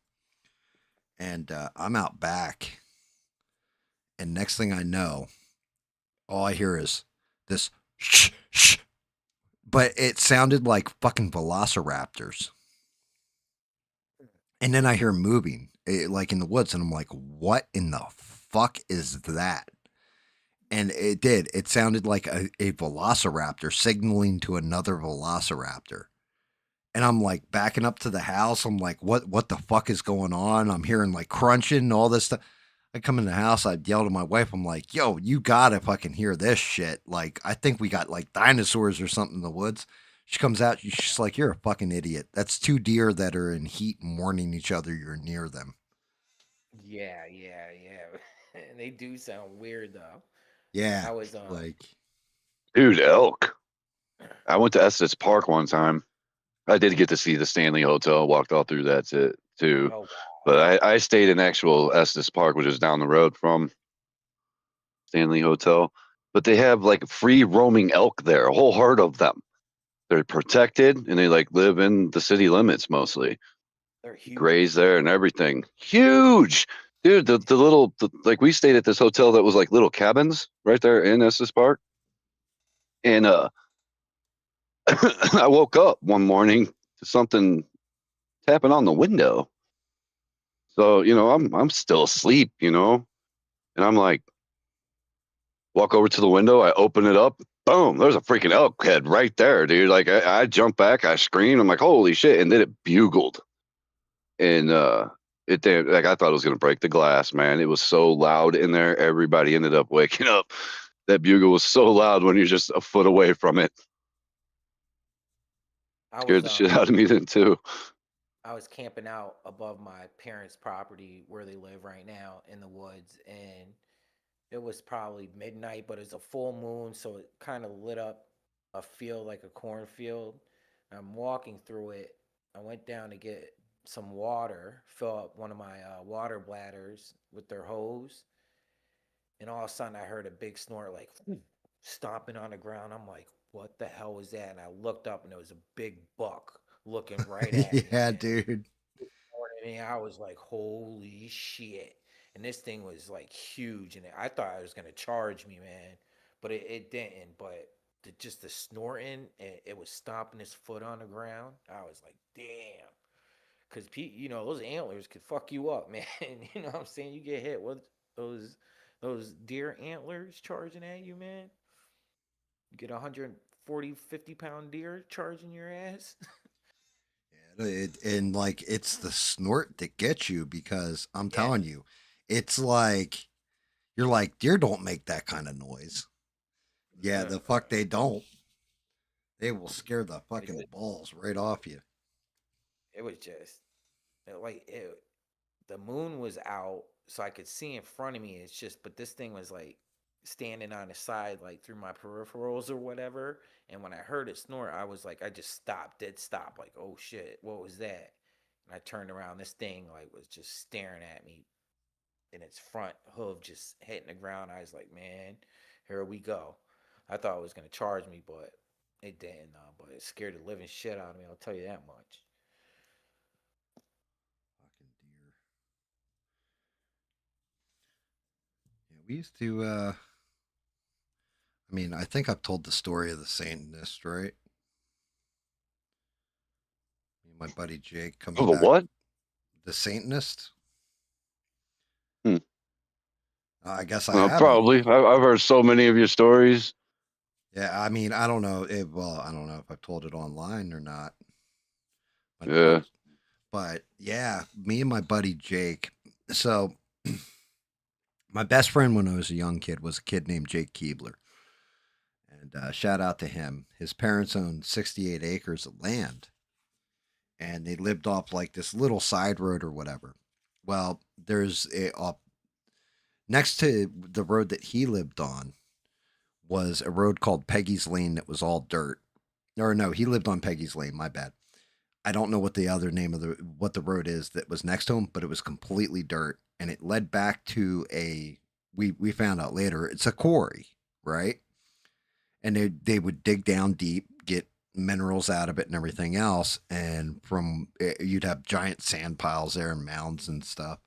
And I'm out back, and next thing I know, all I hear is this shh, shh, but it sounded like fucking velociraptors. And then I hear moving, like in the woods, and I'm like, what in the fuck is that? And it did. It sounded like a velociraptor signaling to another velociraptor. And I'm like backing up to the house. I'm like, what the fuck is going on? I'm hearing like crunching, all this stuff. I come in the house, I yell to my wife, I'm like, yo, you gotta fucking hear this shit. Like, I think we got like dinosaurs or something in the woods. She comes out, she's like, you're a fucking idiot. That's 2 deer that are in heat and warning each other you're near them. Yeah. And they do sound weird though. Yeah. I was Like, Dude, elk. I went to Estes Park one time. I did get to see the Stanley Hotel. Walked all through that too. oh wow. But I stayed in actual Estes Park, which is down the road from Stanley Hotel, but they have like free roaming elk there, a whole herd of them. They're protected and they like live in the city limits mostly. They're huge. Graze there and everything. Huge, dude. The little like we stayed at this hotel that was like little cabins right there in Estes Park, and I woke up one morning to something tapping on the window. So I'm still asleep, and I'm like, walk over to the window. I open it up. Boom! There's a freaking elk head right there, dude. Like I jump back, I scream. I'm like, holy shit! And then it bugled, and it did. Like I thought it was gonna break the glass, man. It was so loud in there. Everybody ended up waking up. That bugle was so loud when you're just a foot away from it. Scared the shit out of me then too. I was camping out above my parents' property where they live right now in the woods, and it was probably midnight, but it's a full moon, so it kind of lit up a field like a cornfield. I'm walking through it. I went down to get some water, fill up one of my water bladders with their hose, and all of a sudden I heard a big snort, like stomping on the ground. I'm like, "What the hell was that?" And I looked up, and it was a big buck looking right at me, Yeah, man. dude. And I was like, "Holy shit!" And this thing was like huge, and I thought it was gonna charge me, man, but it didn't. But just the snorting, and it was stomping his foot on the ground. I was like, "Damn." Because those antlers could fuck you up, man. You know what I'm saying? You get hit with those those deer antlers charging at you, man. You get 140, 50-pound deer charging your ass. And like it's the snort that gets you because I'm Yeah. telling you, it's like you're like deer don't make that kind of noise. Yeah, the fuck they don't. They will scare the fucking balls right off you. It was just like the moon was out, so I could see in front of me. It's just, but this thing was like standing on the side, like through my peripherals or whatever. And when I heard it snort, I was like, I just stopped, dead stop, like, oh shit, what was that? And I turned around. This thing like was just staring at me, and its front hoof just hitting the ground. I was like, man, here we go. I thought it was gonna charge me, but it didn't. But it scared the living shit out of me. I'll tell you that much. Fucking deer. Yeah, we used to I mean, I think I've told the story of the Satanist, right? Me and my buddy Jake coming Oh, the back. what? The Satanist? Hmm. I guess I haven't. Probably. I've heard so many of your stories. Yeah, I mean, I don't know. Well, I don't know if I've told it online or not. Yeah. But yeah, me and my buddy Jake. So, my best friend when I was a young kid was a kid named Jake Keebler. And shout out to him. His parents owned 68 acres of land, and they lived off like this little side road or whatever. Well, there's next to the road that he lived on was a road called Peggy's Lane that was all dirt. Or no, he lived on Peggy's Lane. My bad. I don't know what the other name of the road is that was next to him, but it was completely dirt, and it led back to a. We found out later it's a quarry, right? And they would dig down deep, get minerals out of it and everything else, and from you'd have giant sand piles there and mounds and stuff.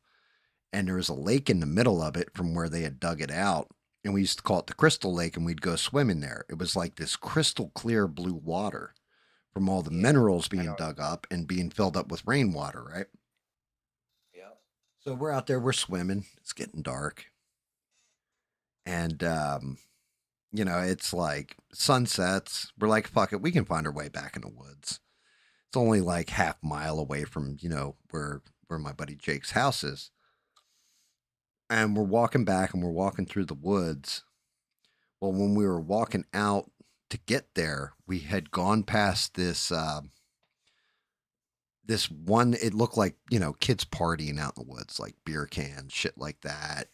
And there was a lake in the middle of it from where they had dug it out, and we used to call it the Crystal Lake, and we'd go swimming there. It was like this crystal clear blue water from all the minerals being dug up and being filled up with rainwater, right? Yeah. So we're out there, we're swimming. It's getting dark, and it's like sunsets. We're like, fuck it, we can find our way back in the woods. It's only like half mile away from where my buddy Jake's house is, and we're walking back and we're walking through the woods. Well, when we were walking out to get there, we had gone past this one. It looked like kids partying out in the woods, like beer cans, shit like that.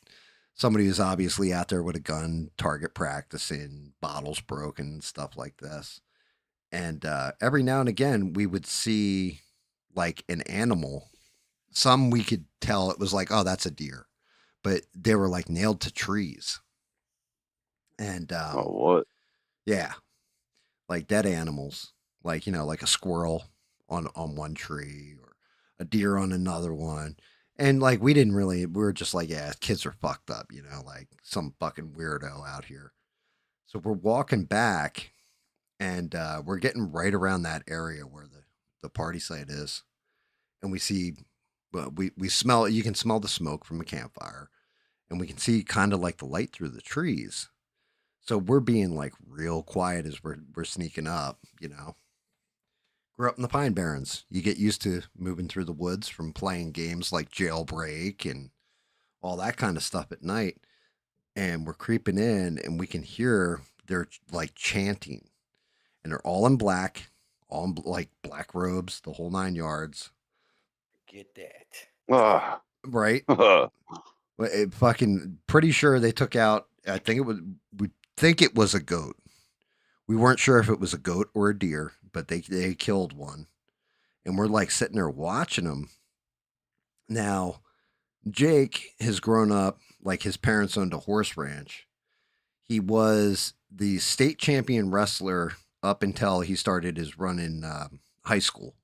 Somebody was obviously out there with a gun, target practicing, bottles broken, stuff like this. And every now and again, we would see like an animal. Some we could tell it was like, oh, that's a deer, but they were like nailed to trees. And Oh, what? yeah, like dead animals, like like a squirrel on one tree or a deer on another one. And like we didn't really, we were just like, yeah, kids are fucked up, like some fucking weirdo out here. So we're walking back, and we're getting right around that area where the party site is, and we see, well, we smell, you can smell the smoke from a campfire, and we can see kind of like the light through the trees. So we're being like real quiet as we're sneaking up. Grew up in the Pine Barrens. You get used to moving through the woods from playing games like Jailbreak and all that kind of stuff at night. And we're creeping in, and we can hear they're like chanting, and they're all in black, all in like black robes, the whole 9 yards, Get that. Ah. right? Fucking pretty sure they took out. I think it was. We think it was a goat. We weren't sure if it was a goat or a deer, but they killed one, and we're like sitting there watching them. Now, Jake has grown up like his parents owned a horse ranch. He was the state champion wrestler up until he started his run in high school.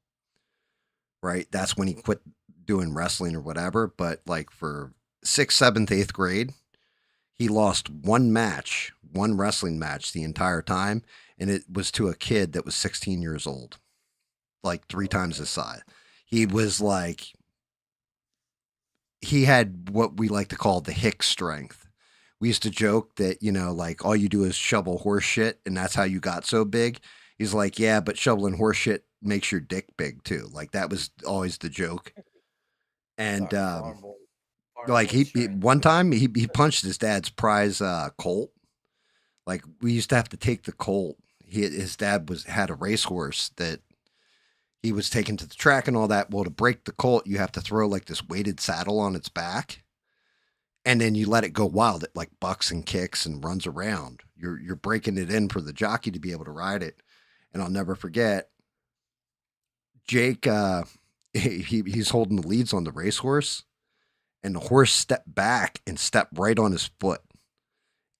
Right, that's when he quit doing wrestling or whatever. But like for sixth, seventh, eighth grade, he lost one match, one wrestling match the entire time, and it was to a kid that was 16 years old, like three times his size. He was like, he had what we like to call the hick strength. We used to joke that, like all you do is shovel horse shit and that's how you got so big. He's like, yeah, but shoveling horse shit makes your dick big too. Like that was always the joke. And Farm like boy strength. one time he punched his dad's prize colt. Like we used to have to take the colt. His dad had a racehorse that he was taken to the track and all that. Well, to break the colt, you have to throw like this weighted saddle on its back, and then you let it go wild. It like bucks and kicks and runs around. You're breaking it in for the jockey to be able to ride it. And I'll never forget Jake. He's holding the leads on the racehorse, and the horse stepped back and stepped right on his foot,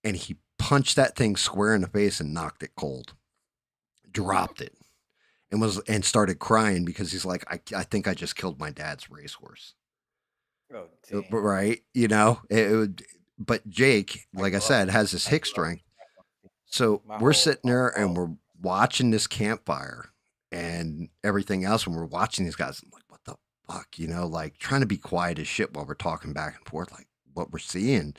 and he punched that thing square in the face and knocked it cold. Dropped it and started crying because he's like, I think I just killed my dad's racehorse. Oh, damn. Right? But Jake, like I said, has this hick strength. So we're sitting there and we're watching this campfire and everything else. When we're watching these guys, I'm like, what the fuck? Like trying to be quiet as shit while we're talking back and forth, like what we're seeing.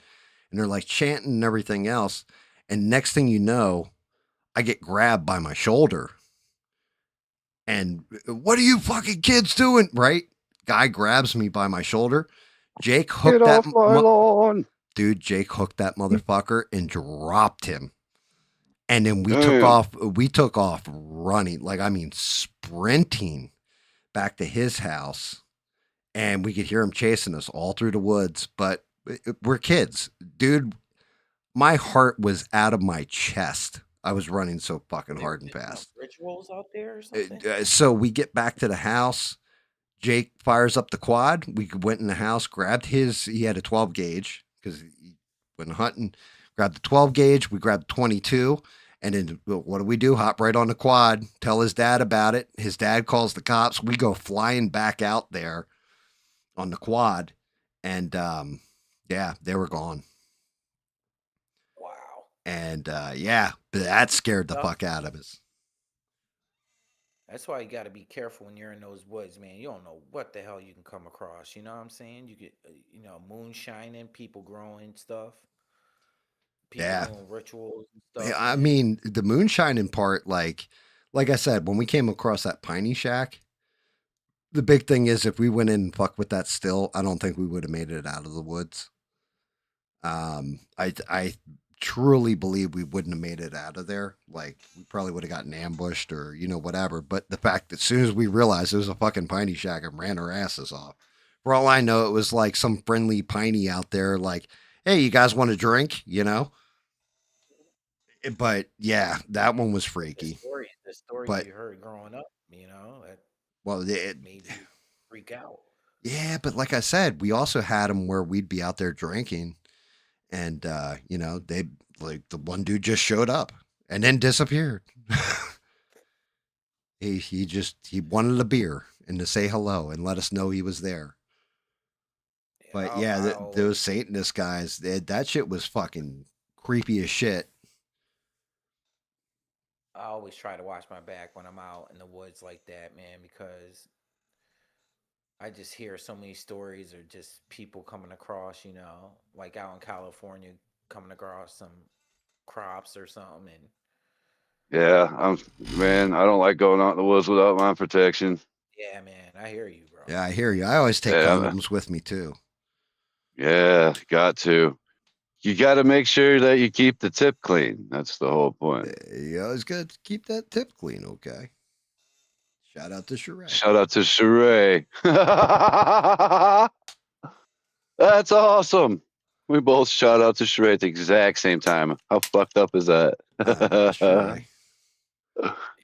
And they're like chanting and everything else. And next thing you know, I get grabbed by my shoulder. And what are you fucking kids doing? Right? Guy grabs me by my shoulder. Jake hooked Get off my lawn. Dude, Jake hooked that motherfucker and dropped him. And then we took off running, like I mean sprinting back to his house. And we could hear him chasing us all through the woods, but we're kids. Dude, my heart was out of my chest. I was running so fucking hard and fast. Rituals out there or something? So we get back to the house. Jake fires up the quad. We went in the house, grabbed he had a 12 gauge because he went hunting, grabbed the 12 gauge. We grabbed 22. And then what do? Hop right on the quad, tell his dad about it. His dad calls the cops. We go flying back out there on the quad. And yeah, they were gone. Wow. And yeah, that scared the fuck out of us. That's why you got to be careful when you're in those woods, man. You don't know what the hell you can come across. You know what I'm saying? You get, moonshining, people growing stuff, people doing rituals and stuff. Yeah, I mean, the moonshining part, like I said, when we came across that piney shack, the big thing is if we went in and fucked with that still, I don't think we would have made it out of the woods. I truly believe we wouldn't have made it out of there. Like we probably would have gotten ambushed or whatever. But the fact that as soon as we realized it was a fucking piney shack and ran our asses off, for all I know, it was like some friendly piney out there, like, hey, you guys want a drink? But yeah, that one was freaky. The story you heard growing up, it made you freak out. Yeah, but like I said, we also had them where we'd be out there drinking, and like the one dude just showed up and then disappeared. he wanted a beer and to say hello and let us know he was there. Yeah, But yeah, I those always, Satanist guys, that shit was fucking creepy as shit. I always try to watch my back when I'm out in the woods like that, man, because I just hear so many stories or just people coming across, like out in California, coming across some crops or something, and Yeah, man. I don't like going out in the woods without my protection. yeah, man, I hear you, bro. Yeah, I hear you. I always take Yeah, condoms with me too. yeah, got to. You got to make sure that you keep the tip clean. That's the whole point. You always got to keep that tip clean, okay? Shout out to Sheree. Shout out to Sheree. That's awesome. We both shout out to Sheree at the exact same time. How fucked up is that? I miss Sheree.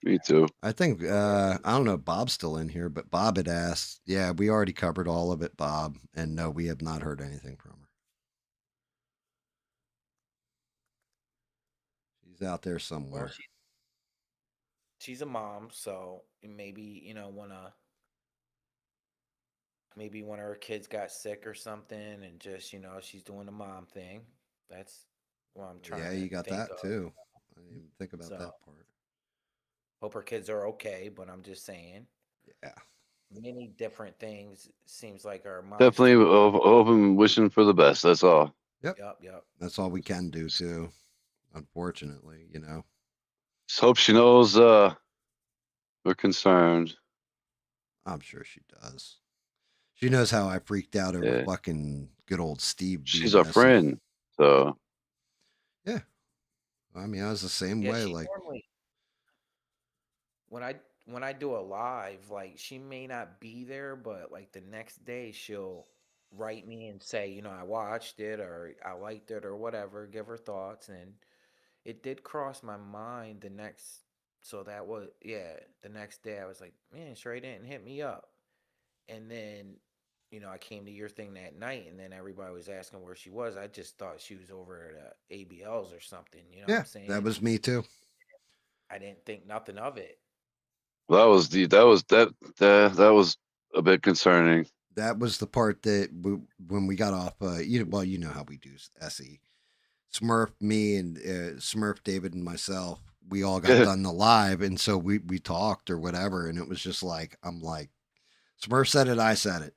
Me too. I think I don't know if Bob's still in here, but Bob had asked. Yeah, we already covered all of it, Bob, and no, we have not heard anything from her. She's out there Well, somewhere. she's a mom, so maybe maybe one of her kids got sick or something, and just she's doing the mom thing. That's what I'm Yeah, trying to you got think that of. too. I didn't even think about So that part. hope her kids are okay, but I'm just saying Yeah, many different things. Seems like our moms Definitely do. hoping, wishing for the best. That's all. yep. Yep, yep. That's all we can do too. Unfortunately, Just hope she knows we're concerned. I'm sure she does. She knows how I freaked out over Yeah. fucking good old Steve She's being our missing. friend. So Yeah, I mean, I was the same Yeah, way. she Like, normally when I do a live, like she may not be there, but like the next day she'll write me and say, I watched it or I liked it or whatever, give her thoughts. And it did cross my mind so that was, yeah, the next day I was like, man, Sheree didn't hit me up. And then, I came to your thing that night and then everybody was asking where she was. I just thought she was over at ABL's or something, you know what yeah, I'm that saying? was me too. I didn't think nothing of it. that was a bit concerning. That was the part that when we got off. You know how we do SE. Smurf, me, and Smurf, David, and myself. We all got done the live, and so we talked or whatever, and it was just like I'm like, Smurf said it, I said it.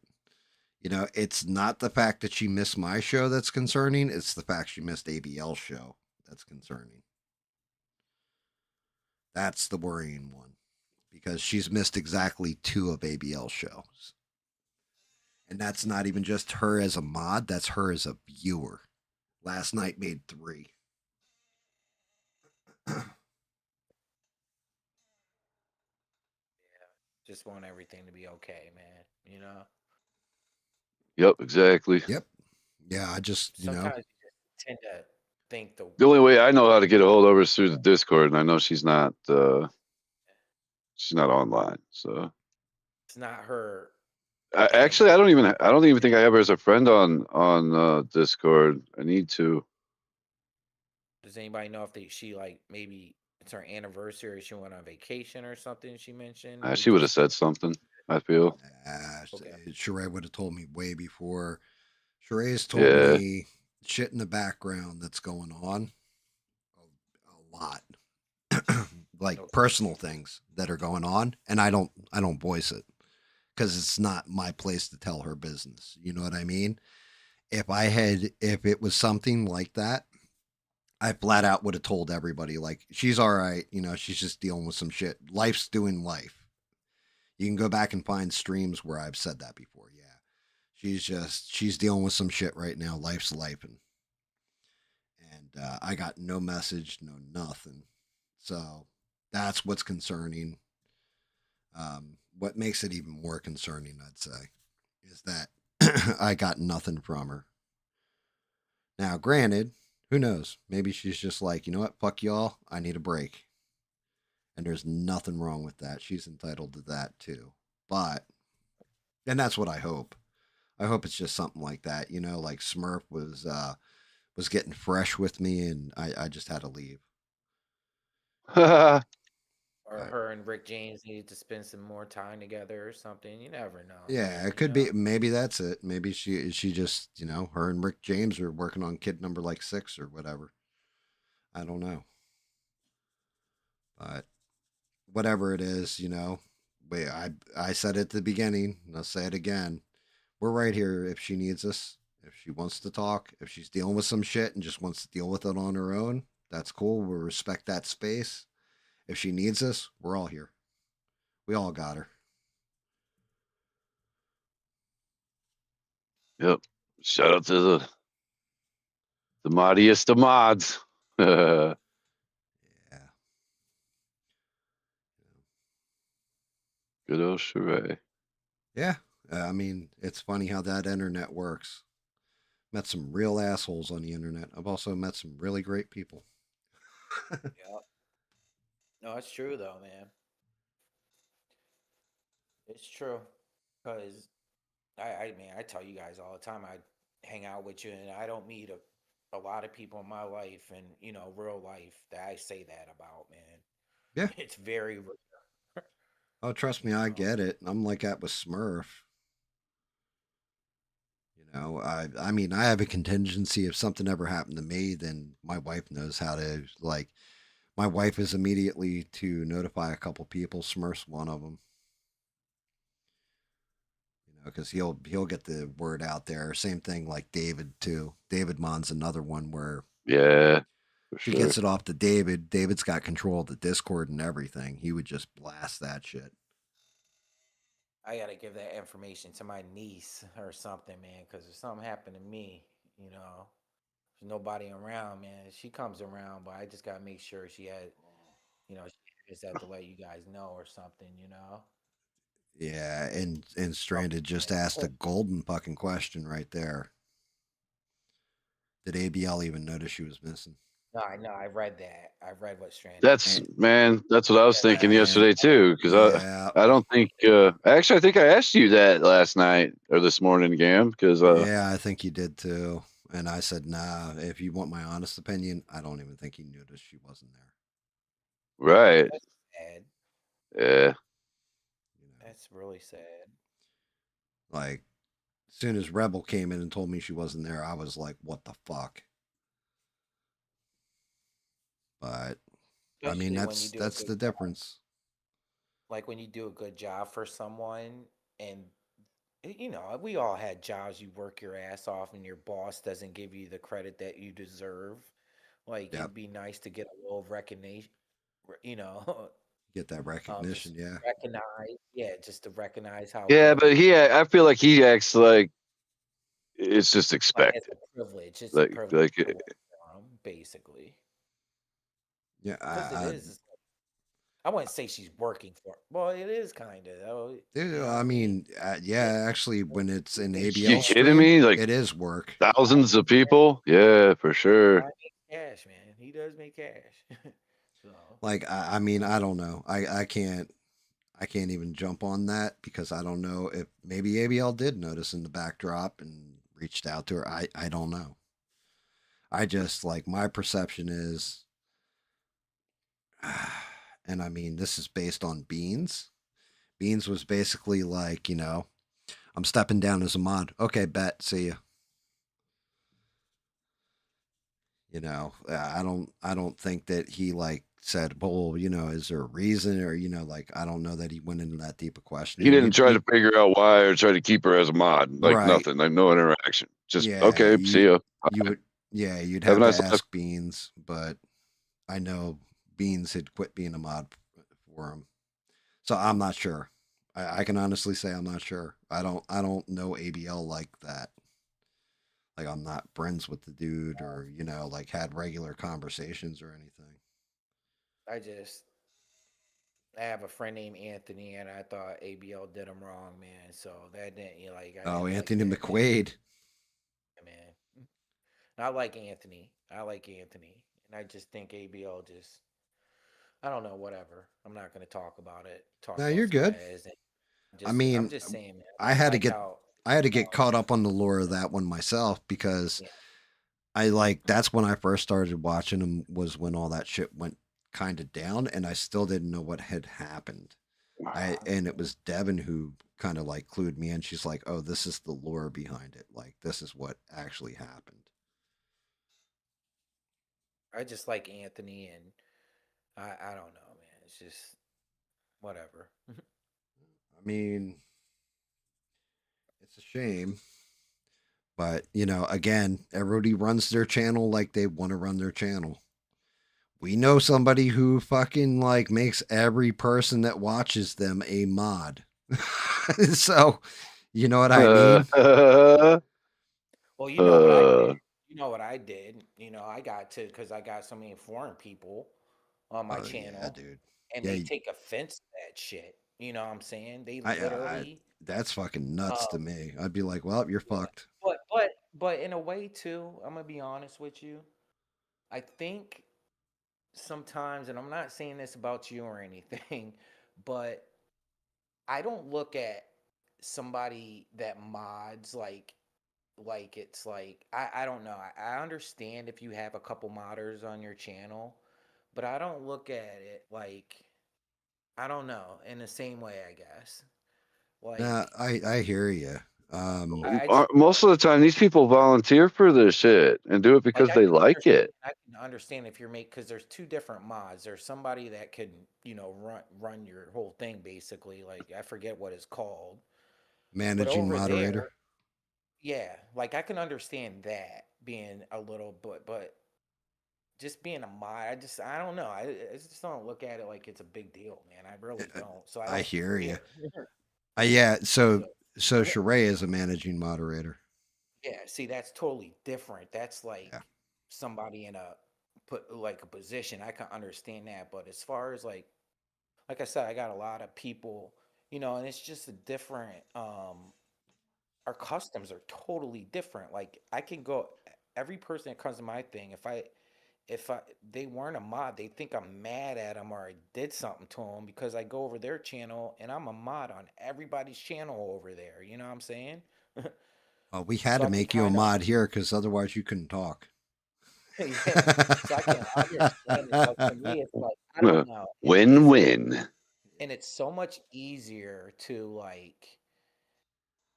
It's not the fact that she missed my show that's concerning. It's the fact she missed ABL's show that's concerning. That's the worrying one because she's missed exactly 2 of ABL's shows. And that's not even just her as a mod, that's her as a viewer. Last night made 3. Just want everything to be okay, man. Yep, exactly. Yep. Yeah, I just, Sometimes you just tend to think The only way I know how to get a hold of her is through the Discord, and I know she's not online. So it's not her thing. actually, I don't even think I have her as a friend on Discord. I need to. Does anybody know if she like maybe it's her anniversary or she went on vacation or something? She mentioned we She would have just said something. I feel. okay. Sheree would have told me way before. Sheree's told Yeah. me shit in the background that's going on a lot. Like Okay. personal things that are going on, and I don't voice it because it's not my place to tell her business. You know what I mean? If it was something like that, I flat out would have told everybody like she's all right. She's just dealing with some shit. Life's doing life. You can go back and find streams where I've said that before. Yeah, she's dealing with some shit right now. Life's life, and I got no message, no nothing. So that's what's concerning. What makes it even more concerning, I'd say, is that I got nothing from her. Now, granted, who knows? Maybe she's just like, you know what? Fuck y'all. I need a break. And there's nothing wrong with that. She's entitled to that too. But, and that's what I hope. I hope it's just something like that. Like Smurf was getting fresh with me, and I just had to leave. Or But her and Rick James needed to spend some more time together or something. You never know, yeah, man. it could be. Maybe that's it. Maybe she just her and Rick James are working on kid number like 6 or whatever. I don't know, but whatever it is, wait, I said it at the beginning, and I'll say it again. We're right here if she needs us. If she wants to talk, if she's dealing with some shit and just wants to deal with it on her own, that's cool. We respect that space. If she needs us, we're all here. We all got her. Yep. Shout out to the moddiest of mods. Good Yeah. old Sheree. Yeah. I mean, it's funny how that internet works. Met some real assholes on the internet. I've also met some really great people. Yeah. No, it's true though, man. It's true. Because I mean, I tell you guys all the time, I hang out with you, and I don't meet a lot of people in my life and real life that I say that about, man. Yeah. It's very rare. Oh, trust me, you I know. get it. I'm like that with Smurf. I mean, I have a contingency if something ever happened to me, then my wife knows how to like. My wife is immediately to notify a couple people. Smurf's one of them. Because he'll get the word out there. Same thing like David too. David Mon's another one where Yeah, for she sure. gets it off to David. David's got control of the Discord and everything. He would just blast that shit. I gotta give that information to my niece or something, man. Because if something happened to me, there's nobody around, man. She comes around, but I just gotta make sure she just have to let you guys know or something. Yeah, and Stranded just asked a Something, golden fucking question right there. Did ABL even notice she was missing? No, I know. I read that. I read what Stranded. That's that's what I was thinking And yesterday too. Because yeah, I don't think actually I think I asked you that last night or this morning, Gam. Because yeah, I think you did too. And I said, nah. If you want my honest opinion, I don't even think he noticed she wasn't there. right, That's sad. yeah, That's really sad. Like, as soon as Rebel came in and told me she wasn't there, I was like, what the fuck? But I mean, Especially when you do a that's good the job. difference. Like when you do a good job for someone, and we all had jobs you work your ass off, and your boss doesn't give you the credit that you deserve. Like Yep, it'd be nice to get a little recognition, you know, get that just recognition. Yeah, recognize, yeah, just to recognize how yeah. good But you I feel like he acts like it's just like it's expected. a privilege. It's a Like privilege like to work for 'em, basically, yeah. because it is. I wouldn't say she's working for. Well, it is kind of though. Dude, You know what I I mean? mean, yeah. Actually, when it's an you ABL kidding stream, me? Like it is work. thousands of people? Yeah, for sure. I make cash, man. He does make cash. so Like, I mean, I don't know. I can't even jump on that because I don't know if maybe ABL did notice in the backdrop and reached out to her. I don't know. I just like my perception is, and I mean, this is based on Beans. Beans was basically like, I'm stepping down as a mod. Okay, bet. See ya. I don't think that he like said, well, is there a reason or like I don't know that he went into that deep of He questioning. didn't try to figure out why or try to keep her as a mod. Like Right. nothing. Like no interaction. Just Yeah, okay, see ya. you would yeah, you'd Have a have to nice life. ask Beans, but I know Beans had quit being a mod for him. So I'm not sure. I can honestly say I'm not sure. I don't know ABL like that. Like I'm not friends with the dude or, like had regular conversations or anything. I just I have a friend named Anthony, and I thought ABL did him wrong, man. So that didn't I Oh, didn't like Anthony that. Didn't McQuaid. man. And I like Anthony. I like Anthony, and I just think ABL just I don't know. Whatever. I'm not gonna talk about it. Talk No, about you're good. Suarez. And I I'm mean, just saying, man. I I didn't had to like get how I had to get caught up on the lore of that one myself because yeah. I like that's when I first started watching them was when all that shit went kind of down, and I still didn't know what had happened. And it was Devin who kind of like clued me in. She's like, "Oh, this is the lore behind it. Like this is what actually happened." I just like Anthony, and I don't know, man. It's just whatever. I mean, it's a shame, but you know, again, everybody runs their channel like they want to run their channel. We know somebody who fucking like makes every person that watches them a mod. So, you know what I Uh, mean? Well, you know what I did. uh, You know what I did. I got to because I got so many foreign people on my Oh yeah, channel, dude. and Yeah, they take offense to that shit. You know what I'm saying? They I literally, that's fucking nuts to um, me. I'd be like, well, you're yeah. fucked. But in a way too, I'm gonna be honest with you. I think sometimes, and I'm not saying this about you or anything, but I don't look at somebody that mods like it's like I don't know. I understand if you have a couple modders on your channel, but I don't look at it like I don't know in the same way, I guess. Nah, Like I hear you. I just most of the time, these people volunteer for this shit and do it like because they like it. I can understand if you're because there's two different mods. There's somebody that could, run your whole thing basically. Like I forget what it's called. But managing over moderator. there, yeah, like I can understand that being a little but just being a mod, I don't know. I just don't look at it like it's a big deal, man. I really don't. So I I don't hear you. care. Yeah. So So so Sheree is a managing moderator. yeah, see, that's totally different. That's Yeah. like somebody in a put like a position. I can understand that, but as far as like I said, I got a lot of people, and it's just a different our customs are totally different. Like I can go every person that comes to my thing, if they weren't a mod, they think I'm mad at them or I did something to them because I go over their channel and I'm a mod on everybody's channel over there. You know what I'm saying? We had So to I can make you a kind of mod here because otherwise you couldn't talk. yeah. So I can understand it, but to me, it's like I don't Uh, know. Win-win. And it's so much easier to like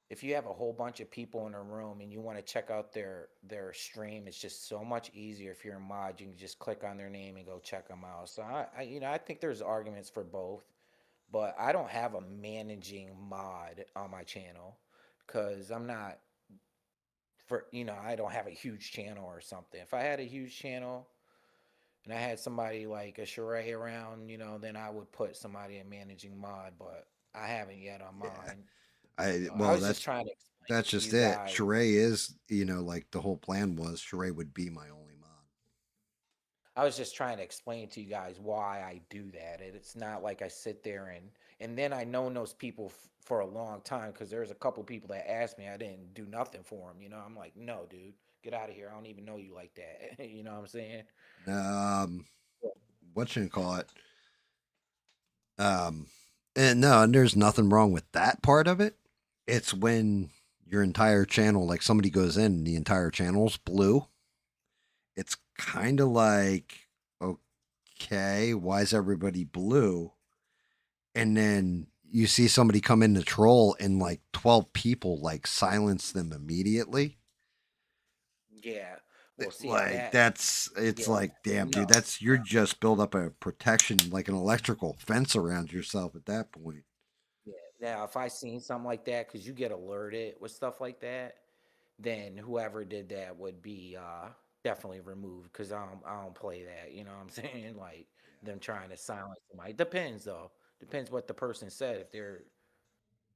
if you have a whole bunch of people in a room and you want to check out their stream, it's just so much easier if you're a mod. You can just click on their name and go check them out. So I think there's arguments for both, but I don't have a managing mod on my channel because I'm not I don't have a huge channel or something. If I had a huge channel and I had somebody like a Sheree around, then I would put somebody in managing mod, but I haven't yet on Yeah. mine. I So I well was just that's trying to explain that's to just you it. guys. Sheree is, like the whole plan was Sheree would be my only mod. I was just trying to explain to you guys why I do that. And it's not like I sit there and then I known those people for a long time because there's a couple people that asked me. I didn't do nothing for them. I'm like, no, dude, get out of here. I don't even know you like that. You know what I'm saying? Um, what you call it? Um, and no, and there's nothing wrong with that part of it. It's when your entire channel, like somebody goes in, and the entire channel's blue. It's kind of like, okay, why is everybody blue? And then you see somebody come in to troll, and like 12 people like silence them immediately. Yeah. Well, see, now Like that, it's yeah, like, damn, no. dude, that's you're just build up a protection, like an electrical fence around yourself at that point. Yeah. Now, if I seen something like that, because you get alerted with stuff like that, then whoever did that would be definitely removed because I don't play that. You know what I'm saying? Like them trying to silence somebody. Depends though. Depends what the person said. If they're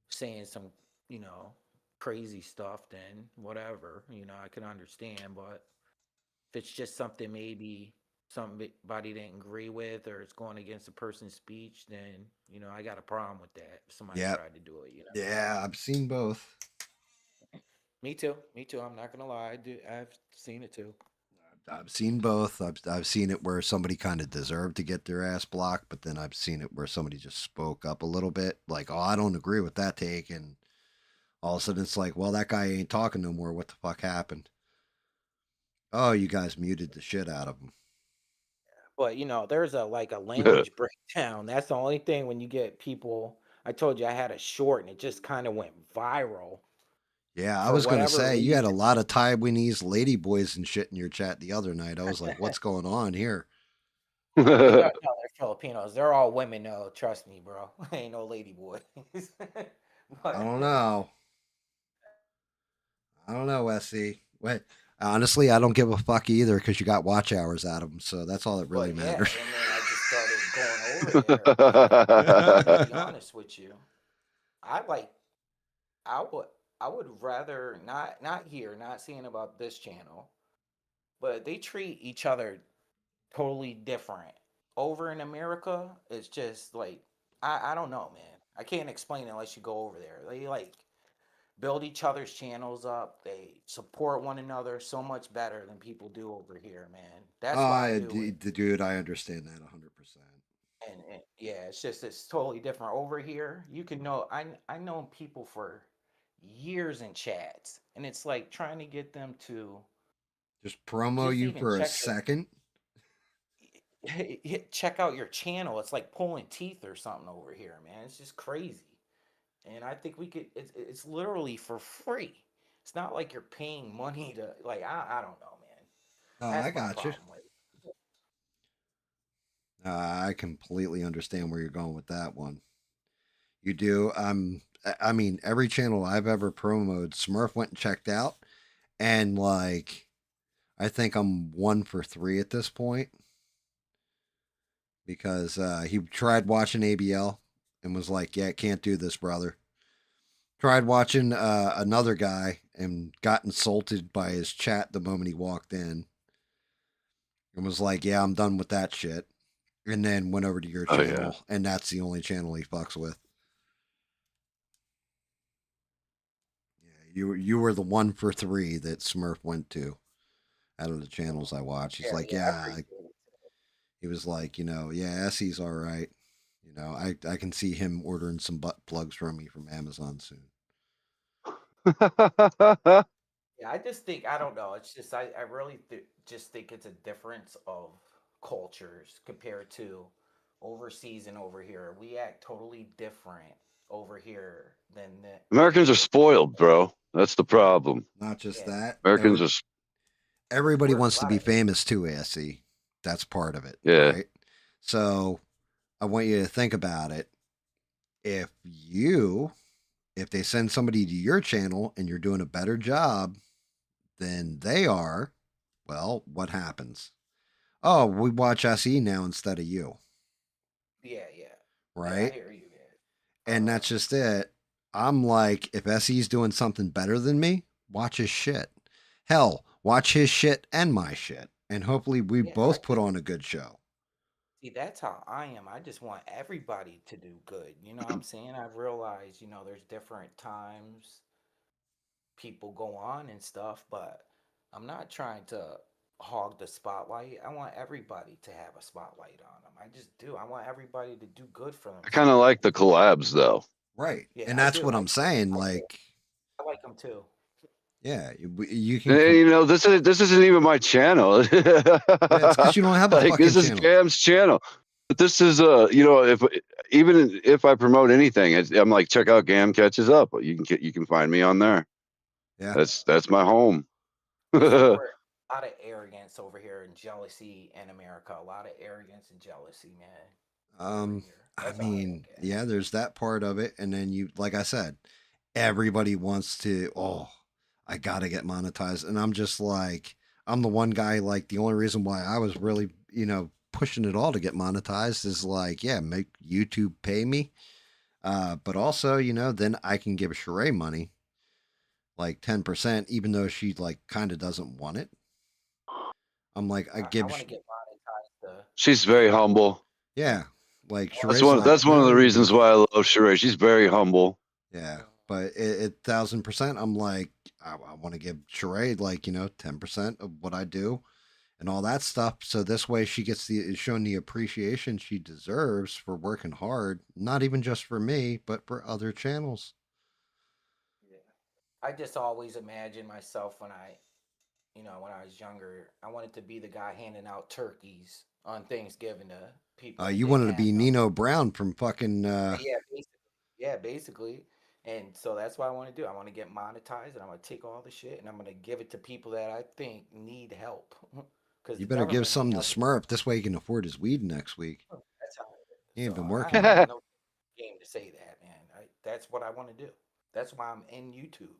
saying some, you know, crazy stuff, then whatever. I can understand. But if it's just something maybe somebody didn't agree with or it's going against a person's speech, then I got a problem with that. If somebody Yeah, tried to do it. yeah, I've seen both. Me too. Me too. I'm not gonna lie. I do. I've seen it too. I've seen both. I've seen it where somebody kind of deserved to get their ass blocked, but then I've seen it where somebody just spoke up a little bit, like, "Oh, I don't agree with that take," and all of a sudden it's like, "Well, that guy ain't talking no more. What the fuck happened?" Oh, you guys muted the shit out of them. But there's a language breakdown. That's the only thing when you get people. I told you I had a short and it just kind of went viral Yeah, I for was gonna whatever say you had a reason. lot of Taiwanese lady boys and shit in your chat the other night. I was like, what's going on here? No, they're Filipinos. They're all women, though. Trust me, bro. Ain't no lady boys. I but don't know. I don't know, SC. Wait, honestly, I don't give a fuck either because you got watch hours out of them, so that's all that really but yeah, matters. and then I just started going over there, and I'm gonna be honest with you. I like I would I would rather not here, not seeing about this channel, but they treat each other totally different. Over in America, it's just like I don't know, man. I can't explain it unless you go over there. They build each other's channels up. They support one another so much better than people do over here, man. That's why I do it. Dude, I understand that 100%. And yeah, it's totally different over here. You can know I know people for years in chats, and it's like trying to get them to Just promo just you even for a second. check out your channel. It's like pulling teeth or something over here, man. It's just crazy. And I think we could. It's literally for free. It's not like you're paying money to I don't know, man. Oh, I That's my got you. problem with it. I completely understand where you're going with that one. You do. I mean, every channel I've ever promoted, Smurf went and checked out, and like, I think I'm 1 for 3 at this point because he tried watching ABL and was like, "Yeah, can't do this, brother." Tried watching another guy and got insulted by his chat the moment he walked in, and was like, "Yeah, I'm done with that shit." And then went over to your Oh yeah. channel, and that's the only channel he fucks with. Yeah, you were the 1 for 3 that Smurf went to out of the channels I watch. He's Yeah, like, yeah, I yeah. appreciate it. He was like, yeah, Essie's all right. I can see him ordering some butt plugs from me from Amazon soon. Yeah, I just think I don't know. It's just I really just think it's a difference of cultures compared to overseas and over here. We act totally different over here than Americans are here. spoiled, bro. That's the problem. Not just Yeah, that, Americans are, everybody we're a wants to lot be of famous too, ASC. That's part of it, yeah. right? So I want you to think about it. If you, if they send somebody to your channel and you're doing a better job than they are, well, what happens? Oh, we watch SE now instead of you, yeah, yeah, yeah. I right? hear you, man. And that's just it. I'm like, if SE's doing something better than me, watch his shit. Hell, watch his shit and my shit. And hopefully we Yeah, I both put just on a good show. see that's how I am. I just want everybody to do good. You know what I'm saying? I've realized, there's different times people go on and stuff, but I'm not trying to hog the spotlight. I want everybody to have a spotlight on them. I just do. I want everybody to do good for I kind of themselves. like the collabs though. Right. Yeah, And I that's do. what I'm saying. I do. Like, I like them too. yeah, you can. And, this isn't even my channel. Yeah, it's because you don't have a Like fucking this is channel. Gam's channel. But this is if even if I promote anything, I'm like, check out Gam catches up. You can find me on there. Yeah. That's my home. It's like we're a lot of arrogance over here and jealousy in America. A lot of arrogance and jealousy, man, over Um, here. I That's how I mean, look at it. yeah, there's that part of it. And then you, like I said, everybody wants to, oh, I got to get monetized. And I'm just like, I'm the one guy, like, the only reason why I was really, pushing it all to get monetized is like, yeah, make YouTube pay me. But also, then I can give Sheree money, like 10%, even though she, like, kind of doesn't want it. I'm like, I I give, want to get monetized to She's very give. humble. yeah, like, I That's Sheree's get one. like, That's one of the no. reasons why I love Sheree. She's very humble. Yeah, monetized. but it 1,000%, I'm like, I want to give Sheree like 10% of what I do and all that stuff. So this way she gets the shown the appreciation she deserves for working hard, not even just for me, but for other channels. Yeah. I just always imagine myself when I when I was younger, I wanted to be the guy handing out turkeys on Thanksgiving to people that You didn't wanted to have be none. Nino Brown from fucking. Yeah, basically. Yeah, basically. And so that's what I want to do. I want to get monetized, and I'm gonna take all the shit and I'm gonna give it to people that I think need help, because You the better give government ain't some to helping. Smurf. This way he can afford his weed next week. That's how it is. He So ain't been I working have yet. no game to say that, man. That's what I want to do. That's why I'm in YouTube,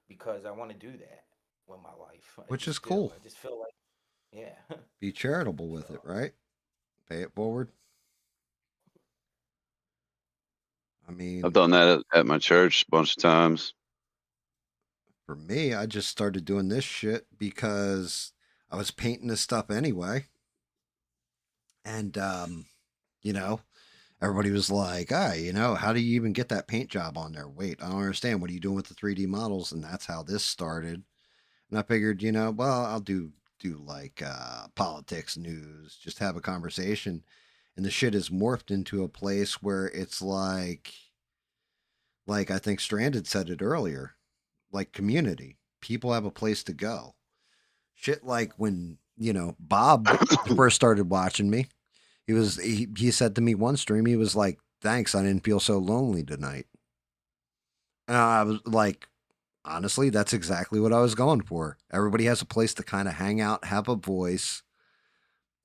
because I want to do that with my life. I Which is just do. cool. I just feel like, yeah. Be charitable So with it, right? Pay it forward. I I've mean, done that at my church a bunch of times. for me, I just started doing this shit because I was painting this stuff anyway. And, you know, everybody was like, how do you even get that paint job on there? Wait, I don't understand. What are you doing with the 3D models? And that's how this started. And I figured, well, I'll do like politics, news, just have a conversation. And the shit is morphed into a place where it's like I think Stranded said it earlier, like community. People have a place to go. Shit like when, Bob first started watching me, he said to me one stream, he was like, "Thanks, I didn't feel so lonely tonight." And I was like, honestly, that's exactly what I was going for. Everybody has a place to kind of hang out, have a voice.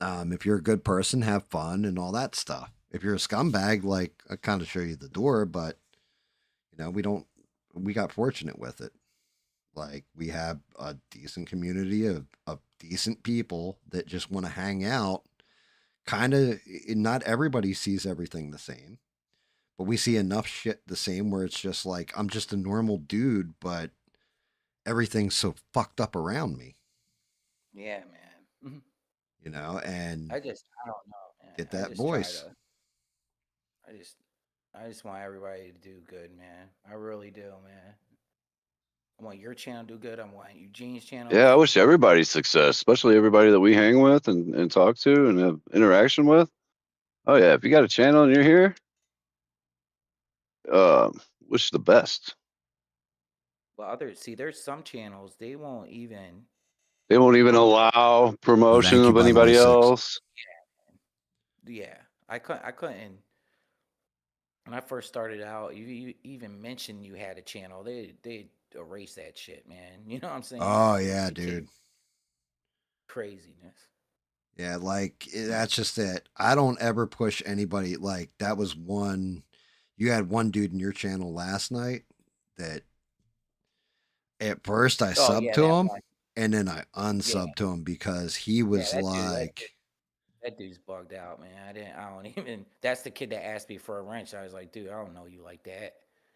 If you're a good person, have fun and all that stuff. If you're a scumbag, like I kind of show you the door, but we don't. We got fortunate with it. Like we have a decent community of decent people that just want to hang out. Kind of, not everybody sees everything the same, but we see enough shit the same where it's just like I'm just a normal dude, but everything's so fucked up around me, Yeah, man. and I don't know, man. get I that just try voice. to. I just I just want everybody to do good, man. I really do, man. I want your channel to do good. I want Eugene's channel to Yeah, I do wish everybody success, especially everybody that we hang with and talk to and have interaction with. Oh yeah, if you got a channel and you're here, wish the best. well, there's some channels they won't even. They won't even allow promotion Thank you, of by the way, anybody Six. else. Yeah, I couldn't. When I first started out, you even mentioned you had a channel, they erase that shit, man. You know what I'm saying? Oh Like yeah, it take dude. craziness. Yeah, like that's just it. I don't ever push anybody. Like that was one. You had one dude in your channel last night that at first I Oh subbed yeah, to that him one. and then I Yeah, unsubbed to him because he yeah, was like, that dude's bugged out, man. I don't even. That's the kid that asked me for a wrench. I was like, dude, I don't know you like that.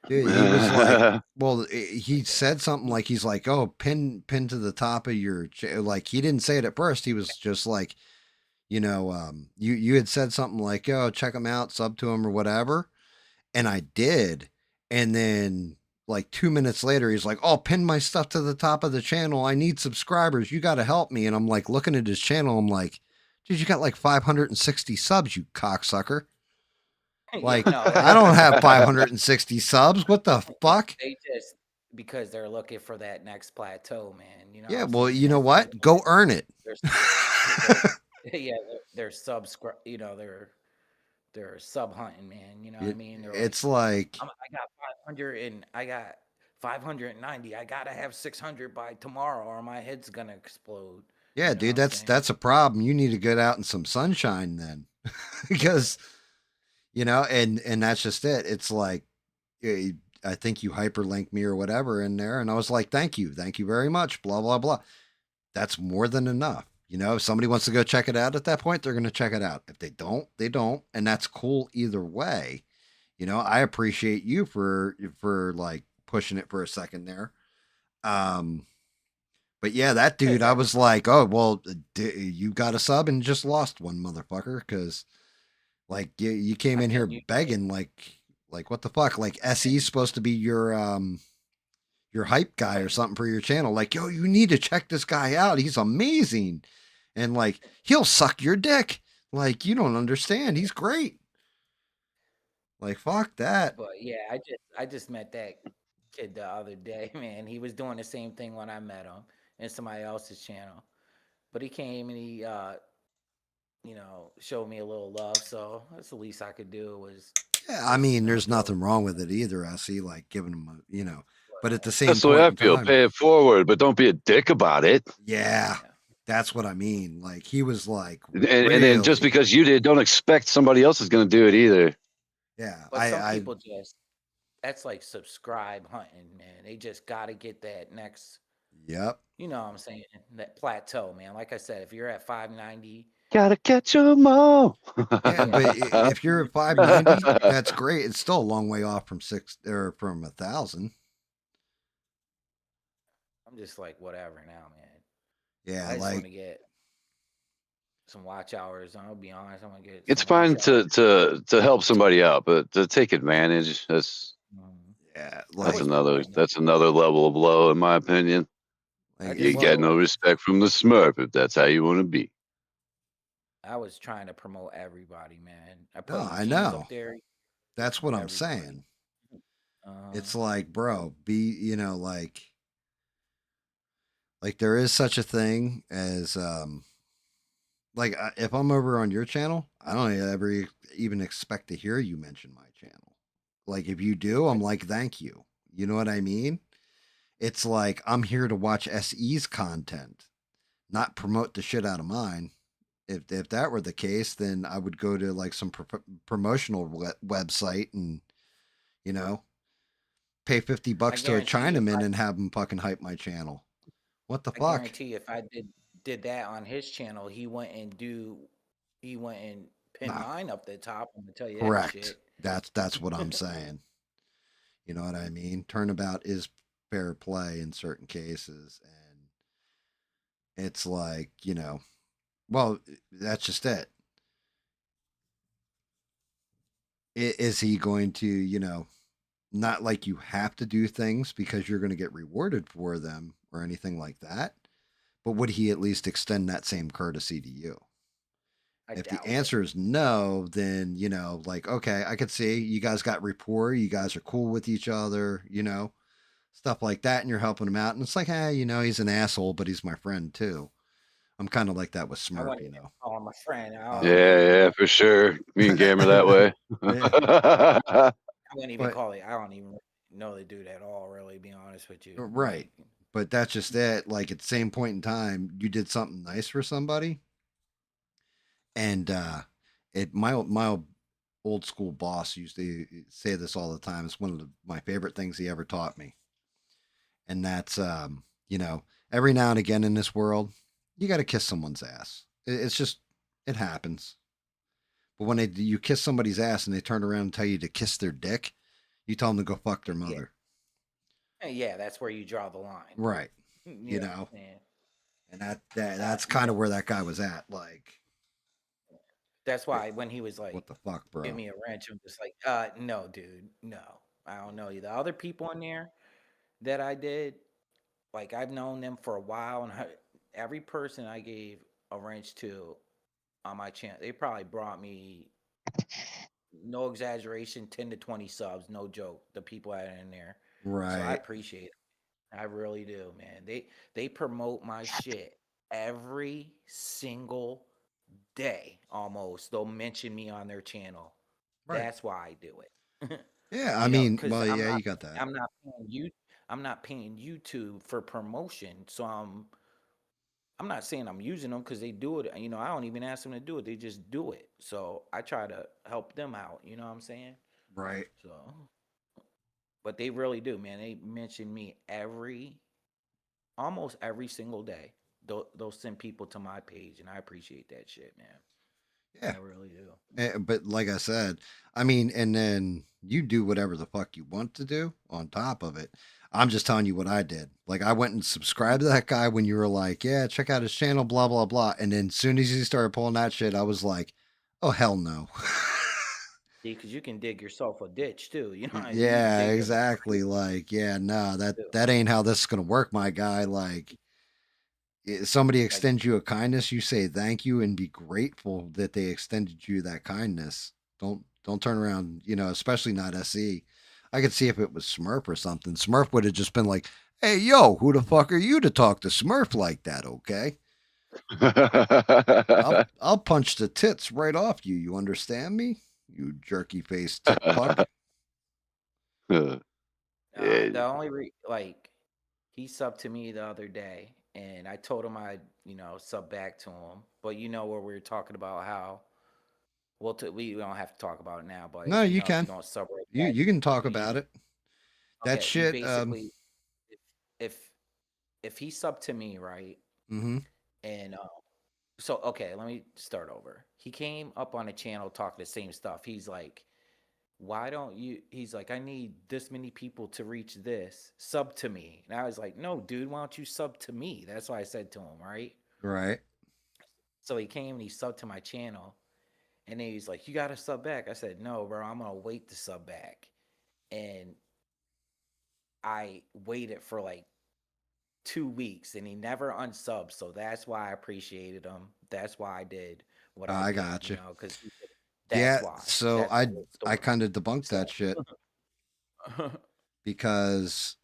dude, he was like, well, he Like said something like he's like, oh, pin to the top of your like he didn't say it at first. He was just like, you had said something like, oh, check him out, sub to him or whatever, and I did, and then like 2 minutes later, he's like, oh, pin my stuff to the top of the channel. I need subscribers. You got to help me. And I'm like looking at his channel. I'm like, dude, you got like 560 subs, you cocksucker. yeah, Like, no, I don't have 560 subs. What the fuck? they just because they're looking for that next plateau, man. You know what Yeah, I'm well, saying? you know That's the only what? thing Go earn it. they're, they're yeah, they're subscribe. They're sub hunting, man. You know what I mean? They're like, It's like, I got 500 and I got 590. I gotta have 600 by tomorrow, or my head's gonna explode. yeah, You know what dude, I'm saying? that's a problem. You need to get out in some sunshine then, because and that's just it. It's like, eh, I think you hyperlinked me or whatever in there, and I was like, thank you very much, blah blah blah. That's more than enough. If somebody wants to go check it out at that point, they're going to check it out. If they don't, they don't, and that's cool either way. I appreciate you for like pushing it for a second there. Um, but yeah, that dude, I was like, oh well, you got a sub and just lost one motherfucker because like you came I in here mean, begging like what the fuck? Like SE's supposed to be your hype guy or something for your channel. Like, yo, you need to check this guy out. He's amazing. And like, he'll suck your dick. Like, you don't understand. He's great. Like, fuck that. but yeah, I just met that kid the other day, man. He was doing the same thing when I met him. in somebody else's channel. But he came and he showed me a little love. So that's the least I could do was Yeah, I just mean, there's throw nothing wrong with it either. I see, like giving him, but at the same That's the way point I in feel. time, Pay it forward, but don't be a dick about it. yeah, yeah. that's what I mean. Like he was like And then just really, because you did, don't expect somebody else is going to do it either. yeah. But some people just that's like subscribe hunting, man. They just got to get that next. Yep. You know what I'm saying? That plateau, man. Like I said, if you're at 590, Gotta catch 'em all. Yeah, but yeah, if you're at 590, that's great. It's still a long way off from six or from 1,000. I'm just like whatever now, man. Yeah, I just want like to get some watch hours. I'll be honest. I want to get It's some watch fine hours. to help somebody out, but to take advantage, Mhm. yeah, I that's was like another promoting. that's another level of low, in my opinion. I like You just get told. no respect from the Smurf if that's how you want to be. I was trying to promote everybody, man. I no, put my I teams know. up there. That's what I'm Everybody. saying. Uh, It's like, bro, like there is such a thing as like if I'm over on your channel, I don't ever even expect to hear you mention my channel. Like if you do, I, I'm like, thank you. You know what I mean? It's like I'm here to watch SE's content, not promote the shit out of mine. If that were the case, then I would go to like some promotional website and you know pay I $50 to a guarantee you, Chinaman and have him fucking hype my channel. What the I fuck? guarantee you, if I did that on his channel, he went and pin No, mine up the top. I'm gonna tell you that correct. shit. That's what I'm saying. You know what I mean? Turnabout is fair play in certain cases, and it's like well, that's just it. Is he going to not like you have to do things because you're going to get rewarded for them or anything like that, but would he at least extend that same courtesy to you? I If the doubt it. answer is no, then like okay, I could see you guys got rapport, you guys are cool with each other, stuff like that, and you're helping him out, and it's like, hey, he's an asshole, but he's my friend too. I'm kind of like that with I Smurf, wouldn't even call him a friend. Um, Yeah, for sure. Me and Gamer that way. yeah, I wouldn't even but call it. I don't even know the dude at all. Really, be honest with you. right, Like, but that's just it. Like at the same point in time, you did something nice for somebody, and my old school boss used to say this all the time. It's one of my favorite things he ever taught me, and that's every now and again in this world, you got to kiss someone's ass. It's just it happens. But when you kiss somebody's ass and they turn around and tell you to kiss their dick, you tell them to go fuck their yeah, mother. yeah, that's where you draw the line. Right. You You know what know. I'm saying? And that's You kind know, of where that guy was at. Like, that's why when he was like, what the fuck, "Give bro? me a wrench," I'm just like, no, dude, no, I don't know you." The other people in there that I did, like I've known them for a while, and every person I gave a wrench to on my channel, they probably brought me, no exaggeration, 10 to 20 subs, no joke. The people that are in there, so I Right. appreciate it. I really do, man. They promote my shit every single day almost. They'll mention me on their channel. Right. That's why I do it. Yeah. I mean, Because well, yeah, you got that. I'm not paying you I'm not paying YouTube for promotion. So I'm not saying I'm using them because they do it. I don't even ask them to do it. They just do it. So I try to help them out. You know what I'm saying? Right. So, but they really do, man. They mention me almost every single day. They'll send people to my page, and I appreciate that shit, man. Yeah. I really do. But like I said, I mean, and then you do whatever the fuck you want to do on top of it. I'm just telling you what I did. Like I went and subscribed to that guy when you were like, yeah, check out his channel, blah blah blah. And then as soon as he started pulling that shit, I was like, oh hell no. See, because you can dig yourself a ditch too. You can Yeah, dig a exactly. Like, yeah, no, that too. that ain't how this is gonna work, my guy. Like, somebody Like, extends you a kindness, you say thank you and be grateful that they extended you that kindness. Don't turn around, especially not SE. I could see if it was Smurf or something. Smurf would have just been like, "Hey, yo, who the fuck are you to talk to Smurf like that?" Okay, I'll punch the tits right off you. You understand me? You jerky faced tit fuck. Yeah. The only like he subbed to me the other day, and I told him I'd sub back to him. But where we were talking about how well we don't have to talk about it now. But No, if you if can. you don't sub right back, You can talk you about it. That okay? You shit. basically if if if he subbed to me, right, Mm-hmm. and so okay, let me start over. He came up on a channel talking the same stuff. He's like, why don't you, he's like, I need this many people to reach this, sub to me. And I was like, no dude, why don't you sub to me? That's what I said to him, right? Right. So he came and he subbed to my channel, and then he's like, you gotta sub back. I said, no bro, I'm gonna wait to sub back. And I waited for like 2 weeks, and he never unsubbed. So that's why I appreciated him. That's why I did what I I did, got you. because Yeah. that's why. So That's the whole I story. kind of debunked So that shit because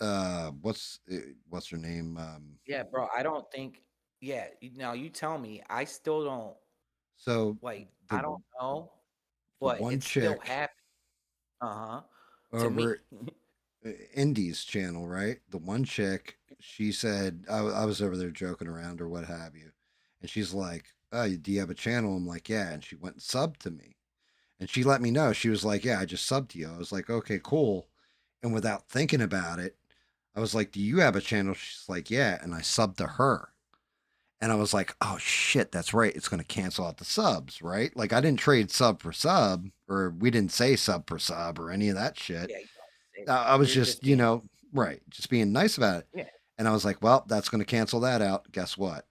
what's her name? yeah, bro, I don't think. Yeah, now you tell me. I still don't So like. the I don't know, the but one it still chick happened. Uh huh. To me. over Indy's channel, right? The one chick, she said, I was over there joking around or what have you. And she's like, "Oh, do you have a channel?" I'm like, "Yeah." And she went and subbed to me. And she let me know. She was like, "Yeah, I just subbed to you." I was like, "Okay, cool." And without thinking about it, I was like, "Do you have a channel?" She's like, "Yeah." And I subbed to her. And I was like, "Oh shit, that's right. It's going to cancel out the subs, right?" Like I didn't trade sub for sub, or we didn't say sub for sub or any of that shit. Yeah, you don't say I that. was You're just, just being. right, just being nice about it. Yeah, And I was like, well, that's going to cancel that out. Guess what?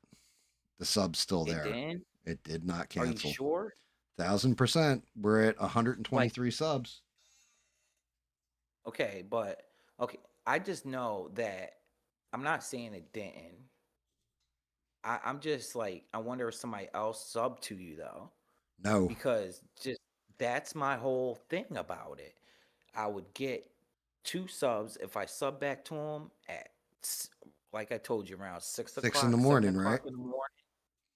The sub's still it there. didn't. It did not Are you cancel. sure? 1000%. We're at Like, 123 subs. okay, but okay. I just know that. I'm not saying it didn't. I'm just like, I wonder if somebody else subbed to you though, No, because just that's my whole thing about it. I would get 2 subs if I sub back to them at, like I told you, around six 6 in the o'clock, seven morning, right? o'clock in the morning.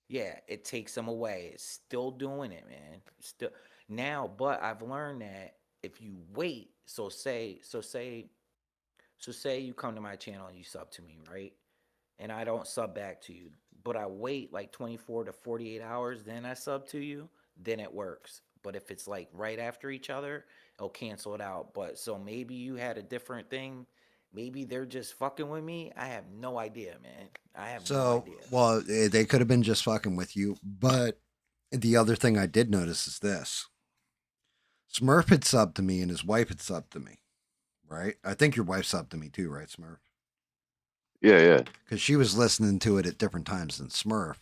Yeah, it takes them away. It's still doing it, man. Still now, but I've learned that if you wait, so say you come to my channel and you sub to me, right? And I don't sub back to you, but I wait like 24 to 48 hours, then I sub to you, then it works. But if it's like right after each other, it'll cancel it out. But so maybe you had a different thing. Maybe they're just fucking with me. I have no idea, man. I have no So, idea. well, they could have been just fucking with you. But the other thing I did notice is this Smurf had subbed to me and his wife had subbed to me, right? I think your wife subbed to me too, right, Smurf? Yeah. Because she was listening to it at different times than Smurf.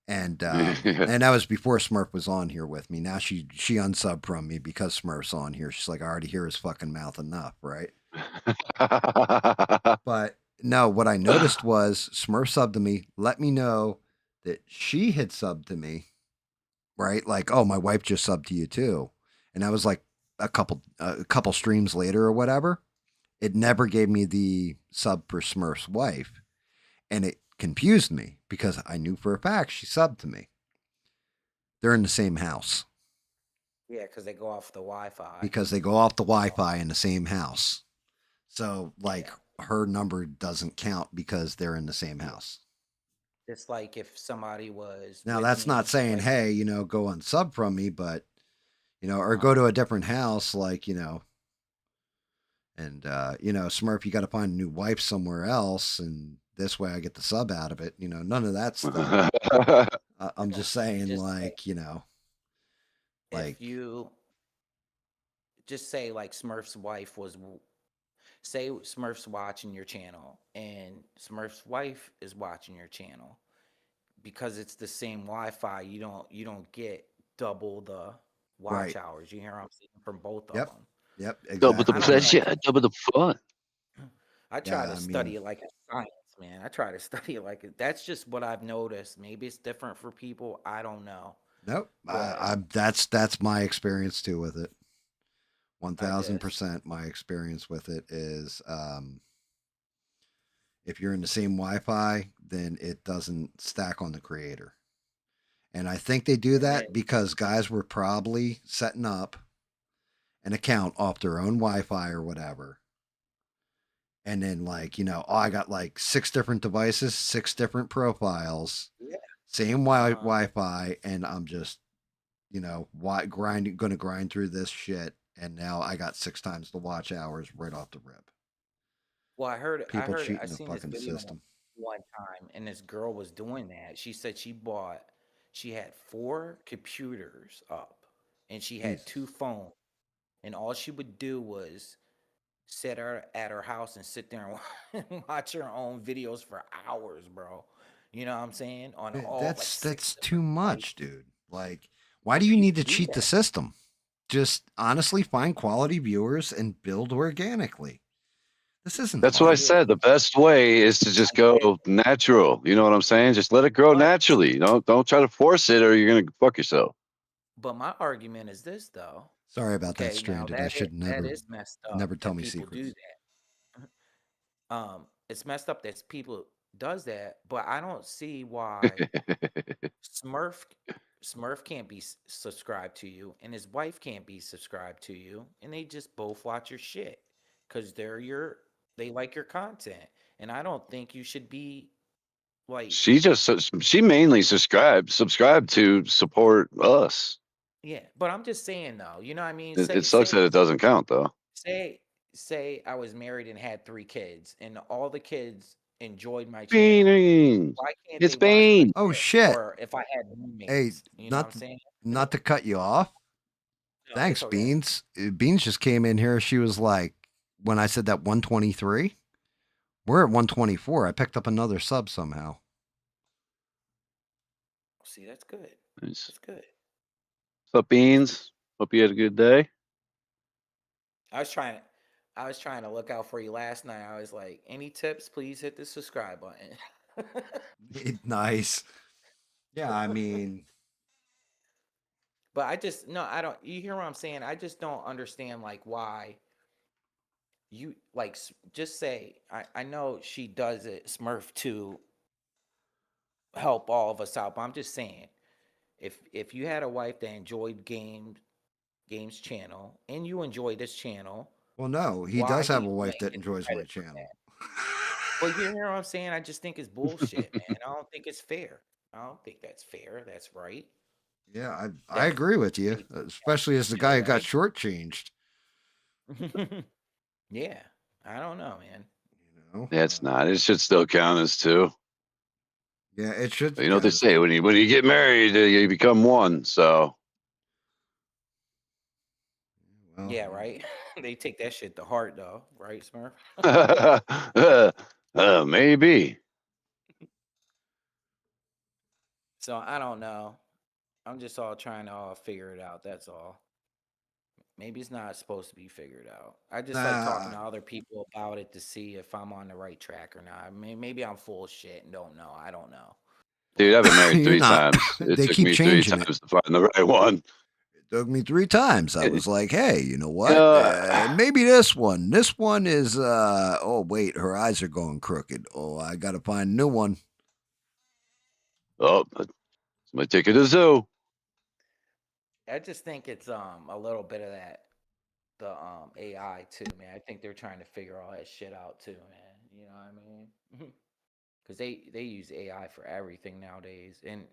and Yeah. and that was before Smurf was on here with me. Now she unsubbed from me because Smurf's on here. She's like, I already hear his fucking mouth enough, right? But no, what I noticed was Smurf subbed to me, let me know that she had subbed to me, right? Like, oh, my wife just subbed to you too, and that was like a couple streams later or whatever. It never gave me the sub for Smurf's wife, and it confused me because I knew for a fact she subbed to me. They're in the same house Yeah, because they go off the Wi-Fi. because they go off the Wi-Fi in the same house. So like Yeah, her number doesn't count because they're in the same house. it's like if somebody was Now with that's not me, saying, like, hey, go unsub from me, but or go uh, to a different house, like, and Smurf, you got to find a new wife somewhere else, and this way I get the sub out of it. None of that stuff. I'm no, just saying, just say like, like if you just say like Smurf's wife was say Smurf's watching your channel and Smurf's wife is watching your channel, because it's the same Wi-Fi, you don't get double the watch right. hours. You hear what I'm saying, from both of Yep. them. Yep. Double the I Exactly don't right. like. pleasure, double the fun. I try Yeah. to I mean, study it like it's science, man. I try to study it like that's just what I've noticed. Maybe it's different for people. I don't know, nope. but That's my experience too with it. I just 1000% my experience with it is if you're in the same Wi-Fi, then it doesn't stack on the creator. And I think they do and that then because guys were probably setting up an account off their own Wi-Fi or whatever. And then like, oh, I got like 6 different devices, 6 different profiles, yeah. same Uh-huh. Wi-Fi, and I'm just, gonna grind through this shit. And now I got 6 times the watch hours right off the rip. Well, People I cheating the seen this fucking video system. one time, and this girl was doing that. She said she had 4 computers up, and she had Jesus. 2 phones, and all she would do was sit her at her house and sit there and watch her own videos for hours, bro. You know what I'm saying? On all like That's 6 too different much, devices. dude. Like, why But do you need people to do cheat the that. system? Just honestly find quality viewers and build organically. This isn't That's what I I hard. get said. it. The best way is to just I get it. go natural. You know what I'm saying? Just let it grow But naturally. Don't try to force it, or you're gonna fuck yourself. my argument is this though. Sorry about that, Okay, now Stranded. I should that never is messed up never tell that me people do secrets. that. It's messed up that people does that, but I don't see why Smurf Smurf can't be subscribed to you, and his wife can't be subscribed to you, and they just both watch your shit because they like your content, and I don't think you should be like, She mainly subscribed to support us. yeah. But I'm just saying though, you know what I mean? It sucks that it doesn't count though. Say say I was married and had 3 kids, and all the kids enjoyed my channel. Beans. Why can't It's they watch my beans. Oh shit? shit. Or if I had Hey, roommates, you know what I'm not saying? not to cut you off. No, it's Thanks, okay. Beans. Beans just came in here. She was like, when I said that 123, we're at 124. I picked up another sub somehow. See, that's good. Nice. That's good. What's up, beans? Hope you had a good day. I was trying I was trying to look out for you last night. I was like, any tips, please hit the subscribe button. Nice. Yeah, I mean, But I just no, I don't you hear what I'm saying? I just don't understand like why you like just say I know she does it Smurf to help all of us out, but I'm just saying if you had a wife that enjoyed games channel and you enjoy this channel, well, no, he why does do have a you wife claim that his enjoys my credit for channel. that? But you hear what I'm saying? I just think it's bullshit, man. I don't think it's fair. I don't think that's fair. That's right. Yeah, I That agree with you, they especially as the feel guy who got right. shortchanged. Yeah, I don't know, man. You know, Yeah, it's not. It should still count as two. yeah, it should You know what they count as say, two. when you get married, you become one. So Well, Yeah, right. They take that shit to heart, though, right, Smurf? maybe. So I don't know. I'm just all trying to all figure it out. That's all. Maybe it's not supposed to be figured out. I just like talking nah, to other people about it to see if I'm on the right track or not. Maybe I'm full of shit and don't know. I don't know. Dude, But I've been married you're 3 not. times. It They took keep me 3 changing it. times to find the right one. It took me 3 times. I You was like, hey, you know what? know, Maybe this one. This one is. Oh wait, her eyes are going crooked. Oh, I gotta find a new one. oh, somebody take it to the zoo. I just think it's a little bit of that the AI too, man. I think they're trying to figure all that shit out too, man. You know what I mean? Because they use AI for everything nowadays, and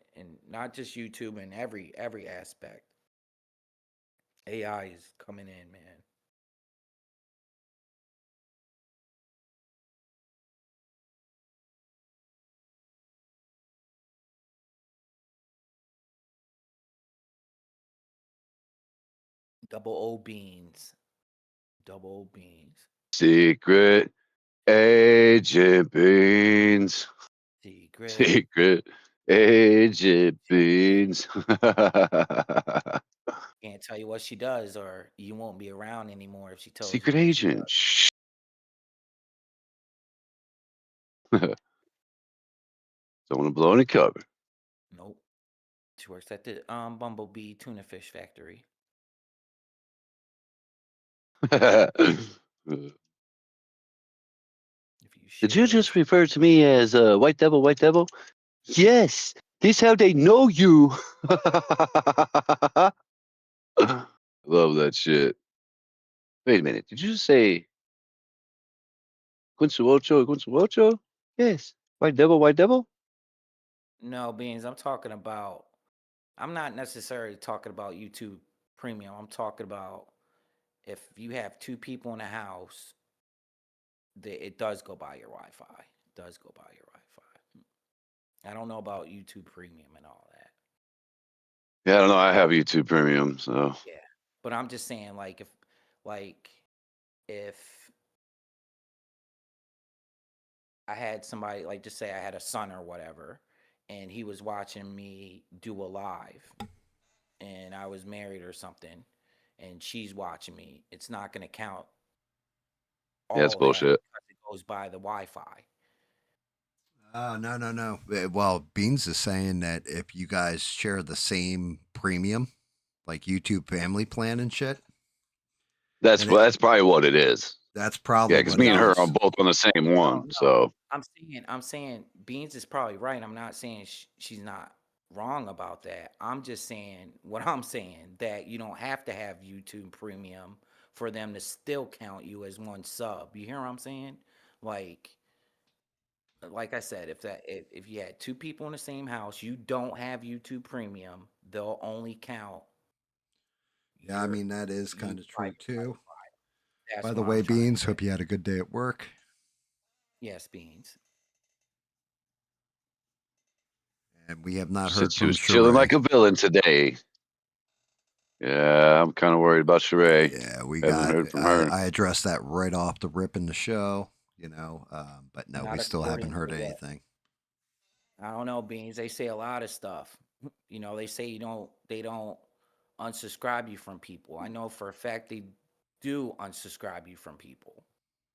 not just YouTube and every aspect. AI is coming in, man. Double O beans, double O beans, Secret agent beans. secret. Secret agent beans. Can't tell you what she does, or you won't be around anymore if she tells you Secret what she does. agent. Shh. Don't want to blow any cover. Nope. She works at the Bumblebee Tuna Fish Factory. Did you just refer to me as White Devil, White Devil? Yes, this how they know you. Love that shit. Wait a minute, did you just say Quinsuocho, Quinsuocho? Yes, White Devil, White Devil? No, Beans, I'm talking about, I'm not necessarily talking about YouTube Premium. I'm talking about if you have two people in a house, it does go by your Wi-Fi. It does go by your Wi-Fi. I don't know about YouTube Premium and all that. Yeah, I don't know. I have YouTube Premium, so. Yeah, but I'm just saying, like, if I had somebody, like, just say I had a son or whatever, and he was watching me do a live, and I was married or something, and she's watching me, it's not going to count Yeah, that's all that bullshit. because it goes by the Wi-Fi. Oh, no. Well, Beans is saying that if you guys share the same premium, like YouTube family plan and shit, That's and that's probably what it is. that's Yeah, probably because what me it and her are is. both on the same one. No, So I'm saying Beans is probably right. I'm not saying she's not wrong about that. I'm just saying what I'm saying, that you don't have to have YouTube Premium for them to still count you as one sub. You hear what I'm saying? Like I said, if you had two people in the same house, you don't have YouTube Premium, they'll only count Yeah, I mean that is you kind of by true too. That's By the what way, I'm trying to Beans, say. hope you had a good day at work. Yes, Beans. And we have not said heard she from was chilling Sheree. like a villain today. Yeah, I'm kind of worried about Sheree. Yeah, we Haven't got. heard from her. I addressed that right off the rip in the show, but no, we Not still haven't according to heard what? anything. I don't know, Beans. They say a lot of stuff. They say they don't unsubscribe you from people. I know for a fact they do unsubscribe you from people.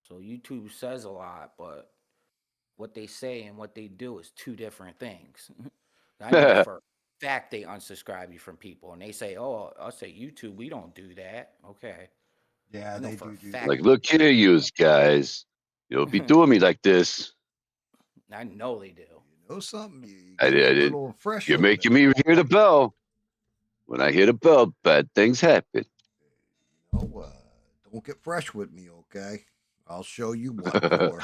So YouTube says a lot, but what they say and what they do is two different things. I know for a fact they unsubscribe you from people, and they say, "Oh, I'll say YouTube, we don't do that." Okay, Yeah, I know they for a do fact. Like, look here, yous guys. You'll be doing me like this. I know they do. You know something? You I getting a did. little fresh You're over making there. me hear the bell. When I hear the bell, bad things happen. Don't get fresh with me, okay? I'll show you what for.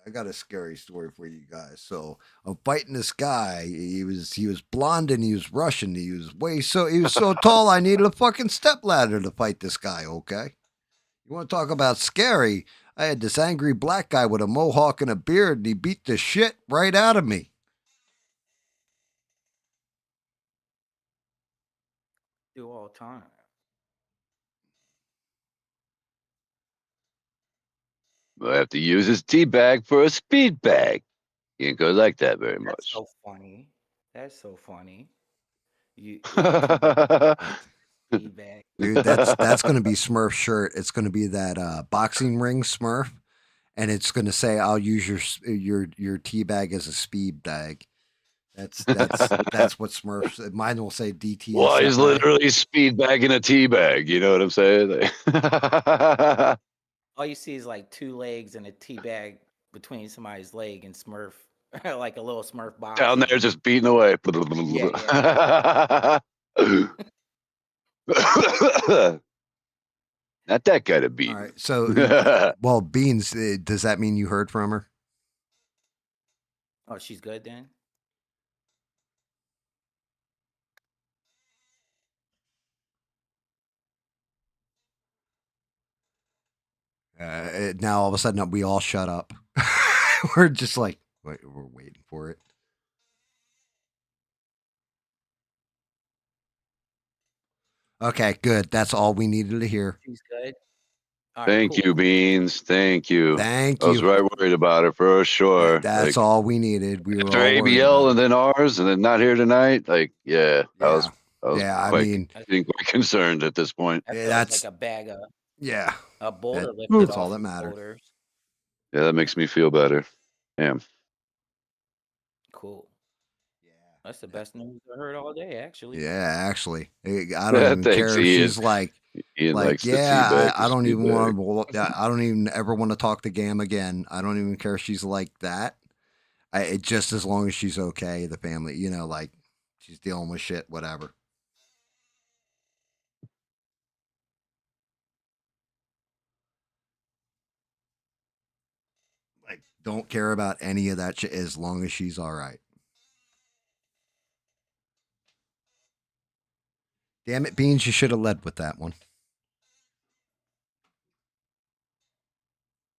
I got a scary story for you guys. So I'm fighting this guy. He was blonde and he was Russian. He was so tall I needed a fucking stepladder to fight this guy, okay? You want to talk about scary? I had this angry black guy with a mohawk and a beard, and he beat the shit right out of me. Do all the time. We'll have to use his tea bag for a speed bag. He ain't gonna like that very That's much. so funny. That's so funny. You feedback. Dude, that's gonna be Smurf shirt. It's gonna be that boxing ring Smurf, and it's gonna say, "I'll use your tea bag as a speed bag." That's what Smurfs. Mine will say Well, he's DTSFA. literally speed bagging a tea bag. You know what I'm saying? All you see is like two legs and a tea bag between somebody's leg and Smurf, like a little Smurf Down boxing. there just beating away. Yeah. Not that kind of All beating. right. So, well, Beans, does that mean you heard from her? Oh, she's good then. Now all of a sudden we all shut up. We're just like, wait, we're waiting for it. Okay, good. That's all we needed to hear. She's good. All right, Thank cool. you, Beans. Thank you. Thank I was you. right worried about it for sure. That's Like all we needed. We were after all worried about ABL it. and then ours and then not here tonight. Like, yeah, Yeah. I was Yeah, I quite mean, getting quite concerned at this point. That yeah, feels like that's a bag of yeah. a boulder That, lifted that's all off that your mattered. shoulders. Yeah, that makes me feel better. Damn. Cool. That's the best news I heard all day, actually. Yeah, actually, I don't even Thanks, care if Ian. she's Ian likes the yeah, teabag, I his don't even feedback. want to. I don't even ever want to talk to Gam again. I don't even care if she's like that. Just as long as she's okay, the family, like she's dealing with shit, whatever. Like, don't care about any of that shit as long as she's all right. Damn it, Beans, you should have led with that one.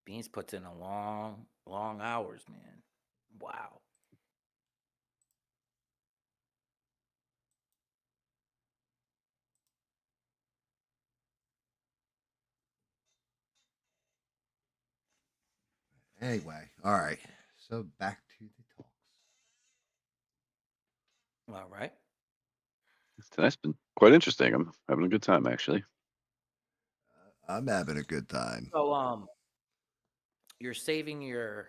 Beans puts in a long, long hours, man. Wow. Anyway, all right. So back to the talks. All right. Tonight's been quite interesting. I'm having a good time, actually. I'm having a good time. So you're saving your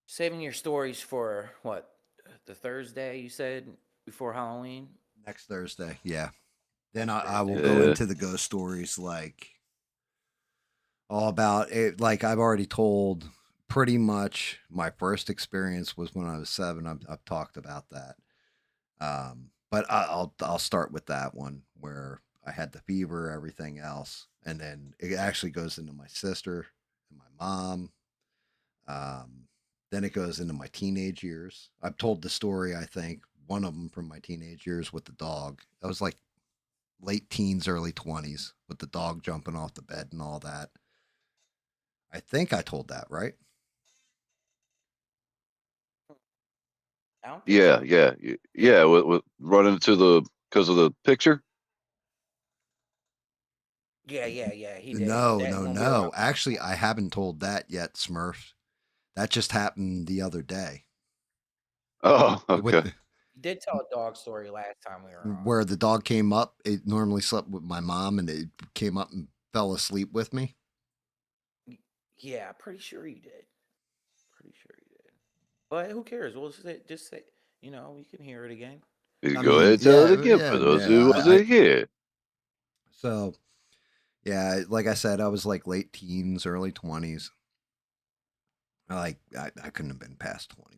stories for what? The Thursday you said before Halloween? Next Thursday, yeah. Then Next I will Thursday. go Yeah. into the ghost stories, like all about it. Like I've already told pretty much my first experience was when I was 7. I've talked about that. But I'll start with that one where I had the fever, everything else, and then it actually goes into my sister and my mom. Um, then it goes into my teenage years. I've told the story, I think, one of them from my teenage years with the dog. I was like late teens, early 20s with the dog jumping off the bed and all that. I think I told that, right? I don't think Yeah, so. yeah. With running to because of the picture. Yeah. He did. No, That no, when we were on no. Actually, I haven't told that yet, Smurf. That just happened the other day. Oh, With okay. the, he did tell a dog story last time we were on. where the dog came up, it normally slept with my mom and it came up and fell asleep with me. Yeah, pretty sure he did. Pretty sure he did. But who cares? We'll just say, we can hear it again. You I go ahead mean, and tell it yeah, again for yeah, those who yeah. wasn't here. So yeah, like I said, I was like late teens, early 20s. I couldn't have been past 21,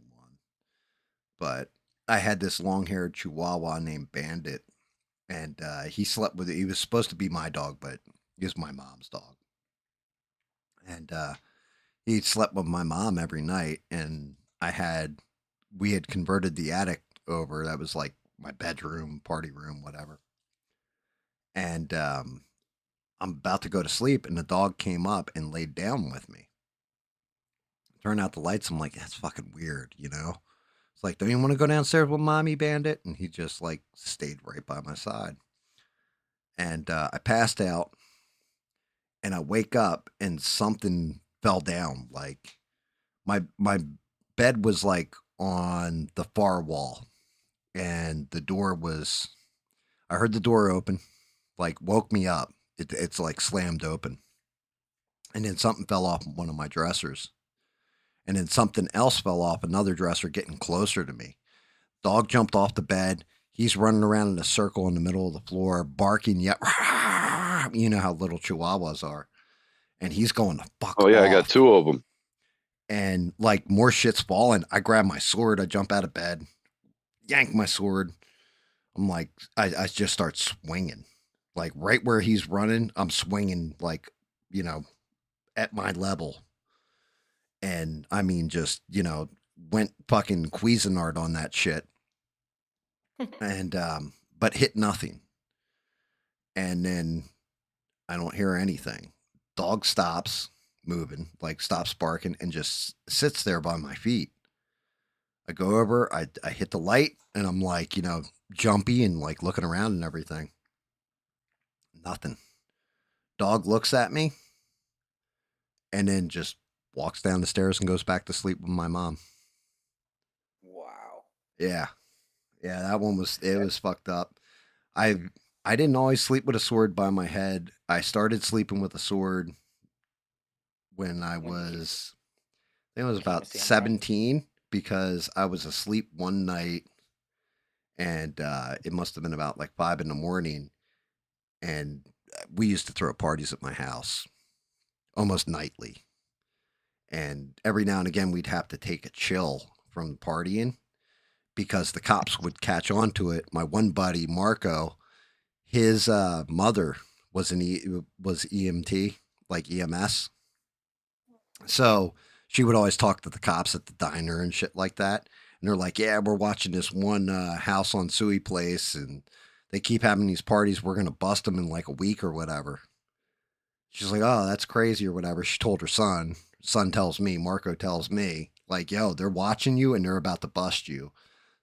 but I had this long-haired Chihuahua named Bandit, and he slept with. He was supposed to be my dog, but he was my mom's dog, and he slept with my mom every night. And we had converted the attic over. That was like my bedroom, party room, whatever. And I'm about to go to sleep, and the dog came up and laid down with me. Turn out the lights. I'm like, that's fucking weird, you know? It's like, don't you want to go downstairs with mommy, Bandit? And he just like stayed right by my side. And I passed out and I wake up and something fell down. Like my bed was like on the far wall and the door was, I heard the door open, like woke me up. It's like slammed open. And then something fell off one of my dressers. And then something else fell off another dresser getting closer to me. Dog jumped off the bed. He's running around in a circle in the middle of the floor, barking yet. You know how little chihuahuas are. And he's going to fuck Oh yeah, I got off. 2 of them. And like more shit's falling. I grab my sword. I jump out of bed, yank my sword. I'm like, I just start swinging. Like right where he's running, I'm swinging like, you know, at my level. And I mean, just, went fucking Cuisinart on that shit. And, but hit nothing. And then I don't hear anything. Dog stops moving, like stops barking, and just sits there by my feet. I go over, I hit the light, and I'm like, jumpy and like looking around and everything. Nothing. Dog looks at me and then just walks down the stairs and goes back to sleep with my mom. Wow. Yeah. Yeah, that one was fucked up. I I didn't always sleep with a sword by my head. I started sleeping with a sword when I When you was I think I was became a about samurai. 17 because I was asleep one night, and it must have been about like 5 in the morning, and we used to throw parties at my house almost nightly, and every now and again we'd have to take a chill from partying because the cops would catch on to it. My one buddy Marco, his mother was EMT, like EMS, so she would always talk to the cops at the diner and shit like that. And they're like, "Yeah, we're watching this one house on Suey Place, and they keep having these parties. We're gonna bust them in like a week or whatever." She's like, "Oh, that's crazy or whatever." She told her son. Son tells me, Marco tells me, like, "Yo, they're watching you and they're about to bust you."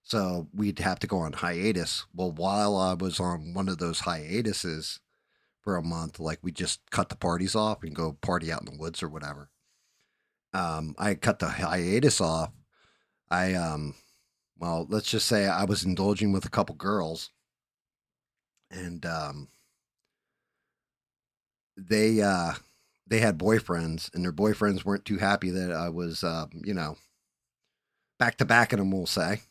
So we'd have to go on hiatus. Well, while I was on one of those hiatuses for a month, like we just cut the parties off and go party out in the woods or whatever. I cut the hiatus off. I well, let's just say I was indulging with a couple girls, and they uh they had boyfriends, and their boyfriends weren't too happy that I was back to back in them, we'll say,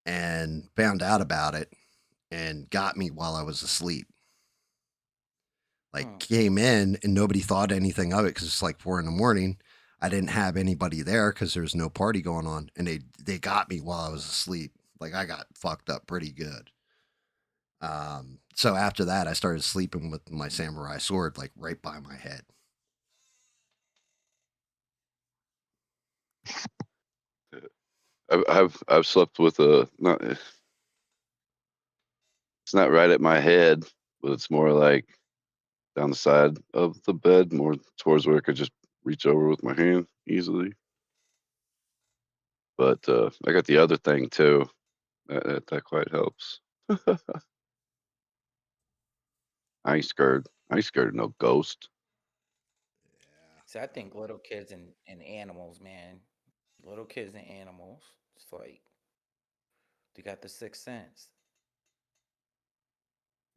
and found out about it and got me while I was asleep. Like Hmm. came in and nobody thought anything of it because it's like 4 in the morning. I didn't have anybody there because there's no party going on, and they got me while I was asleep. Like I got fucked up pretty good. So after that, I started sleeping with my samurai sword like right by my head. I've slept with a not. It's not right at my head, but it's more like down the side of the bed, more towards where I could just reach over with my hand easily. But I got the other thing too. That quite helps. I ain't scared. I ain't scared of no ghost. See, I think little kids and animals, man. Little kids and animals. It's like they got the sixth sense.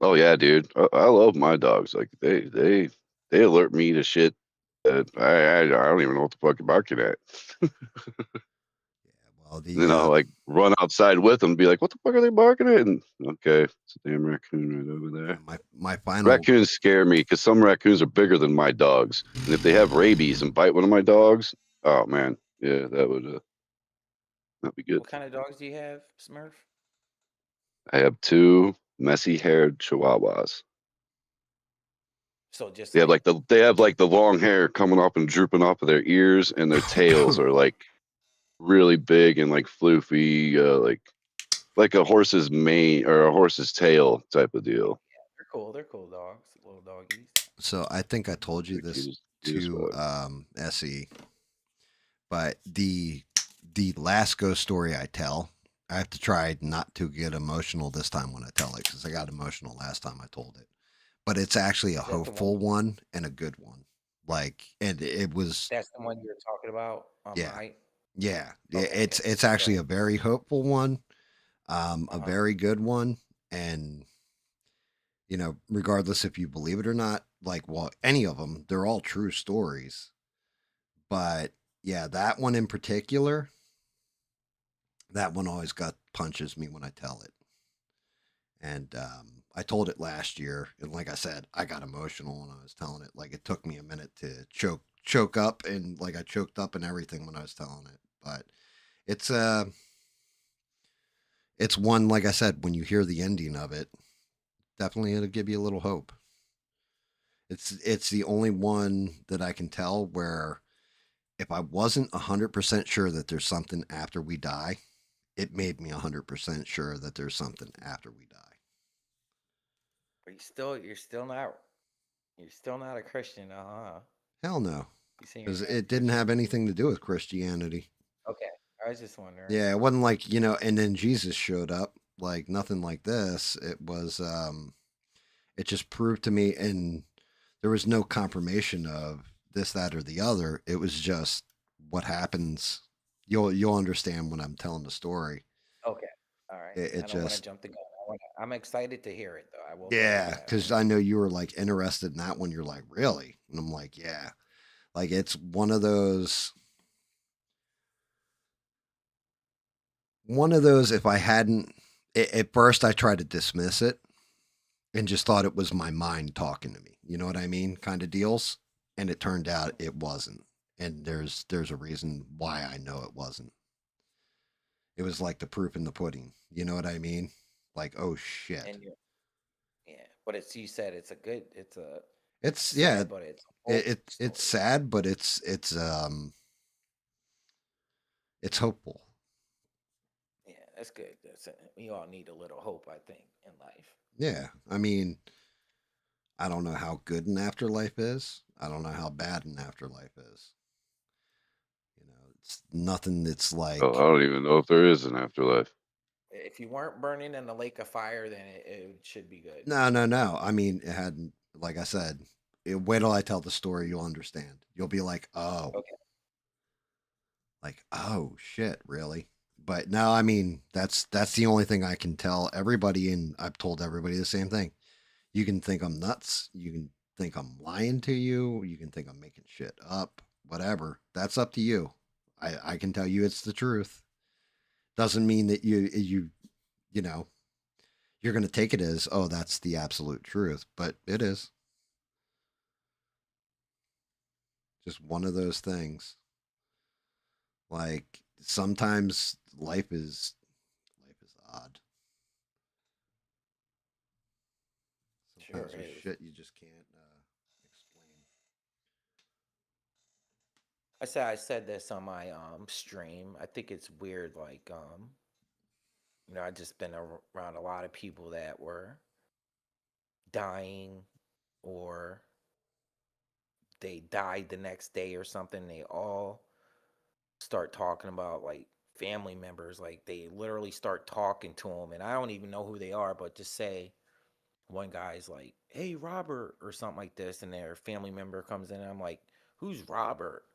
Oh yeah, dude. I love my dogs. Like they alert me to shit that I don't even know what the fuck you're barking at. Yeah, well, Like run outside with them, be like, "What the fuck are they barking at?" And okay, it's a damn raccoon right over there. my final Raccoons scare me because some raccoons are bigger than my dogs, and if they have rabies and bite one of my dogs, oh man, yeah, that'd be good. What kind of dogs do you have, Smurf? I have two messy-haired Chihuahuas. So just They have like the long hair coming up and drooping off of their ears, and their tails are like really big and like floofy, like a horse's mane or a horse's tail type of deal. they're cool. They're cool dogs, little doggies. so I think I told you The this cutest to fuck. SE, but the last ghost story I tell, I have to try not to get emotional this time when I tell it because I got emotional last time I told it. But it's actually a Is that the one? hopeful one and a good one. Like, and it was, That's the one you were talking about on yeah, my. yeah. Okay, okay, It's actually good. a very hopeful one, Uh a huh. very good one, and regardless if you believe it or not, like, well, any of them, they're all true stories. But yeah, that one in particular, that one always got punches me when I tell it. And I told it last year, and like I said, I got emotional when I was telling it. Like it took me a minute to choke up, and like I choked up and everything when I was telling it. But it's it's one, like I said, when you hear the ending of it, definitely it'll give you a little hope. It's the only one that I can tell where if I wasn't 100% sure that there's something after we die, it made me 100% sure that there's something after we die. But you're still not a Christian, huh? Hell no, You say you're because not it a didn't Christian. have anything to do with Christianity. Okay, I was just wondering. Yeah, it wasn't like, and then Jesus showed up, like nothing like this. It was it just proved to me, and there was no confirmation of this, that, or the other. It was just what happens. You'll understand when I'm telling the story. Okay, all right. It I don't want to just jump the gun. I'm excited to hear it though. I will tell you yeah, that. because I know you were like interested in that one. You're like, really? And I'm like, yeah. Like it's one of those one of those. If I hadn't, at first I tried to dismiss it and just thought it was my mind talking to me. You know what I mean? Kind of deals. And it turned out it wasn't. And there's a reason why I know it wasn't. It was like the proof in the pudding. You know what I mean? Like, oh shit. And yeah, but you said it's a good, it's It's yeah, sad, but it's a hopeful it's story. sad, but it's hopeful. Yeah, that's good. We all need a little hope, I think, in life. Yeah. I mean, I don't know how good an afterlife is. I don't know how bad an afterlife is. You know, it's nothing that's Well, I like don't even know if there is an afterlife. If you weren't burning in the lake of fire, then it should be good. no. I mean, it hadn't. Like I said, wait till I tell the story. You'll understand. You'll be Okay. like, oh shit, really? But no, I mean, that's the only thing I can tell everybody, and I've told everybody the same thing. You can think I'm nuts. You can think I'm lying to you. You can think I'm making shit up. Whatever. That's up to you. I can tell you it's the truth. Doesn't mean that you know you're going to take it as, oh, that's the absolute truth, but it is just one of those things. Like sometimes life is odd. Sure Sometimes there's is. shit you just can't explain. I said this on my stream. I think it's weird, like I just been around a lot of people that were dying or they died the next day or something. They all start talking about like family members, like they literally start talking to them, and I don't even know who they are, but just say one guy's like, "Hey, Robert," or something like this, and their family member comes in, and I'm like, "Who's Robert?"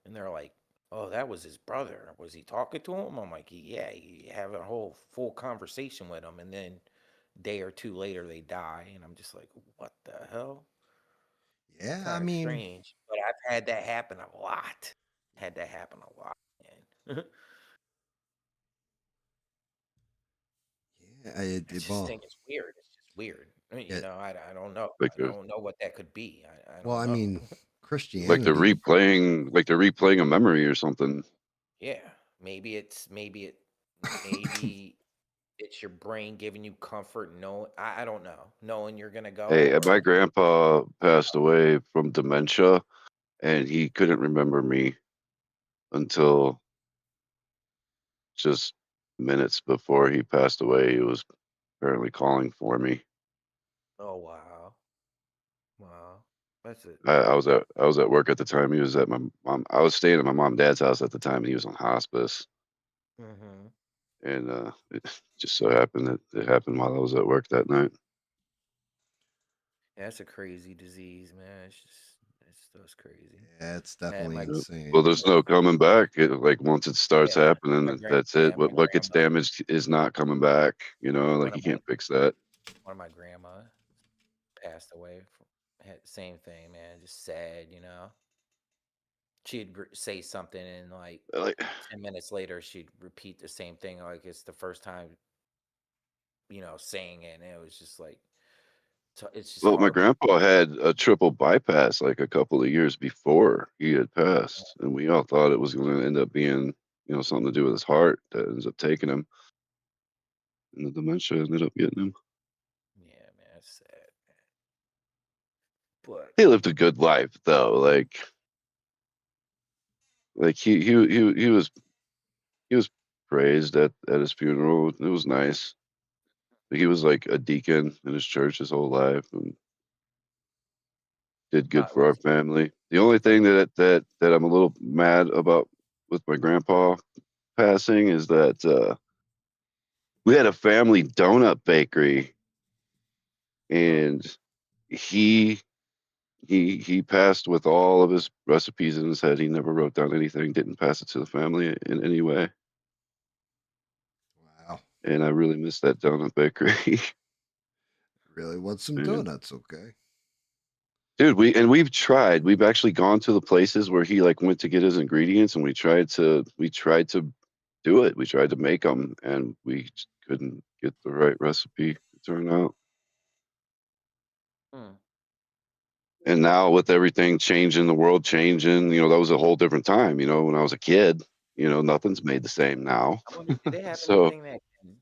And they're like, "Oh, that was his brother. Was he talking to him?" I'm like, "Yeah, he have a whole full conversation with him," and then day or two later they die, and I'm just like, "What the hell?" Yeah, I Kind of mean, strange, but I've had that happen a lot. Had that happen a lot, man. yeah, I just well, think it's weird. It's just weird. it, I don't know. Like I the don't know what that could be. I well, don't I know. mean, like they're Christianity, replaying like they're replaying a memory or something. Yeah, maybe it's your brain giving you comfort. No, I don't know. Knowing you're gonna go, Hey, my or grandpa passed away from dementia, and he couldn't remember me until just minutes before he passed away. He was apparently calling for me. oh wow, wow, that's it. I was at work at the time. He was at my mom. I was staying at my mom and dad's house at the time, and he was on hospice. Mm-hmm. And it just so happened that it happened while I was at work that night. Yeah, that's a crazy disease, man. It's crazy. yeah, it's Man, definitely Yeah. Well, insane. there's no coming back. Like once it starts yeah, happening, that's it. my What gets grandma, damaged is not coming back. one Like of you my can't fix that. one of my grandma passed away. Had the same thing, man. Just sad, She'd say something, and like Like, 10 minutes later, she'd repeat the same thing, like it's the first time, saying it, and it was just like it's just well, my heartbreaking. grandpa had a triple bypass like a couple of years before he had passed, and we all thought it was going to end up being, something to do with his heart that ends up taking him, and the dementia ended up getting him. Yeah, man, it's sad, but He lived a good life though. Like he was praised at his funeral. It was nice. He was like a deacon in his church his whole life and did good for our was he family. The only was thing that I'm a little mad about with my grandpa passing is that we had a family donut bakery, mm, and he he passed with all of his recipes in his head. He never wrote down anything, didn't pass it to the family in any way. Wow, And I really miss that donut bakery. really want some Man. donuts? Okay. Dude, we've tried. We've actually gone to the places where he like went to get his ingredients, and we tried to do it. We tried to make them, and we just couldn't get the right recipe to turn out. Hmm. And now with everything changing, the world changing, that was a whole different time. When I was a kid, nothing's made the same now. I wonder, do they have So anything that can it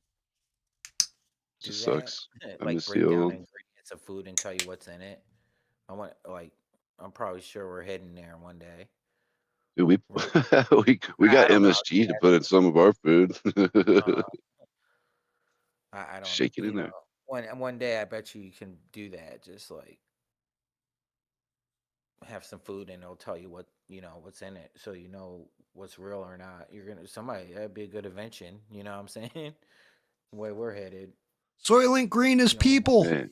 do just that? sucks. I Like miss the break down old. ingredients of food and tell you what's in it? I want like I'm probably sure we're heading there one day. Dude, we We're, we I got don't know. MSG to put in some of our food. Uh, I don't, Shake it in there. one day I bet you can do that. Just like have some food and it'll tell you what's in it, so you know what's real or not. That'd be a good invention. You know what I'm saying? The way we're headed. Soylent Green is people. Man,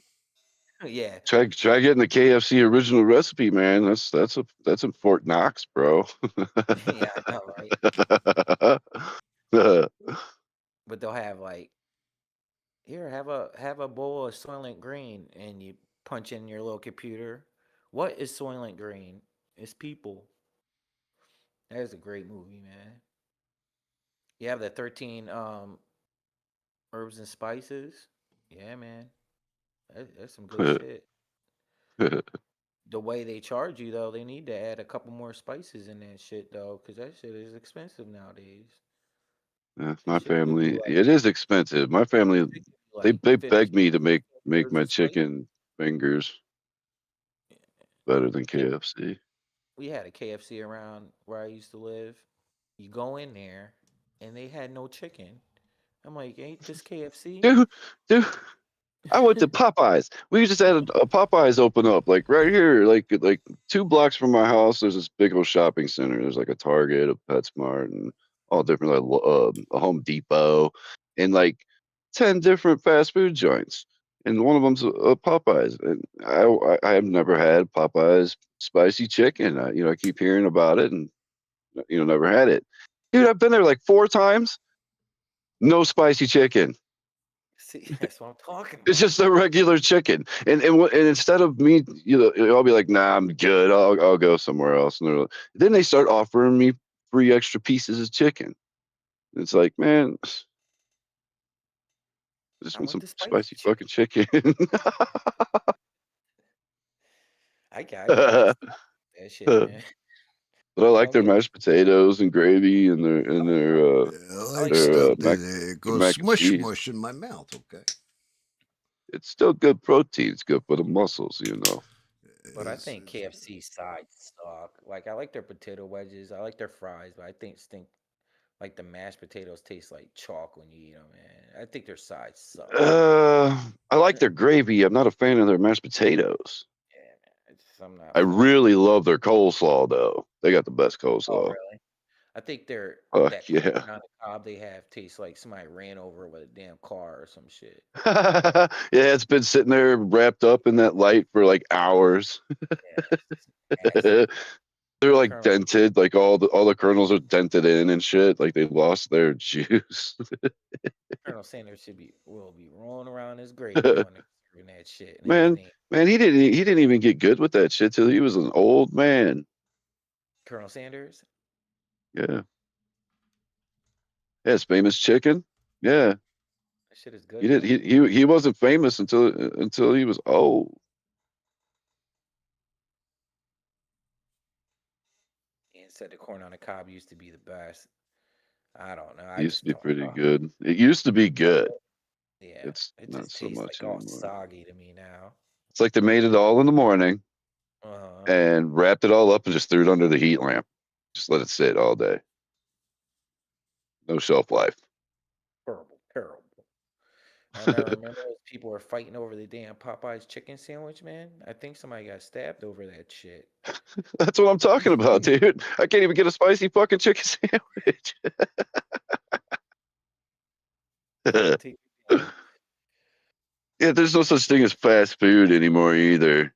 Yeah. try getting the KFC original recipe, man. That's in Fort Knox, bro. Yeah, I know, right? But they'll have like, here, have a bowl of Soylent Green, and you punch in your little computer. What is Soylent Green? It's people. That is a great movie, man. You have the 13 herbs and spices. Yeah, man. That's some good shit. The way they charge you though, they need to add a couple more spices in that shit though, because that shit is expensive nowadays. Yeah, They my should give you family, like it is expensive. My family, they give you they like they 50 begged me to make herbs my and spices. chicken fingers better than KFC. We had a KFC around where I used to live. You go in there and they had no chicken. I'm like, ain't this KFC? Dude, I went to Popeyes. We just had a Popeyes open up, like right here, like 2 blocks from my house. There's this big old shopping center. There's like a Target, a PetSmart, and all different, like a Home Depot, and like 10 different fast food joints. And one of them's a Popeyes. And I have never had Popeyes spicy chicken. I keep hearing about it, and never had it. Dude, I've been there like 4 times. No spicy chicken. See, that's what I'm talking It's about. just a regular chicken, and instead of me, I'll be like, nah, I'm good. I'll go somewhere else. And then they start offering me free extra pieces of chicken. It's like, man, I just I want want some the spicy spicy chicken. fucking chicken. I get pissed off at that shit, But man. I I like don't their get. mashed potatoes and gravy and Yeah, I I like like their stuff meat. that their goes mac and smush cheese. mush in my mouth. Okay. It's still good protein. It's good for the muscles. But I think KFC sides suck. Like I like their potato wedges. I like their fries, but I think like the mashed potatoes taste like chalk when you eat them, man. I think their sides suck. I like their gravy. I'm not a fan of their mashed potatoes. Yeah, man. I'm not I feeling it. really love their coleslaw, though. They got the best Oh, coleslaw. really? I think Fuck that yeah. corn on the cob they have tastes like somebody ran over it with a damn car or some shit. Yeah, it's been sitting there wrapped up in that light for like hours. Yeah, it's just nasty. They're like Colonel dented, like all the kernels are dented in and shit. Like they lost their juice. Colonel Sanders will be rolling around his grave when they're serving that shit in his man, name. man, he didn't even get good with that shit till he was an old man. Colonel Sanders? Yeah. Yes, famous chicken. Yeah. That shit is He good did though. he wasn't famous until he was old. And said the corn on the cob used to be the best. I don't know. He I used to just be don't pretty know. good. It used to be good. Yeah, It's it not just so tastes much like all anymore. soggy to me now. It's like they made it all in the morning Uh-huh. and wrapped it all up and just threw it under the heat lamp. Just let it sit all day. No shelf life. Terrible, terrible. And I remember those people were fighting over the damn Popeyes chicken sandwich, man. I think somebody got stabbed over that shit. That's what I'm talking about, dude. I can't even get a spicy fucking chicken sandwich. Fucking take it down. Yeah, there's no such thing as fast food anymore either.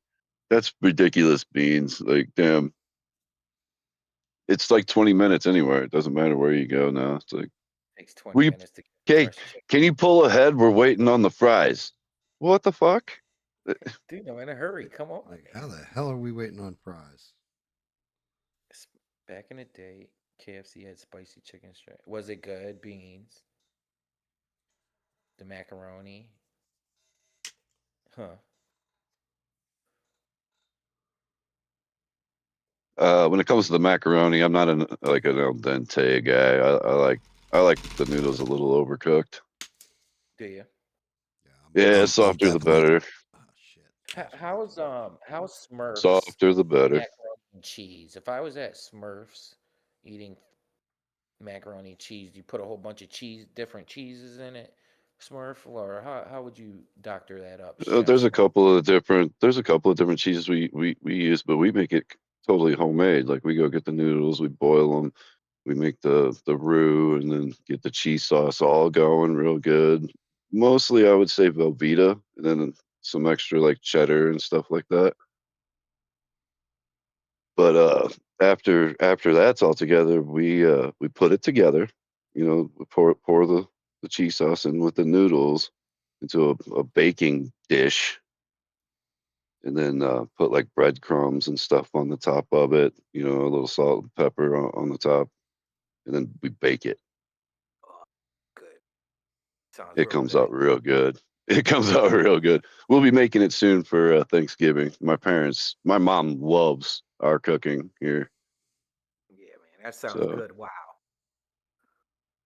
That's ridiculous beans. Like, damn. It's like 20 minutes anywhere. It doesn't matter where you go now. It's like, Takes 20 we, minutes to get okay, fresh chicken. can you pull ahead? We're waiting on the fries. What the fuck? Dude, I'm in a hurry. Come on, Like, man. how the hell are we waiting on fries? Back in the day, KFC had spicy chicken strip. Was it good? Beans, the macaroni, huh? When it comes to the macaroni, I'm not like an al dente guy. I like the noodles a little overcooked. Do you? Yeah, I'm softer the definitely. better. Oh shit. How's Smurfs Softer the better. macaroni and cheese? If I was at Smurfs eating macaroni and cheese, you put a whole bunch of different cheeses in it, Smurf, or how would you doctor that up, Chef There's a Smurf? couple of different cheeses we use, but we make it totally homemade. Like we go get the noodles, we boil them, we make the roux, and then get the cheese sauce all going real good. Mostly, I would say Velveeta, and then some extra like cheddar and stuff like that. But after that's all together, we put it together. We pour the cheese sauce in with the noodles into a baking dish, and then put like breadcrumbs and stuff on the top of it. A little salt and pepper on the top, and then we bake it. Oh, good. Sounds It real comes good. out real good. It comes out real good. We'll be making it soon for Thanksgiving. My mom loves our cooking here. Yeah, man, that sounds So good. Wow.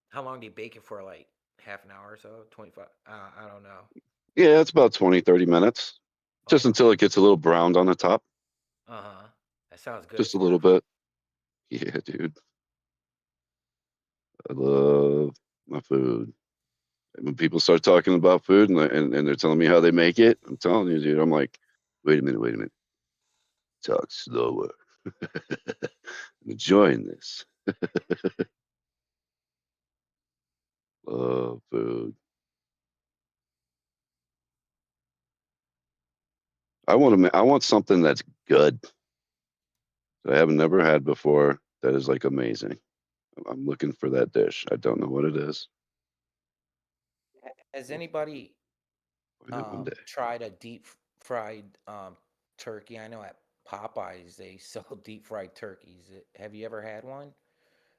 How long do you bake it for? Like half an hour or so? 25? I don't know. yeah, it's about 20, 30 minutes, just Okay. until it gets a little browned on the top, Uh-huh. That sounds good, just a little Smurf. bit. Yeah, dude, I love my food. And when people start talking about food and they're telling me how they make it, I'm telling you, dude, I'm like, wait a minute, talk slower. I'm enjoying this. Love food. I want something that's good that I have never had before that is like amazing. I'm looking for that dish. I don't know what it is. Has We'll anybody find out one day. tried a fried turkey? I know at Popeyes they sell deep fried turkeys. Have you ever had one?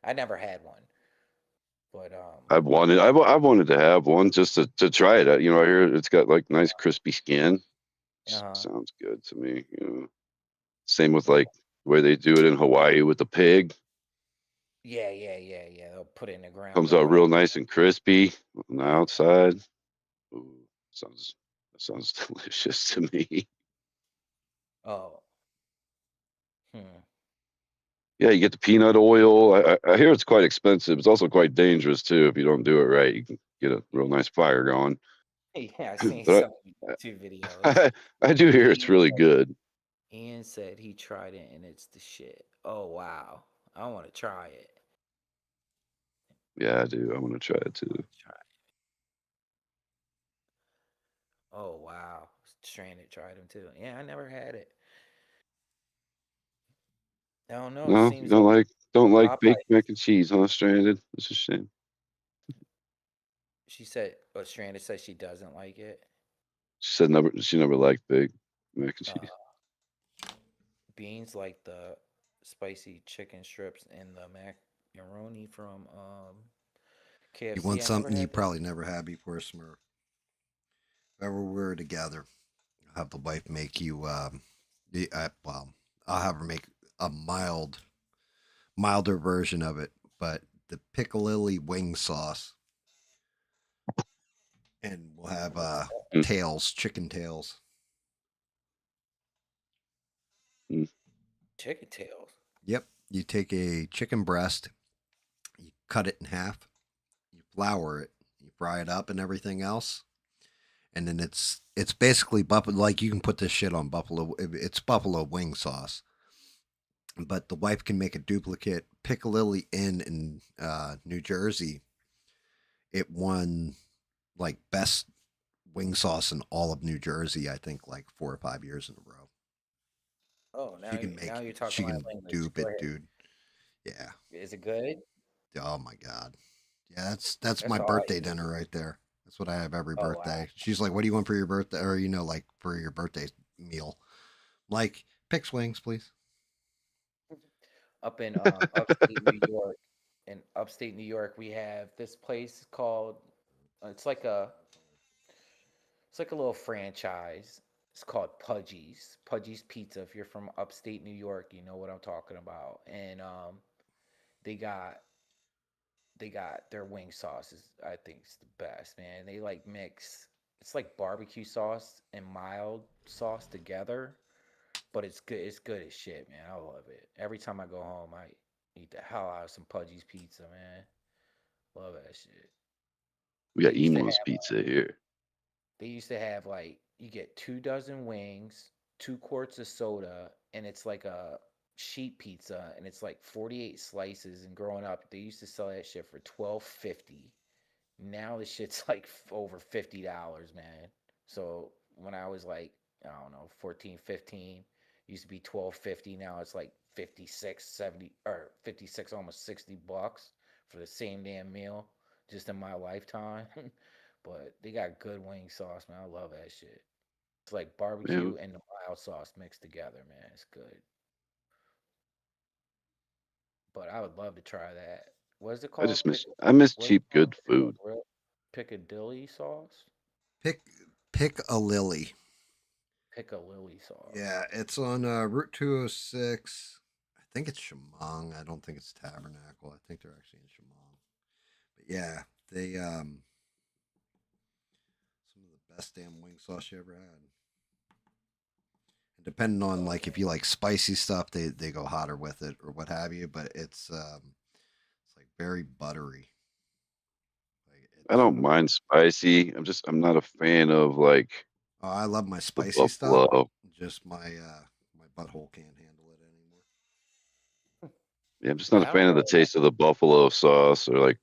I never had one, but I've wanted to have one just to try it. I hear it's got like nice crispy skin. uh-huh. Sounds good to me. Same with Yeah. like the way they do it in Hawaii with the pig. Yeah. They'll put it in the ground. Comes They'll out put like real nice and crispy on the outside. Ooh, sounds that sounds delicious to me. oh, hmm. Yeah, you get the peanut oil. I hear it's quite expensive. It's also quite dangerous too if you don't do it right. You can get a real nice fire going. Yeah, I seen But some YouTube videos. I do hear it's Ian really said, good. Ian said he tried it and it's the shit. Oh wow, I want to try it. Yeah, I do. I want to try it I too. want to try it. Oh wow, Stranded tried them too. Yeah, I never had it. I don't know. It No, you seems like don't like Popeye. baked mac and cheese, huh? Stranded. It's a shame. She said, but Stranded said she doesn't like it. She never liked baked mac and Uh, cheese. Beans like the spicy chicken strips and the macaroni from You KFC. want I never something you had that. probably never had before, Smurf. If ever we were together, I'll have the wife make you. Well, I'll have her make a milder version of it, but the piccalilli wing sauce, and we'll have What's that? Mm, tails, chicken tails. mm, Chicken tails. Yep, you take a chicken breast, you cut it in half, you flour it, you fry it up, and everything else. And then it's basically buffalo. Like you can put this shit on buffalo. It's buffalo wing sauce, but the wife can make a duplicate. Piccalilli Inn in New Jersey, it won like best wing sauce in all of New Jersey. I think like 4 or 5 years in a row. Oh, She can now make. you're talking She my can language. dupe Go it, ahead. dude. Yeah. Is it good? Oh my god. Yeah, that's That's my all I birthday eat. dinner right there. That's what I have every Oh wow. birthday. She's like, "What do you want for your birthday?" Or like for your birthday meal. Like, pick wings, please. Up in upstate New York. In upstate New York, we have this place called. It's like a little franchise. It's called Pudgy's Pizza. If you're from upstate New York, you know what I'm talking about. And they got their wing sauce is, I think, is the best, man. They like mix. It's like barbecue sauce and mild sauce together, but it's good. It's good as shit, man. I love it. Every time I go home, I eat the hell out of some Pudgy's Pizza, man. Love that shit. We They got used to Emo's have Pizza here. like you get 2 dozen wings, 2 quarts of soda, and it's like a sheet pizza, and it's like 48 slices. And growing up, they used to sell that shit for $12.50. Now this shit's like over $50, man. So when I was like, I don't know, 14, 15, used to be $12.50. Now it's like 56, 70, or 56, almost $60 for the same damn meal just in my lifetime. But they got good wing sauce, man. I love that shit. It's like Yeah, barbecue and the mild sauce mixed together, man. It's good. But I would love to try that. What is it called? I miss What is it cheap called? good food. Piccadilly sauce? Pick a lily. Piccalilli sauce. Yeah, it's on Route 206. I think it's Shamong. I don't think it's Tabernacle. I think they're actually in Shamong. But yeah, they some of the best damn wing sauce you ever had. And depending on Oh like if you like spicy stuff, they go hotter with it or what have you. But it's like very buttery. Like I it's don't mind spicy. I'm not a fan of like oh, I love my the spicy stuff. buffalo. Just my butthole can't handle it anymore. Yeah, I'm just not a yeah, I don't fan of the really like. taste of the buffalo sauce or like,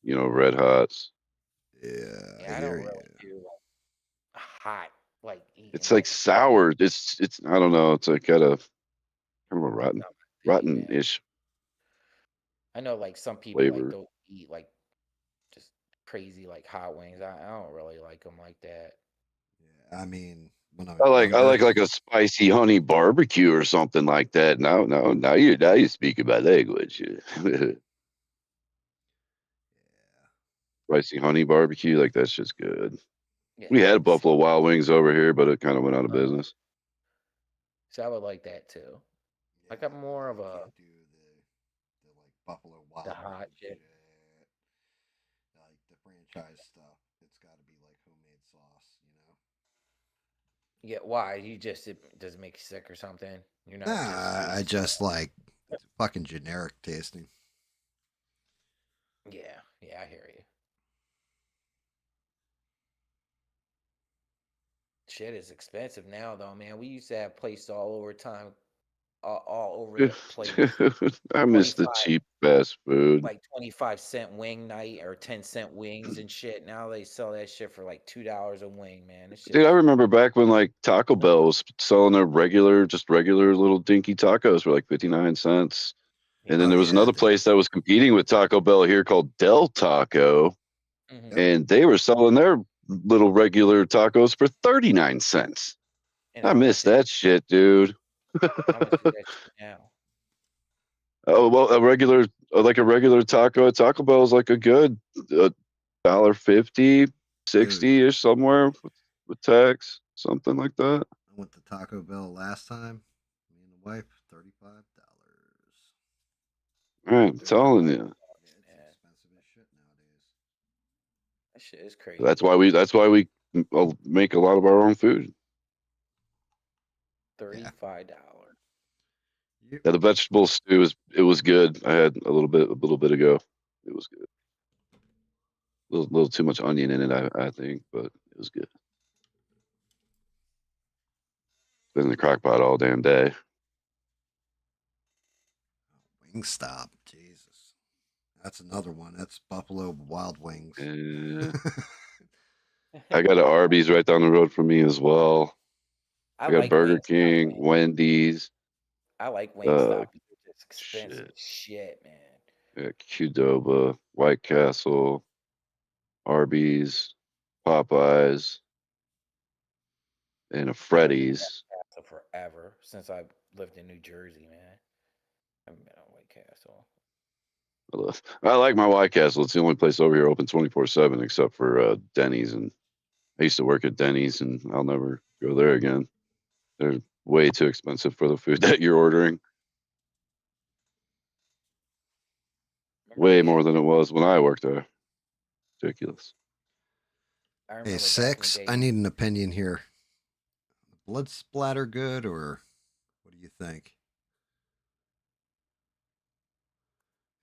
Red Hots. Yeah, I Yeah, I don't hear really you. do like hot, like eating It's like like sour. It's I don't know. It's like got a kind of a not my thing, man. rotten-ish I know like some people like flavor. they'll eat like just crazy like hot wings. I don't really like them like that. Yeah, I mean, when I I was younger, like a spicy honey barbecue or something like that. Now you speak my language. Spicy honey barbecue, like that's just good. Yeah, We had see, Buffalo Wild Wings over here, but it kind of went out of business. so I would like that too. Like I'm yeah, more of I a can't do the like Buffalo the Wild hot Wings shit. shit. Like the franchise stuff. It's got to be like homemade sauce, you know. Yeah, why? You just it does it make you sick or something? You're not just Nah, I used. just like fucking generic tasting. Yeah, yeah, I hear you. Shit is expensive now, though, man. We used to have places all over time, all over the place. Dude, I miss the 25, cheap fast food. like 25-cent wing night or 10-cent wings and shit. Now they sell that shit for like $2 a wing, man. This shit Dude, I is remember back when like Taco Bell was selling their regular little dinky tacos for like 59 cents. And then Oh yeah. there was yeah, another place that was competing with Taco Bell here called Del Taco, Hmm. yep. and they were selling their little regular tacos for 39 cents. And I miss that shit, dude. how much is that shit now? Oh, well, a regular taco at Taco Bell is like a good $1.50, Dude, 60-ish somewhere with tax, something like that. I went to Taco Bell last time. Me and the wife, $35. I'm telling 35, you. Yeah, it's man. expensive as shit nowadays. That shit is crazy. That's why we make a lot of our own food. Yeah. $35. You, Yeah, the vegetable stew was good. I had a little bit ago. It was good. Little too much onion in it, I think, but it was good. Been in the crock pot all damn day. Wingstop, Jesus. That's another one. That's Buffalo Wild Wings. And I got an Arby's right down the road from me as well. I I got like Burger Wingstop, King, man. Wendy's, I like uh, Wingstop because it's expensive shit, as shit, man. Qdoba, White Castle, Arby's, Popeyes, and a I haven't been Freddy's. back to forever since I lived in New Jersey, man. I haven't been on White Castle. I like my White Castle. It's the only place over here open 24/7, except for Denny's. And I used to work at Denny's, and I'll never go there again. They're way too expensive for the food that you're ordering. Remember Way they more had, than it was when I worked there. Ridiculous. I Hey, remember back in the 6, day. I need an opinion here. Blood splatter good, or what do you think?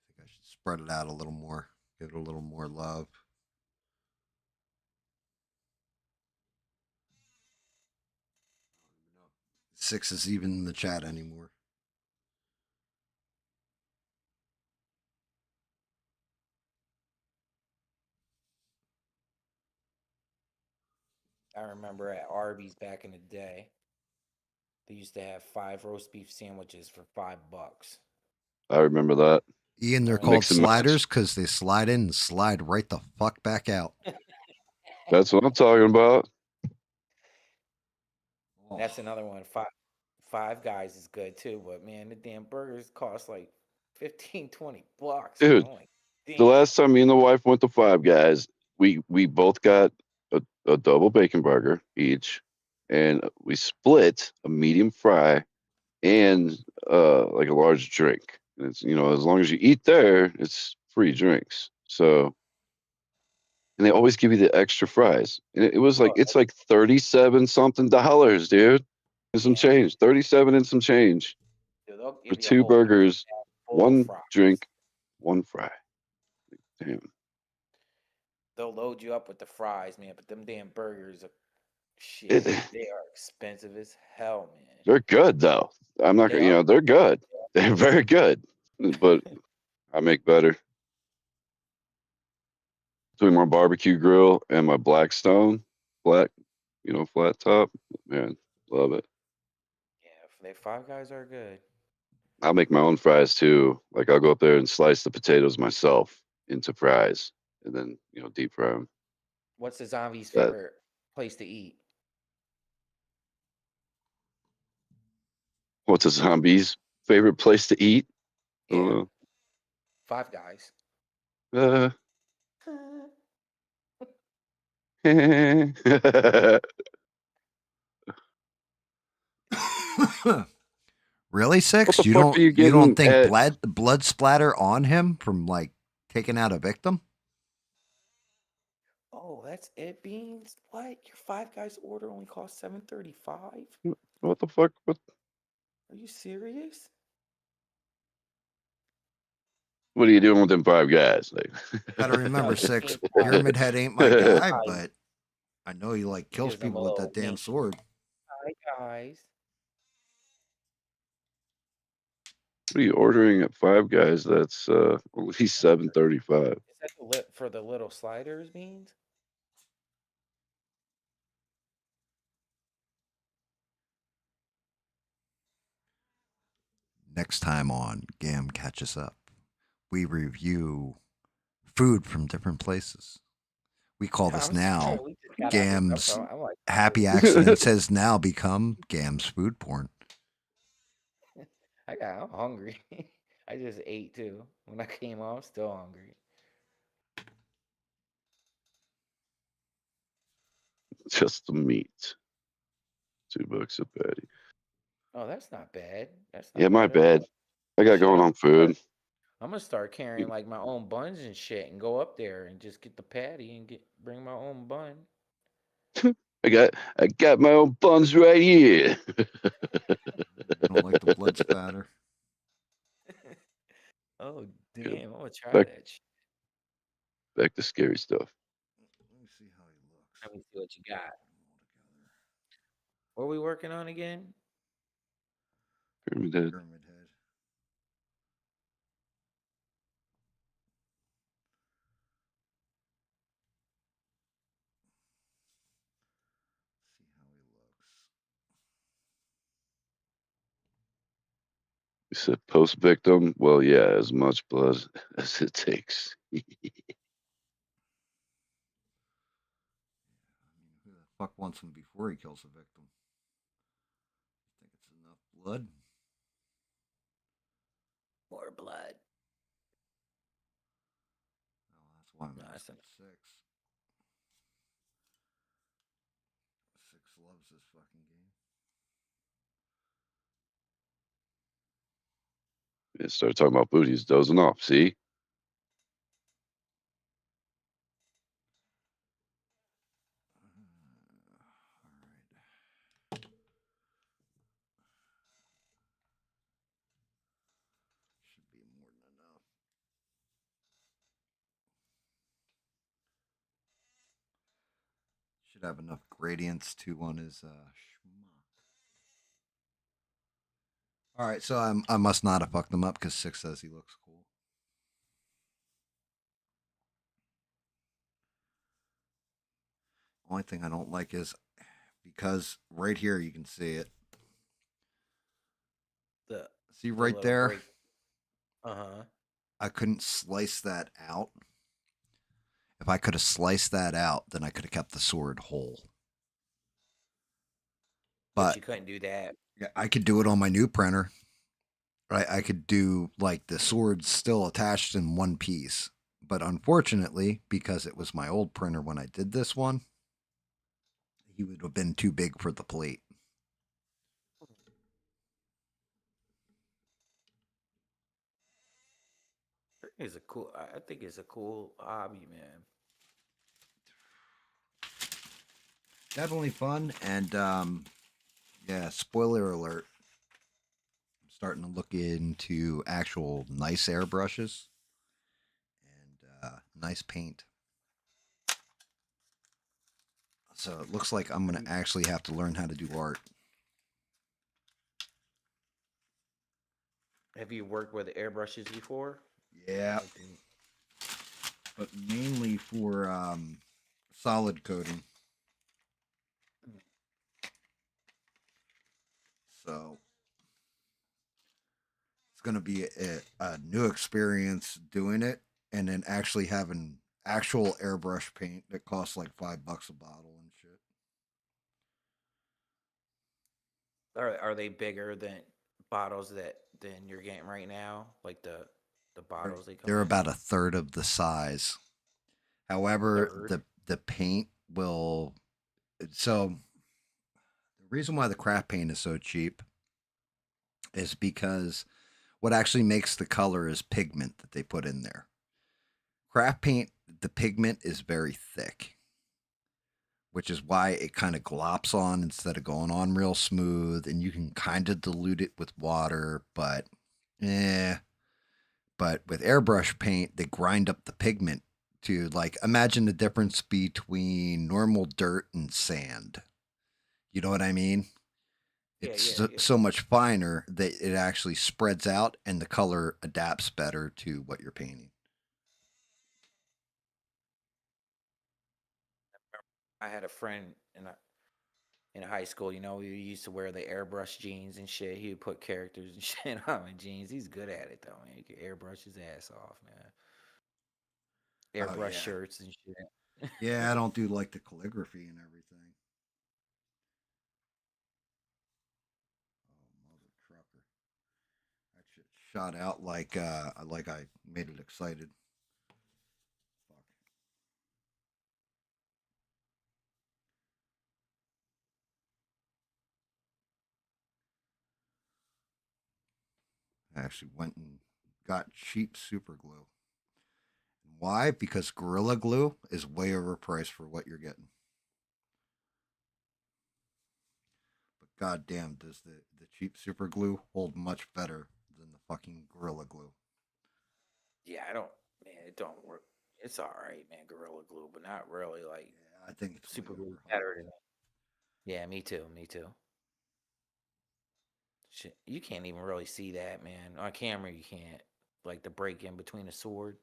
I think I should spread it out a little more, give it a little more love. 6 is even in the chat anymore. I remember at Arby's back in the day, they used to have 5 roast beef sandwiches for $5. I remember that. Ian, they're Remember called Mix and match. sliders because they slide in and slide right the fuck back out. That's what I'm talking about. That's another one. Five Guys is good too, but man, the damn burgers cost like 15, $20, man. Dude, I'm like, the damn. last time me and the wife went to Five Guys, we both got a double bacon burger each, and we split a medium fry and like a large drink. And it's, as long as you eat there, it's free drinks. So, and they always give you the extra fries. And it was like Oh, it's like 37 something dollars, dude. And some yeah, change. 37 and some change dude, they'll for give you a two whole big burgers, bag full of one fries. drink, one fry. Damn. They'll load you up with the fries, man. But them damn burgers are It, shit. They are expensive as hell, man. they're good though. I'm not They gonna, are they're good. They're good. very good. But I make better. Between my barbecue grill and my Blackstone, black, flat top, man, love it. Yeah, they Five Guys are good. I'll make my own fries too. Like I'll go up there and slice the potatoes myself into fries, and then deep fry them. What's the zombie's That favorite place to eat? what's a zombie's favorite place to eat? I Yeah, don't Five Guys. know. Really, What 6? the You fuck are don't you you don't getting think at? blood splatter on him from like taking out a victim? Oh, that's it, Beans. What? Your Five Guys order only cost $7.35? What the fuck? Are you serious? What are you doing with them Five Guys? Like, Gotta remember, No, 6, just being Pyramid Head ain't my what guy, Five but I know he like kills gives them a people with that little damn wink. sword. Hi, guys. are you ordering at Five Guys? That's at least $7.35. Is that the lip for the little sliders, Beans? Next time on GAM Catches Up, we review food from different places. We call this I'm sorry, now we just got on this. GAM's I'm like, happy accidents has now become GAM's food porn. I'm hungry. I just ate too. When I came on, I'm still hungry. Just the meat. $2 a patty. Oh, that's not bad. That's Yeah, not my bad at bad. all. I got Shit, going on food. I'm gonna start carrying like my own buns and shit and go up there and just get the patty and bring my own bun. I got my own buns right here. I don't like the blood spatter. Oh Yeah, damn, I'm gonna try back that shit. back to scary stuff. Let me see how he looks. Let me see what you got. What are we working on again? Pyramid Head. Pyramid Head. See how he looks. You said post victim. Well, yeah, as much blood as it takes. I mean, who the fuck wants him before he kills a victim? Think it's enough blood? That's enough. Six loves this fucking game. It started talking about booties, dozing off. See? All right. Should be more than enough. Should have enough gradients to on his schmuck. All right, so I must not have fucked him up because 6 says he looks cool. Only thing I don't like is because right here you can see it. See right there? Uh-huh. I couldn't slice that out. If I could have sliced that out, then I could have kept the sword whole. But you couldn't do that. Yeah, I could do it on my new printer. I could do like the sword still attached in one piece. But unfortunately, because it was my old printer when I did this one, he would have been too big for the plate. I think it's a cool hobby, man. Definitely fun. And yeah, spoiler alert. I'm starting to look into actual nice airbrushes and nice paint. So it looks like I'm going to actually have to learn how to do art. Have you worked with airbrushes before? Yeah. But mainly for solid coating. So it's going to be a new experience doing it and then actually having actual airbrush paint that costs like $5 a bottle and shit. Are they bigger than bottles than you're getting right now? Like the bottles they come They're in? about a third of the size. However, Third? the paint will. So the reason why the craft paint is so cheap is because what actually makes the color is pigment that they put in there. Craft paint, the pigment is very thick, which is why it kind of glops on instead of going on real smooth. And you can kind of dilute it with water, but But with airbrush paint, they grind up the pigment to like imagine the difference between normal dirt and sand. You know what I mean? It's Yeah. so much finer that it actually spreads out and the color adapts better to what you're painting. I had a friend in high school, he used to wear the airbrush jeans and shit. He would put characters and shit on my jeans. He's good at it though, man. He could airbrush his ass off, man. Oh Airbrush yeah, shirts and shit. yeah. I don't do like the calligraphy and everything. Oh mother trucker! That shit shot out like I made it excited. Fuck. I actually went and got cheap super glue. Why? Because Gorilla Glue is way overpriced for what you're getting. But goddamn, does the cheap super glue hold much better than the fucking Gorilla Glue? Yeah, it don't work. It's all right, man. Gorilla Glue, but not really like Yeah, I think it's way super glue better overhyped. than it. Yeah, me too. Me too. Shit, you can't even really see that, man. On camera, you can't. Like the break in between the sword.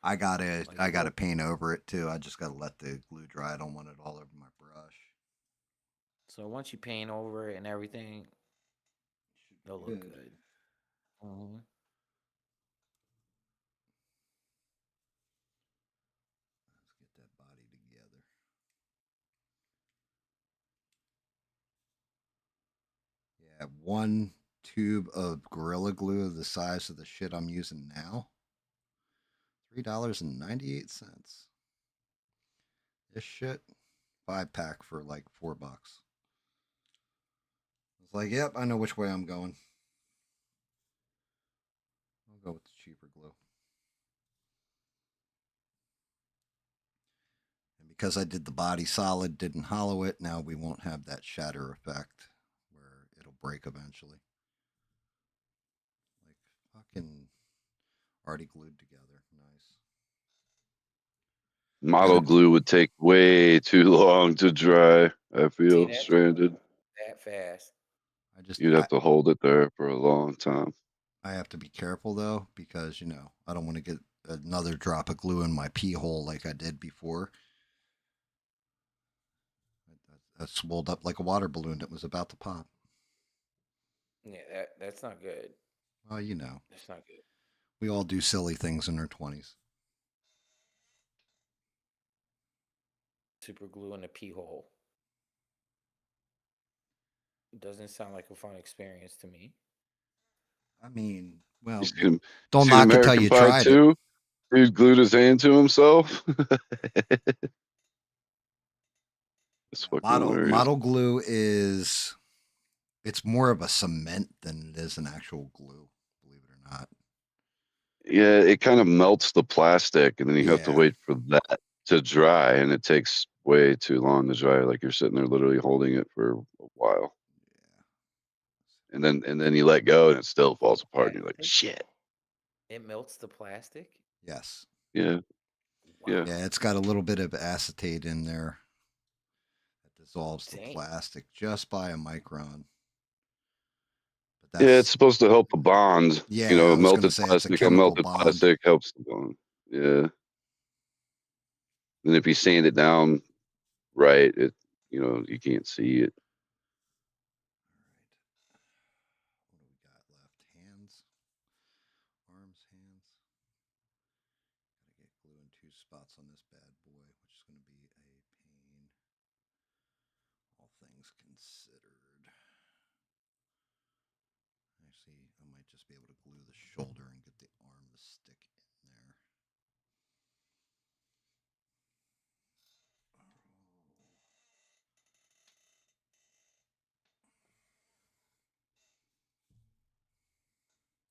Like, I gotta paint over it too. I just gotta let the glue dry. I don't want it all over my brush. so once you paint over it and everything, Should it'll be look good. good. Hmm. Let's get that body together. Yeah, one tube of Gorilla Glue the size of the shit I'm using now. $3.98. This shit, 5-pack for like $4. It's like, yep, I know which way I'm going. I'll go with the cheaper glue. And because I did the body solid, didn't hollow it, now we won't have that shatter effect where it'll break eventually. Like fucking already glued together. Nice. Model glue would take way too long to dry. I feel stranded. That fast. You'd have to hold it there for a long time. I have to be careful though, because I don't want to get another drop of glue in my pee hole like I did before. I swelled up like a water balloon that was about to pop. Yeah, that's not good. Well, that's not good. We all do silly things in our 20s. Super glue in a pee hole. It doesn't sound like a fun experience to me. I mean, well, don't knock it till you tried it. Dude glued his hand to himself. It's fucking model glue is, it's more of a cement than it is an actual glue, believe it or not. Yeah, it kind of melts the plastic, and then you have to wait for that to dry, and it takes way too long to dry. Like you're sitting there literally holding it for a while. Yeah. And then you let go, and it still falls apart, and you're like, shit. It melts the plastic? Yes. Yeah. Wow. Yeah, it's got a little bit of acetate in there that dissolves the plastic just by a micron. But yeah, it's supposed to help the bond. Yeah, melted plastic on melted plastic helps the bond. Yeah. And if you sand it down right, it you can't see it. What do we got left? Hands, arms, hands. Gotta get glue in 2 spots on this bad boy, which is going to be a pain. All things considered. Actually, I might just be able to glue the shoulder and get the arm to stick in there.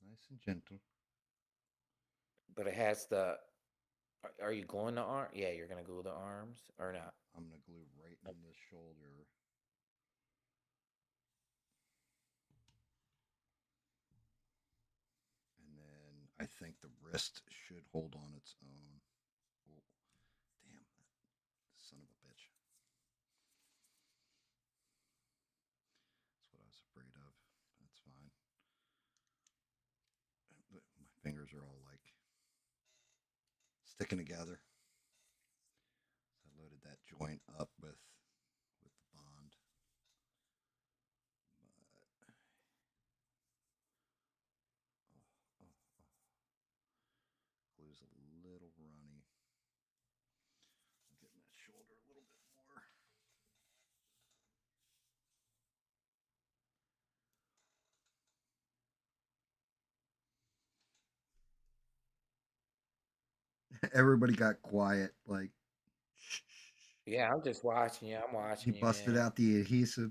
Nice and gentle. But it has the. Are you gluing the arm? Yeah, you're gonna glue the arms or not? I'm gonna glue right in the shoulder. And then I think the wrist should hold on its own. Oh, damn, son of a bitch. That's what I was afraid of. That's fine. My fingers are all like sticking together. I loaded that joint up with the bond. Glue's a little runny. I'm getting that shoulder a little bit more. Everybody got quiet, like. Yeah, I'm just watching you. I'm watching you. He busted out the adhesive.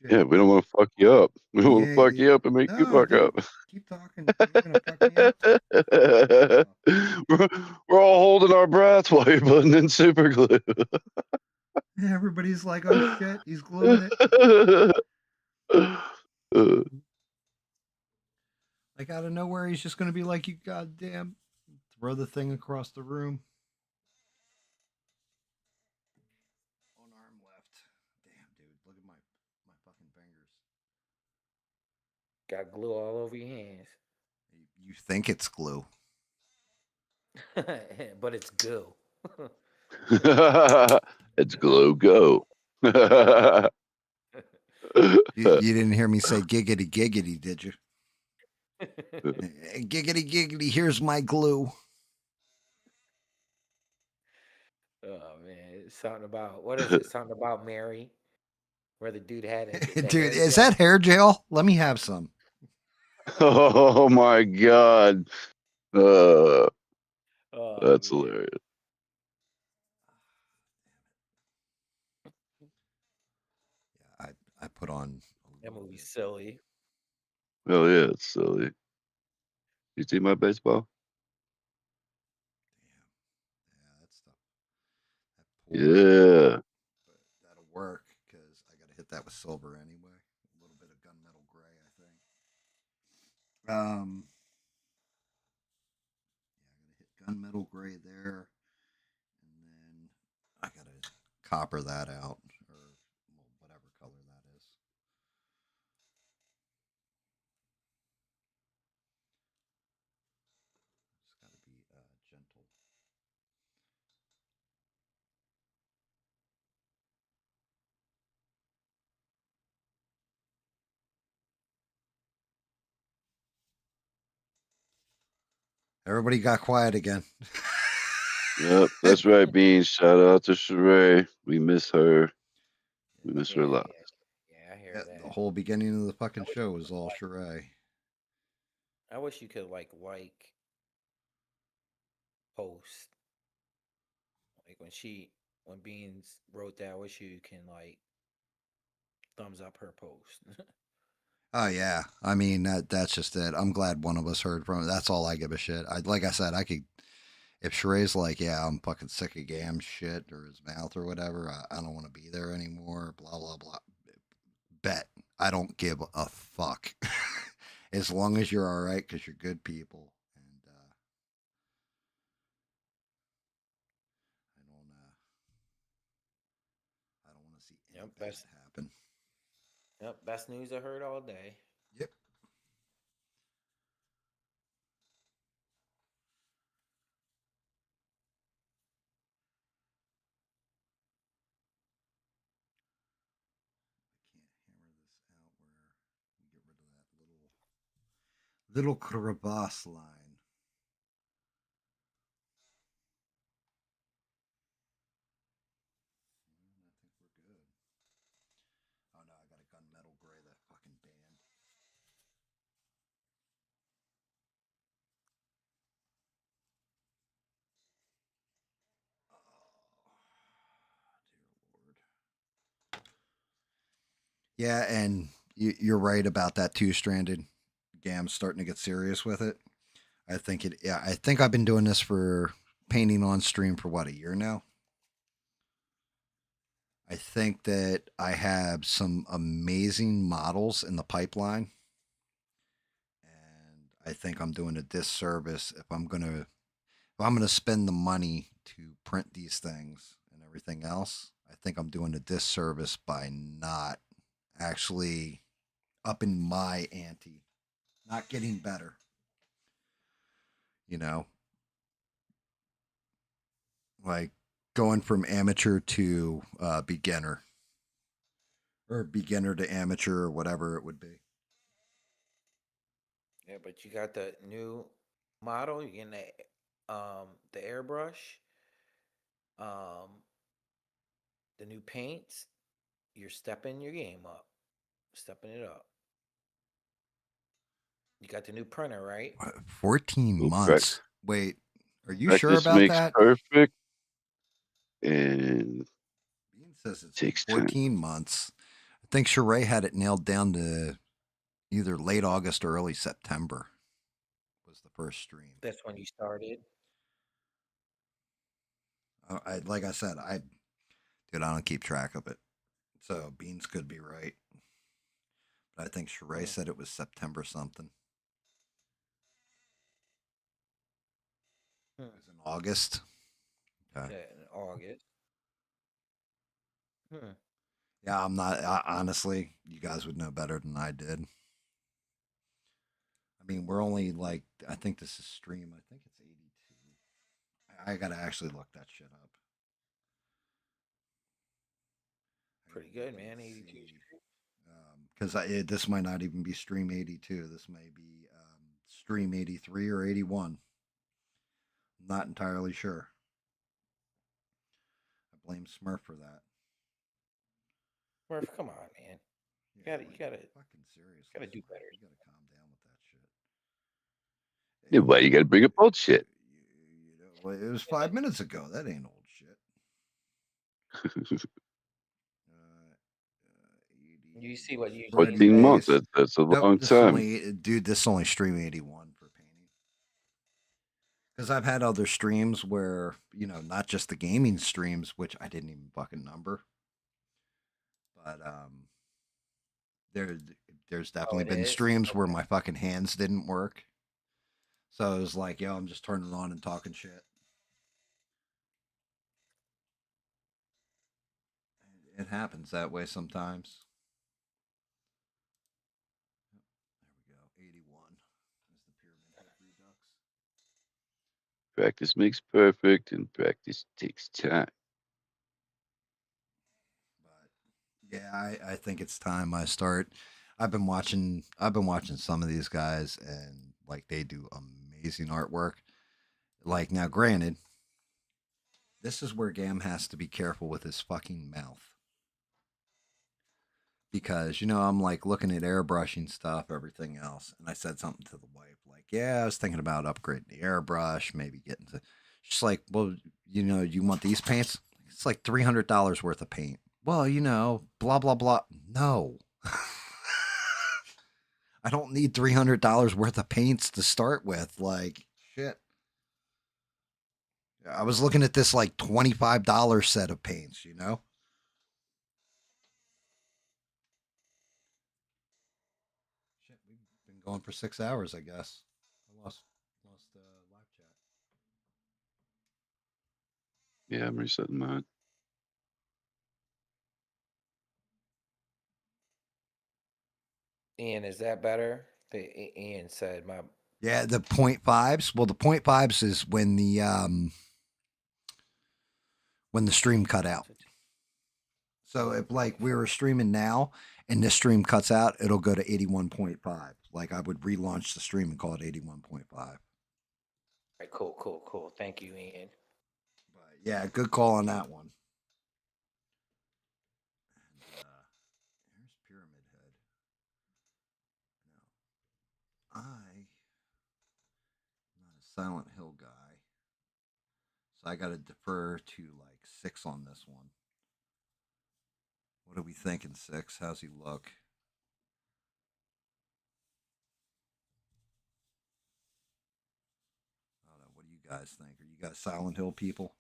Shit. Yeah, we don't want to fuck you up. We don't want to fuck you up and make you fuck up. Keep talking. You're gonna fuck me up. We're all holding our breath while you're putting in super glue. Everybody's like, "Oh shit, he's gluing it." Like out of nowhere, he's just gonna be like, "You goddamn, throw the thing across the room." One arm left. Damn, dude, look at my fucking fingers. Got glue all over your hands. You think it's glue, but it's goo. It's glue go. You didn't hear me say giggity giggity, did you? Giggity giggity, here's my glue. Oh man, it's something about, what is it? Something about Mary, where the dude had it. Dude, is that hair gel? Let me have some. Oh my god. That's hilarious. put on a That little movie's bit. silly. Oh yeah, it's silly. You see my baseball? Damn. Yeah, that stuff. That pool. Yeah. But that'll work because I got to hit that with silver anyway. A little bit of gunmetal gray, I think. Yeah, I'm gonna hit gunmetal gray there, and then I gotta copper that out, or well, whatever color that is. It's gotta be gentle. Everybody got quiet again. Yep, that's right, Beans. Shout out to Sheree. We miss her. We miss her a Yeah, lot. yeah, I hear Yeah, the that. whole beginning of the I fucking wish show you was could all like. Sheree. I wish you could like post like when Beans wrote that. I wish you can like thumbs up her post. Oh yeah, I mean that's just it. I'm glad one of us heard from it. That's all I give a shit. Like I said, I could if Sheree's like, yeah, I'm fucking sick of GAM shit or his mouth or whatever. I don't want to be there anymore. Blah blah blah. Bet I don't give a fuck. As long as you're all right, because you're good people, and I don't want to see any Yep, bad happen. best news I heard all day. Yep. I can't hammer this out where we get rid of that little crevasse line. I think we're good. Oh no, I got a gunmetal gray, that fucking band. Oh, dear Lord. Yeah, and you're right about that two-stranded. GAM's starting to get serious with it. I think it. Yeah, I think I've been doing this for painting on stream for what, a year now. I think that I have some amazing models in the pipeline, and I think I'm doing a disservice if I'm gonna spend the money to print these things and everything else. I think I'm doing a disservice by not actually upping my ante, not getting better. You know, like going from amateur to beginner, or beginner to amateur, or whatever it would be. Yeah, but you got the new model. You getting the airbrush, um, the new paints. You're stepping your game up, stepping it up. You got the new printer, right? 14 Well, months. Wait, are you sure practice about makes that? perfect, and Bean says it's been takes time. 14 months. I think Sheree had it nailed down to either late August or early September was the first stream. That's when you started. Like I said, dude, I don't keep track of it. So Beans could be right. But I think Sheree Hmm. said it was September something. Hmm. It was in August. Okay. Said in August. Hmm. Yeah, I'm not, honestly, you guys would know better than I did. I mean, we're only like, I think this is stream. I think it's 82. I got to actually look that shit up. I got Pretty to look good, and man. 82 see. streams. Because this might not even be stream 82. This may be stream 83 or 81. I'm not entirely sure. I blame Smurf for that. Murph, come on, man. Yeah, You like gotta fucking seriously, gotta do Smurf. better. You gotta calm down with that shit. Yeah, why you gotta bring up old shit? Well, it was 5 minutes ago. That ain't old shit. You see what you Brandon 14 months. Bass. That's a Nope, long this is time. only, dude, this is only stream 81 for painting. Because I've had other streams where, not just the gaming streams, which I didn't even fucking number, but there, there's Oh, definitely it been is? streams where Okay. my fucking hands didn't work. So it was like, yo, I'm just turning it on and talking shit. It happens that way sometimes. There we go. 81 is the pyramid head redux. Practice makes perfect, and practice takes time. But yeah, I think it's time I start. I've been watching some of these guys, and like they do amazing artwork. Like, now granted, this is where GAM has to be careful with his fucking mouth. Because, I'm like looking at airbrushing stuff, everything else, and I said something to the wife, like, yeah, I was thinking about upgrading the airbrush, maybe getting to. She's like, well, you want these paints? It's like $300 worth of paint. Well, blah blah blah. No, I don't need $300 worth of paints to start with. Like, shit. I was looking at this like $25 set of paints. Shit, we've been going for 6 hours, I guess. I lost live chat. Yeah, I'm resetting mine. Ian, is that better? Ian said my. Yeah, the 0.5s. Well, the 0.5s is when the stream cut out. So if like we were streaming now and this stream cuts out, it'll go to 81.5. Like I would relaunch the stream and call it 81.5. All right, cool. Thank you, Ian. But yeah, good call on that one. And, here's Pyramid Head. Now, I'm not a Silent Hill guy, so I got to defer to like 6 on this one. What are we thinking, 6? How's he look? I don't know. What do you guys think? Are you guys Silent Hill people?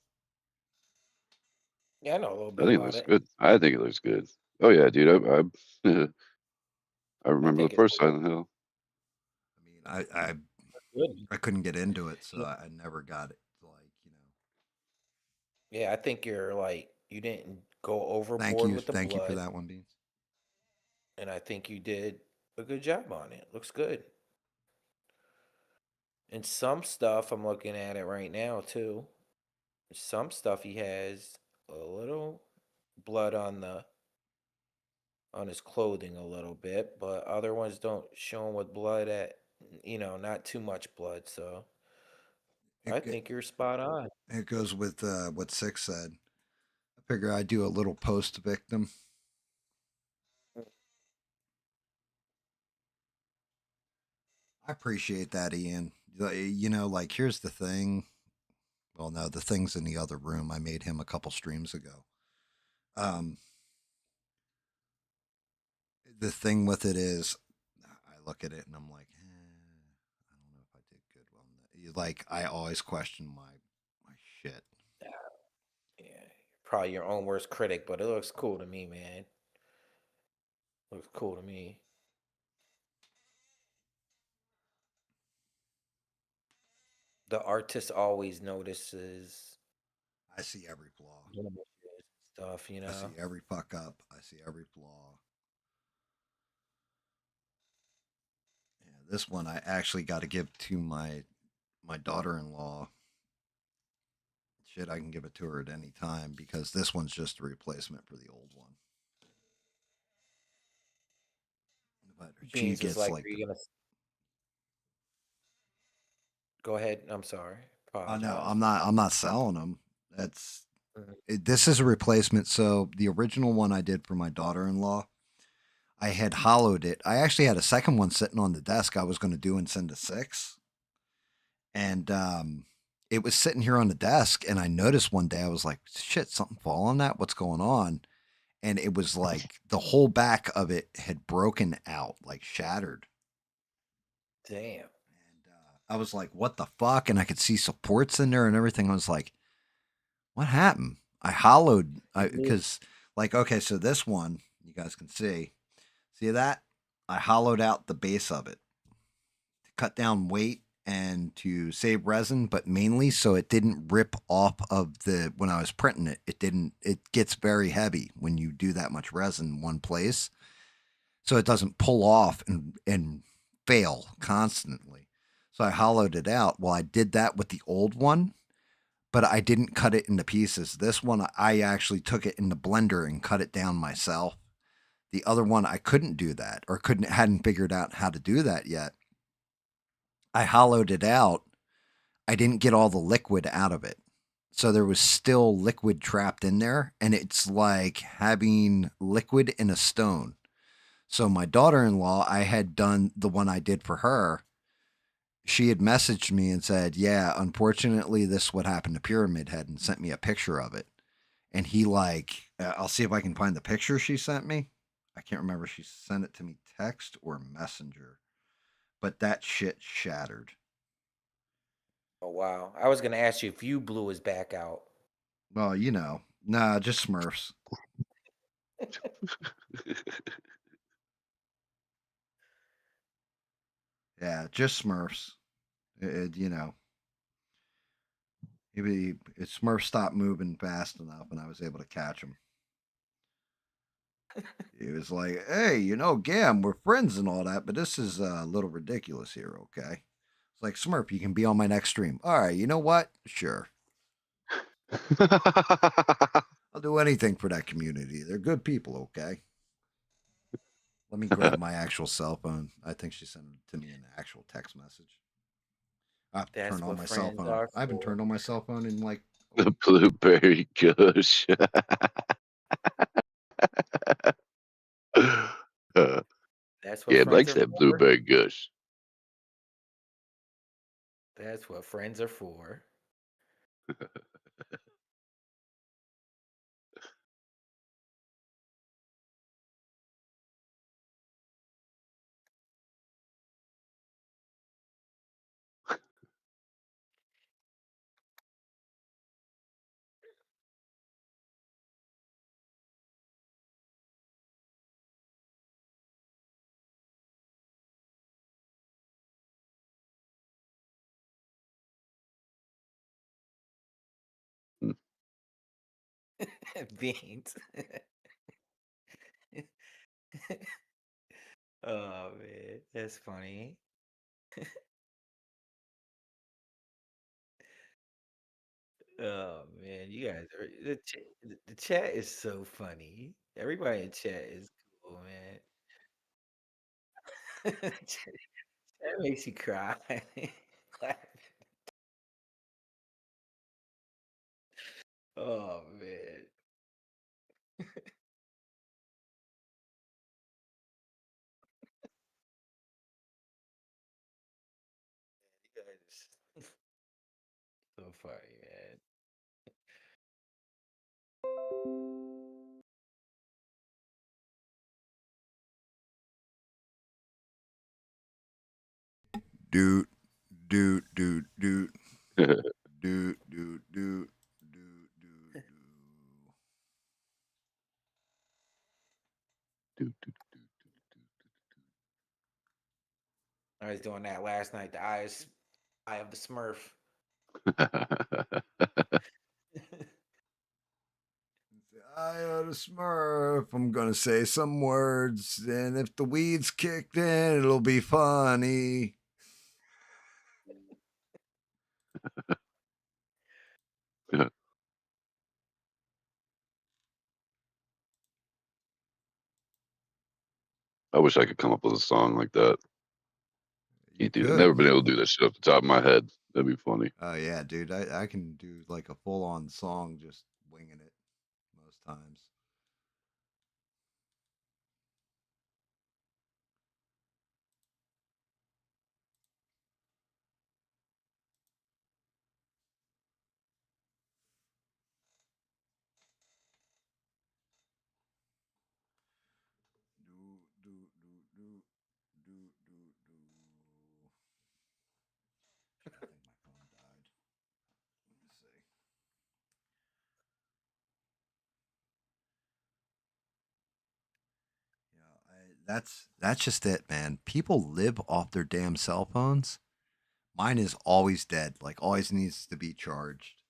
Yeah, I know a little I bit think it about looks it. good. I think it looks good. Oh yeah, dude. I I remember the think it's first Silent Hill. I mean, good. I couldn't get into it, so I never got it. Yeah, I think you're like you didn't go Thank overboard you, with the thank you for blood, that one, Beans. and I think you did a good job on it. Looks good. And some stuff I'm looking at it right now too. Some stuff he has a little blood on his clothing a little bit, but other ones don't show him with blood at not too much blood. So I It think you're spot on. it goes with what Six said. I figure I'd do a little post victim. I appreciate that, Ian. Like here's the thing. Well, no, the thing's in the other room. I made him a couple streams ago. Um, the thing with it is, I look at it and I'm like, I don't know if I did good on that. Like I always question my shit. Yeah, probably your own worst critic, but it looks cool to me, man. Looks cool to me. The artist always notices I see every flaw. stuff, I see every fuck up. I see every flaw. Yeah, this one I actually got to give to my daughter-in-law. Shit, I can give it to her at any time because this one's just a replacement for the old one. But she Beans was gets like, like "Are you gonna go ahead?" I'm sorry. oh no, Apologize. I'm not selling them. That's Mhm. this is a replacement. So the original one I did for my daughter-in-law, I had hollowed it. I actually had a second one sitting on the desk. I was going to do and send to 6, and it was sitting here on the desk. And I noticed one day I was like, "Shit, something fall on that? What's going on?" and it was like the whole back of it had broken out, like shattered. Damn. And I was like, "What the fuck?" And I could see supports in there and everything. I was like, "What happened?" I hollowed because, like, okay, so this one you guys can see that I hollowed out the base of it to cut down weight and to save resin, but mainly so it didn't rip off of the when I was printing it. It didn't. It gets very heavy when you do that much resin in one place, so it doesn't pull off and fail constantly. So I hollowed it out. Well, I did that with the old one, but I didn't cut it into pieces. This one, I actually took it in the blender and cut it down myself. The other one, I couldn't do that or hadn't figured out how to do that yet. I hollowed it out. I didn't get all the liquid out of it. So there was still liquid trapped in there, and it's like having liquid in a stone. So my daughter-in-law, I had done the one I did for her. She had messaged me and said, "Yeah, unfortunately, this is what happened to Pyramid Head," and sent me a picture of it. And he I'll see if I can find the picture she sent me. I can't remember if she sent it to me text or messenger, but that shit shattered. Oh wow. I was gonna ask you if you blew his back out. Well, nah, just Smurfs. Yeah, just Smurfs. Maybe Smurf stopped moving fast enough, and I was able to catch him. He was like, "Hey, GAM, we're friends and all that, but this is a little ridiculous here, okay?" It's like, "Smurf, you can be on my next stream." All right, you know what? Sure. I'll do anything for that community. They're good people, okay? Let me grab my actual cell phone. I think she sent it to me in an actual text message. I have to turn That's on what my cell friends phone. are I haven't for. turned on my cell phone in like a The week. blueberry kush. uh, That's what yeah, friends likes are that for. blueberry kush. That's what friends are for. Beans. Oh man, that's funny. Oh man, you guys are the chat is so funny. Everybody in chat is cool, man. That makes you cry. Laugh. Oh man. You guys are so funny, man. Doot, doot, doot, doot, doot, doot, doot, doot, doot, doot. I was doing that last night. Eye of the Smurf. I am a Smurf. I'm gonna say some words, and if the weeds kicked in, it'll be funny. I wish I could come up with a song like that. You Can't do that. could. Never been able to do that shit off the top of my head. That'd be funny. Oh yeah, dude. I can do like a full on song just winging it most times. I think my phone died. Let me see. Yeah, that's just it, man. People live off their damn cell phones. Mine is always dead. Like always needs to be charged.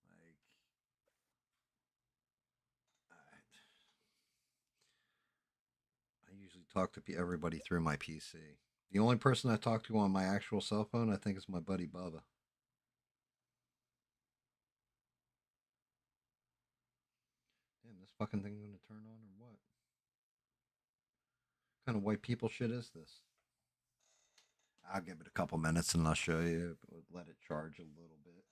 Like I usually talk to everybody through my PC. The only person I talk to on my actual cell phone, I think, is my buddy Bubba. Damn, this fucking thing gonna turn on or what? What kind of white people shit is this? I'll give it a couple minutes and I'll show you. Let it charge a little bit.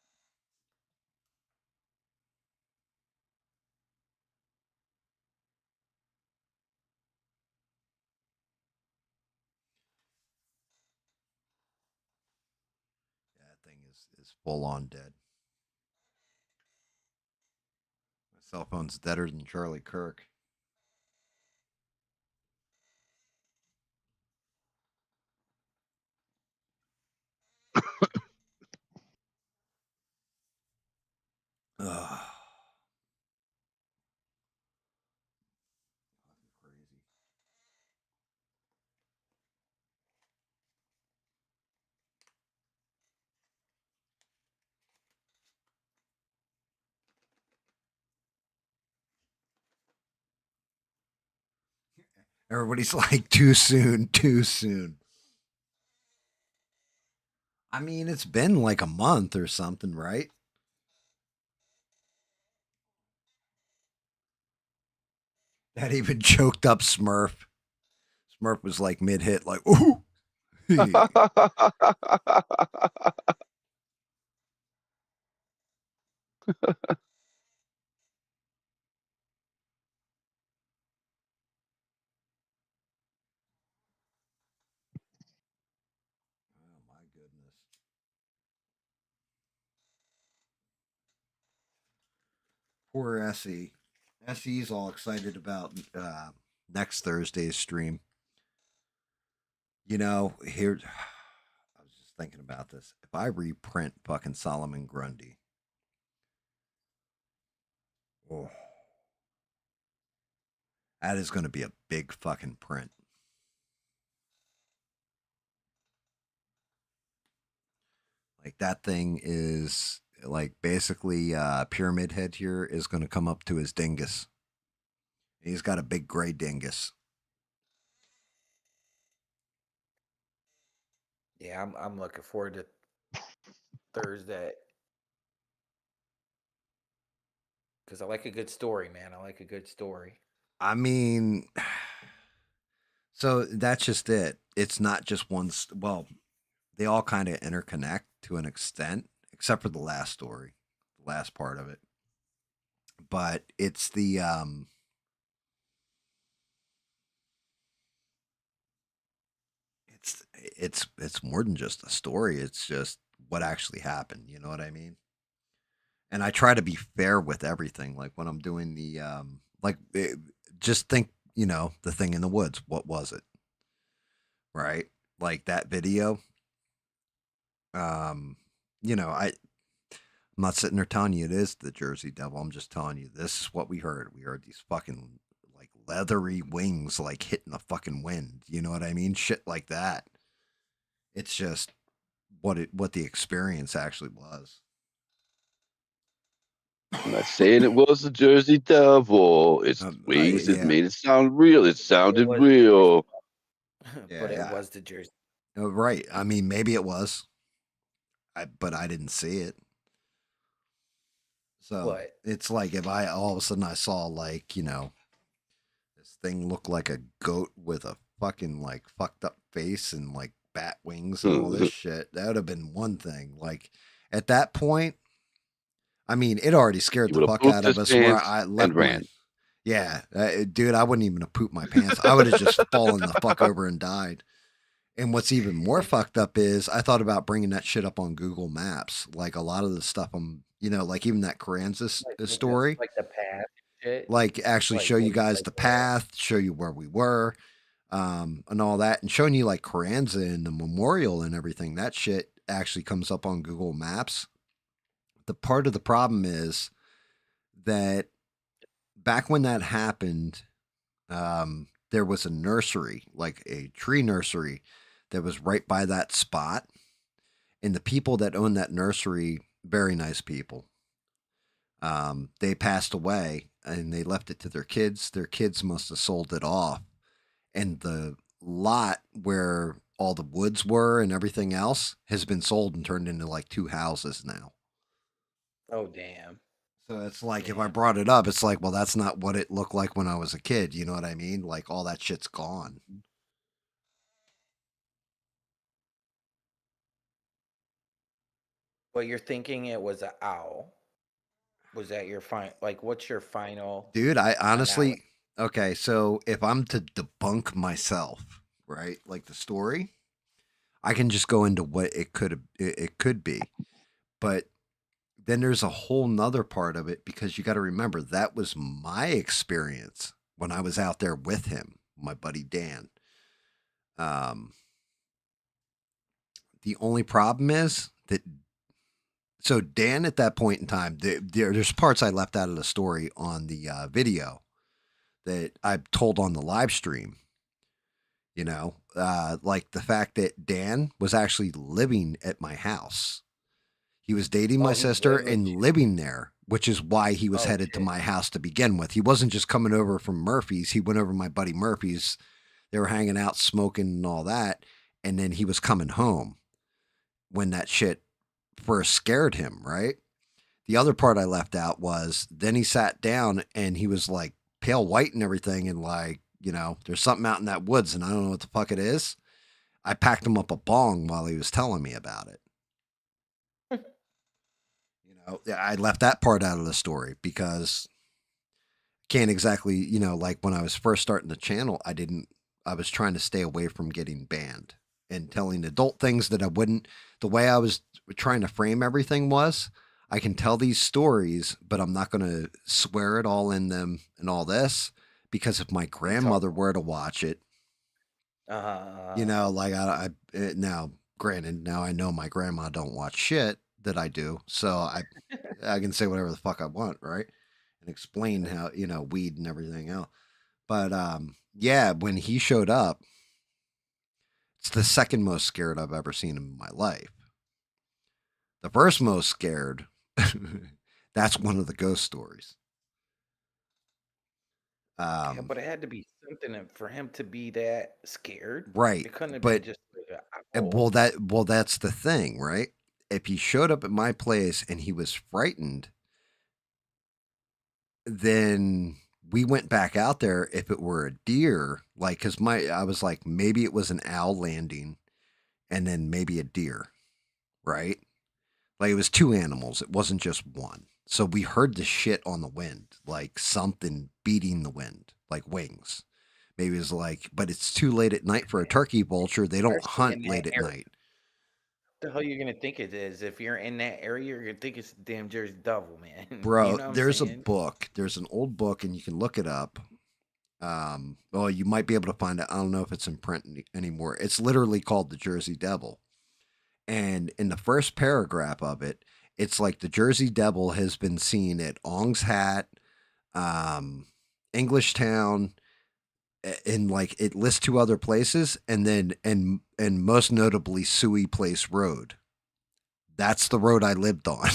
Yeah, that thing is full on dead. My cell phone's deader than Charlie Kirk. Ugh. Fucking crazy. Everybody's like, too soon, too soon. I mean, it's been like a month or something, right? That even choked up Smurf. Smurf was like mid hit, like, ooh. Oh my goodness. Poor Essie. Essie's all excited about next Thursday's stream. You know, here I was just thinking about this. If I reprint fucking Solomon Grundy, oh, that is going to be a big fucking print. Like that thing is like basically Pyramid Head here is going to come up to his dingus. He's got a big gray dingus. Yeah, I'm looking forward to Thursday because I like a good story, man. I like a good story. I mean, so that's just it. It's not just one. Well, they all kind of interconnect to an extent, except for the last story, the last part of it. But it's the it's more than just a story. It's just what actually happened. You know what I mean? And I try to be fair with everything. Like when I'm doing the just think, the thing in the woods. What was it? Right? Like that video. Um, I'm not sitting there telling you it is the Jersey Devil. I'm just telling you this is what we heard. We heard these fucking like leathery wings like hitting the fucking wind. You know what I mean? Shit like that. It's just what the experience actually was. I'm not saying it was the Jersey Devil. It's wings that Yeah, made it sound real. It It sounded was the Jersey, real. yeah, but it yeah. was the Jersey. Right. I mean, maybe it was, but I didn't see it. So What? it's like if I all of a sudden I saw like this thing look like a goat with a fucking like fucked up face and like bat wings and all this You shit. That would have been one thing. Like at that point, I mean, it already scared the would have fuck out pooped of his us. Where pants I and left my ran. yeah, dude, I wouldn't even have pooped my pants. I would have just fallen the fuck over and died. And what's even more fucked up is I thought about bringing that shit up on Google Maps. Like a lot of the stuff like even that Kansas story, Like the path shit. like actually Like show you what you guys like the there. path, show you where we were. and all that, and showing you like Carranza and the memorial and everything. That shit actually comes up on Google Maps. The part of the problem is that back when that happened, there was a nursery, like a tree nursery, that was right by that spot. And the people that owned that nursery, very nice people, they passed away and they left it to their kids. Their kids must have sold it off. And the lot where all the woods were and everything else has been sold and turned into like two houses now. Oh damn. So it's like if I Damn. brought it up, it's like, well, that's not what it looked like when I was a kid. You know what I mean? Like all that shit's gone. Well, you're thinking it was an owl. Was that your final? Like, what's your final Dude, I analysis? honestly, okay, so if I'm to debunk myself, right, like the story, I can just go into what it could be. But then there's a whole nother part of it because you got to remember that was my experience when I was out there with him, my buddy Dan. Um, the only problem is that so Dan at that point in time, there's parts I left out of the story on the video that I told on the live stream. Like the fact that Dan was actually living at my house. He was dating my Oh, he's sister living with and you. living there, which is why he was Oh headed to shit. my house to begin with. He wasn't just coming over from Murphy's. He went over to my buddy Murphy's. They were hanging out, smoking, and all that. And then he was coming home when that shit first scared him, right? The other part I left out was then he sat down and he was like pale white and everything. And like, there's something out in that woods and I don't know what the fuck it is. I packed him up a bong while he was telling me about it. I left that part out of the story because can't exactly, like when I was first starting the channel, I was trying to stay away from getting banned and telling adult things that I wouldn't. The way I was trying to frame everything was I can tell these stories, but I'm not going to swear it all in them and all this because if my And talk. grandmother were to watch it, like now, granted, now I know my grandma don't watch shit that I do, so I can say whatever the fuck I want, right? And explain how weed and everything else. But yeah, when he showed up, it's the second most scared I've ever seen him in my life. The first most scared, that's one of the ghost stories. Yeah, but it had to be something for him to be that scared. Right, It couldn't have been but just like an well, owl. that's the thing, right? If he showed up at my place and he was frightened, then we went back out there. If it were a deer, like, cause I was like, maybe it was an owl landing and then maybe a deer, right? Like it was two animals. It wasn't just one. So we heard the shit on the wind, like something beating the wind, like wings. Maybe it's like, but it's too late at night for a turkey vulture. They don't Especially hunt in that late at area. night. The hell you're gonna think it is? If you're in that area, you're gonna think it's the damn Jersey Devil, man. You Bro, know what I'm there's a saying? book. There's an old book, and you can look it up. Well, you might be able to find it. I don't know if it's in print anymore. It's literally called The Jersey Devil. And in the first paragraph of it, it's like the Jersey Devil has been seen at Ong's Hat, um, English Town, and like it lists two other places, and then and most notably Suey Place Road. That's the road I lived on.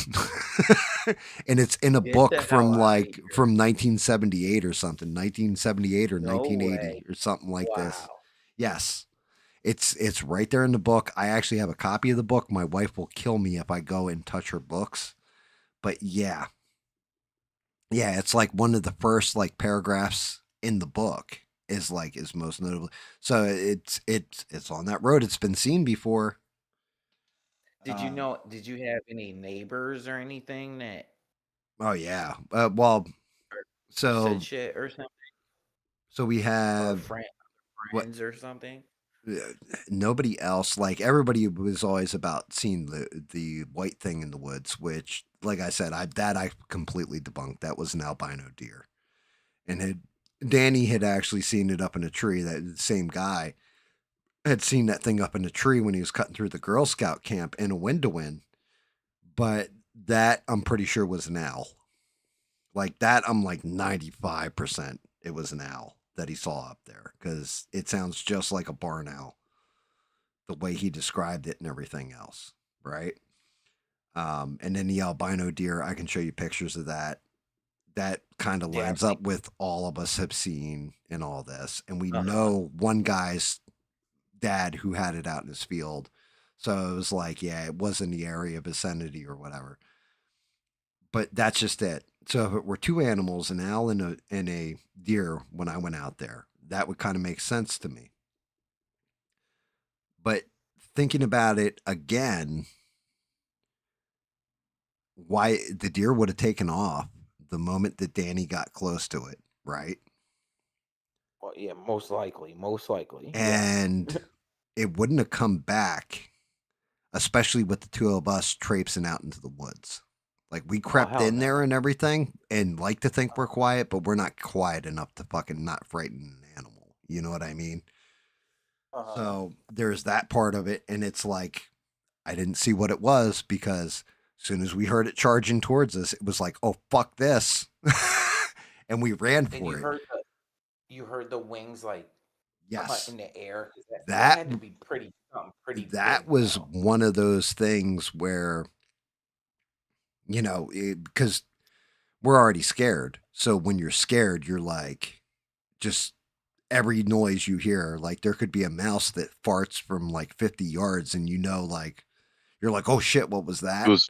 And it's in a Get book the hell from out of like here! from 1978 or something, 1978 or No 1980 way! or something like this. Wow. Yes. It's right there in the book. I actually have a copy of the book. My wife will kill me if I go and touch her books. But yeah. Yeah, it's like one of the first like paragraphs in the book is most notable. So it's on that road. It's been seen before. Did you know? Did you have any neighbors or anything that Oh yeah. Well, said so shit or something, we or have what friends or something? nobody else, like everybody was always about seeing the white thing in the woods, which like I said, I completely debunked. That was an albino deer. And Danny had actually seen it up in a tree. That same guy had seen that thing up in a tree when he was cutting through the Girl Scout camp in a wind-to-wind. But that I'm pretty sure was an owl. Like that, I'm like 95% it was an owl that he saw up there because it sounds just like a barn owl, the way he described it and everything else, right? And then the albino deer, I can show you pictures of that. That kind of Yeah, I've lines seen. up with all of us have seen in all this, and we Uh-huh. know one guy's dad who had it out in his field. So it was like, yeah, it was in the area vicinity or whatever. But that's just it. So if it were two animals, an owl and a deer, when I went out there, that would kind of make sense to me. But thinking about it again, why the deer would have taken off the moment that Danny got close to it, right? Well, yeah, most likely. Most likely. Yeah. And it wouldn't have come back, especially with the two of us traipsing out into the woods. Like we Oh crept hell in there no. and everything and like to think we're quiet, but we're not quiet enough to fucking not frighten an animal. You know what I mean? Uh-huh. So there's that part of it. And it's like, I didn't see what it was because as soon as we heard it charging towards us, it was like, oh, fuck this. And we ran And for it. you heard the wings like Yes. in the air. 'Cause that That had to be pretty something pretty that big, was bro. one of those things where, because we're already scared. So when you're scared, you're like, just every noise you hear, like there could be a mouse that farts from like 50 yards and like, you're like, oh shit, what was It that? was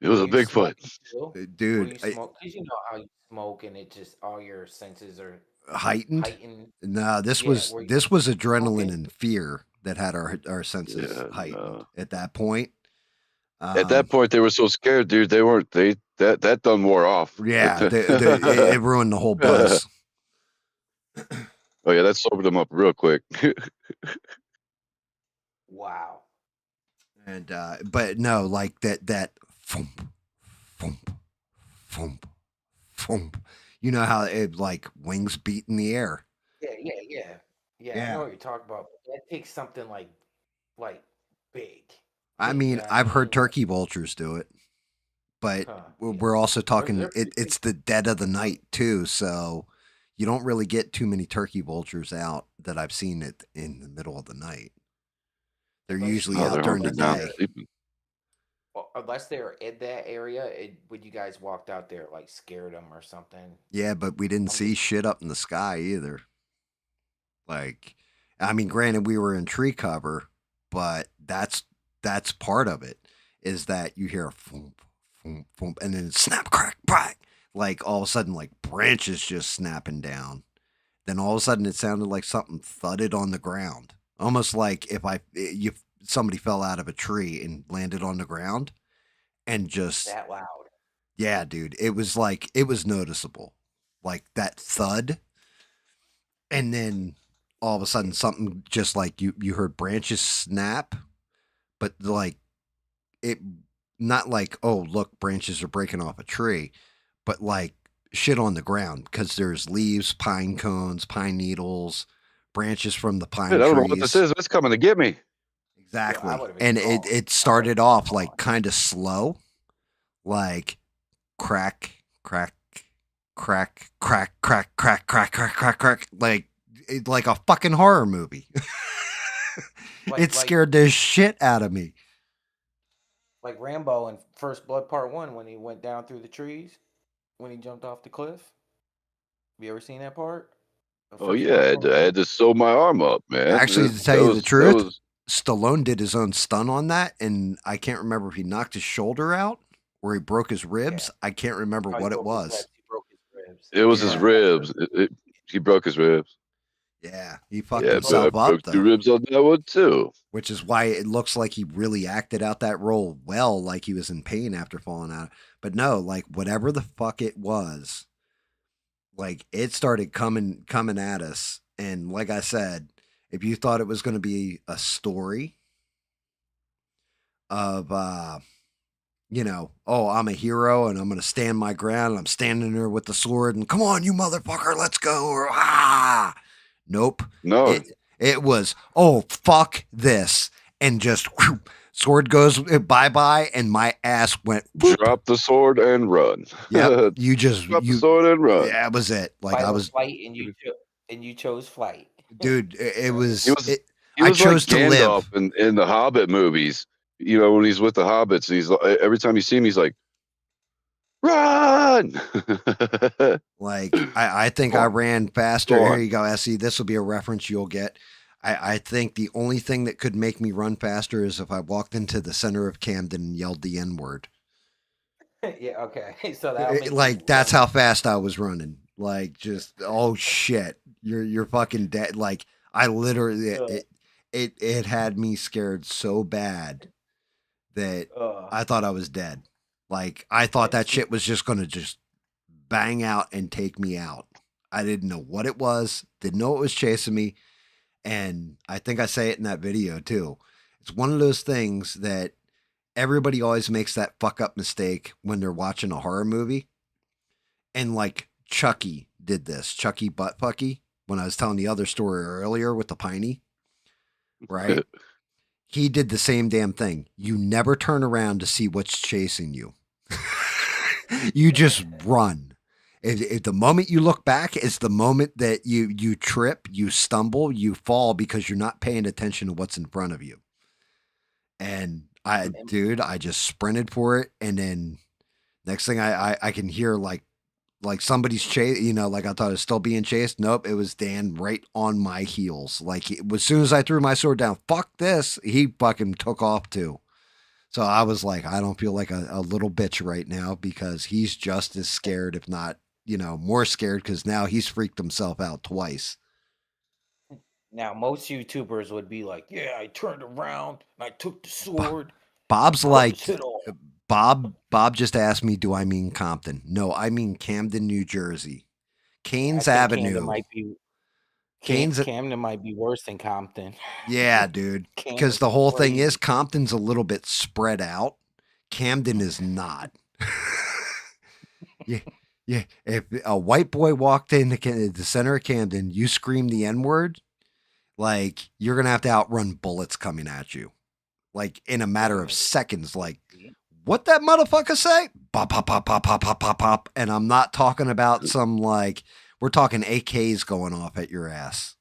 it was Were a you Bigfoot. smoking too? Were Dude, you smoke? Because you know how you smoke and it just all your senses are heightened. heightened. No, this Yeah, was were you this was adrenaline smoking? and fear that had our senses Yeah, heightened no. at that point. At that point, they were so scared, dude. They weren't. That done wore off. Yeah, it ruined the whole buzz. Oh yeah, that sobered them up real quick. Wow. And but no, like that thump, thump, thump, thump. You know how it like wings beat in the air. Yeah, yeah, yeah. Yeah, I know Yeah. what you're talking about. But that takes something like big. I You mean, know what I I've heard mean? Like, turkey vultures do it, but yeah. we're also talking They're pretty big. it's the dead of the night too, so you don't really get too many turkey vultures out that I've seen it in the middle of the night. They're usually Oh, out they're during the hunkering down, day. sleeping. Well, unless they're in that area, when you guys walked out there, like scared them or something. Yeah, but we didn't I'm see just shit up in the sky either. Like, I mean, granted, we were in tree cover, but that's part of it. Is that you hear a foom, foom, foom, and then snap, crack, crack, like all of a sudden, like branches just snapping down. Then all of a sudden, it sounded like something thudded on the ground, almost like if somebody fell out of a tree and landed on the ground, and just that loud. yeah, dude, it was like it was noticeable, like that thud and then all of a sudden something just like you heard branches snap, but like it not like oh look branches are breaking off a tree, but like shit on the ground because there's leaves, pine cones, pine needles, branches from the Dude, pine I don't know what this trees. is. It's coming to get me. Yo, I Exactly. would have been And it gone. it I would have started been off gone. like kind of slow, like crack, crack, crack, crack, crack, crack, crack, crack, crack, crack, like a fucking horror movie. Like It like scared the shit out of me. like Rambo in First Blood Part 1 when he went down through the trees when he jumped off the cliff. Have you ever seen that part of Oh First yeah, Blood Part I 1? had to sew my arm up, man. Actually, to tell That you the was that truth, was. Stallone did his own stun on that, and I can't remember if he knocked his shoulder out or he broke his Yeah. ribs. I can't remember Oh, he what it broke his was. ribs. He broke his ribs. It was his Yeah. Yeah, ribs. He broke his ribs. yeah, he fucked Yeah, Broke but I himself his up broke two though, ribs on that one too. which is why it looks like he really acted out that role well, like he was in pain after falling out. But no, like whatever the fuck it was, like it started coming at us, and like I said, if you thought it was going to be a story of oh, I'm a hero and I'm going to stand my ground and I'm standing there with the sword and come on, you motherfucker, let's go. Or, nope. No, It was, oh, fuck this. And just whew, sword goes bye-bye and my ass went whoop. drop the sword and run. Yep. Drop the sword and run. That was it. Like Fight I or was, flight, and you chose flight. dude, it He was, was he I was like chose to Gandalf live. in the Hobbit movies. When he's with the hobbits, he's every time you see him, he's like, run. Like I think Go I on, ran faster. go Here on. you go, SE. This will be a reference you'll get. I think the only thing that could make me run faster is if I walked into the center of Camden and yelled the N word. Yeah, okay. So that'll make you Like that's run. how fast I was running. Like just oh shit, you're fucking dead. Like I literally Uh, it had me scared so bad that uh, I thought I was dead. Like I thought that see, shit was just gonna just bang out and take me out. I didn't know what it was, didn't know it was chasing me. And I think I say it in that video too. It's one of those things that everybody always makes that fuck up mistake when they're watching a horror movie. And like Chucky did this, Chucky Buttfucky, when I was telling the other story earlier with the piney, right? He did the same damn thing. You never turn around to see what's chasing you. You just run. If the moment you look back is the moment that you trip, you stumble, you fall because you're not paying attention to what's in front of you. And and dude, I just sprinted for it, and then next thing I can hear like somebody's chase, like I thought it was still being chased. Nope, it was Dan right on my heels. Like as soon as I threw my sword down, fuck this, he fucking took off too. So I was like, I don't feel like a little bitch right now because he's just as scared, if not, more scared because now he's freaked himself out twice. now most YouTubers would be like, "Yeah, I turned around and I took the sword and Bob's cut his like, head off." Bob just asked me, do I mean Compton? No, I mean Camden, New Jersey. I Canes think Camden Avenue. might be Canes, Camden might be worse than Compton. yeah, dude. Because Camden's the whole thing is crazy. Compton's a little bit spread out. Camden is not. Yeah, yeah. If a white boy walked in the center of Camden, you scream the N word, like you're gonna have to outrun bullets coming at you, like in a matter of seconds. Like, what that motherfucker say? Pop, pop, pop, pop, pop, pop, pop, pop. And I'm not talking about some like we're talking AKs going off at your ass.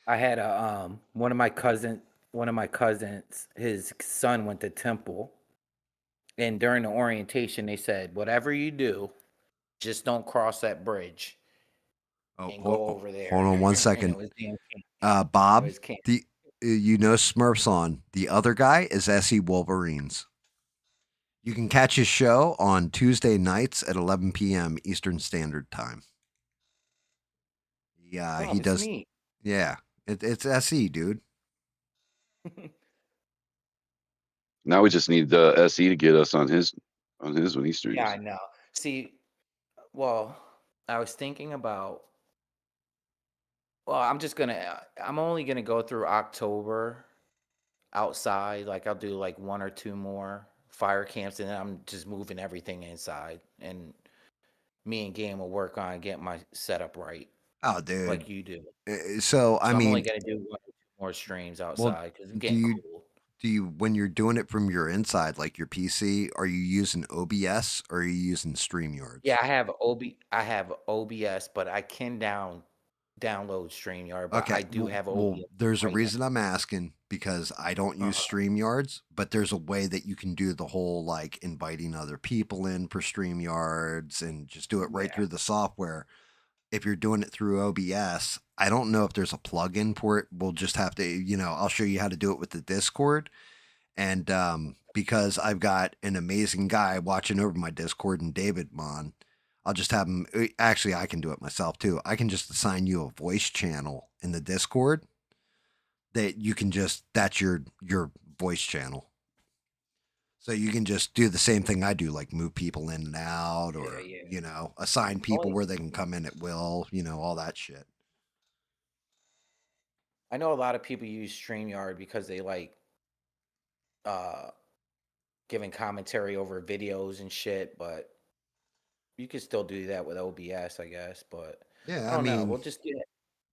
I had a one of my cousins, his son went to Temple, and during the orientation they said, "Whatever you do, just don't cross that bridge Oh, and go over hold there." on one And it second. was damn king. It Bob, was king. the Smurfs on. The other guy is SE Wolverines. You can catch his show on Tuesday nights at 11 p.m. Eastern Standard Time. Yeah, Oh, he it's does. neat. Yeah, it's SE, dude. Now we just need the SE to get us on his when he Yeah, streams. I know. See, well, I was thinking about. Well, I'm only gonna go through October outside. Like I'll do like one or two more fire camps, and then I'm just moving everything inside. And me and Game will work on getting my setup right, Oh, dude. like you do. So I So I'm only mean, gonna do one or two more streams well, outside because it's do getting you cold. when you're doing it from your inside, like your PC, are you using OBS or are you using StreamYards? Yeah, I have OBS, but I can download StreamYard, but Okay. I do have Well, OBS there's a right now. reason I'm asking because I don't use Uh-huh. StreamYards, but there's a way that you can do the whole like inviting other people in for StreamYards and just do it right Yeah. through the software. If you're doing it through OBS, I don't know if there's a plugin for it. We'll just have to, I'll show you how to do it with the Discord. And because I've got an amazing guy watching over my Discord and David Mon, I'll just have him. Actually, I can do it myself too. I can just assign you a voice channel in the Discord that you can that's your voice channel. So you can just do the same thing I do, like move people in and out, Yeah, or yeah. assign people Only where they can come in at will, all that shit. I know a lot of people use StreamYard because they like uh giving commentary over videos and shit, but you can still do that with OBS, I guess. But I Yeah, I don't know. mean,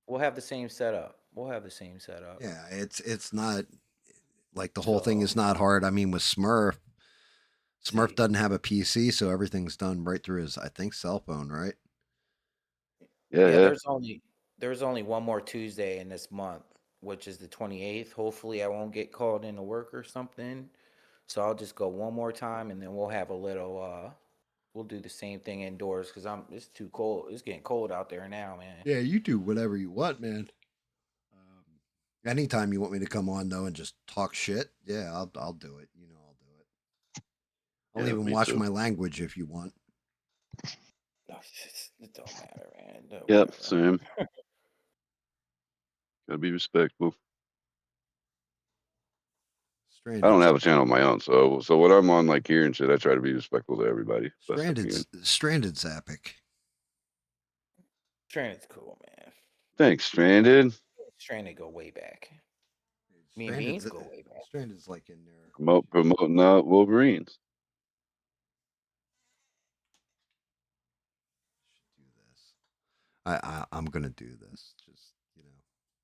We'll have the same setup. We'll have the same setup. yeah, it's not like the whole thing So is not hard. I mean, with Smurf see, doesn't have a PC, so everything's done right through his, I think, cell phone, right? Yeah, yeah, yeah. there's only one more Tuesday in this month, which is the 28th. Hopefully, I won't get called into work or something. So I'll just go one more time, and then we'll have a little. We'll do the same thing indoors because It's too cold. It's getting cold out there now, man. Yeah, you do whatever you want, man. Anytime you want me to come on though and just talk shit, yeah, I'll do it. You know, I'll do it. I'll Yeah, even me watch too. my language if you want. No, it don't matter, man. Yep, Whatever. same. Gotta be respectful. I don't Stranded's have a channel of my own, so when I'm on like here and shit, I try to be respectful to everybody best I can. Stranded's epic. Stranded's cool, man. Thanks, Stranded. Stranded go way back. Me and Stranded's Beans go way back. Stranded's like in there. Promoting Wolverines. Should do this. I'm gonna do this. Just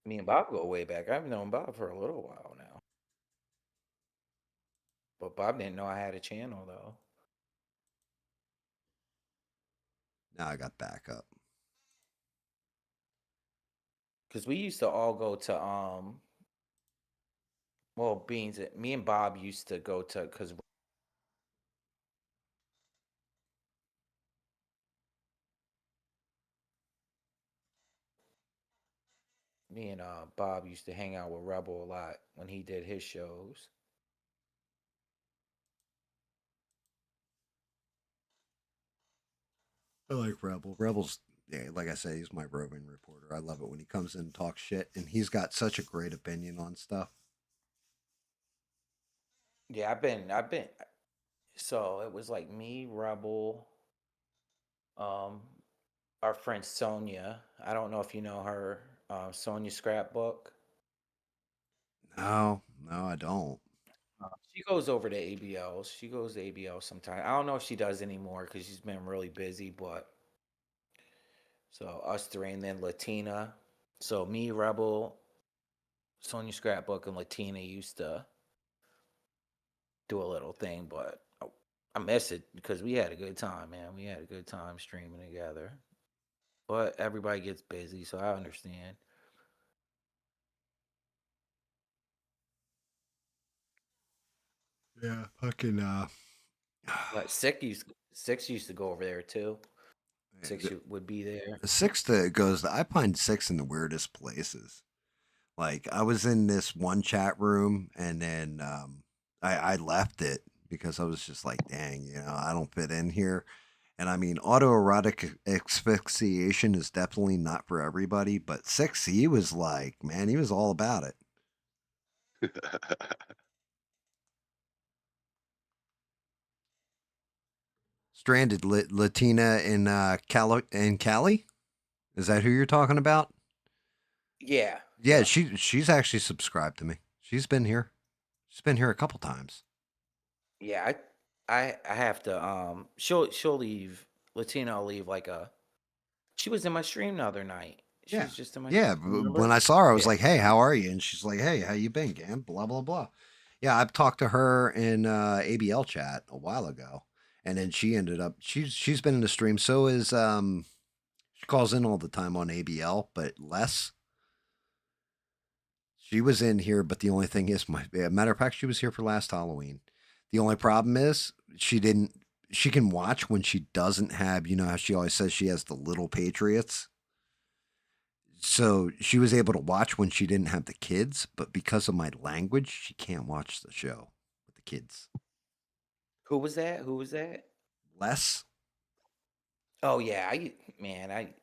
Me and Bob go way back. I've known Bob for a little while now. But Bob didn't know I had a channel though. now I got backup. Cause we used to all go to well, Beans, me and Bob used to go to because me and Bob used to hang out with Rebel a lot when he did his shows. I like Rebel. Rebel's yeah, like I say, he's my roving reporter. I love it when he comes in and talks shit, and he's got such a great opinion on stuff. Yeah, I've been. So it was like me, Rebel, um, our friend Sonia. I don't know if you know her, Sonia Scrapbook. No, no, I don't. She goes over to ABL. She goes to ABL sometime. I don't know if she does anymore because she's been really busy. But so us three, and then Latina. So me, Rebel, Sonia Scrapbook, and Latina used to do a little thing. But I miss it because we had a good time, man. We had a good time streaming together. But everybody gets busy, so I understand. Yeah, fucking But Six used to go over there too. Six would be there. the six that goes. I find six in the weirdest places. Like I was in this one chat room, and then I left it because I was just like, dang, I don't fit in here. And I mean, autoerotic asphyxiation is definitely not for everybody, but six, he was like, man, he was all about it. Stranded Latina in Cali. Is that who you're talking about? Yeah, Yeah, yeah, she's actually subscribed to me. She's been here. She's been here a couple times. yeah. I have to. She'll leave. Latina will leave like a. She was in my stream the other night. She Yeah. was just in my Yeah. stream. When Remember? I saw her, I was Yeah, like, hey, how are you? And she's like, hey, how you been, Gam? Blah, blah, blah. Yeah, I've talked to her in ABL chat a while ago. And then she ended up she's been in the stream. So is she calls in all the time on ABL, but less. She was in here, but the only thing is matter of fact, she was here for last Halloween. The only problem is she can watch when she doesn't have, how she always says she has the little Patriots. So she was able to watch when she didn't have the kids, but because of my language, she can't watch the show with the kids. who was that? Who was that? Less. Oh yeah, man, I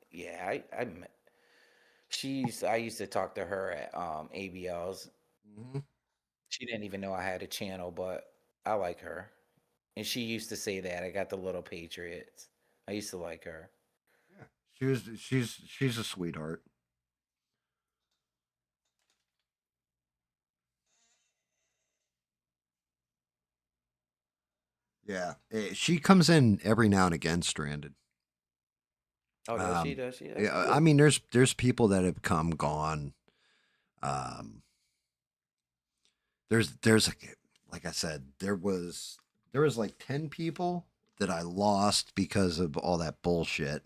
used to talk to her at ABLs. Mhm. She didn't even know I had a channel, but I like her. And she used to say that I got the little Patriots. I used to like her. Yeah. She's a sweetheart. Yeah, she comes in every now and again, stranded. Oh, does she? Um, Does she? That's yeah, I cool. mean, there's people that have come, gone. Um, there's like I said, there was like 10 people that I lost because of all that bullshit.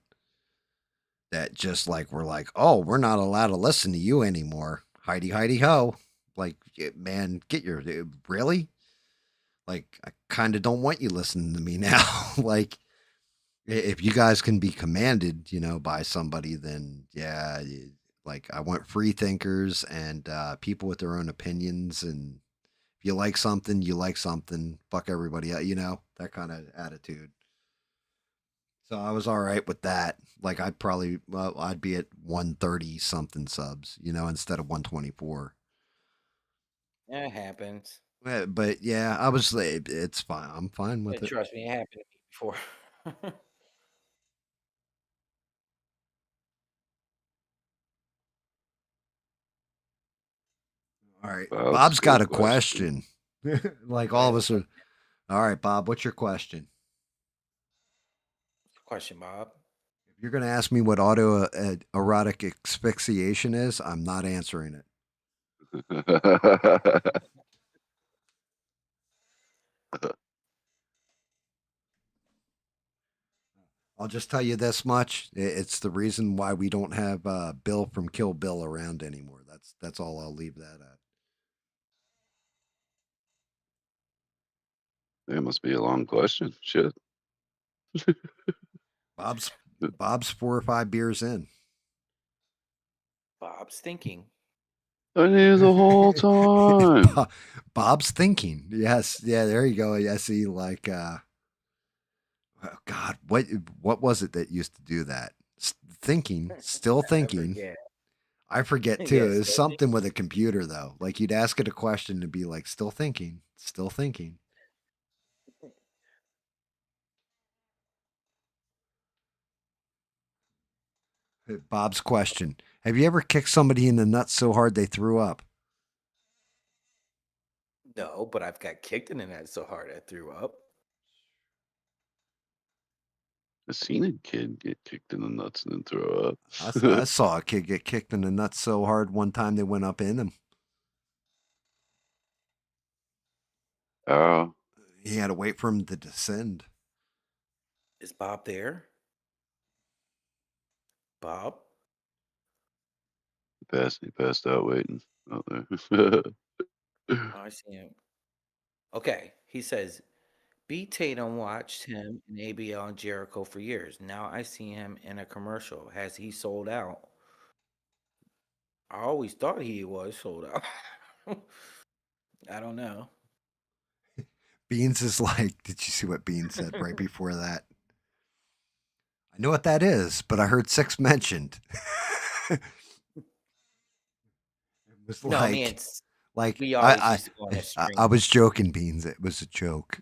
That just like were like, oh, we're not allowed to listen to you anymore. Heidi, Heidi, ho! Like, man, get your really. Like, I kind of don't want you listening to me now. Like, if you guys can be commanded, by somebody, then yeah, like I want free thinkers and people with their own opinions. And if you like something, you like something. Fuck everybody else, that kind of attitude. So I was all right with that. Like I'd be at 130 something subs, instead of 124. That happens. But yeah, I was. It's fine. I'm fine with it. Trust me, it happened to me before. All right, Bob's Bob's got good a question. question. Like Go all of ahead. us are. All right, Bob, what's your question? Question, Bob. If you're going to ask me what auto erotic asphyxiation is, I'm not answering it. I'll just tell you this much: it's the reason why we don't have Bill from Kill Bill around anymore. That's all. I'll leave that at. It must be a long question. Shit. Bob's Bob's 4 or 5 beers in. Bob's thinking. I knew the whole time. Bob's thinking. Yes, yeah. There you go. I see. Like, oh God, what was it that used to do that? Thinking, still I thinking. forget. I forget too. It Yes. was something with a computer though. Like you'd ask it a question to be like, still thinking, still thinking. Bob's question: have you ever kicked somebody in the nuts so hard they threw up? No, but I've got kicked in the net so hard I threw up. I seen a kid get kicked in the nuts and then throw I up. saw a kid get kicked in the nuts so hard one time they went up in him. Oh, He had to wait for him to descend. Is Bob there? Bob? he passed out waiting out there. Oh, I see him. Okay. He says, B. Tatum watched him in ABL and Jericho for years. Now I see him in a commercial. Has he sold out? I always thought he was sold out. I don't know. Beans is like, did you see what Beans said right before that? I know what that is, but I heard six mentioned. It was No, man, like we always used to go on a I stream. was joking, Beans. It was a joke.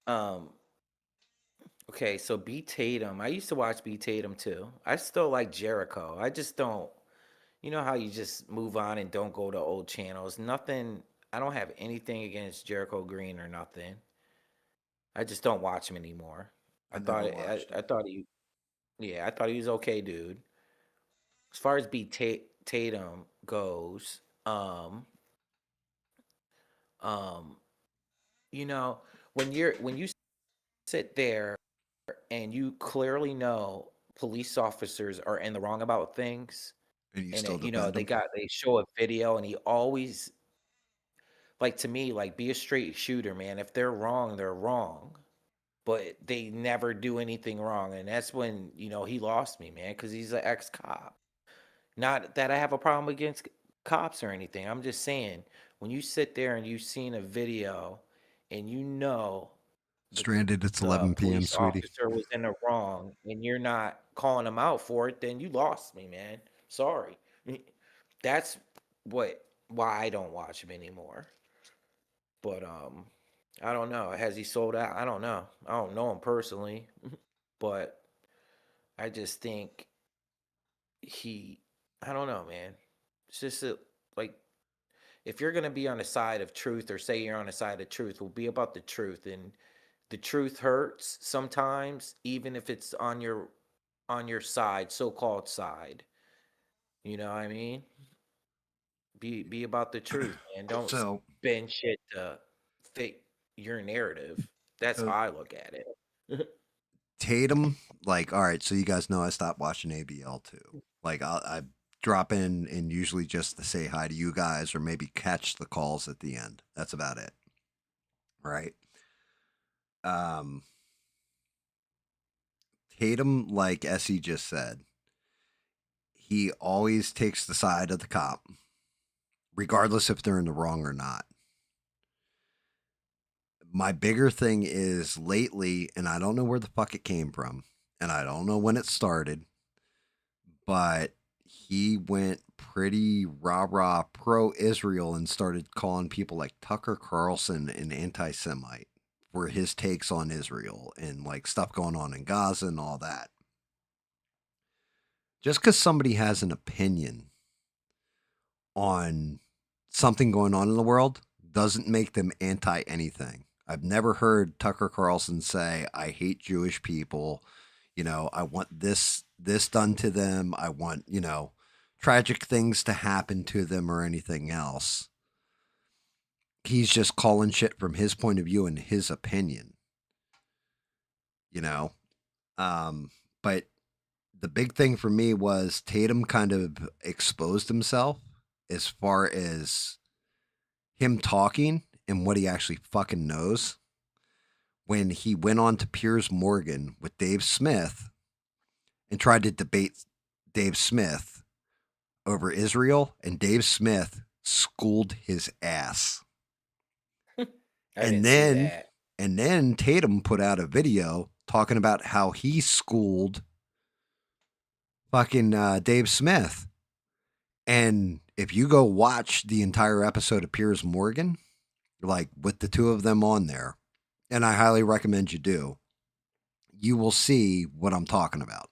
Um, okay, so B Tatum. I used to watch B Tatum too. I still like Jericho. I just don't. You know how you just move on and don't go to old channels. Nothing. I don't have anything against Jericho Green or nothing. I just don't watch him anymore. I never watched I him. thought he. Yeah, I thought he was okay, dude. As far as Tatum goes, um, you know, when you sit there and you clearly know police officers are in the wrong about things, And you and still they defend him? they show a video, and he always like to me like be a straight shooter, man. If they're wrong, they're wrong. But they never do anything wrong, and that's when he lost me, man, because he's an ex-cop. Not that I have a problem against cops or anything. I'm just saying when you sit there and you've seen a video and the Stranded, it's the 11 p.m., police sweetie. officer was in the wrong and you're not calling him out for it, then you lost me, man. Sorry. That's why I don't watch him anymore. But I don't know. Has he sold out? I don't know. I don't know him personally, but I just think he I don't know, man. It's just like if you're gonna be on the side of truth or say you're on the side of truth, will be about the truth. And the truth hurts sometimes, even if it's on your side, so-called side. You know what I mean? Be about the truth, man. Don't So, spin shit to fit your narrative. That's how so I look at it. Tatum, like, all right, so you guys know I stopped watching ABL too. Like, I drop in and usually just to say hi to you guys or maybe catch the calls at the end. That's about it. Right. Um, Tatum, like Essie just said, he always takes the side of the cop, regardless if they're in the wrong or not. My bigger thing is lately, and I don't know where the fuck it came from, and I don't know when it started, but he went pretty rah rah pro Israel and started calling people like Tucker Carlson an anti Semite for his takes on Israel and like stuff going on in Gaza and all that. Just because somebody has an opinion on something going on in the world doesn't make them anti anything. I've never heard Tucker Carlson say, I hate Jewish people. You know, I want this done to them. I want, tragic things to happen to them or anything else. He's just calling shit from his point of view and his opinion, you know. But the big thing for me was Tatum kind of exposed himself as far as him talking and what he actually fucking knows when he went on to Piers Morgan with Dave Smith and tried to debate Dave Smith over Israel, and Dave Smith schooled his ass. I And didn't see then that. and then Tatum put out a video talking about how he schooled fucking Dave Smith. And if you go watch the entire episode of Piers Morgan, like with the two of them on there, and I highly recommend you do, you will see what I'm talking about.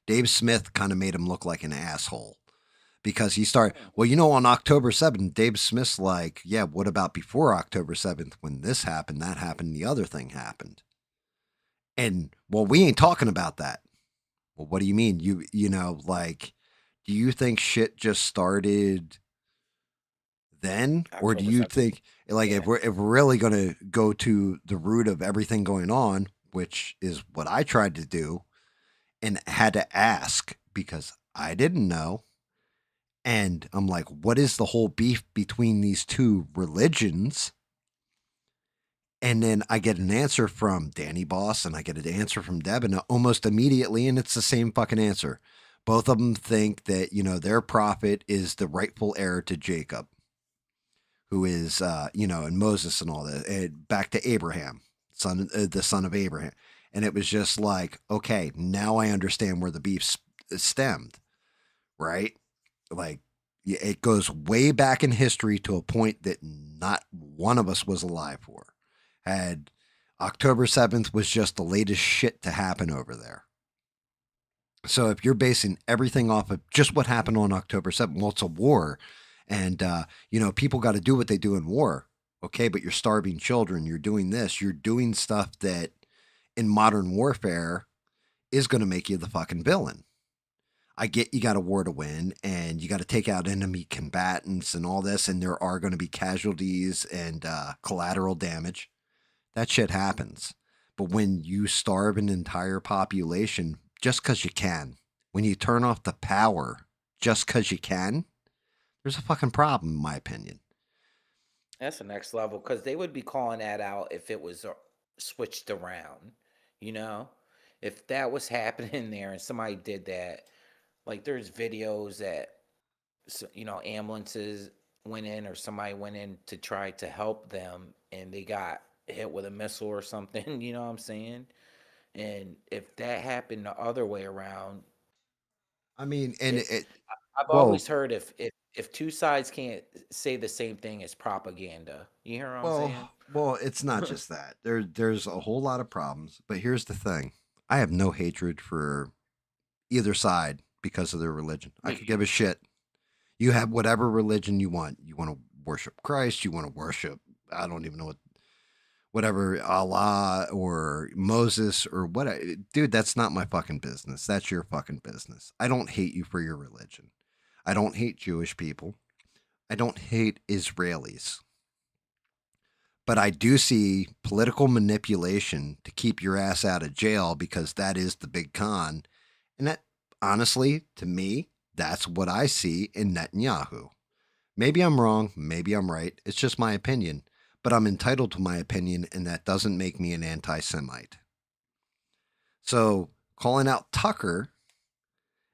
Dave Smith kind of made him look like an asshole because he started, well, on October 7th, Dave Smith's like, yeah, what about before October 7th when this happened, that happened, the other thing happened? And, well, we ain't talking about that. Well, what do you mean? Like, do you think shit just started then? Or do October you 7th. think, like, Yeah. if we're really going to go to the root of everything going on, which is what I tried to do and had to ask because I didn't know. And I'm like, what is the whole beef between these two religions? And then I get an answer from Danny Boss and I get an answer from Devin almost immediately, and it's the same fucking answer. Both of them think that, their prophet is the rightful heir to Jacob, who is, and Moses and all that, and back to Abraham, the son of Abraham. And it was just like, okay, now I understand where the beef stemmed, right? Like, it goes way back in history to a point that not one of us was alive for. Had October 7th was just the latest shit to happen over there. So if you're basing everything off of just what happened on October 7th, well, it's a war. And, people got to do what they do in war. Okay, but you're starving children. You're doing this. You're doing stuff that in modern warfare is going to make you the fucking villain. I get you got a war to win and you got to take out enemy combatants and all this, and there are going to be casualties and collateral damage. That shit happens. But when you starve an entire population just because you can, when you turn off the power just because you can, there's a fucking problem, in my opinion. That's the next level because they would be calling that out if it was switched around. You know, if that was happening there and somebody did that, like there's videos that ambulances went in or somebody went in to try to help them and they got hit with a missile or something. You know what I'm saying? And if that happened the other way around, I mean, and it's it, I've well, always heard if two sides can't say the same thing as propaganda. You hear what I'm saying? well, it's not just that. There's a whole lot of problems, but here's the thing. I have no hatred for either side because of their religion. I Me could give a shit. You have whatever religion you want. You want to worship Christ, you want to worship, I don't even know whatever, Allah or Moses or what. Dude, that's not my fucking business. That's your fucking business. I don't hate you for your religion. I don't hate Jewish people. I don't hate Israelis. But I do see political manipulation to keep your ass out of jail because that is the big con. And that, honestly, to me, that's what I see in Netanyahu. Maybe I'm wrong. Maybe I'm right. It's just my opinion. But I'm entitled to my opinion, and that doesn't make me an anti Semite. So calling out Tucker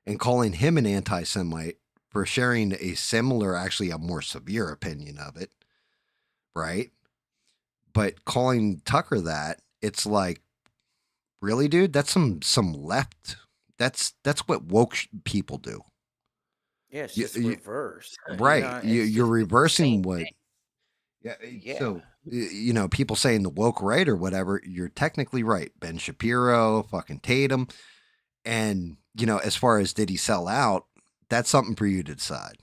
and calling him an anti Semite for sharing a similar, actually a more severe opinion of it, right? But calling Tucker that, it's like, really, dude? That's some left. That's what woke people do. Yeah, it's You, just you, reverse. right. It's You're just the same reversing what. thing. Yeah. Yeah. So people saying the woke right or whatever. You're technically right. Ben Shapiro, fucking Tatum, and as far as did he sell out? That's something for you to decide.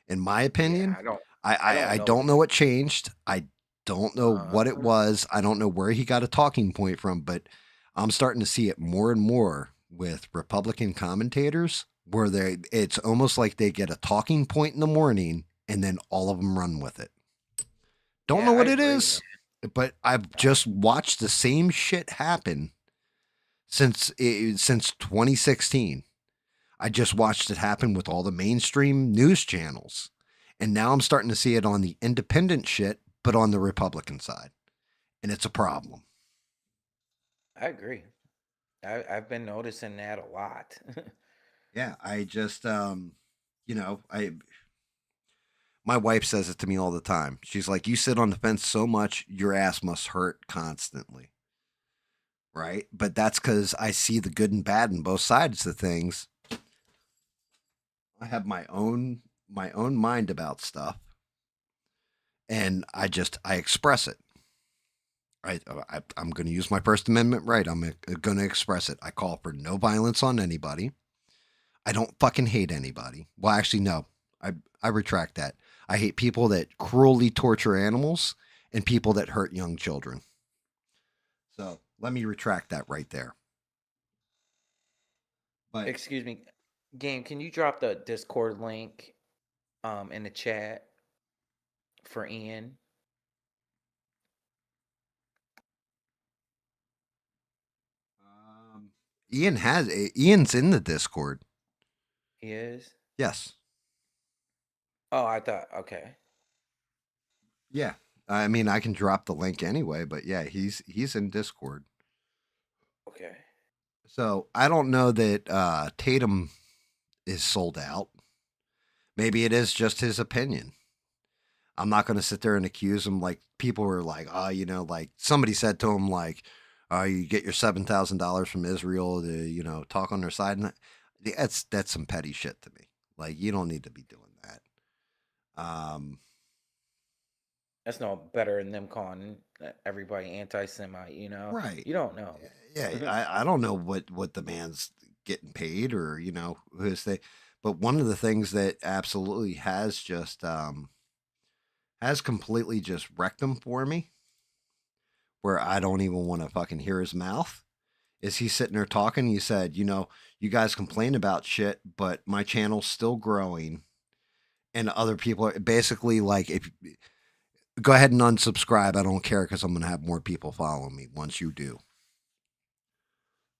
In my Yeah, opinion, I don't I know, don't know what changed. I don't know what it man. was. I don't know where he got a talking point from, but I'm starting to see it more and more with Republican commentators where it's almost like they get a talking point in the morning and then all of them run with it. Don't know Yeah, I what it agree, man. is, but I've I just watched the same shit happen since 2016. I just watched it happen with all the mainstream news channels. And now I'm starting to see it on the independent shit, but on the Republican side. And it's a problem. agree. I've been noticing that a lot. Yeah, I just I my wife says it to me all the time. She's like, "You sit on the fence so much, your ass must hurt constantly." Right? But that's cuz I see the good and bad in both sides of things. I have my own mind about stuff, and I express it. I'm going to use my First Amendment right. I'm going to express it. I call for no violence on anybody. I don't fucking hate anybody. Well, actually, no. I retract that. I hate people that cruelly torture animals and people that hurt young children. So let me retract that right there. But Excuse me, Game. Can you drop the Discord link in the chat for Ian? um, Ian's in the Discord. He is. Yes. Oh, I thought. Okay. Yeah. I mean, I can drop the link anyway, but yeah, he's in Discord. Okay. So I don't know that Tatum is sold out. Maybe it is just his opinion. I'm not going to sit there and accuse him. Like people were like, oh, like somebody said to him, like, oh, you get your $7,000 from Israel to, talk on their side. And that's some petty shit to me. Like you don't need to be doing that. That's no better than them calling everybody anti-Semite. Right. You don't know. Yeah. I don't know what the man's getting paid or, who's they, but one of the things that absolutely has completely just wrecked him for me, where I don't even want to fucking hear his mouth. Is he sitting there talking? He said, you guys complain about shit, but my channel's still growing. And other people are basically like, if go ahead and unsubscribe, I don't care because I'm going to have more people following me once you do.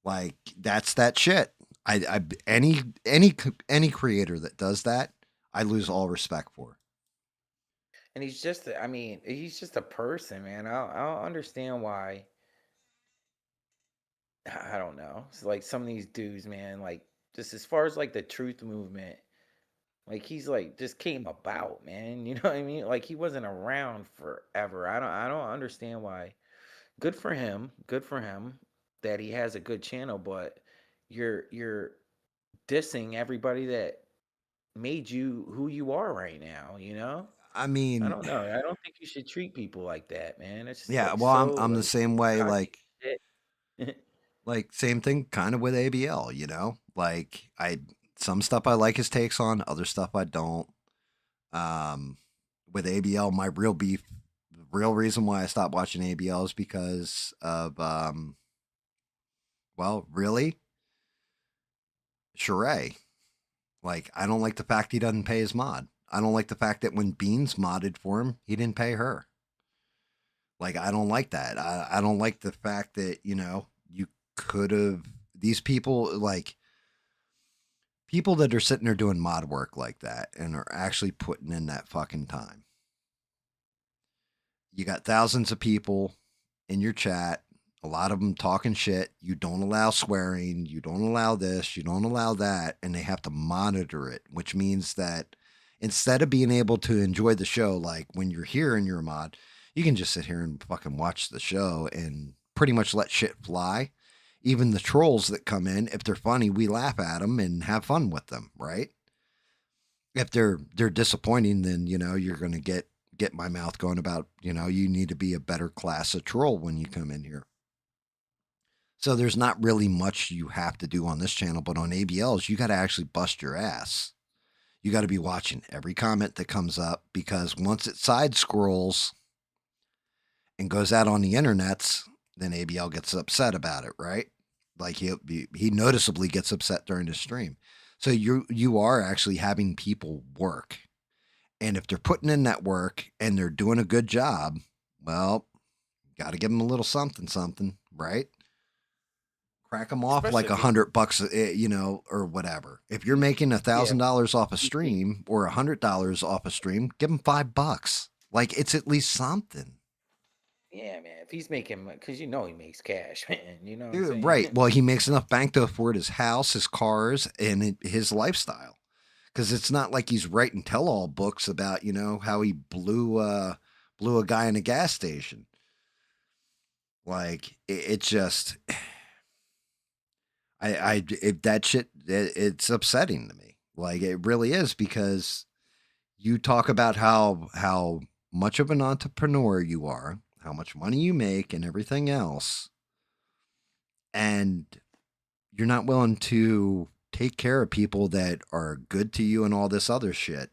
Like, that's that shit. Any creator that does that, I lose all respect for. And he's just. I mean, he's just a person, man. I don't understand why. I don't know. It's like some of these dudes, man. Like just as far as like the truth movement, like he's like just came about, man. You know what I mean? Like he wasn't around forever. I don't understand why. Good for him. Good for him that he has a good channel, but you're dissing everybody that made you who you are right now? I I mean, don't know. I don't think you should treat people like that, man. It's just yeah, like well, I'm so I'm the like same way. cocky Like shit. like same thing, kind of with ABL. Like some stuff I like his takes on, other stuff I don't. Um, with ABL, my real beef, the real reason why I stopped watching ABL is because of, well, really, Sheree. Like, I don't like the fact he doesn't pay his mod. I don't like the fact that when Beans modded for him, he didn't pay her. Like, I don't like that. I don't like the fact that, you could have, these people, like, people that are sitting there doing mod work like that and are actually putting in that fucking time. You got thousands of people in your chat, a lot of them talking shit. You don't allow swearing, you don't allow this, you don't allow that, and they have to monitor it, which means that instead of being able to enjoy the show, like when you're here and you're a mod, you can just sit here and fucking watch the show and pretty much let shit fly. Even the trolls that come in, if they're funny, we laugh at them and have fun with them, right? If they're disappointing, then you're going to get my mouth going about, you need to be a better class of troll when you come in here. So there's not really much you have to do on this channel, but on ABLs, you got to actually bust your ass. You got to be watching every comment that comes up, because once it side scrolls and goes out on the internets, then ABL gets upset about it, right? Like he noticeably gets upset during the stream. So you are actually having people work. And if they're putting in that work and they're doing a good job, well, got to give them a little something, right? Crack them off Especially like if you- $100, or whatever. If you're making $1,000 off a stream or $100 off a stream, give them $5. Like, it's at least something. Yeah, man. If he's making, because he makes cash, man. You know what I'm Dude, saying? right. Well, he makes enough bank to afford his house, his cars, and his lifestyle. Because it's not like he's writing tell-all books about, how he blew a guy in a gas station. Like, it's just, that shit, it's upsetting to me. Like, it really is, because you talk about how much of an entrepreneur you are, how much money you make, and everything else, and you're not willing to take care of people that are good to you and all this other shit.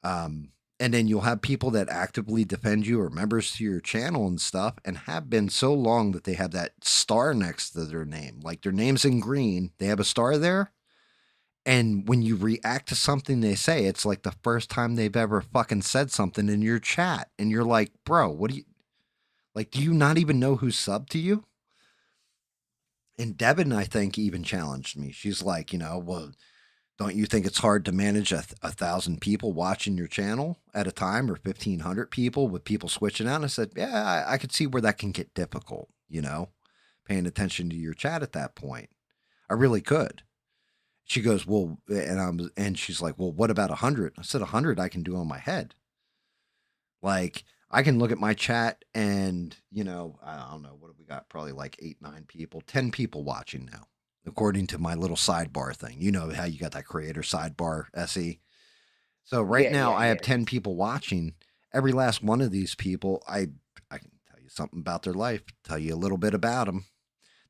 And then you'll have people that actively defend you, or members to your channel and stuff, and have been so long that they have that star next to their name. Like, their name's in green, they have a star there. And when you react to something they say, it's like the first time they've ever fucking said something in your chat. And you're like, bro, what do you not even know who's subbed to you? And Devin, I think, even challenged me. She's like, well, don't you think it's hard to manage 1,000 people watching your channel at a time, or 1,500 people with people switching out? And I said, yeah, I could see where that can get difficult, paying attention to your chat at that point. I really could. She goes, well, and she's like, well, what about 100? I said, 100 I can do on my head. Like, I can look at my chat and, I don't know, what have we got? Probably like 8, 9 people, 10 people watching now, according to my little sidebar thing. You know how you got that creator sidebar, SE. So right now I have 10 people watching. Every last one of these people, I can tell you something about their life, tell you a little bit about them,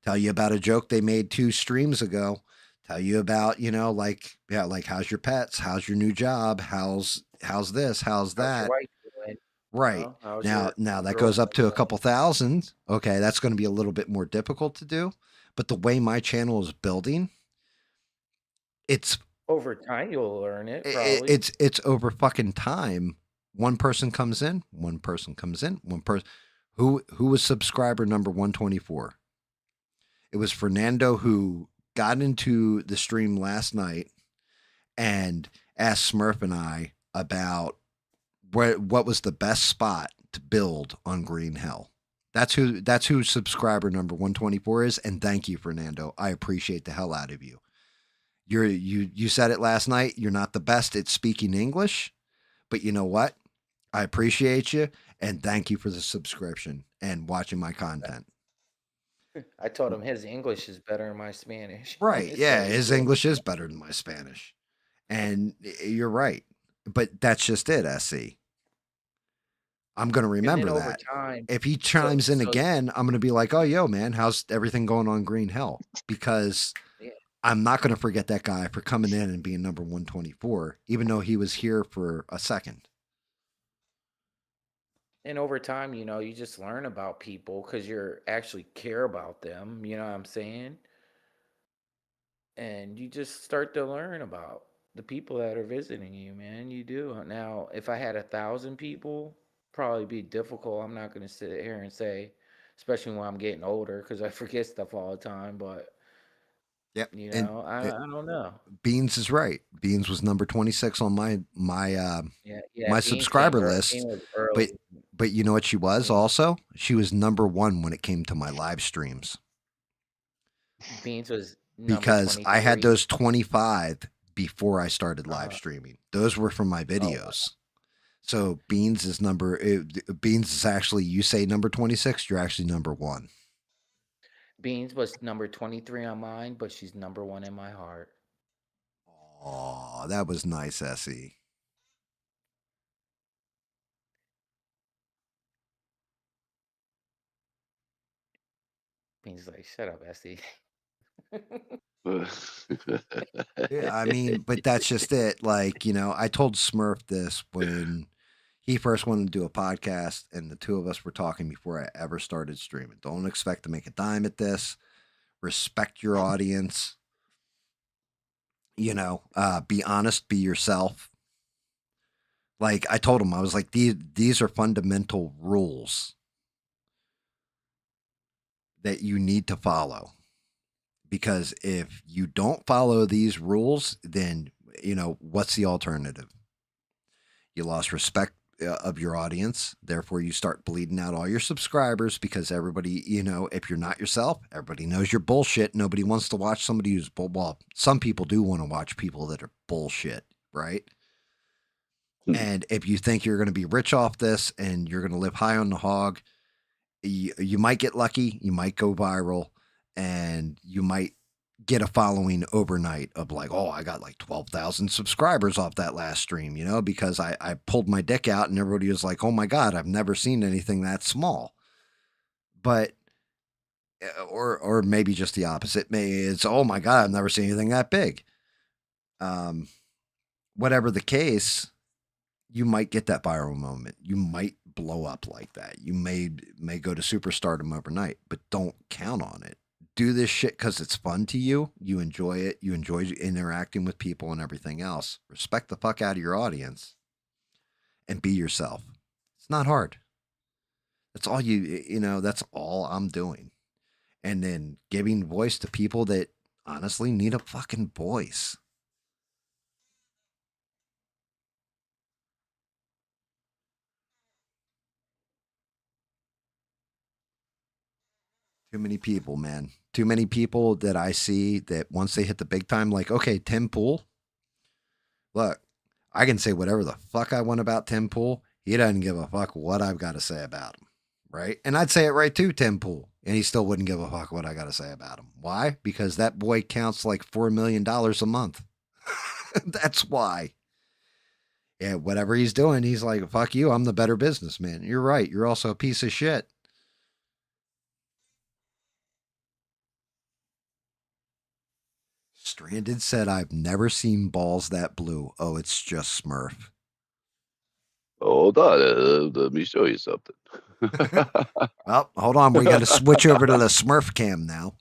tell you about a joke they made 2 streams ago, tell you about, like how's your pets, how's your new job, how's this, how's that. How's your wife doing? Right. How's Now your that goes up girlfriend to a doing? couple thousand. Okay, that's going to be a little bit more difficult to do. But the way my channel is building, it's Over time, you'll learn it, probably. it's over fucking time. One person comes in, one person comes in, one person. Who was subscriber number 124? It was Fernando, who got into the stream last night and asked Smurf and I about what was the best spot to build on Green Hell. That's who subscriber number 124 is, and thank you, Fernando. I appreciate the hell out of you. You said it last night. You're not the best at speaking English, but you know what? I appreciate you, and thank you for the subscription and watching my content. I told him his English is better than my Spanish. Right. So Yeah, he his told me. English is better than my Spanish. And you're right. But that's just it, SC. I'm going to And then remember over that. time, If he chimes in so- again, I'm going to be like, oh, yo, man, how's everything going on Green Hell? Because yeah, I'm not going to forget that guy for coming in and being number 124, even though he was here for a second. And over time, you just learn about people because you're actually care about them. You know what I'm saying? And you just start to learn about the people that are visiting you, man. You do. Now, if I had 1,000 people, probably be difficult. I'm not going to sit here and say, especially when I'm getting older, because I forget stuff all the time. But Yep. And I don't know. Beans is right. Beans was number 26 on Yeah. my Beans came subscriber early. Beans list. was But early. you know what she was Beans, also? She was number 1 when it came to my live streams Beans was number because I had 23. those 25 before I started live Uh, streaming. Those were from my oh, wow. videos. So Beans is actually, you say number 26, you're actually number 1. Beans was number 23 on mine, but she's number 1 in my heart. Oh, that was nice, Essie. Beans is like, shut up, Essie. Yeah, I mean, but that's just it. Like, I told Smurf this when he first wanted to do a podcast, and the two of us were talking before I ever started streaming. Don't expect to make a dime at this. Respect your audience. Be honest, be yourself. Like I told him, I was like, these are fundamental rules that you need to follow. Because if you don't follow these rules, then what's the alternative? You lost respect of your audience. Therefore, you start bleeding out all your subscribers because everybody, if you're not yourself, everybody knows you're bullshit. Nobody wants to watch somebody who's well. Some people do want to watch people that are bullshit, right? And if you think you're going to be rich off this and you're going to live high on the hog, you might get lucky, you might go viral, and you might get a following overnight of like, oh, I got like 12,000 subscribers off that last stream, because I pulled my dick out and everybody was like, oh my God, I've never seen anything that small. But, or maybe just the opposite. Maybe it's, oh my God, I've never seen anything that big. Whatever the case, you might get that viral moment. You might blow up like that. You may go to superstardom overnight, but don't count on it. Do this shit because it's fun to you. You enjoy it. You enjoy interacting with people and everything else. Respect the fuck out of your audience and be yourself. It's not hard. That's all that's all I'm doing. And then giving voice to people that honestly need a fucking voice. Too many people, man. Too many people that I see that once they hit the big time, like, okay, Tim Pool. Look, I can say whatever the fuck I want about Tim Pool. He doesn't give a fuck what I've got to say about him. Right? And I'd say it right too, Tim Pool. And he still wouldn't give a fuck what I got to say about him. Why? Because that boy counts like $4 million a month. That's why. Yeah, whatever he's doing, he's like, fuck you. I'm the better businessman. You're right. You're also a piece of shit. Stranded said, I've never seen balls that blue. Oh, it's just Smurf. Hold on, let me show you something. Well, hold on. We got to switch over to the Smurf cam now.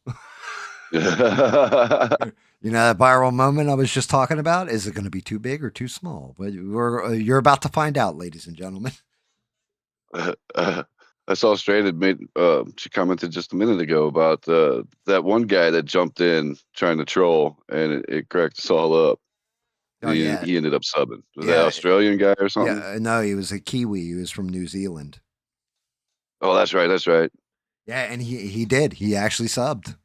That viral moment I was just talking about? Is it going to be too big or too small? But you're about to find out, ladies and gentlemen. I saw Stranded made. She commented just a minute ago about that one guy that jumped in trying to troll, and it cracked us all up. Oh, yeah. He ended up subbing. Was that Yeah. Australian guy or something? Yeah. No, he was a Kiwi. He was from New Zealand. Oh, that's right. That's right. Yeah, and he did. He actually subbed.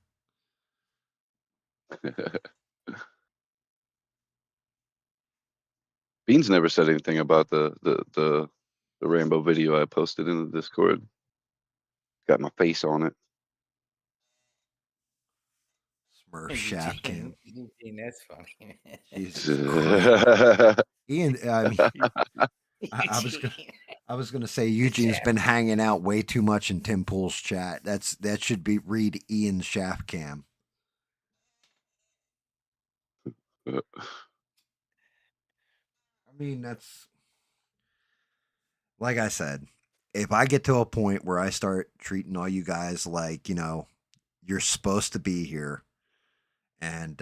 Beans never said anything about the rainbow video I posted in the Discord. Got my face on it. Smurf shaft cam. Eugene, that's funny. Jesus Christ. Ian, I mean, I was gonna, I was gonna say Eugene's been hanging out way too much in Tim Pool's chat. That should be read Ian's shaft cam. I mean, that's like I said. if I get to a point where I start treating all you guys like, you're supposed to be here and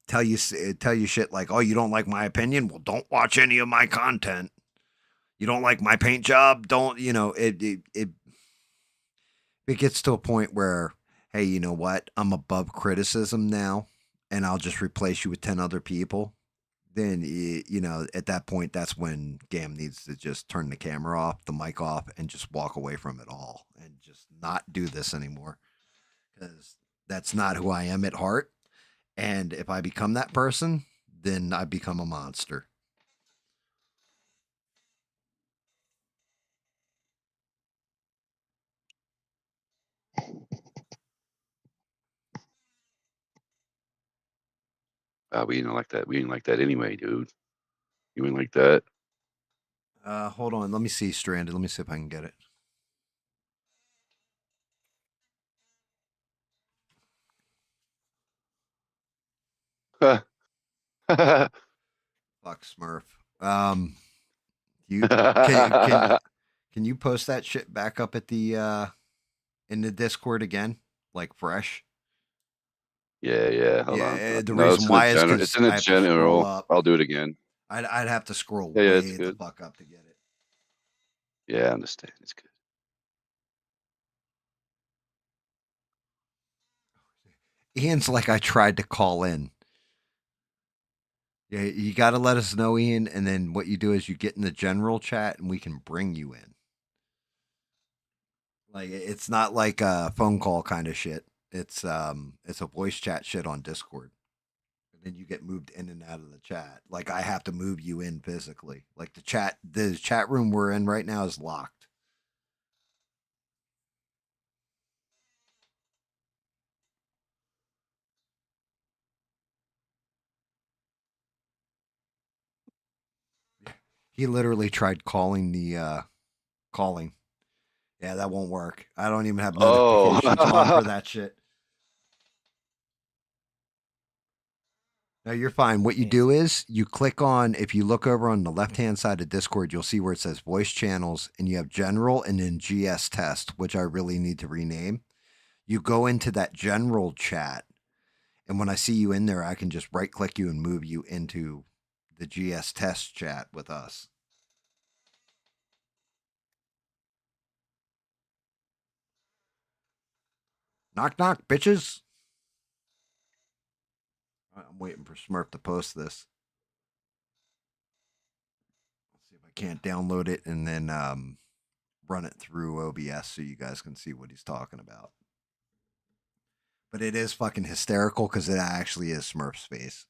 tell you shit like, oh, you don't like my opinion? Well, don't watch any of my content. You don't like my paint job? Don't, it gets to a point where, hey, you know what? I'm above criticism now, and I'll just replace you with 10 other people. Then, at that point, that's when GAM needs to just turn the camera off, the mic off, and just walk away from it all and just not do this anymore. Because that's not who I am at heart. And if I become that person, then I become a monster. We didn't like that. We didn't like that anyway, dude. You ain't like that. Hold on. Let me see, Stranded. Let me see if I can get it. Fuck Smurf. You can you post that shit back up at the in the Discord again, like fresh? Yeah. Hold on. Yeah, the No, reason why is it's because in I the have to scroll general. up. I'll do it again. I'd have to scroll Yeah, it's way the good. fuck up to get it. Yeah, I understand. It's good. Ian's like, I tried to call in. Yeah, you got to let us know, Ian, and then what you do is you get in the general chat, and we can bring you in. Like, it's not like a phone call kind of shit. It's a voice chat shit on Discord. And then you get moved in and out of the chat. Like, I have to move you in physically. Like the chat room we're in right now is locked. He literally tried calling the calling. Yeah, that won't work. I don't even have notifications on for that shit. No, you're fine. What you do is you click on, if you look over on the left hand side of Discord, you'll see where it says voice channels and you have general and then GS test, which I really need to rename. You go into that general chat, and when I see you in there, I can just right click you and move you into the GS test chat with us. Knock, knock, bitches. I'm waiting for Smurf to post this. Let's see if I can't download it and then run it through OBS so you guys can see what he's talking about. But it is fucking hysterical because it actually is Smurf's face.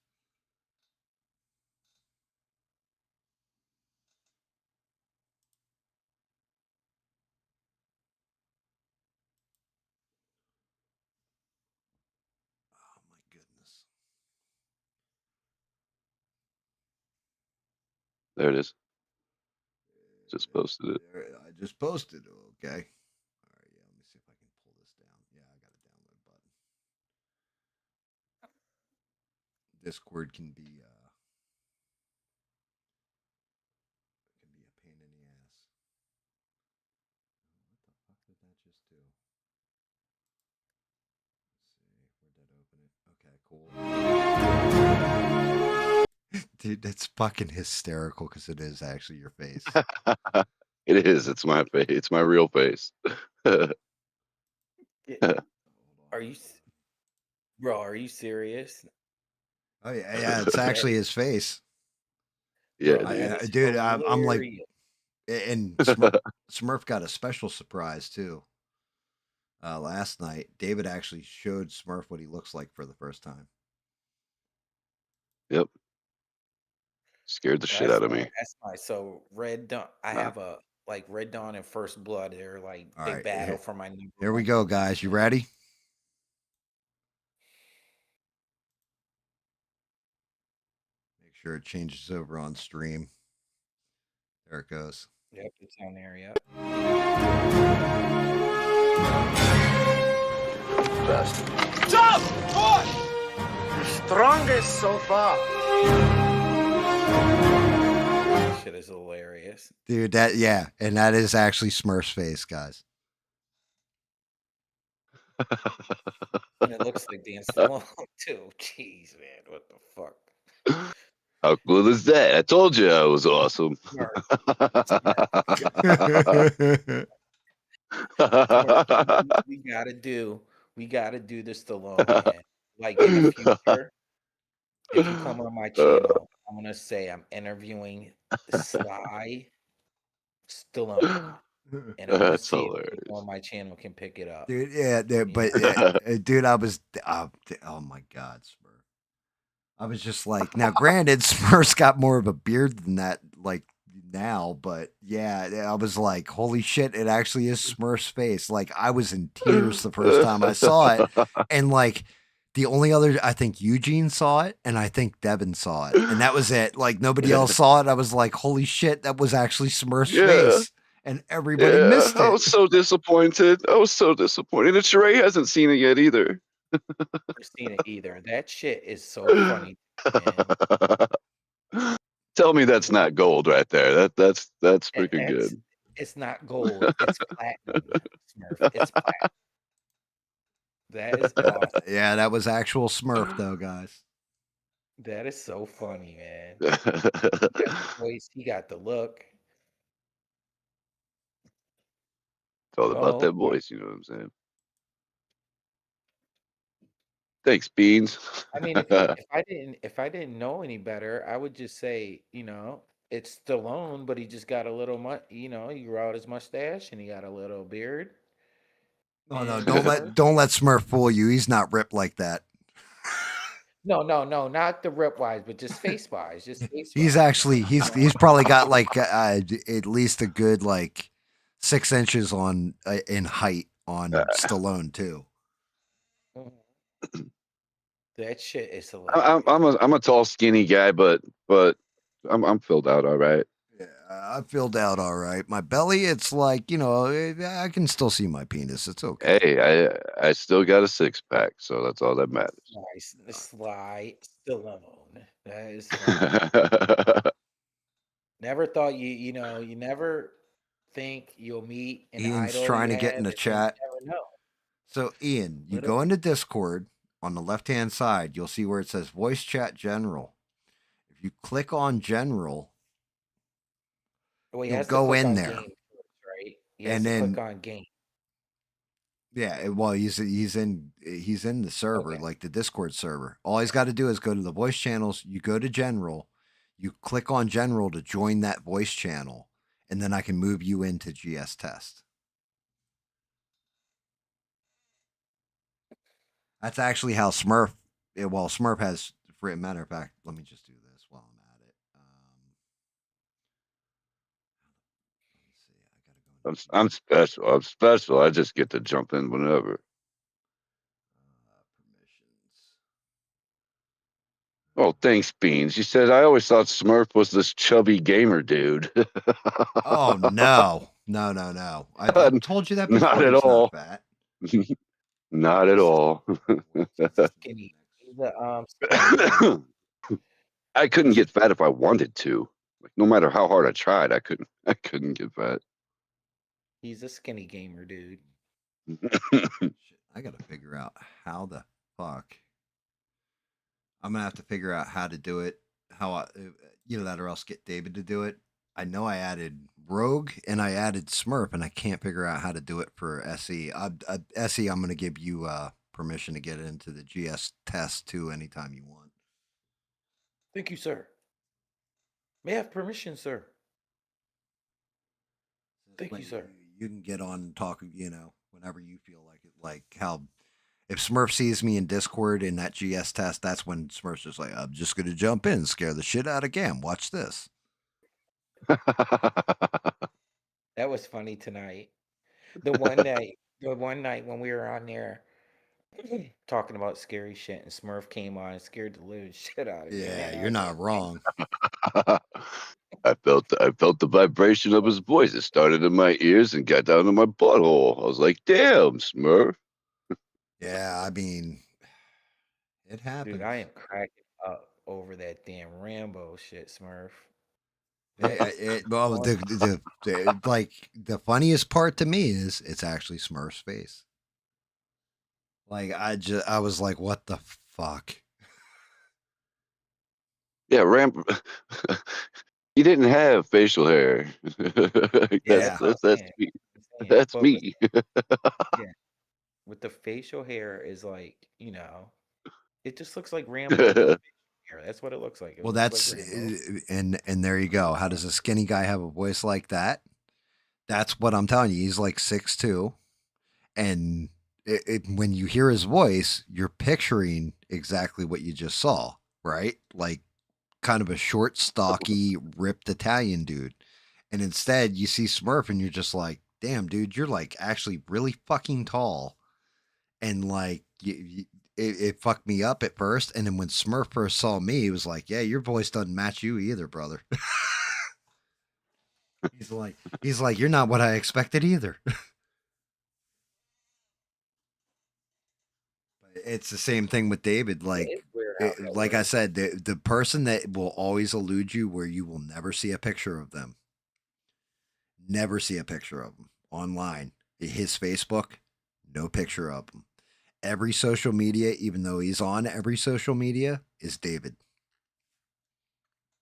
Oh my goodness. There it is. Just posted it. I just posted it. Okay. All right. Yeah. Let me see if I can pull this down. Yeah, I got a download button. Discord can be a pain in the ass. What the fuck did that just do? Let's see. Where'd that open it? Okay, cool. Dude, that's fucking hysterical because it is actually your face. It is. It's my face. It's my real face. Are you, bro? Are you serious? Oh yeah, it's actually his face. Yeah, dude, I'm like, and Smurf got a special surprise too. Last night, David actually showed Smurf what he looks like for the first time. Yep. Scared the shit out of me. That's nice. So Red Dawn, I have a like Red Dawn and First Blood. They're like All big right, battle for my number. Here we go, guys. You ready? Make sure it changes over on stream. There it goes. Yep, it's on there. Yep. Jump! Push! The strongest so far. shit is hilarious. Dude, and that is actually Smurf's face, guys. And it looks like Dan Stallone too. Jeez, man, what the fuck? How cool is that? I told you I was awesome. Smurf, we gotta do the Stallone, man. Like in the future, if you come on my channel, I'm gonna say I'm interviewing Sly Stallone, and I'm gonna That's see if people hilarious. on my channel can pick it up. Dude, but dude, I was, oh my God, Smurf. I was just like, now, granted, Smurf's got more of a beard than that, like now, but yeah, I was like, holy shit, it actually is Smurf's face. Like, I was in tears the first time I saw it, and like, the only other, I think Eugene saw it, and I think Devin saw it, and that was it. Like, nobody else saw it. I was like, holy shit, that was actually Smurf's face, and everybody missed I it. was so disappointed. And Sheree hasn't seen it yet either. I've seen it either. That shit is so funny, man. Tell me that's not gold right there. That's freaking good. It's not gold. It's platinum, Smurf. It's platinum. That is awesome. Yeah, that was actual Smurf, though, guys. That is so funny, man. He got the voice. He got the look. It's all about that voice, you know what I'm saying? Thanks, Beans. I mean, if I didn't know any better, I would just say, it's Stallone, but he just got a little he grew out his mustache and he got a little beard. Oh no, And don't let Smurf fool you. He's not ripped like that. No, not the rip wise, but just face wise, He's actually he's probably got like at least a good like 6 inches on in height on Stallone too. That shit is hilarious. I'm a tall, skinny guy, but I'm filled out all right. Yeah, I filled out all right. My belly, it's like I can still see my penis. It's okay. Hey, I still got a 6-pack, so that's all that matters. Nice, Sly Stallone. That is funny. Never thought you never think you'll meet an Ian's idol trying you to get in have, the and then you chat. never know. So Ian, you go into Discord on the left hand side, you'll see where it says voice chat general. If you click on general, Well, he you'll has to go click in on there, game first, right? He has and to then click on game. yeah, well, he's in the server, Okay. like the Discord server. All he's got to do is go to the voice channels. You go to general, you click on general to join that voice channel, and then I can move you into GS test. That's actually how Smurf. Well, Smurf has. For a matter of fact, let me just do this while I'm at it. Let's see. I gotta go. I'm special. I'm special. I just get to jump in whenever. Permissions. Oh, thanks, Beans. You said I always thought Smurf was this chubby gamer dude. Oh no. I told you that before. Not at He's all. not fat. Not at all. Skinny. He's a skinny. I couldn't get fat if I wanted to. Like no matter how hard I tried, I couldn't get fat. He's a skinny gamer, dude. Shit, I gotta figure out how the fuck. I'm gonna have to figure out how to do it. How I, that, or else get David to do it. I know I added Rogue and I added Smurf, and I can't figure out how to do it for SE. SE, I'm gonna give you permission to get into the GS test too anytime you want. Thank you, sir. May I have permission, sir? Thank you, sir. You can get on and talk, whenever you feel like it. Like how if Smurf sees me in Discord in that GS test, that's when Smurf's just like, I'm just gonna jump in, scare the shit out of GAM. Watch this. That was funny tonight. The one night when we were on there talking about scary shit, and Smurf came on and scared the living shit out of me. Yeah, Man, you're not wrong. I felt the vibration of his voice. It started in my ears and got down to my butthole. I was like, "Damn, Smurf!" Yeah, I mean, it happens. Dude, I am cracking up over that damn Rambo shit, Smurf. Well, like the funniest part to me is it's actually Smurf's face. Like I was like, what the fuck? Yeah, Ram. He didn't have facial hair. Yeah. That's what I'm That's saying. me. I'm saying. That's But me. yeah, with the facial hair is like, it just looks like Rambo with facial hair. That's what it looks like. It Well, looks like that's Rambo. and there you go. How does a skinny guy have a voice like that? That's what I'm telling you. He's like 6'2", and when you hear his voice, you're picturing exactly what you just saw, right? Like kind of a short, stocky, ripped Italian dude. And instead, you see Smurf, and you're just like, "Damn, dude, you're like actually really fucking tall." And like, it fucked me up at first. And then when Smurf first saw me, he was like, "Yeah, your voice doesn't match you either, brother." he's like, "You're not what I expected either." It's the same thing with David. Yeah, Like, it's weird how that like I works. said, the person that will always elude you, where you will never see a picture of them, never see a picture of them online. His Facebook, no picture of him. Every social media, even though he's on every social media, is David.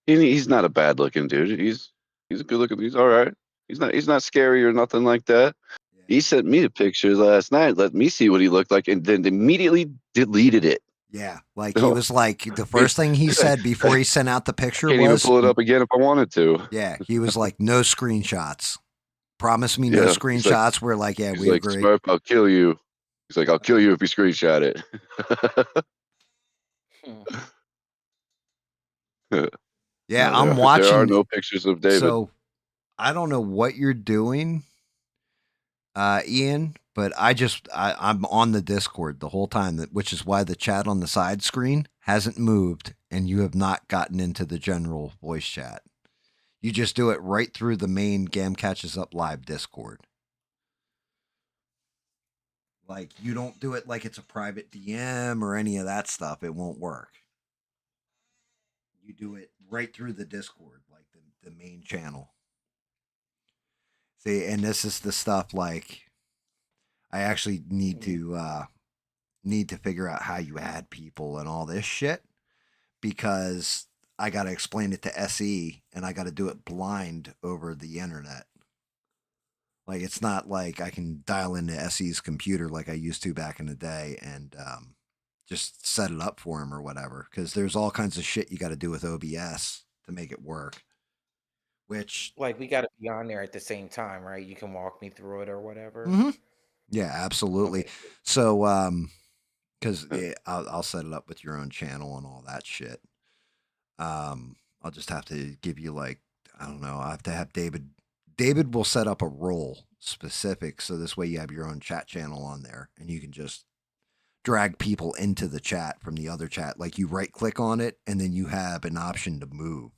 He's not a bad looking dude. He's a good looking. He's all right. He's not scary or nothing like that. Yeah. He sent me the pictures last night. Let me see what he looked like, and then immediately deleted it. Yeah, like he was like the first thing he said before he sent out the picture Can't even was, pull it up again if I wanted to. yeah, he was like, no screenshots. Promise me no Yeah, he's like, screenshots. We're like, yeah, he's we like, agree. Smurf, I'll kill you. He's like, I'll kill you if you screenshot it. Hmm. Yeah, No, I'm there are watching. no pictures of David. So I don't know what you're doing, Ian, but I'm on the Discord the whole time, which is why the chat on the side screen hasn't moved, and you have not gotten into the general voice chat. You just do it right through the main GAM Catches Up Live Discord. Like, you don't do it like it's a private DM or any of that stuff. It won't work. You do it right through the Discord, like the main channel. See, and this is the stuff like I actually need to figure out how you add people and all this shit, because I got to explain it to SE and I got to do it blind over the internet. Like, it's not like I can dial into SE's computer like I used to back in the day and just set it up for him or whatever. Because there's all kinds of shit you got to do with OBS to make it work. Which, Like we got to be on there at the same time, right? You can walk me through it or whatever. yeah, absolutely. Okay. So, because I'll set it up with your own channel and all that shit. I'll just have to give you like, I don't know. I have to have David. David will set up a role specific, so this way you have your own chat channel on there, and you can just drag people into the chat from the other chat. Like, you right click on it, and then you have an option to move,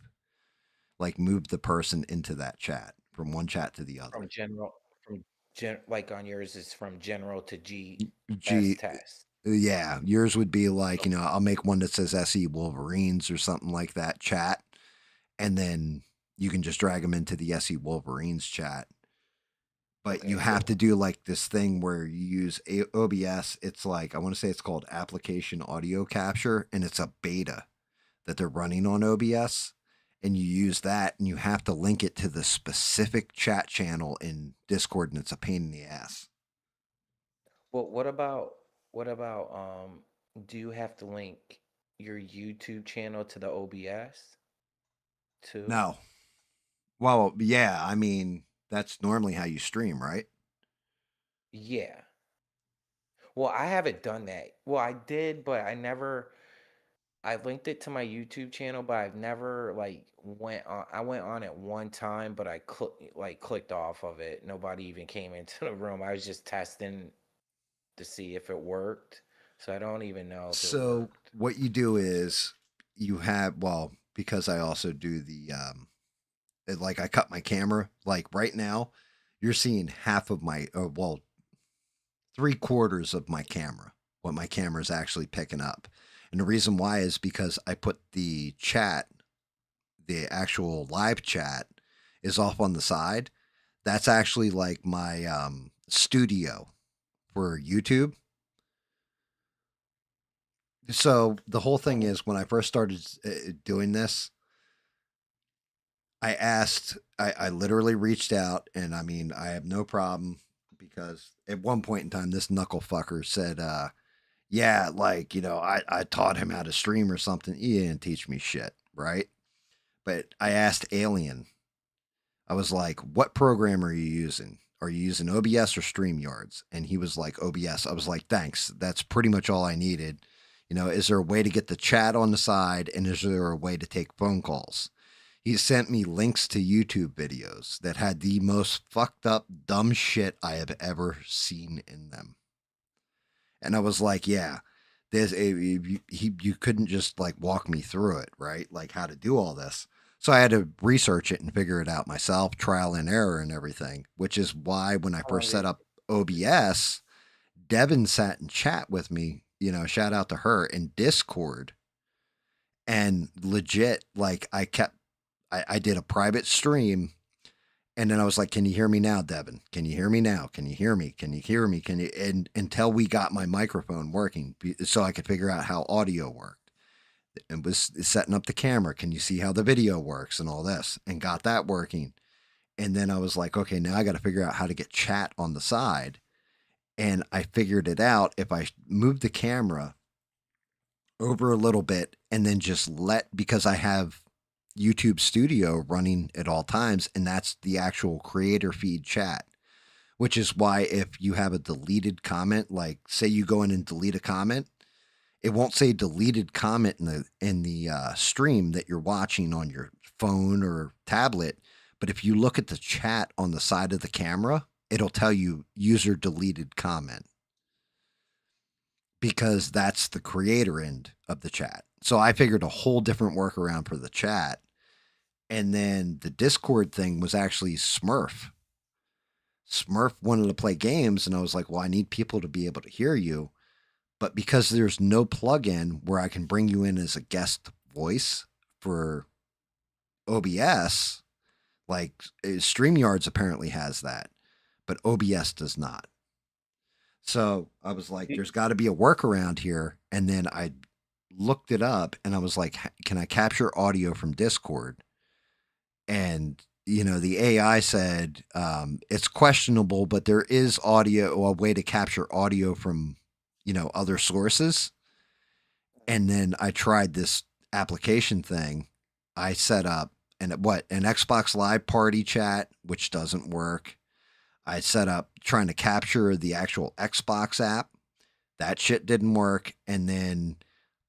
like move the person into that chat from one chat to the other. Like on yours is from general to GS G, test. yeah, yours would be like, I'll make one that says SE Wolverines or something like that chat, and then you can just drag them into the SE Wolverines chat. But you have to do like this thing where you use OBS. It's like, I want to say it's called application audio capture, and it's a beta that they're running on OBS. And you use that, and you have to link it to the specific chat channel in Discord, and it's a pain in the ass. Well, what about do you have to link your YouTube channel to the OBS too? No. Well, yeah, I mean, that's normally how you stream, right? Yeah. Well, I haven't done that. Well, I did, but I linked it to my YouTube channel, but I've never like went on. I went on it one time, but I clicked off of it. Nobody even came into the room. I was just testing to see if it worked. So I don't even know if it So worked. what you do is you have, well, because I also do the like I cut my camera. Like right now, you're seeing half of my, well, 3/4 of my camera, what my camera is actually picking up. And the reason why is because I put the chat the actual live chat is off on the side. That's actually like my studio for YouTube. So the whole thing is, when I first started doing this, I literally reached out, and I mean, I have no problem, because at one point in time, this knuckle fucker said, yeah, like, I taught him how to stream or something. He didn't teach me shit, right? But I asked Alien, I was like, what program are you using? Are you using OBS or StreamYards? And he was like, OBS. I was like, thanks. That's pretty much all I needed. Is there a way to get the chat on the side? And is there a way to take phone calls? He sent me links to YouTube videos that had the most fucked up, dumb shit I have ever seen in them. And I was like, yeah, you couldn't just like walk me through it, right? Like how to do all this. So I had to research it and figure it out myself, trial and error and everything, which is why when I How long first set did up OBS, Devin sat and chat with me, shout out to her, in Discord. And legit, like I did a private stream, and then I was like, can you hear me now, Devin? Can you hear me now? Can you hear me? Can you hear me? Can you? And until we got my microphone working, so I could figure out how audio worked, and was setting up the camera. Can you see how the video works and all this, and got that working. And then I was like, okay, now I got to figure out how to get chat on the side. And I figured it out. If I move the camera over a little bit and then just because I have YouTube Studio running at all times, and that's the actual creator feed chat, which is why if you have a deleted comment, like say you go in and delete a comment, it won't say deleted comment in the stream that you're watching on your phone or tablet. But if you look at the chat on the side of the camera, it'll tell you user deleted comment, because that's the creator end of the chat. So I figured a whole different workaround for the chat. And then the Discord thing was actually Smurf. Smurf wanted to play games, and I was like, well, I need people to be able to hear you. But because there's no plugin where I can bring you in as a guest voice for OBS, like StreamYards apparently has that, but OBS does not. So I was like, there's got to be a workaround here. And then I looked it up, and I was like, can I capture audio from Discord? And the AI said it's questionable, but there is a way to capture audio from other sources. And then I tried this application thing. I set up an Xbox Live Party chat, which doesn't work. I set up trying to capture the actual Xbox app. That shit didn't work. And then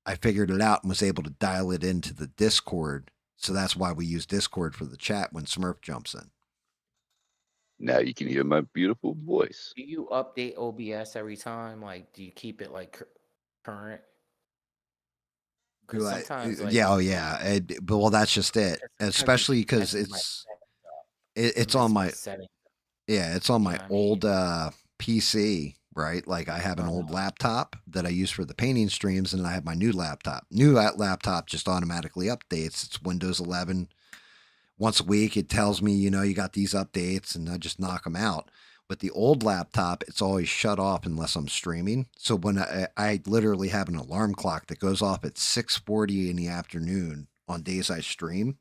I figured it out and was able to dial it into the Discord. So that's why we use Discord for the chat when Smurf jumps in. Now you can hear my beautiful voice. Do you update OBS every time? Like, do you keep it like current? Because sometimes, like, yeah, oh yeah. But well, that's just it. Especially because it's on my setting. Yeah, it's on my I mean? old PC, right? Like I have an old laptop that I use for the painting streams, and I have my new laptop. New laptop just automatically updates. It's Windows 11. Once a week, it tells me, you got these updates, and I just knock them out. But the old laptop, it's always shut off unless I'm streaming. So when I literally have an alarm clock that goes off at 6:40 in the afternoon on days I stream,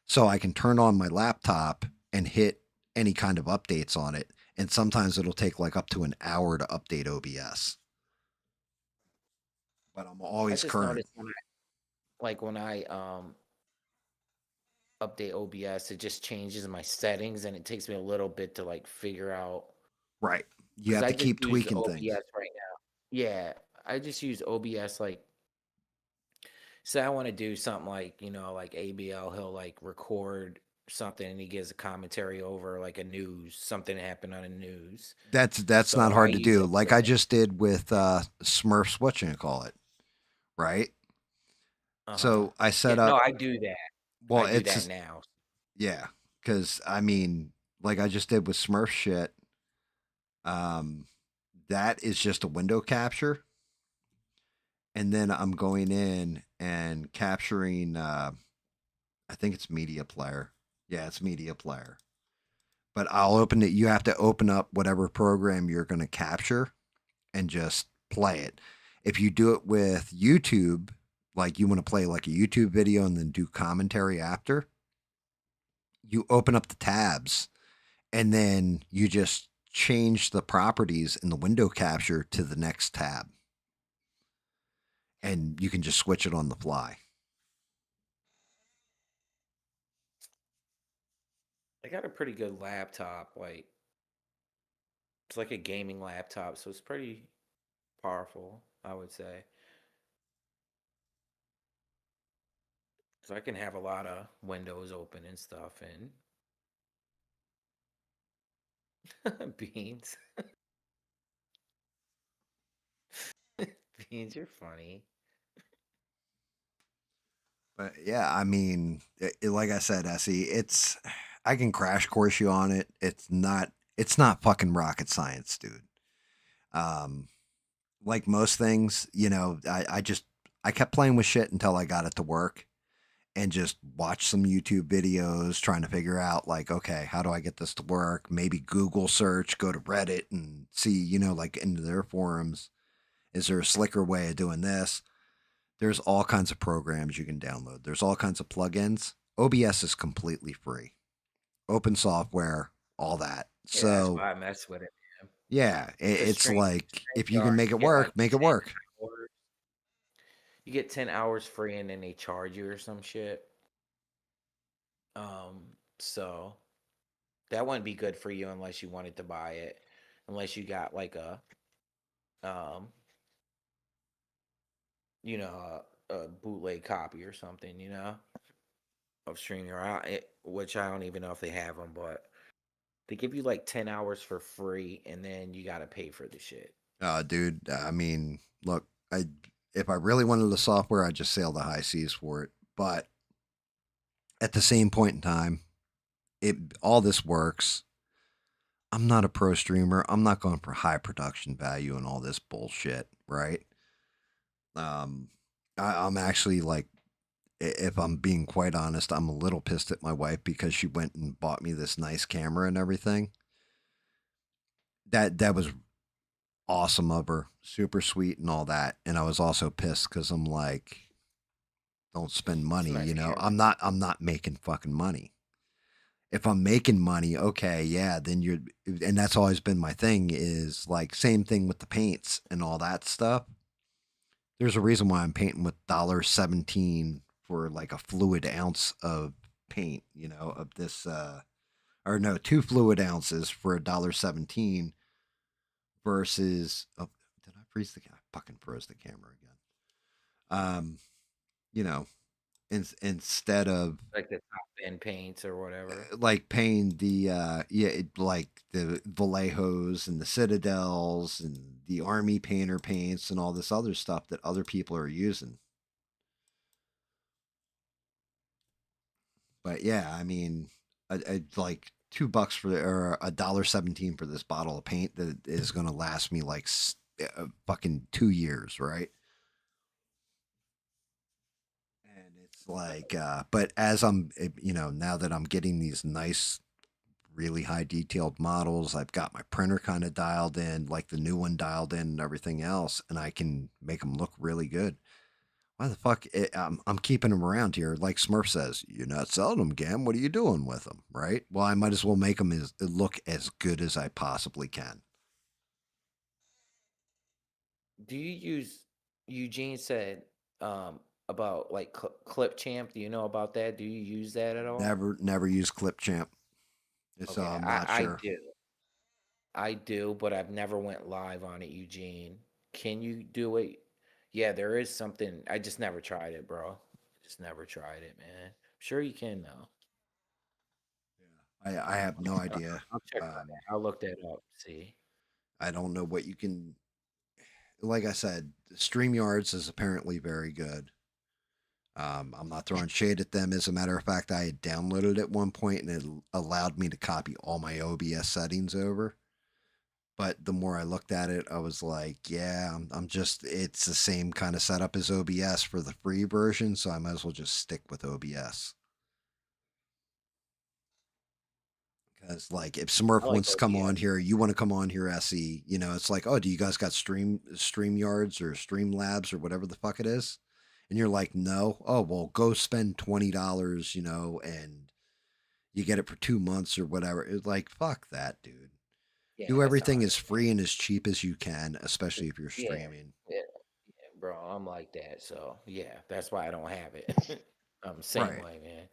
so I can turn on my laptop and hit any kind of updates on it. And sometimes it'll take like up to an hour to update OBS. But I'm always current. When I update OBS, it just changes my settings, and it takes me a little bit to like figure out. Right. You have to keep tweaking OBS things. right now. Yeah, I just use OBS like. Say I want to do something like like ABL, he'll like record something and he gives a commentary over like something happened on the news. That's not hard to do. Like I just did with Smurfs, whatchamacallit, right? So I set up. No, I do that. Well, I do that now. Yeah, because I mean, like I just did with Smurf shit. That is just a window capture, and then I'm going in and capturing I think it's Media Player. Yeah, it's Media Player. But I'll open it. You have to open up whatever program you're going to capture and just play it. If you do it with YouTube, like you want to play like a YouTube video and then do commentary after, you open up the tabs and then you just change the properties in the window capture to the next tab. And you can just switch it on the fly. I got a pretty good laptop. Like, it's like a gaming laptop, so it's pretty powerful, I would say. So I can have a lot of windows open and stuff and beans. Beans, you're funny. But yeah, I mean, like I said, Essie, I can crash course you on it. It's not fucking rocket science, dude. Um, like most things, I kept playing with shit until I got it to work and just watch some YouTube videos trying to figure out like, okay, how do I get this to work? Maybe Google search, go to Reddit and see, like into their forums. Is there a slicker way of doing this? There's all kinds of programs you can download. There's all kinds of plugins. OBS is completely free. Open software, all that. Yeah, that's So, why I mess with it, man. yeah, Because it's like if you can StreamYard, make it you get like work, make it 10 work. hours. You get 10 hours free and then they charge you or some shit. Um, so that wouldn't be good for you unless you wanted to buy it. Unless you got like um, a bootleg copy or something, of StreamYard, which I don't even know if they have them, but they give you like 10 hours for free and then you got to pay for the shit. Dude, I mean, look, if I really wanted the software, I'd just sail the high seas for it. But at the same point in time, it all this works. I'm not a pro streamer. I'm not going for high production value and all this bullshit, right? Um, I'm actually like, if I'm being quite honest, I'm a little pissed at my wife because she went and bought me this nice camera and everything. That was awesome of her, super sweet and all that. And I was also pissed because I'm like, don't spend It's a money. nice camera. I'm not making fucking money. If I'm making money, okay, yeah, then and that's always been my thing is like same thing with the paints and all that stuff. There's a reason why I'm painting with $17 for like a fluid ounce of paint, of this or no, 2 fluid ounces for $17 versus did I freeze the I fucking froze the camera again. Um, you know, instead of Like the top end paints or whatever. like paying the like the Vallejos and the Citadels and the Army Painter paints and all this other stuff that other people are using. But yeah, I mean, I like $2 for or $1.17 for this bottle of paint that is going to last me like fucking 2 years, right? And it's like, but as now that I'm getting these nice, really high detailed models, I've got my printer kind of dialed in, like the new one dialed in and everything else, and I can make them look really good. Why the fuck? I'm keeping them around here. Like Smurf says, you're not selling them, Gam. What are you doing with them? Right? Well, I might as well make them look as good as I possibly can. Do you use Eugene said about like Clip Champ? Do you know about that? Do you use that at all? Never use Clipchamp. So Okay, I'm not I sure. do. I do, but I've never went live on it, Eugene. Can you do it? Yeah, there is something. I just never tried it, bro. Just never tried it, man. Sure you can though. I have no idea. I'll check on that. I'll look that up. See. I don't know what you can. Like I said, StreamYards is apparently very good. I'm not throwing shade at them. As a matter of fact, I had downloaded at one point and it allowed me to copy all my OBS settings over. But the more I looked at it, I was like, yeah, I'm just, it's the same kind of setup as OBS for the free version. So I might as well just stick with OBS. As like if Smurf I like wants to those. come Yeah. on here, you want to come on here, SE. You know, it's like, oh, do you guys got stream yards or stream labs or whatever the fuck it is? And you're like, no. Oh well, go spend $20, you know, and you get it for 2 months or whatever. It's like, fuck that, dude. Yeah, Do that's everything as 100, man. free and as cheap as you can, especially if you're Yeah, streaming. yeah, yeah, bro. I'm like that. So yeah, that's why I don't have it. I'm the same Right. way, man.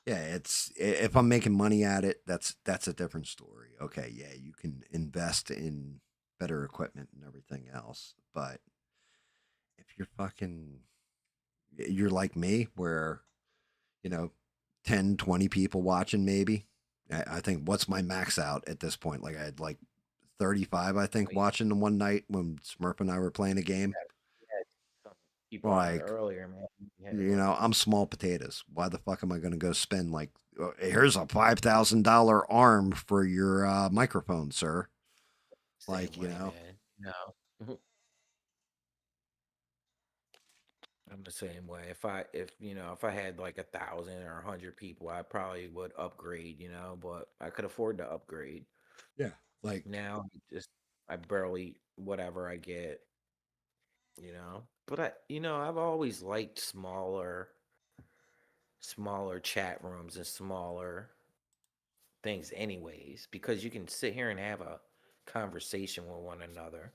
Yeah, if I'm making money at it, that's a different story. Okay, yeah, you can invest in better equipment and everything else, but if you're like me where, you know, 10, 20 people watching maybe. I think what's my max out at this point? Like I had like 35, I I think, mean, watching the one night when Smurf and I were playing a game. you had some people on it Like, earlier, man. You had you what? know, I'm small potatoes. Why the fuck am I going to go spend like, here's a $5,000 arm for your microphone, sir? Same Like, you way, know, man. No. I'm the same way. If I had like 1,000 or 100 people, I probably would upgrade, but I could afford to upgrade. yeah, like, Now, I barely whatever I get, But I've always liked smaller chat rooms and smaller things, anyways, because you can sit here and have a conversation with one another.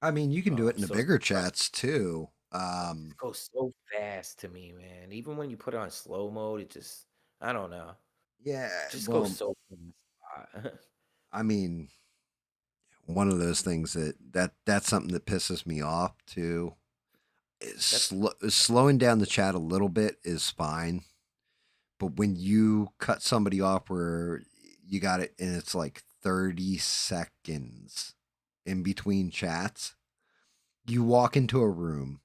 I mean, you can do it in the So bigger chats too. it goes so fast to me, man. Even when you put it on slow mode, I don't know. Yeah, Just goes well, so fast. I mean, one of those things that's something that pisses me off too. That's Slowing down the chat a little bit is fine, but when you cut somebody off where you got it and it's like 30 seconds in between chats, you walk into a room,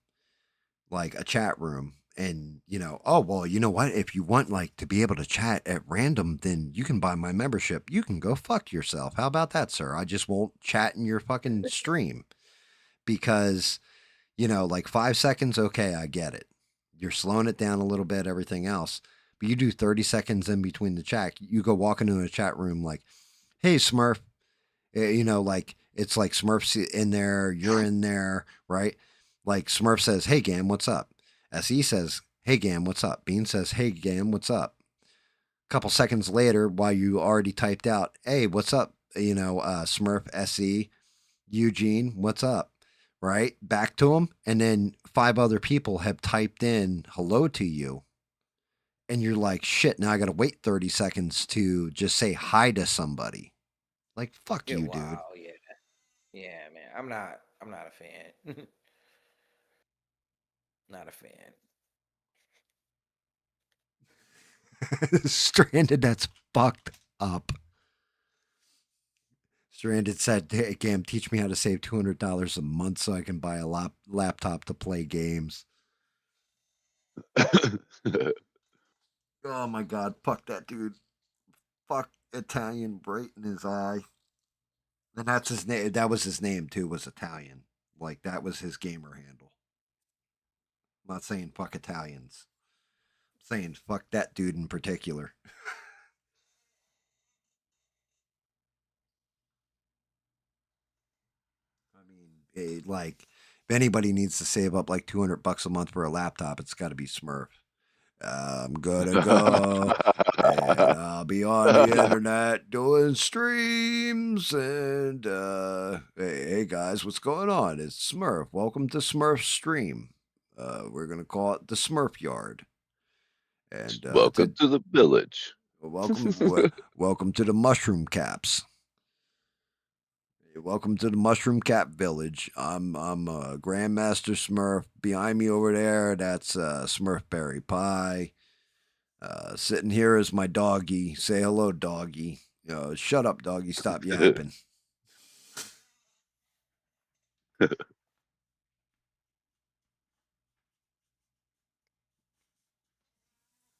like a chat room, and oh well, you know what, if you want like to be able to chat at random, then you can buy my membership. You can go fuck yourself. How about that, sir? I just won't chat in your fucking stream because like 5 seconds, okay, I get it. You're slowing it down a little bit, everything else. But you do 30 seconds in between the chat. You go walk into a chat room like, hey, Smurf. Like it's like Smurf's in there, you're in there, right? Like Smurf says, hey, Gam, what's up? SE says, hey, Gam, what's up? Bean says, hey, Gam, what's up? A couple seconds later, while you already typed out, hey, what's up? Smurf, SE, Eugene, what's up? Right? Back to him. And then 5 other people have typed in hello to you. And you're like, shit, now I got to wait 30 seconds to just say hi to somebody. Like, fuck yeah, you, dude. wow, yeah, yeah, man. I'm not a fan. Not a fan. Stranded, that's fucked up. Stranded said, hey, Gam, teach me how to save $200 a month so I can buy a laptop to play games. Oh my God, fuck that dude. Fuck Italian right in his eye. And that's his name. That was his name too, was Italian. Like that was his gamer handle. I'm not saying fuck Italians. I'm saying fuck that dude in particular. I mean, like if anybody needs to save up like $200 a month for a laptop, it's got to be Smurf. I'm gonna go and I'll be on the internet doing streams and hey guys, what's going on? It's Smurf. Welcome to Smurf stream. We're gonna call it the Smurf Yard. And Welcome to the village. welcome to the Mushroom Caps. Welcome to the Mushroom Cap Village. I'm Grandmaster Smurf. Behind me over there, that's Smurfberry Pie. Sitting here is my doggy. Say hello, doggy. Shut up, doggy. Stop yapping.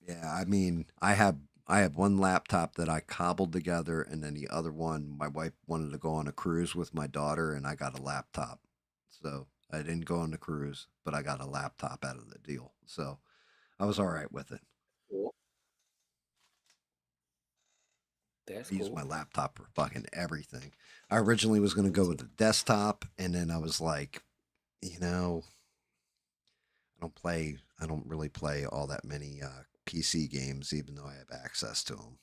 Yeah, I mean, I have one laptop that I cobbled together, and then the other one, my wife wanted to go on a cruise with my daughter, and I got a laptop. So I didn't go on the cruise, but I got a laptop out of the deal. So I was all right with it. Cool. That's I use cool. my laptop for fucking everything. I originally was going to Me go too. with the desktop, and then I was like, I don't really play all that many PC games, even though I have access to them.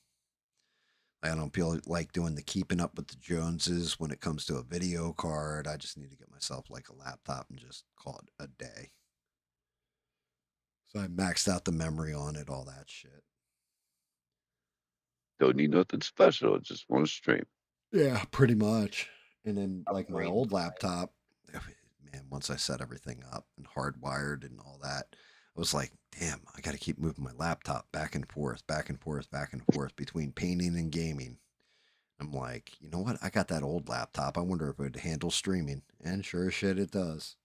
I don't feel like doing the keeping up with the Joneses when it comes to a video card. I just need to get myself like a laptop and just call it a day. So I maxed out the memory on it, all that shit. Don't need nothing special. Just want to stream. Yeah, pretty much. And then like my Upgrade. old laptop, man, once I set everything up and hardwired and all that, I was like, damn, I got to keep moving my laptop back and forth, back and forth, back and forth between painting and gaming. I'm like, you know what? I got that old laptop. I wonder if it would handle streaming. And sure as shit, it does.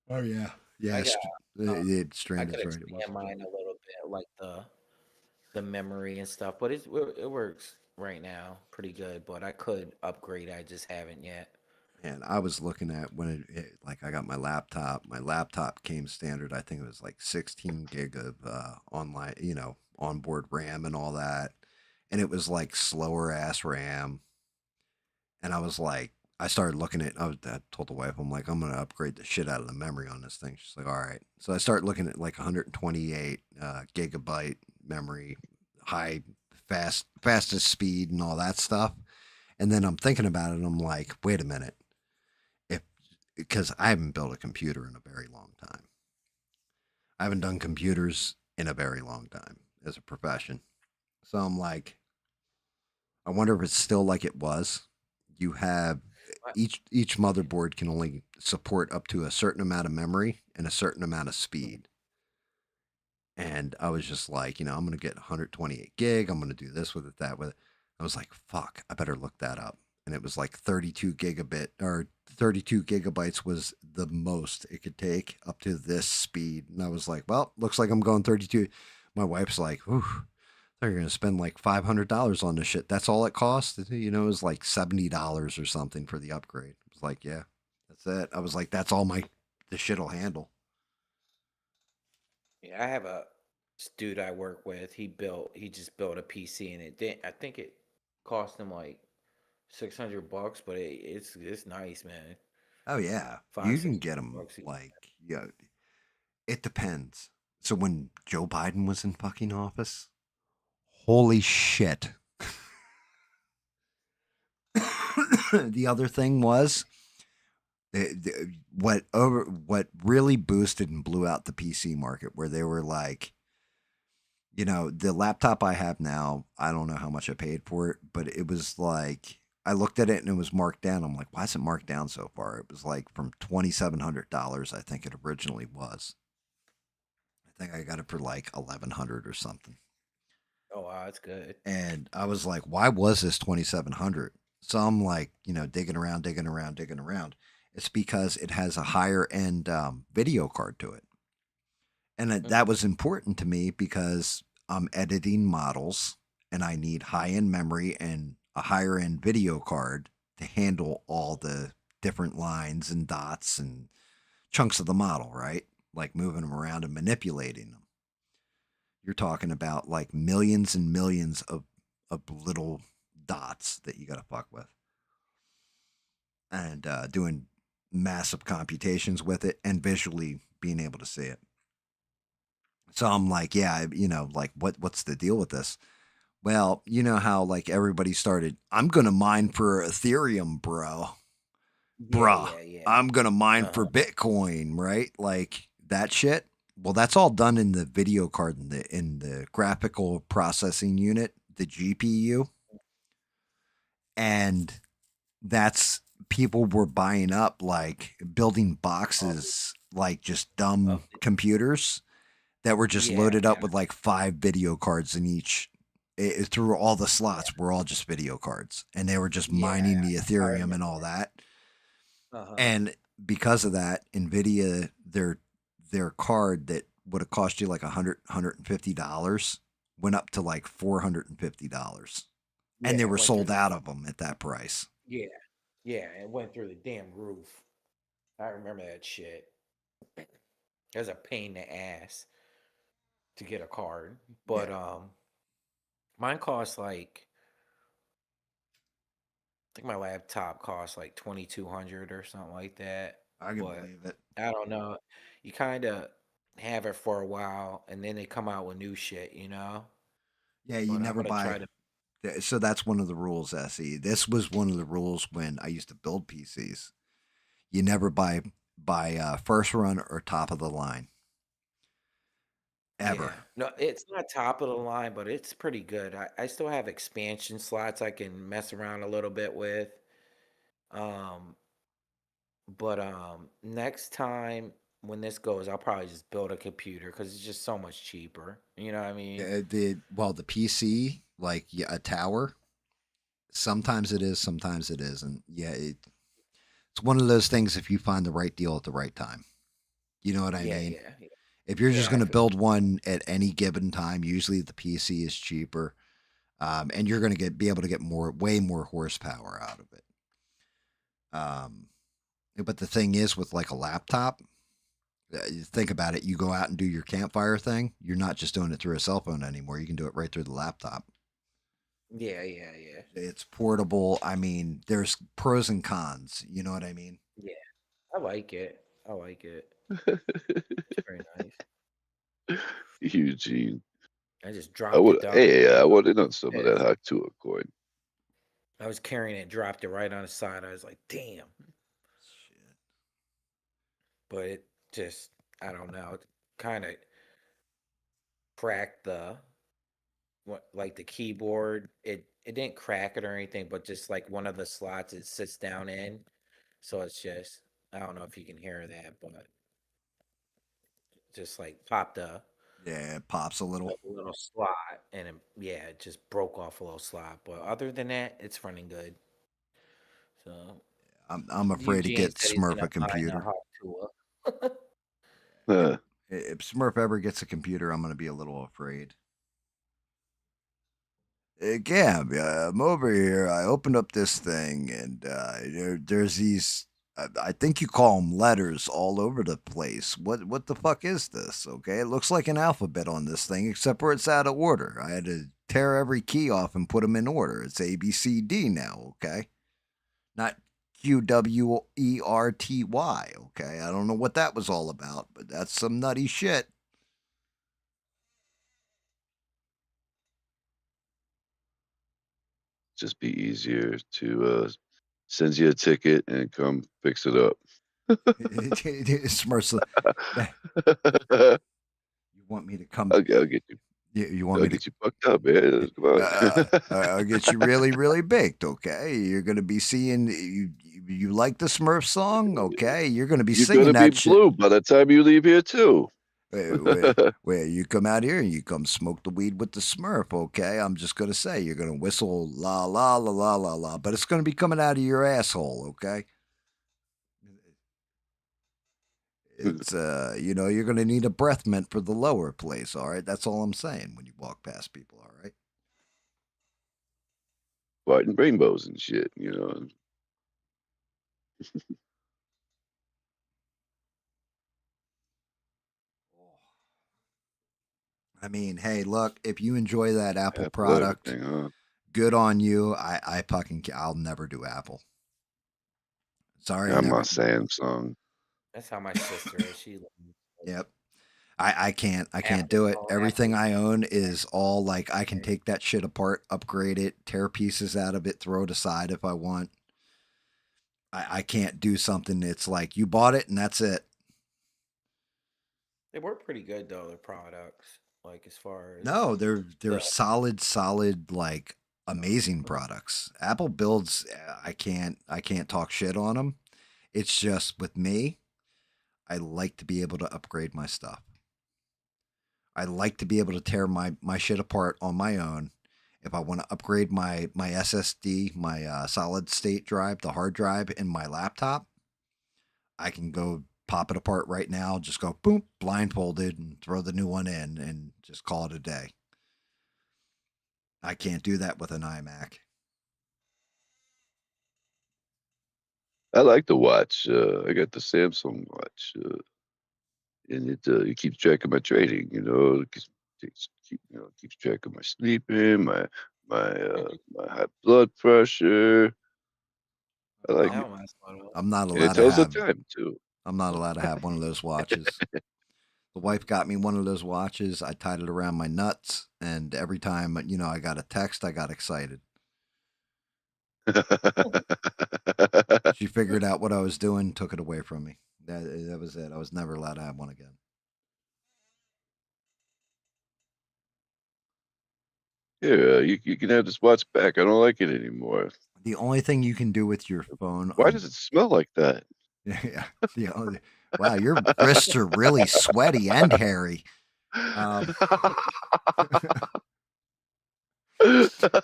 Oh yeah, I yeah. got. I Strand could is right. It was. expand mine a little bit, like the memory and stuff, but it works right now pretty good. But I could upgrade. I just haven't yet. And I was looking at when like I got my laptop. My laptop came standard. I think it was like 16 gig of online, onboard RAM and all that. And it was like slower ass RAM. And I was like, I started looking at. I told the wife, I'm like, I'm gonna upgrade the shit out of the memory on this thing. She's like, all right. So I started looking at like 128 gigabyte memory, fastest speed, and all that stuff. And then I'm thinking about it, and I'm like, wait a minute, if because I haven't built a computer in a very long time. I haven't done computers in a very long time as a profession. So I'm like, I wonder if it's still like it was. You have I- each motherboard can only support up to a certain amount of memory and a certain amount of Mhm. speed. And I was just like, I'm going to get 128 gig. I'm going to do this with it, that with it. I was like, fuck, I better look that up. And it was like 32 gigabit or 32 gigabytes was the most it could take up to this speed. And I was like, well, looks like I'm going 32. My wife's like, whew, they're going to spend like $500 on this shit. That's all it cost. It was like $70 or something for the upgrade. I was like, yeah, that's it. I was like, that's all the shit'll handle. Yeah, I have a dude I work with. He just built a PC, and it did. I think it cost him like $600, but it's nice, man. Oh yeah, Five you can six get hundred them bucks. like yeah. It depends. So when Joe Biden was in fucking office, holy shit. The other thing was what really boosted and blew out the PC market, where they were like, the laptop I have now, I don't know how much I paid for it, but it was like I looked at it and it was marked down. I'm like, why is it marked down so far? It was like from $2,700, I think it originally was. I think I got it for like 1,100 or something. Oh wow, that's good. And I was like, why was this 2,700? So I'm like, digging around, digging around, digging around. It's because it has a higher end video card to it. And that Hmm. was important to me because I'm editing models and I need high end memory and a higher end video card to handle all the different lines and dots and chunks of the model, right? Like moving them around and manipulating them. You're talking about like millions and millions of little dots that you got to fuck with, and doing massive computations with it and visually being able to see it. So I'm like, yeah, like what's the deal with this? Well, you know how like everybody started, I'm gonna mine for Ethereum, Yeah, bruh. yeah, yeah. I'm gonna mine Uh-huh. for Bitcoin, right? Like that shit. Well, that's all done in the video card in the graphical processing unit, the GPU, and that's people were buying up like building Of boxes like just dumb of the, computers that were just yeah, loaded yeah. up with like 5 video cards in each. Through all the Yeah, slots were all just video cards, and they were just yeah. mining the I Ethereum and remember all that. that. Uh-huh. And because of that, Nvidia their card that would have cost you like $150 went up to like $450, and they Yeah, it were went through sold the out of them at that price. yeah, yeah, it went through the damn roof. I remember that shit. It was a pain in the ass to get a card, but Yeah, mine cost like I think my laptop cost like 2,200 or something like that. I can But believe it. I don't know. You kind of have it for a while, and then they come out with new shit, you know. Yeah, you But I'm never gonna buy. try to. So that's one of the rules, SE. This was one of the rules when I used to build PCs. You never buy first run or top of the line ever. Yeah, no, it's not top of the line, but it's pretty good. I still have expansion slots I can mess around a little bit with. Um, but next time when this goes, I'll probably just build a computer because it's just so much cheaper. You know what I mean? The PC, like, yeah, a tower. Sometimes it is, sometimes it isn't. Yeah, it's one of those things. If you find the right deal at the right time, you know what I Yeah, mean. yeah, yeah. If you're just Yeah, I going to feel build one at any given time, usually the PC is cheaper, and you're going to be able to get way more horsepower out of it. Um, but the thing is, with like a laptop, you think about it. You go out and do your campfire thing. You're not just doing it through a cell phone anymore. You can do it right through the laptop. yeah, yeah, yeah, It's portable. I mean, there's pros and cons. You know what I mean? yeah. I like it. I like it. It's very nice. Eugene. I just I dropped would, it the other hey, day. I would have done some of Yeah. that hot tour coin. I was carrying it, dropped it right on the side. I was like, damn. Shit. But it just, I don't know. It kind of cracked like the keyboard. It didn't crack it or anything, but just like one of the slots it sits down in. So it's just, I don't know if you can hear that, but just like popped Yeah, it pops a little. a little slot, and yeah, it just broke off a little slot. But other than that, it's running good. So I'm afraid to Eugene get said he's Smurf gonna a find a computer. hot tool. If, Huh. if Smurf ever gets a computer, I'm going to be a little afraid. Gab, I'm over here. I opened up this thing, and there's these. I think you call them letters all over the place. What the fuck is this? Okay, it looks like an alphabet on this thing, except where it's out of order. I had to tear every key off and put them in order. It's A B C D now. Okay, not QWERTY. Okay, I don't know what that was all about, but that's some nutty shit. Just be easier to send you a ticket and come fix it up. Smurfs, you want me to come? I'll get you. You want I'll me to get you fucked up, man. Come on. I'll get you really, really baked. Okay, you're gonna be seeing you like the Smurf song. Okay, you're gonna be You're singing gonna be that shit. blue by the time you leave here too. Where you come out here and you come smoke the weed with the Smurf. Okay, I'm just gonna say you're gonna whistle la la la la la la, but it's gonna be coming out of your asshole. Okay, it's you're gonna need a breath mint for the lower place. All right, that's all I'm saying when you walk past people. All right. Fighting rainbows and shit, you know. I mean, hey, look, if you enjoy that Apple Apple product, everything, huh? good on you. I'll never do Apple. Sorry, I'm a never. Samsung. That's how my sister is. She Yep. I can't Apple do it. phone, Everything Apple. I own is all like I can take that shit apart, upgrade it, tear pieces out of it, throw it aside if I want. I can't do something that's like you bought it and that's it. They were pretty good though, their products. Like as far as No, they're the solid, like amazing products. Apple builds. I can't talk shit on them. It's just with me, I like to be able to upgrade my stuff. I like to be able to tear my shit apart on my own. If I want to upgrade my SSD, my solid state drive, the hard drive in my laptop, I can go pop it apart right now. Just go boom, blindfolded, and throw the new one in, and just call it a day. I can't do that with an iMac. I like the watch. I got the Samsung watch, and it keeps track of my trading. Keeps track of my sleeping, my high blood pressure. I like it. I'm not And it allowed to tells the have. time too. I'm not allowed to have one of those watches. The wife got me one of those watches. I tied it around my nuts, and every time I got a text, I got excited. She figured out what I was doing, took it away from me. That was it. I was never allowed to have one again. Yeah, you can have this watch back. I don't like it anymore. The only thing you can do with your phone Why on does it smell like that? yeah, wow, your wrists are really sweaty and hairy.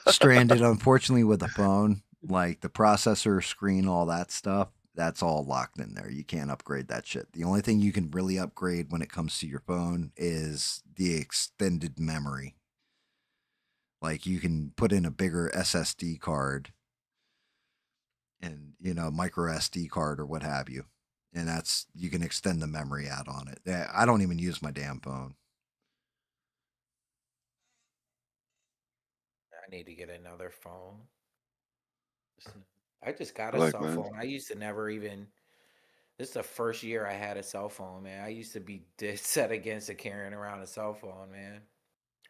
Stranded, unfortunately, with a phone, like the processor, screen, all that stuff, that's all locked in there. You can't upgrade that shit. The only thing you can really upgrade when it comes to your phone is the extended memory. Like you can put in a bigger SSD card and micro SD card or what have you, and that's you can extend the memory out on it. I don't even use my damn phone. I need to get another phone. I just got I a like cell mine. phone. I used to never even. This is the first year I had a cell phone, man. I used to be dead set against it carrying around a cell phone, man.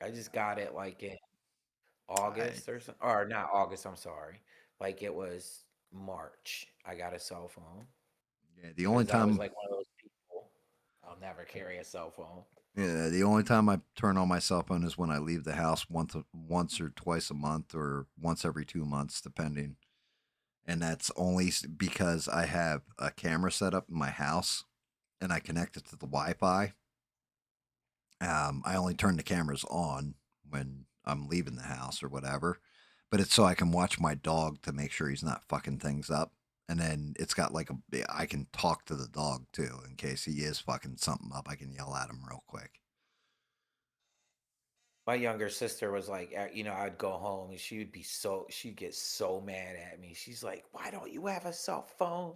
I just got it like in I, August or something, or not August. I'm sorry. Like it was March. I got a cell phone yeah, the only because I was time like one of those people. I'll never carry a cell phone. Yeah, the only time I turn on my cell phone is when I leave the house once or twice a month or once every 2 months, depending. And that's only because I have a camera set up in my house and I connect it to the Wi-Fi. I only turn the cameras on when I'm leaving the house or whatever, but it's so I can watch my dog to make sure he's not fucking things up. And then it's got like I can talk to the dog too in case he is fucking something up. I can yell at him real quick. My younger sister was like, I'd go home and she'd get so mad at me. She's like, "Why don't you have a cell phone?"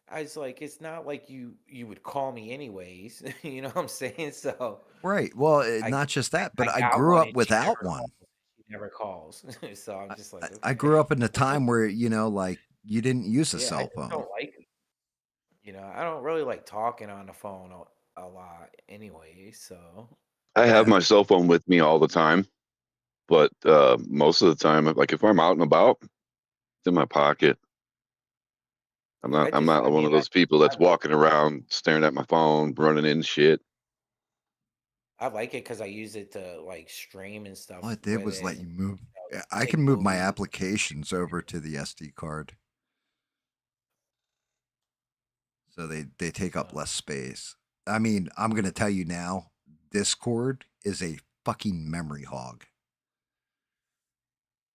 I was like, "It's not like you would call me anyways." You know what I'm saying? So Right. Well, I not just that, but I I got grew one up and she without never calls. one. She never calls. So I'm just like, I grew okay. up in a time where, like you didn't use a Yeah, I cell just phone. don't like it. I don't really like talking on the phone a lot anyway. So I have Yeah. my cell phone with me all the time, but most of the time, like if I'm out and about, it's in my pocket. I'm yeah, not I'm not one of those people I that's like walking around staring at my phone, running in shit. I like it because I use it to like stream and All stuff it did with was it, let and you move. I take can move my movies and stuff. applications over to the SD card. So they take up So less space. I mean, I'm going to tell you now, Discord is a fucking memory hog.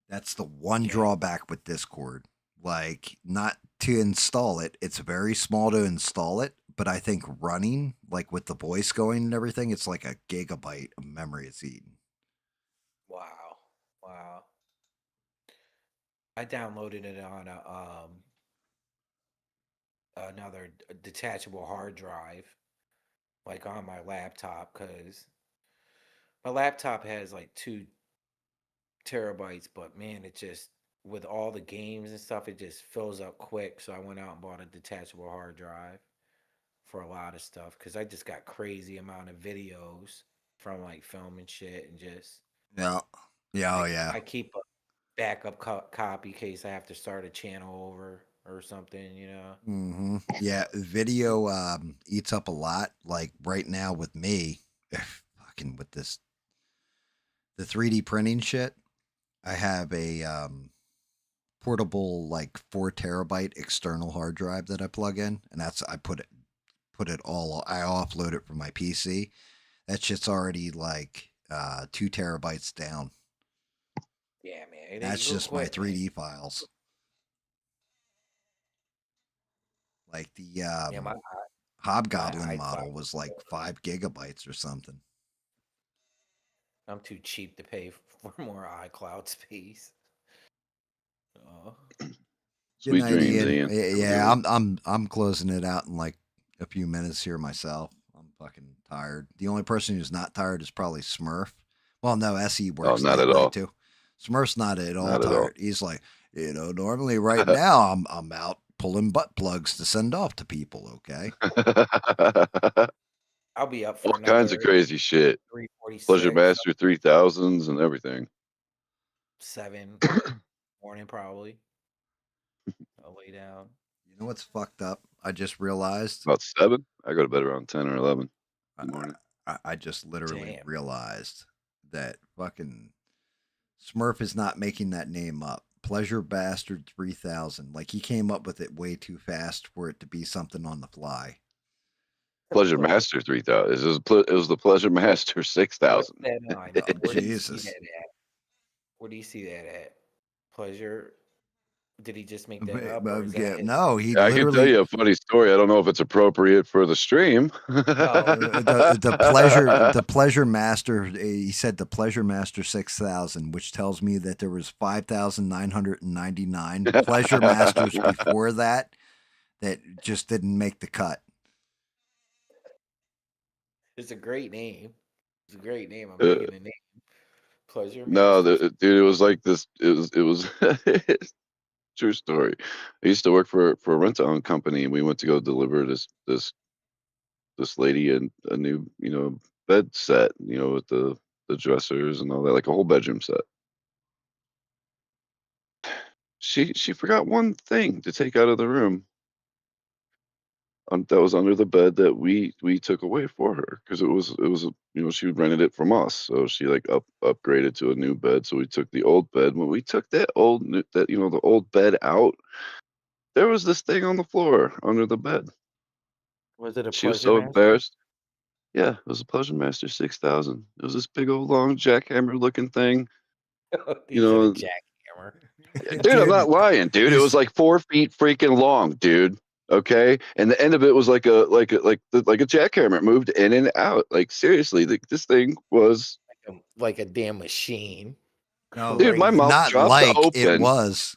That's the one yeah, drawback with Discord. Like, not to install it, it's very small to install it, but I think running, like with the voice going and everything, it's like a gigabyte of memory it's eating. wow, wow. I downloaded it on another detachable hard drive, like on my laptop, because my laptop has like 2 terabytes, but man, it just with all the games and stuff, it just fills up quick. So I went out and bought a detachable hard drive for a lot of stuff because I just got crazy amount of videos from like filming shit and just Yeah. Yeah. Oh, I yeah. I keep a backup copy in case I have to start a channel over or something. Yeah. Video eats up a lot. Like right now with me, fucking with the 3D printing shit, I have a portable like 4 terabyte external hard drive that I plug in, and I put it all. I offload it from my PC. That shit's already like 2 terabytes down. Yeah, man, they That's go just my quick, man. 3D files. Like the Yeah, my Hobgoblin iCloud. model was like 5 gigabytes or something. I'm too cheap to pay for more iCloud space. Oh, Good Sweet night, dreams, Ian. Ian. Yeah, I'm closing it out in like a few minutes here myself. I'm fucking tired. The only person who's not tired is probably Smurf. Well, no, SE Oh, works not late at night all. too. Smurf's not at all Not at all. tired. He's like, normally right now I'm out pulling butt plugs to send off to people. Okay. I'll be up for All another kinds of crazy shit. 3:46. Pleasure Master 3000s and everything. 7 morning probably. I'll lay down. You know what's fucked up? I just realized. About 7. I go to bed around 10 or 11 in the morning. I just literally Damn. realized that fucking Smurf is not making that name up. Pleasure Bastard 3000. Like he came up with it way too fast for it to be something on the fly. Pleasure Master 3000. It was the Pleasure Master 6000. Where do you see Jesus. that at? Where do you see that at? Pleasure. Did he just make that up? Or is Yeah, that his... no, he I can tell literally you a funny story. I don't know if it's appropriate for the stream. the pleasure master. He said the Pleasure Master 6000, which tells me that there was 5,999 Pleasure Masters before that just didn't make the cut. It's a great name. It's a great name. I'm making a name. Pleasure No, Master. dude, it was like this. It was true story. I used to work for a rent-to-own company, and we went to go deliver this lady a new bed set, with the dressers and all that, like a whole bedroom set. She forgot one thing to take out of the room that was under the bed that we took away for her, because it was she rented it from us, so she like upgraded to a new bed. So we took the old bed. When we took the old bed out, there was this thing on the floor under the bed. Was it a She was Pleasure so Master? embarrassed. Yeah, it was a Pleasure Master 6000. It was this big old long jackhammer looking thing. He said a jackhammer. Dude, I'm not lying, dude. It was like 4 feet freaking long, dude. Okay, and the end of it was like a jackhammer. It moved in and out. Like seriously, this thing was like a damn machine. No, dude. My mouth not dropped like open. it was.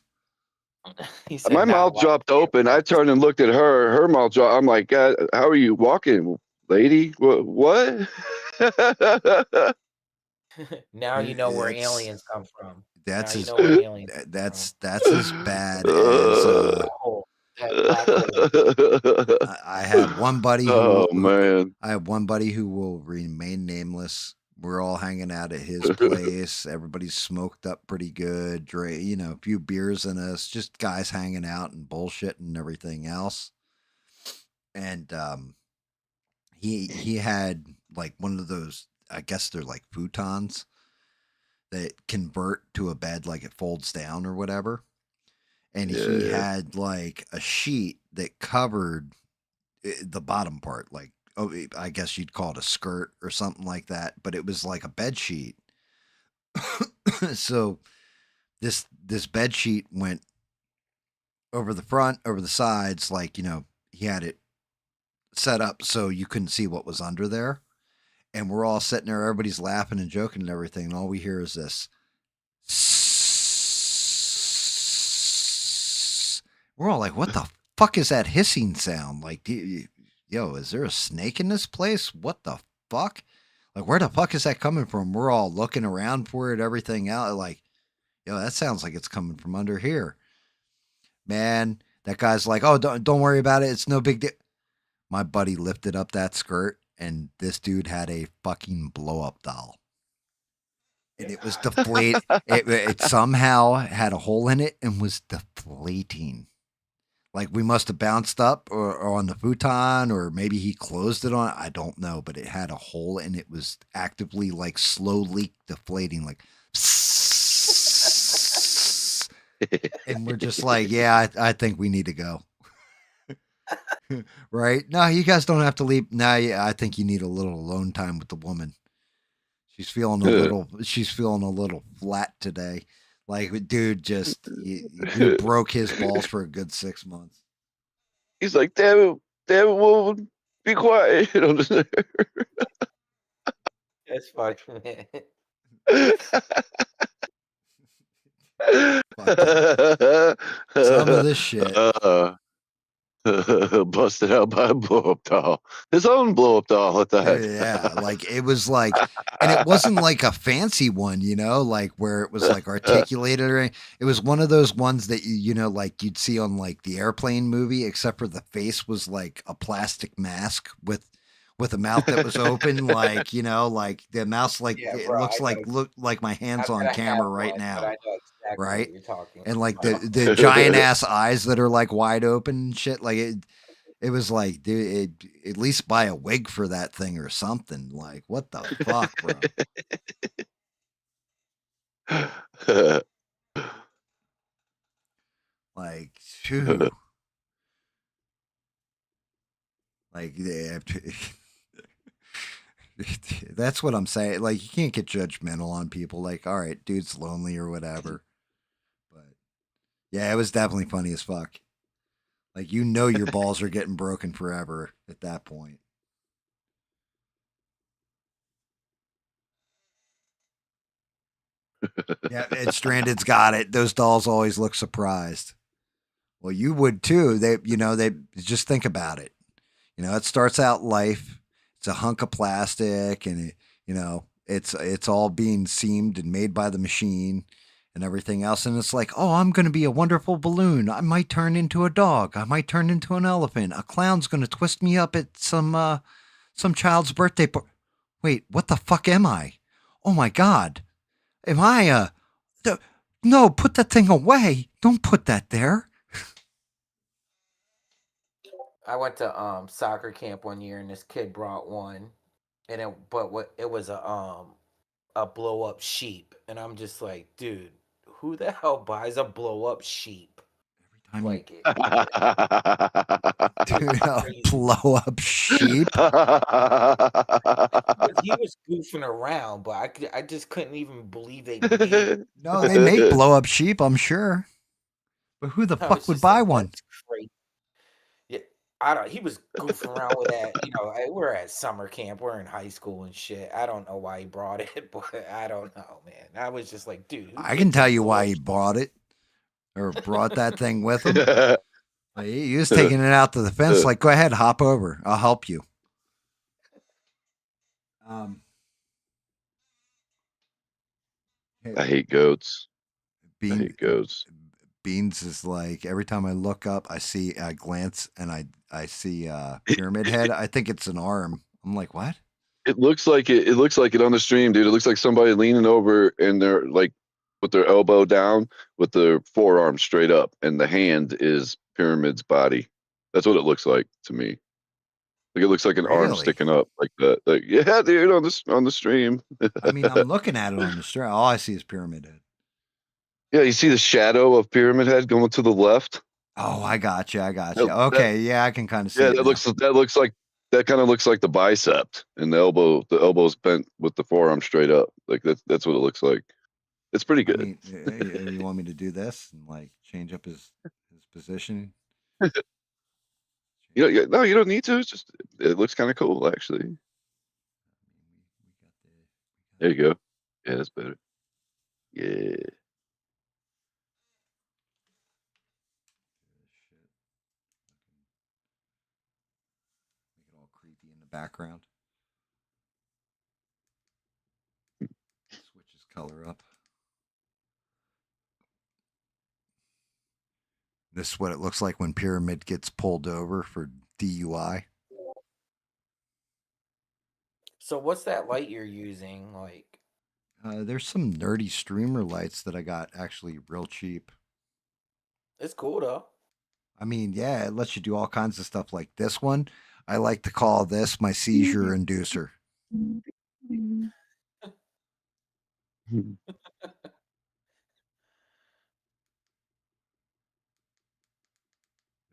He said My not mouth like dropped it open. I was. turned and looked at her. Her mouth dropped. I'm like, God, how are you walking, lady? What? Now you know where It's- aliens come from. That's Now you as know where aliens come that's as bad as from. That black hole. I have one buddy Oh man. I have one buddy who will remain nameless. We're all hanging out at his place. Everybody's smoked up pretty good. A few beers in us. Just guys hanging out and bullshit and everything else. And he had like one of those. I guess they're like futons that convert to a bed, like it folds down or whatever. And he had like a sheet that covered the bottom part, like I guess you'd call it a skirt or something like that, but it was like a bed sheet. So this bed sheet went over the front, over the sides, like he had it set up so you couldn't see what was under there. And we're all sitting there, everybody's laughing and joking and everything, and all we hear is this. We're all like, what the fuck is that hissing sound? Like, is there a snake in this place? What the fuck? Like, where the fuck is that coming from? We're all looking around for it, everything out. Like, that sounds like it's coming from under here. Man, that guy's like, oh, don't worry about it. It's no big deal. My buddy lifted up that skirt, and this dude had a fucking blow-up doll. And it was deflated. It somehow had a hole in it and was deflating. Like we must have bounced up or on the futon, or maybe he closed it on. I don't know, but it had a hole and it was actively like slowly deflating, like. And we're just like, yeah, I think we need to go. Right? No, you guys don't have to leave. No, I think you need a little alone time with the woman. She's feeling a little flat today. Like, dude, just you broke his balls for a good 6 months. He's like, damn it, woman, be quiet. That's funny, man. fucking some of this shit. Busted out by a blow up doll. His own blow up doll at that. Yeah, like it was like, and it wasn't like a fancy one, you know, like where it was like articulated or anything. It was one of those ones that you know, like you'd see on like the airplane movie, except for the face was like a plastic mask with a mouth that was open, like you know, like the mouse, like Yeah, it bro. looks I know. look like my hands I've on got to have camera right one, but I now, know exactly right? what you're talking And like about. the giant ass eyes that are like wide open and shit, like it was like, dude, at least buy a wig for that thing or something. Like, what the fuck, bro? Like, phew. Like, yeah, that's what I'm saying. Like, you can't get judgmental on people. Like, all right, dude's lonely or whatever. But yeah, it was definitely funny as fuck. Like, you know, your balls are getting broken forever at that point. Yeah, and Stranded's got it. Those dolls always look surprised. Well, you would too. They just think about it. You know, it starts out life. It's a hunk of plastic, and it's all being seamed and made by the machine and everything else. And it's like, oh, I'm going to be a wonderful balloon. I might turn into a dog. I might turn into an elephant. A clown's going to twist me up at some child's birthday party. Wait, what the fuck am I? Oh my god, am I a? No, put that thing away. Don't put that there. I went to soccer camp one year, and this kid brought one, and it was a blow up sheep, and I'm just like, dude, who the hell buys a blow up sheep? Every time you Like it, do it's a crazy. blow up sheep. He was goofing around, but I just couldn't even believe they made. No, they make blow up sheep, I'm sure. But who the I fuck was would just like, buy one? that's crazy. Yeah, I don't. He was goofing around with that. We're at summer camp. We're in high school and shit. I don't know why he brought it, but I don't know, man. I was just like, dude, who I can gets a tell you blow why up? he bought it or brought that thing with him. Like, he was taking it out to the fence, like, go ahead, hop over. I'll help you. Um, I hate goats. I Bean, hate goats. Beans is like, every time I look up, I glance and I see Pyramid Head. I think it's an arm. I'm like, what? It looks like it. It looks like it on the stream, dude. It looks like somebody leaning over and they're like with their elbow down, with their forearm straight up, and the hand is Pyramid's body. That's what it looks like to me. Like it looks like an arm Really? sticking up like that. Like yeah, dude, on the stream. I mean, I'm looking at it on the stream. All I see is Pyramid Head. Yeah, you see the shadow of Pyramid Head going to the left. Oh, I got you. I got you. That Okay, yeah, I can kind of see yeah, it now. that looks like that kind of looks like the bicep and the elbow. The elbow's bent with the forearm straight up. Like that's what it looks like. It's pretty I good. mean, you want me to do this and like change up his position? No, you don't need to. It's just it looks kind of cool actually. There you go. Yeah, that's better. Yeah. Make it all creepy in the background. Switch his color up. This is what it looks like when Pyramid gets pulled over for DUI. So what's that light you're using? Like, There's some nerdy streamer lights that I got actually real cheap. it's cool though. I mean, yeah, it lets you do all kinds of stuff like this one. I like to call this my seizure inducer.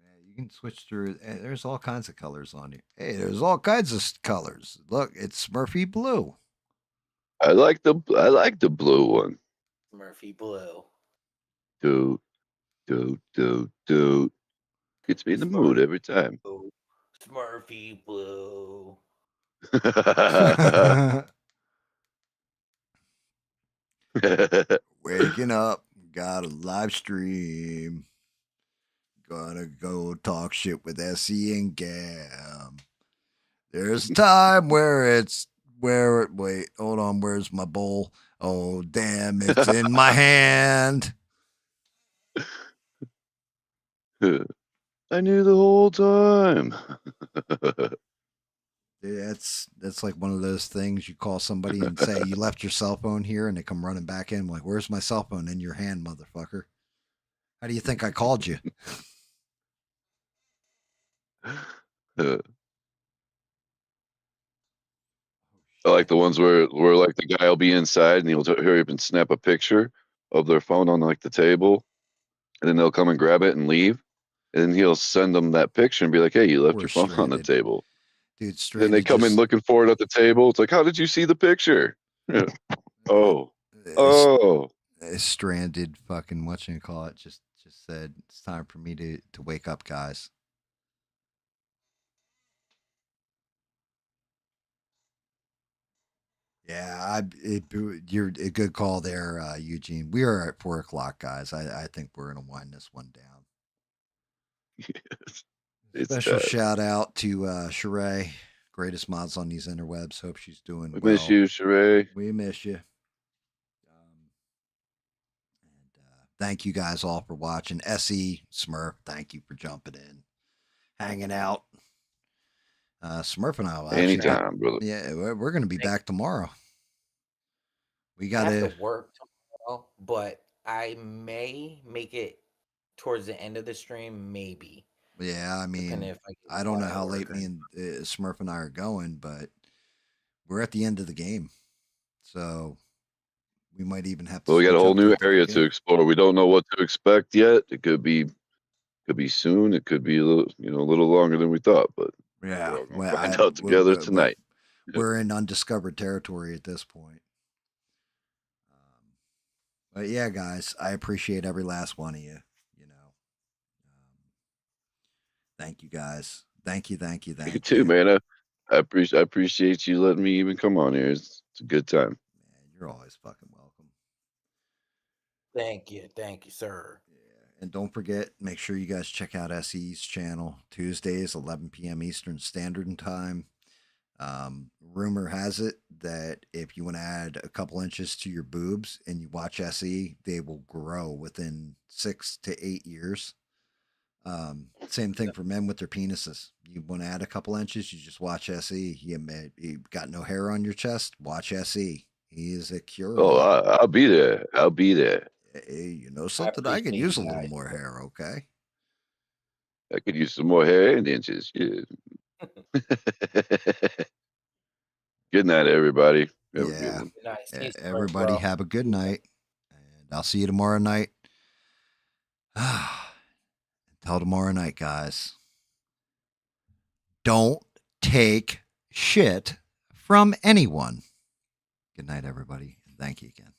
Yeah, you can switch through. There's all kinds of colors on here. Hey, there's all kinds of colors. Look, it's Smurfy blue. I like the blue one. Murphy Blue. Dude, dude. Gets me in the mood every time. Smurfy Blue. Waking up, got a live stream. Gonna go talk shit with SE and GAM. There's a time where wait, hold on, where's my bowl? Oh, damn, it's in my hand. I knew the whole time. That's like one of those things you call somebody and say you left your cell phone here, and they come running back in like, "Where's my cell phone?" In your hand, motherfucker. How do you think I called you? I like the ones where like the guy will be inside and he'll hurry up and snap a picture of their phone on like the table, and then they'll come and grab it and leave, and then he'll send them that picture and be like, "Hey, you left We're your phone on the stranded. table." Dude, Then they stranded come in just looking for it at the table. It's like, "How did you see the picture?" Oh, oh. stranded fucking whatchamacallit just said it's time for me to wake up, guys. Yeah, you're a good call there, Eugene. We are at 4 o'clock, guys. I think we're gonna wind this one down. It's Special that. shout out to Sheree, greatest mods on these interwebs. Hope she's doing We well. miss you, Sheree. We miss you. Thank you guys all for watching. SE Smurf, thank you for jumping in, hanging out. Smurf and I will actually Anytime, brother. Yeah, we're going to be back tomorrow. We I got have to work tomorrow, but I may make it towards the end of the stream, maybe. Yeah, I Depending mean, if I get I don't know out how of late work or me and Smurf and I are going, but we're at the end of the game. So we might even have to Well, we got a switch whole up to new a different area game. to explore. We don't know what to expect yet. It could be soon. It could be a little longer than we thought, but Yeah, we're all gonna well, find out together tonight. we're in undiscovered territory at this point. But yeah, guys, I appreciate every last one of you. You know, thank you, guys. Thank you, thank you, You thank too, you. man. I appreciate you letting me even come on here. It's a good time. Man, you're always fucking welcome. Thank you, sir. Yeah, and don't forget, make sure you guys check out SE's channel Tuesdays, 11 p.m. Eastern Standard Time. Rumor has it that if you want to add a couple inches to your boobs and you watch SE, they will grow within 6 to 8 years. Same thing for men with their penises. You want to add a couple inches, you just watch SE. You got no hair on your chest, watch SE. He is a cure Oh, all. I'll be there. I'll be there. Hey, you know I something? I could appreciate use you a little guys. more hair, okay? I could use some more hair and inches. Yeah. Good night, everybody. Have a good Yeah. one. Nice. Stay smart, Everybody bro. have a good night. And I'll see you tomorrow night. Until tomorrow night, guys. Don't take shit from anyone. Good night, everybody. And thank you again.